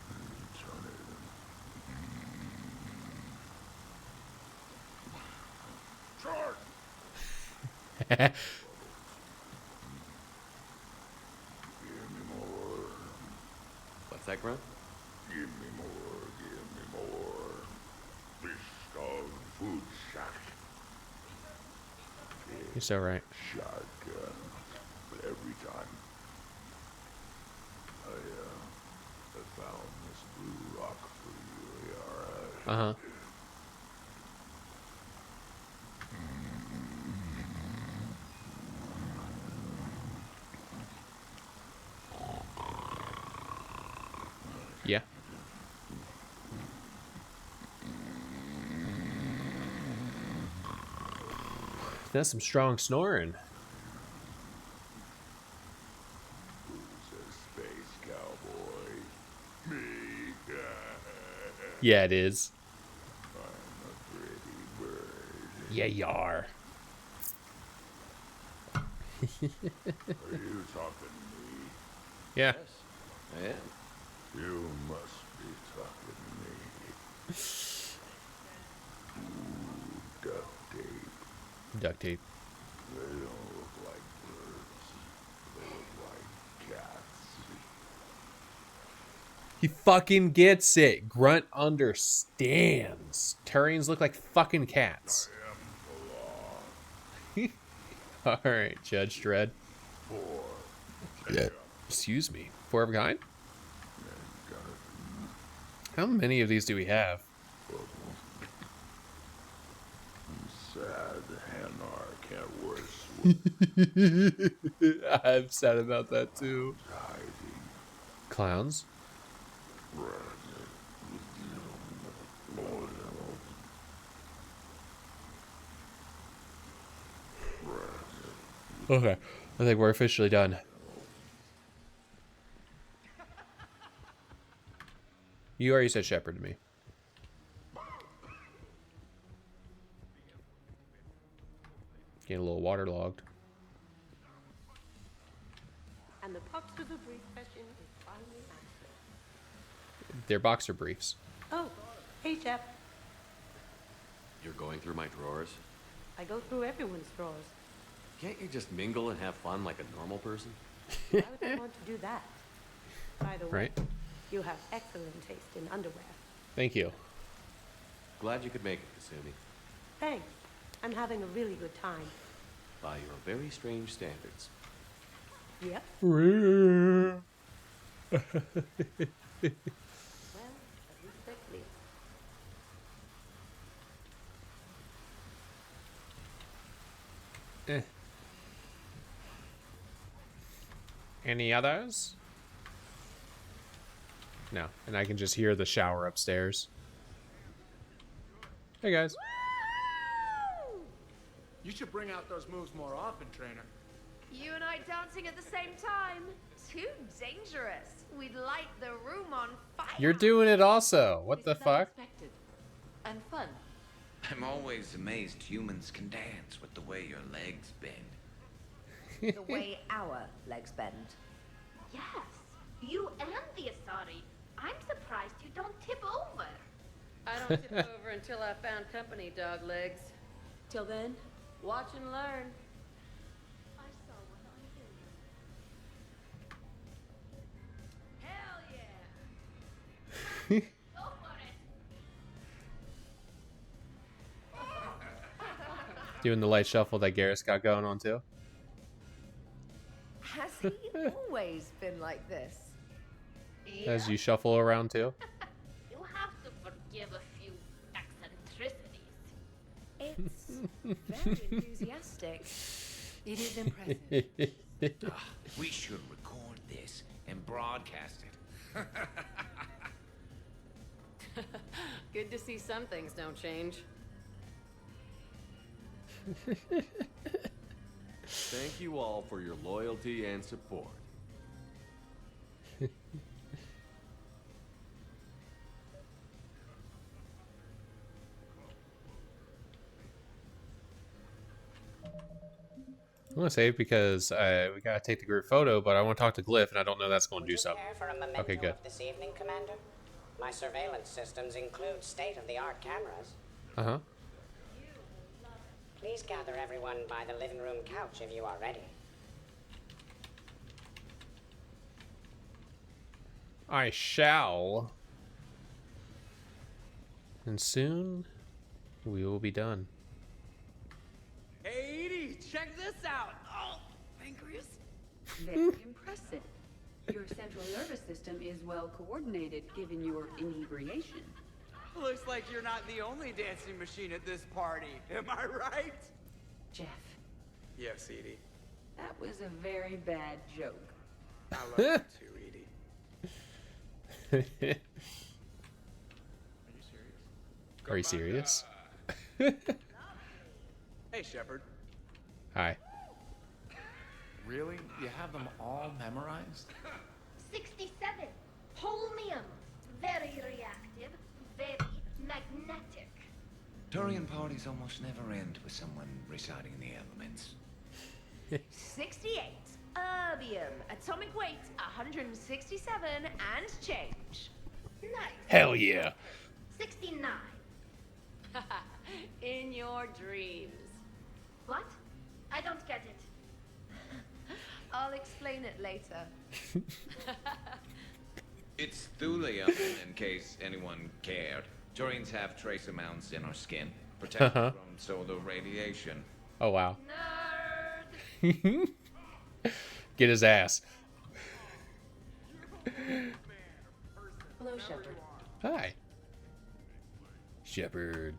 and turn it. Charge! Give me more. What's that, Grunt? Give me more. Give me more. Fish dog food shack. You're so right. Shotgun. But every time I found this blue rock for you, alright? Uh-huh. Yeah. That's some strong snoring. Who's a space cowboy? Me. Yeah, it is. I'm a pretty bird. Yeah, you are. Are you talking to me? Yeah. Yes, I am. You must be talking to me. Ooh, duct tape. Duct tape. They don't look like birds. They look like cats. He fucking gets it. Grunt understands. Turians look like fucking cats. Alright, Judge Dredd. Yeah. Excuse me. 4 of a kind? How many of these do we have? Sad Hanar can't wear I'm sad about that too. Clowns? Okay, I think we're officially done. You already said shepherd to me. Getting a little waterlogged. And the boxers of brief question is finally answered. They're boxer briefs. Oh, hey, Shep. You're going through my drawers? I go through everyone's drawers. Can't you just mingle and have fun like a normal person? Why would I want to do that? By the way, Right? you have excellent taste in underwear. Thank you. Glad you could make it, Kasumi. Thanks. I'm having a really good time. By your very strange standards. Yep. Well, Well, at least they're clear. Any others? No, and I can just hear the shower upstairs. Hey guys. You should bring out those moves more often, trainer. You and I dancing at the same time? Too dangerous. We'd light the room on fire. You're doing it also. What the fuck? And fun. I'm always amazed humans can dance with the way your legs bend. The way our legs bend. Yes, you and the Asari. I'm surprised you don't tip over. I don't tip over until I found company, dog legs. Till then, watch and learn. I saw one on video. Hell yeah! Go for it! Doing the light shuffle that Garrus got going on too. Has he always been like this? As you shuffle around too. You have to forgive a few eccentricities. It's very enthusiastic. It is impressive. We should record this and broadcast it. Good to see some things don't change. Thank you all for your loyalty and support. I want to save because we gotta take the group photo, but I want to talk to Glyph, and I don't know that's going to do something. For a memento Okay, good. of this evening, Commander? My surveillance systems include state-of-the-art cameras. Uh-huh. Please gather everyone by the living room couch if you are ready. I shall. And soon, we will be done. Hey, Edie, check this out. Oh, pancreas. Very impressive. Your central nervous system is well coordinated given your inebriation. Looks like you're not the only dancing machine at this party. Am I right? Jeff, Yes, Edie. that was a very bad joke. I love you too, Edie. Are you serious? Hey, Shepard. Hi. Really? You have them all memorized? 67. Holmium. Very reactive. Very magnetic. Turian parties almost never end with someone reciting the elements. 68. Erbium. Atomic weight 167 and change. Nice. Hell yeah. 69. In your dreams. What? I don't get it. I'll explain it later. It's thulium, in case anyone cared. Turians have trace amounts in our skin, protected from solar radiation. Oh, wow. Nerd. Get his ass. Hello, Shepard. Hi. Shepard.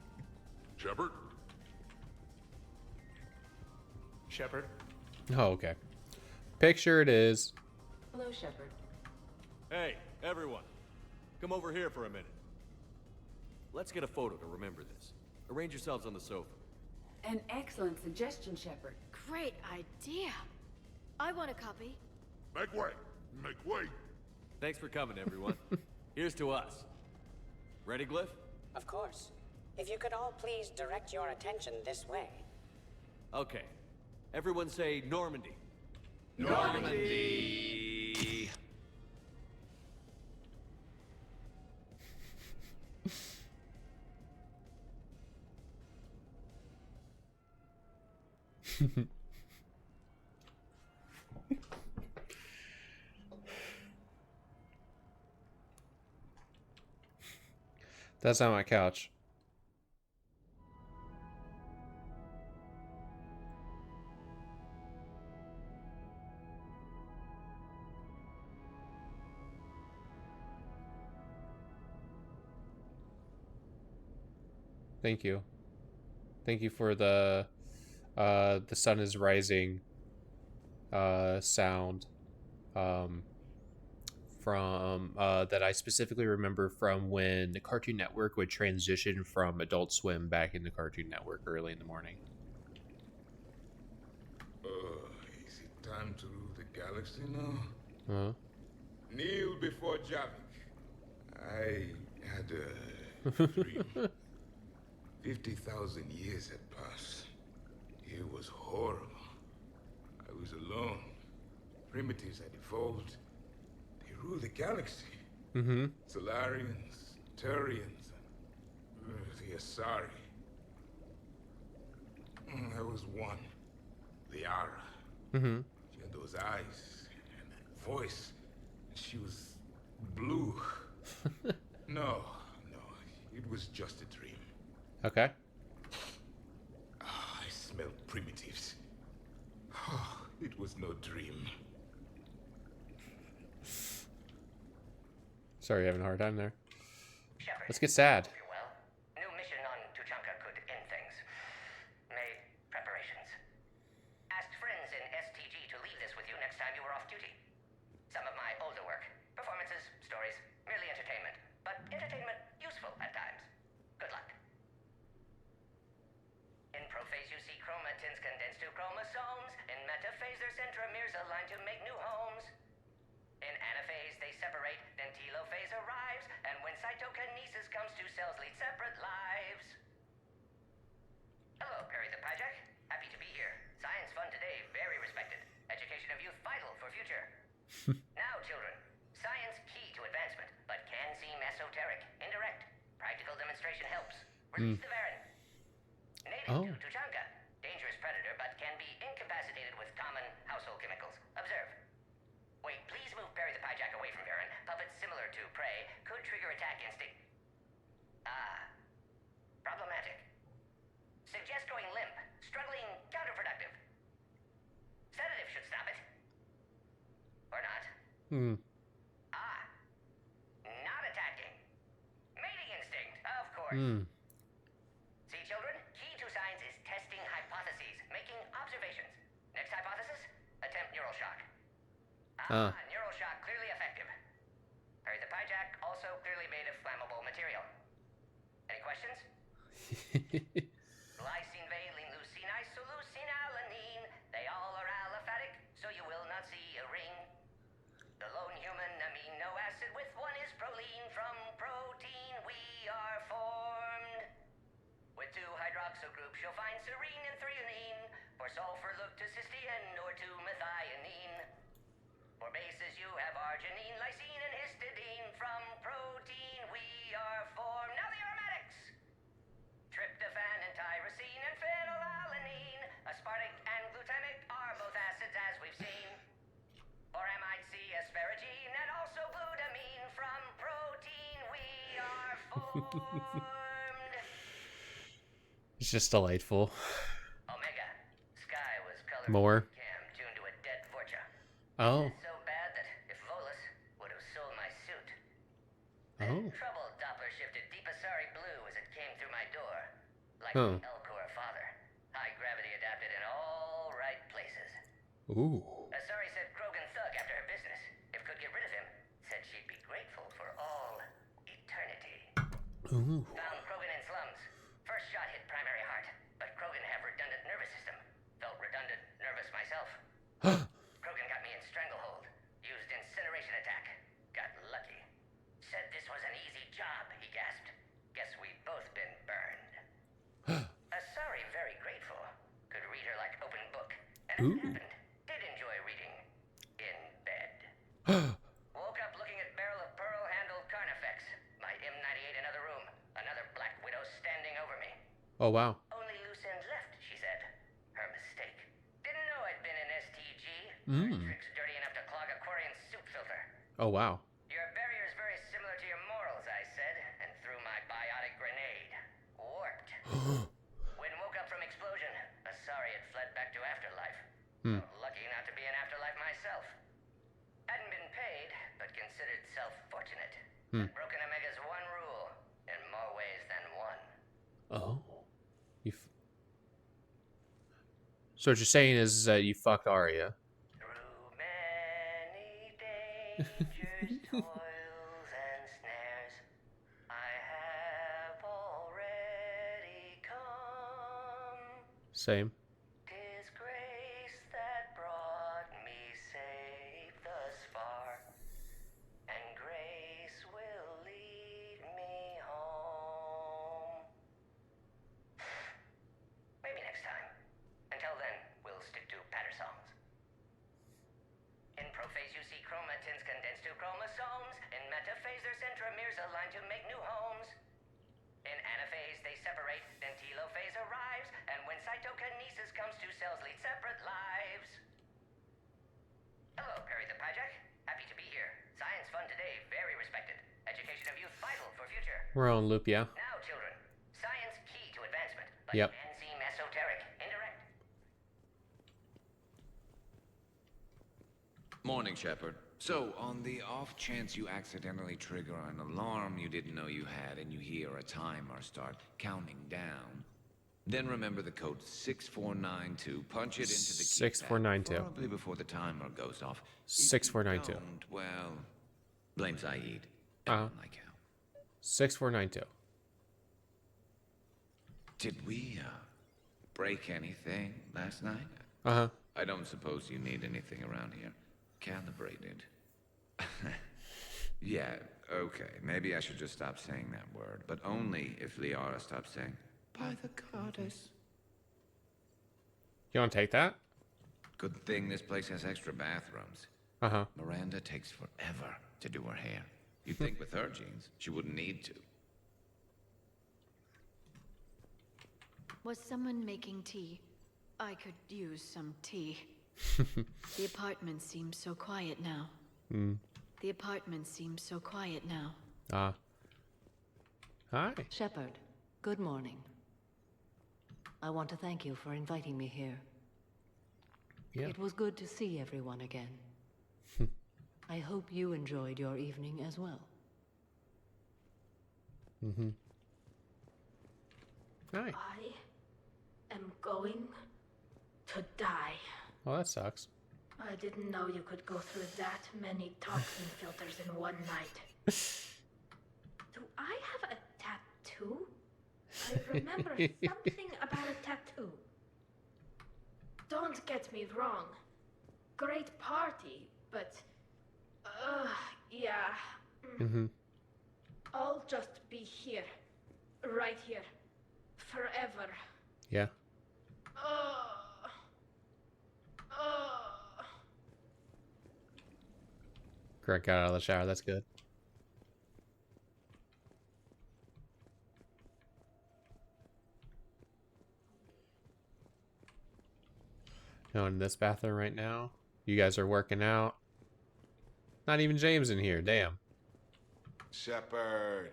Shepard? Shepard? Oh, okay. Picture it is. Hello, Shepard. Hey, everyone. Come over here for a minute. Let's get a photo to remember this. Arrange yourselves on the sofa. An excellent suggestion, Shepard. Great idea. I want a copy. Make way. Make way. Thanks for coming, everyone. Here's to us. Ready, Glyph? Of course. If you could all please direct your attention this way. Okay. Everyone say Normandy. Normandy! That's on my couch. Thank you. Thank you for the sun is rising sound from that I specifically remember from when the Cartoon Network would transition from Adult Swim back into Cartoon Network early in the morning. Is it time to rule the galaxy now? Huh? Kneel before Javik. I had a dream. 50,000 years had passed. It was horrible. I was alone. Primitives had evolved. They ruled the galaxy. Mm-hmm. Solarians, Turians, the Asari. There was one. Liara. Mm-hmm. She had those eyes and that voice. She was blue. No, it was just a dream. Okay. I smelled primitives. It was no dream. Sorry, you're having a hard time there. Shepard, Let's get sad. hope you're well. New mission on Tuchanka could end things. Made preparations. Asked friends in STG to leave this with you next time you were off duty. Some of my older work. Performances, stories, merely entertainment. But entertainment useful at times. Good luck. In prophase you see chromatins condensed to chromosomes. In metaphase their centromeres align to make new homes. In anaphase they separate, then telophase arrives. And when cytokinesis comes, two cells lead separate lives. Hello, Perry the Pyjack. Happy to be here. Science fun today, very respected. Education of youth vital for future. Now, children, science key to advancement, but can seem esoteric, indirect. Practical demonstration helps. Release the Varan. Native to Tuchanka. Dangerous predator, but can be incapacitated with common household chemicals. Observe. Wait, please move Perry the Pyjack away from Varan. Puppets similar to prey could trigger attack instinct. Problematic. Suggest going limp. Struggling counterproductive. Sedative should stop it. Or not. Not attacking. Mating instinct, of course. See, children? Key to science is testing hypotheses, making observations. Next hypothesis? Attempt neural shock. Neural shock clearly effective. Perry the Pyjack also clearly made of flammable material. Any questions? Glycine, valine, leucine, isoleucine, alanine. They all are aliphatic, so you will not see a ring. The lone human amino acid with one is proline. From protein we are formed. With two hydroxyl groups you'll find serine and threonine. For sulfur look to cysteine or to methionine. For bases you have arginine, lysine, and histidine. From protein we are formed. Now the aromatics! Tryptophan and tyrosine and phenylalanine. Aspartic and glutamic are both acids as we've seen. For amide C, asparagine, and also glutamine. From protein we are formed. It's just delightful. Omega. Sky was colored More. cam tuned to a dead Forcha. Oh. So bad that if Volus would have sold my suit. Oh. Trouble Doppler shifted deep Asari blue as it came through my door. Like Huh. the Elcor father. High gravity adapted in all right places. Ooh. Asari said Krogan thug after her business. If could get rid of him, said she'd be grateful for all eternity. Ooh. Found Krogan in slums. First shot hit primary heart, but Krogan have redundant nervous system. Felt redundant nervous myself. Krogan got me in stranglehold. Used incineration attack. Got lucky. Said this was an easy job, he gasped. Guess we've both been burned. Asari very grateful. Could read her like open book. And as it happened, did enjoy reading. In bed. Woke up looking at barrel of pearl-handled Carnifex. My M98 another room. Another Black Widow standing over me. Oh, wow. Only loose end left, she said. Her mistake. Didn't know I'd been in STG. Tricks dirty enough to clog a Quarian soup filter. Oh, wow. Your barrier's very similar to your morals, I said, and threw my biotic grenade. Warped. When woke up from explosion, Asari had fled back to afterlife. Lucky not to be in afterlife myself. Hadn't been paid, but considered self-fortunate. Broken Omega's one rule, in more ways than one. Oh. So what you're saying is that you fucked Arya. Through many Nature's toils and snares, I have already come. Same. 'Tis grace that brought me safe thus far, and grace will lead me home. Maybe next time. Until then, we'll stick to patter songs. In prophase, you see chromatins condensed to chromosomes. In metaphase, their centromeres align to make new homes. In anaphase, they separate, then telophase arrives, and when cytokinesis comes, two cells lead separate lives. Hello, Perry the Pyjack. Happy to be here. Science fun today, very respected. Education of youth vital for future. We're on loop, yeah. Now, children, science key to advancement, but Yep. can seem esoteric, indirect. Morning, Shepard. So, on the off chance you accidentally trigger an alarm you didn't know you had and you hear a timer start counting down, then remember the code 6492. Punch it into the keypad 6492. probably before the timer goes off. If 6492. you don't, well, blame Saeed. Like how. 6492. Did we, break anything last night? Uh-huh. I don't suppose you need anything around here. Calibrated. Yeah, okay. Maybe I should just stop saying that word, but only if Liara stops saying, by the goddess. You want to take that? Good thing this place has extra bathrooms. Uh-huh. Miranda takes forever to do her hair. You'd think with her genes, she wouldn't need to. Was someone making tea? I could use some tea. The apartment seems so quiet now. The apartment seems so quiet now. Hi. Shepard, good morning. I want to thank you for inviting me here. Yeah. It was good to see everyone again. I hope you enjoyed your evening as well. Mm-hmm. Hi. I am going to die. Well, that sucks. I didn't know you could go through that many toxin filters in one night. Do I have a tattoo? I remember something about a tattoo. Don't get me wrong. Great party, but... yeah. Mm-hmm. I'll just be here. Right here. Forever. Yeah. Greg got out of the shower. That's good. Now in this bathroom right now. You guys are working out. Not even James in here. Damn. Shepard,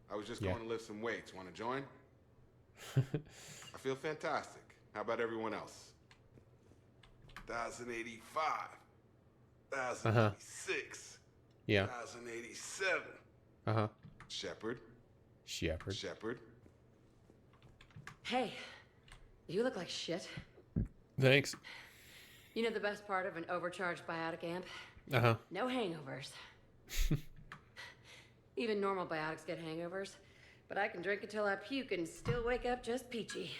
I was just going to lift some weights. Want to join? I feel fantastic. How about everyone else? 1,085. 1,086. Yeah. 1,087. Uh-huh. Shepard. Shepard. Shepard. Hey, you look like shit. Thanks. You know the best part of an overcharged biotic amp? Uh-huh. No hangovers. Even normal biotics get hangovers, but I can drink until I puke and still wake up just peachy.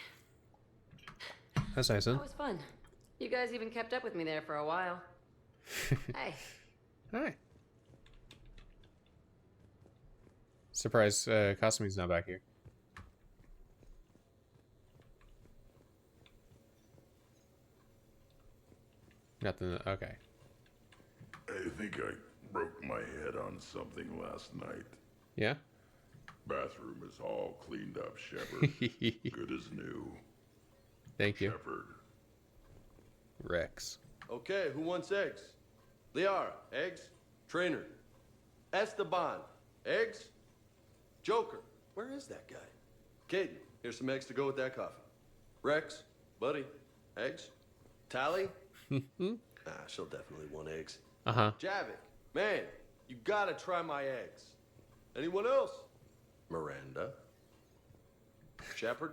That's nice, huh? That was fun. You guys even kept up with me there for a while. Hey. Hi. Surprise, Cosme's not back here. Nothing. Okay. I think I broke my head on something last night. Yeah? Bathroom is all cleaned up, Shepard. Good as new. Thank you. Shepard. Rex. Okay, who wants eggs? Liara, eggs? Trainer. Esteban, eggs? Joker, where is that guy? Caden, here's some eggs to go with that coffee. Rex, buddy, eggs? Tally? She'll definitely want eggs. Uh-huh. Javik, man, you gotta try my eggs. Anyone else? Miranda. Shepard,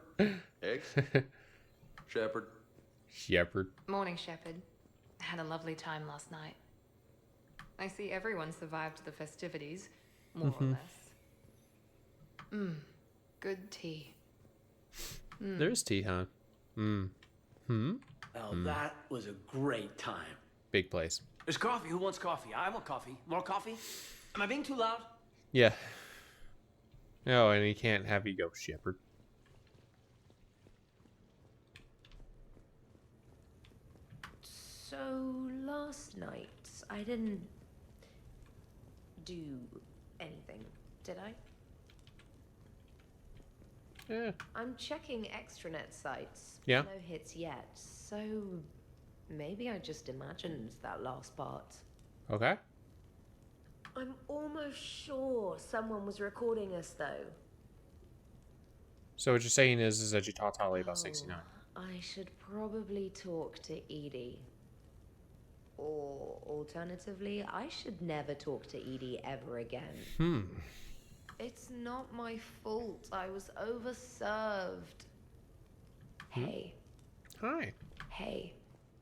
eggs? Shepard. Shepard. Morning, Shepard. Had a lovely time last night. I see everyone survived the festivities, more or less. Good tea. There's tea, huh? Well, that was a great time. Big place. There's coffee. Who wants coffee? I want coffee. More coffee? Am I being too loud? Yeah. Oh, and he can't have you go, Shepard. So, last night, I didn't do anything, did I? Yeah. I'm checking extranet sites. Yeah. No hits yet, so maybe I just imagined that last part. Okay. I'm almost sure someone was recording us, though. So what you're saying is that you taught Tali about 69. I should probably talk to Edie. Or alternatively, I should never talk to Edie ever again. It's not my fault. I was overserved. Hey. Hi. Hey.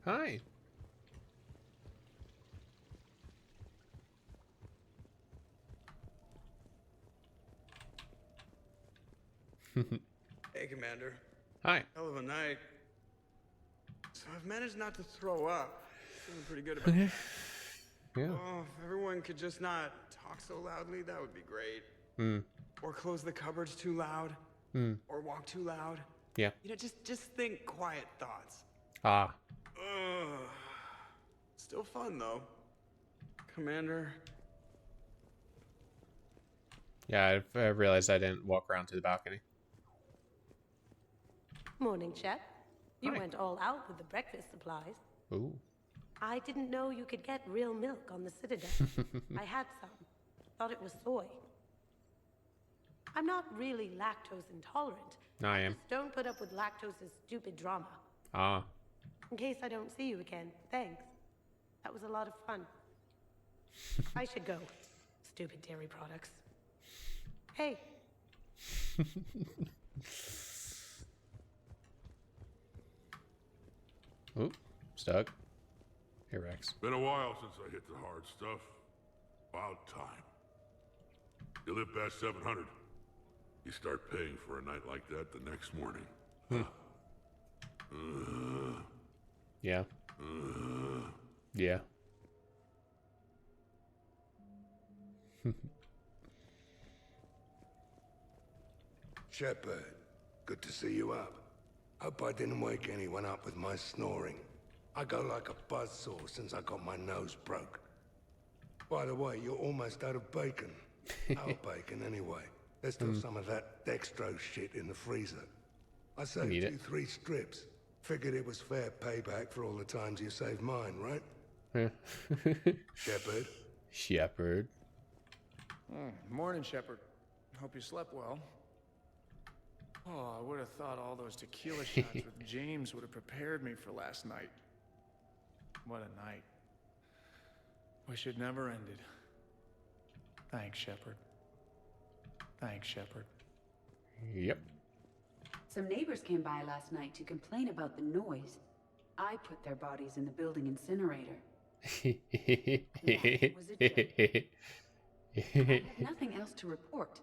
Hi. Hey, Commander. Hi. Hell of a night. So I've managed not to throw up. Feeling pretty good about that. Yeah. Oh, if everyone could just not talk so loudly, that would be great. Or close the cupboards too loud. Or walk too loud. Yeah. You know, just think quiet thoughts. Ah. Ugh. Still fun, though. Commander. Yeah, I realized I didn't walk around to the balcony. Morning, Chef. You Hi. went all out with the breakfast supplies. Ooh. I didn't know you could get real milk on the Citadel. I had some. Thought it was soy. I'm not really lactose intolerant. I am. Just don't put up with lactose's stupid drama. Ah. In case I don't see you again, thanks. That was a lot of fun. I should go. Stupid dairy products. Hey. Ooh. Stuck. Hey, Rex. Been a while since I hit the hard stuff. About time. You live past 700. You start paying for a night like that the next morning. Yeah. Yeah. Shepard, good to see you up. Hope I didn't wake anyone up with my snoring. I go like a buzzsaw since I got my nose broke. By the way, you're almost out of bacon. Our bacon, anyway. There's still some of that dextrose shit in the freezer. I saved Need you it. 3 strips. Figured it was fair payback for all the times you saved mine, right? Yeah. Shepard? Shepard. Morning, Shepard. Hope you slept well. Oh, I would have thought all those tequila shots with James would have prepared me for last night. What a night. Wish it never ended. Thanks, Shepard. Thanks, Shepard. Yep. Some neighbors came by last night to complain about the noise. I put their bodies in the building incinerator. That was a joke. I have nothing else to report.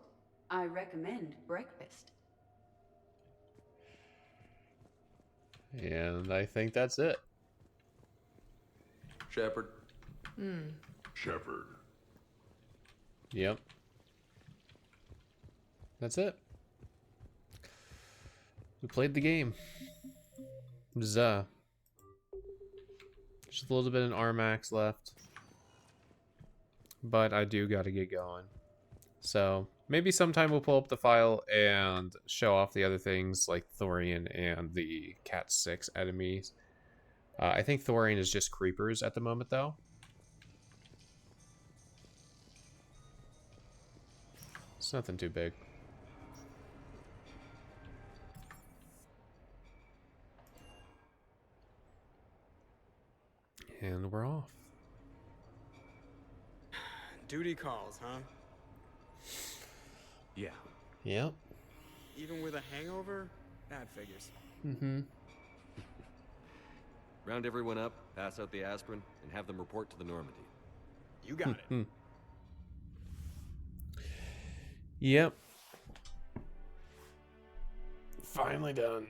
I recommend breakfast. And I think that's it. Shepard. Shepard. Yep. That's it. We played the game. Just a little bit in Armax left. But I do gotta get going. So maybe sometime we'll pull up the file and show off the other things like Thorian and the Cat 6 enemies. I think Thorian is just creepers at the moment though. It's nothing too big. And we're off. Duty calls, huh? Yeah. Yep. Even with a hangover? That figures. Round everyone up, pass out the aspirin, and have them report to the Normandy. You got it. Yep. Finally done.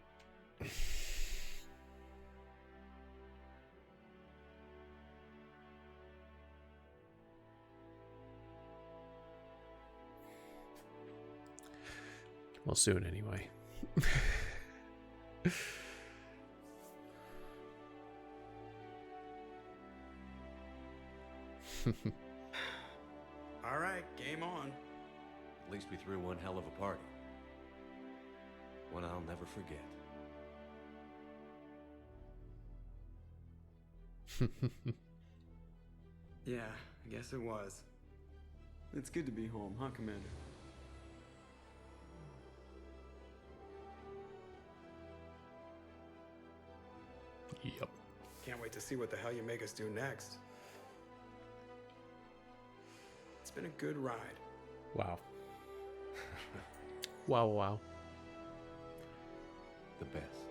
Well, soon anyway. All right, game on. At least we threw one hell of a party. One I'll never forget. Yeah, I guess it was. It's good to be home, huh, Commander? Yep. Can't wait to see what the hell you make us do next. It's been a good ride. Wow. Wow. The best.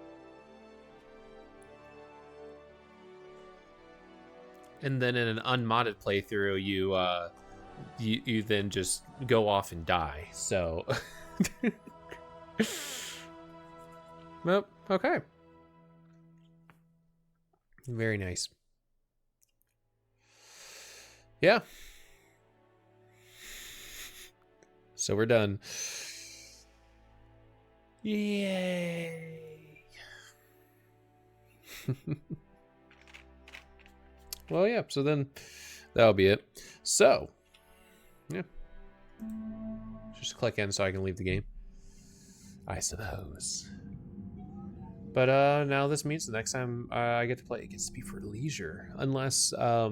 And then in an unmodded playthrough, you then just go off and die. So, well, okay. Very nice. Yeah. So we're done. Yay. Well, yeah, so then that'll be it. So, yeah. Just click in so I can leave the game, I suppose. But now this means the next time I get to play, it gets to be for leisure. Unless I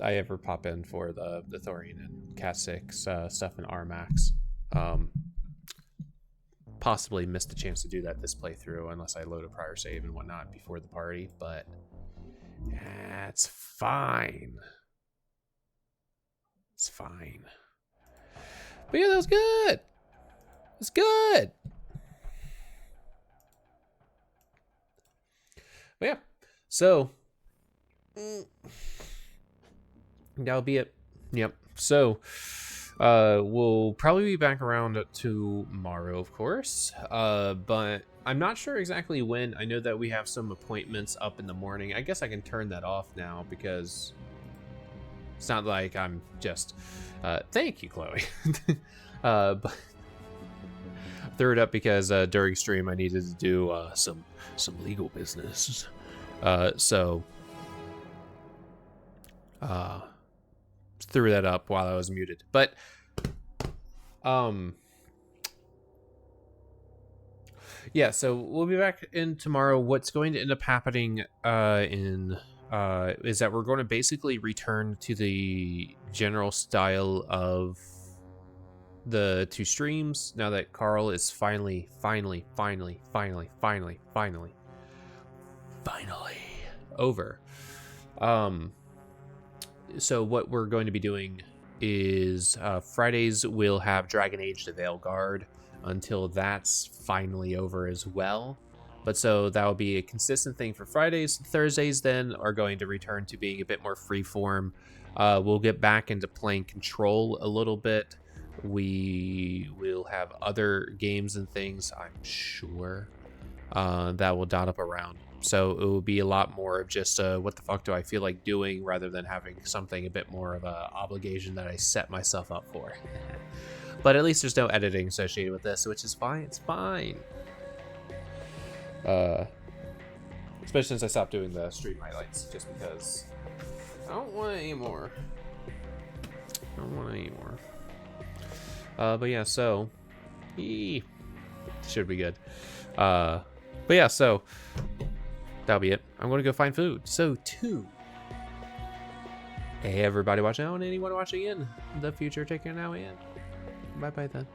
ever pop in for the Thorian and Cat 6 stuff in RMAX. Possibly missed the chance to do that this playthrough unless I load a prior save and whatnot before the party, but that's fine. It's fine. But yeah, that was good. It's good. But yeah, so that'll be it. Yep. So we'll probably be back around tomorrow, of course. But I'm not sure exactly when. I know that we have some appointments up in the morning. I guess I can turn that off now because it's not like I'm just thank you, Chloe. But threw it up because during stream I needed to do some legal business. So threw that up while I was muted. But yeah, so we'll be back in tomorrow. What's going to end up happening is that we're going to basically return to the general style of the two streams now that Carl is finally over. So what we're going to be doing is Fridays we'll have Dragon Age the Veilguard until that's finally over as well. But so that will be a consistent thing for Fridays. Thursdays then are going to return to being a bit more freeform. We'll get back into playing Control a little bit. We will have other games and things, I'm sure, that will dot up around. So it will be a lot more of just what the fuck do I feel like doing rather than having something a bit more of a obligation that I set myself up for. But at least there's no editing associated with this, which is fine. It's fine. Especially since I stopped doing the stream highlights, just because I don't want any more. But yeah, so should be good. But yeah, so that'll be it. I'm going to go find food. So hey everybody watching now and anyone watching in the future, take care now and bye bye then.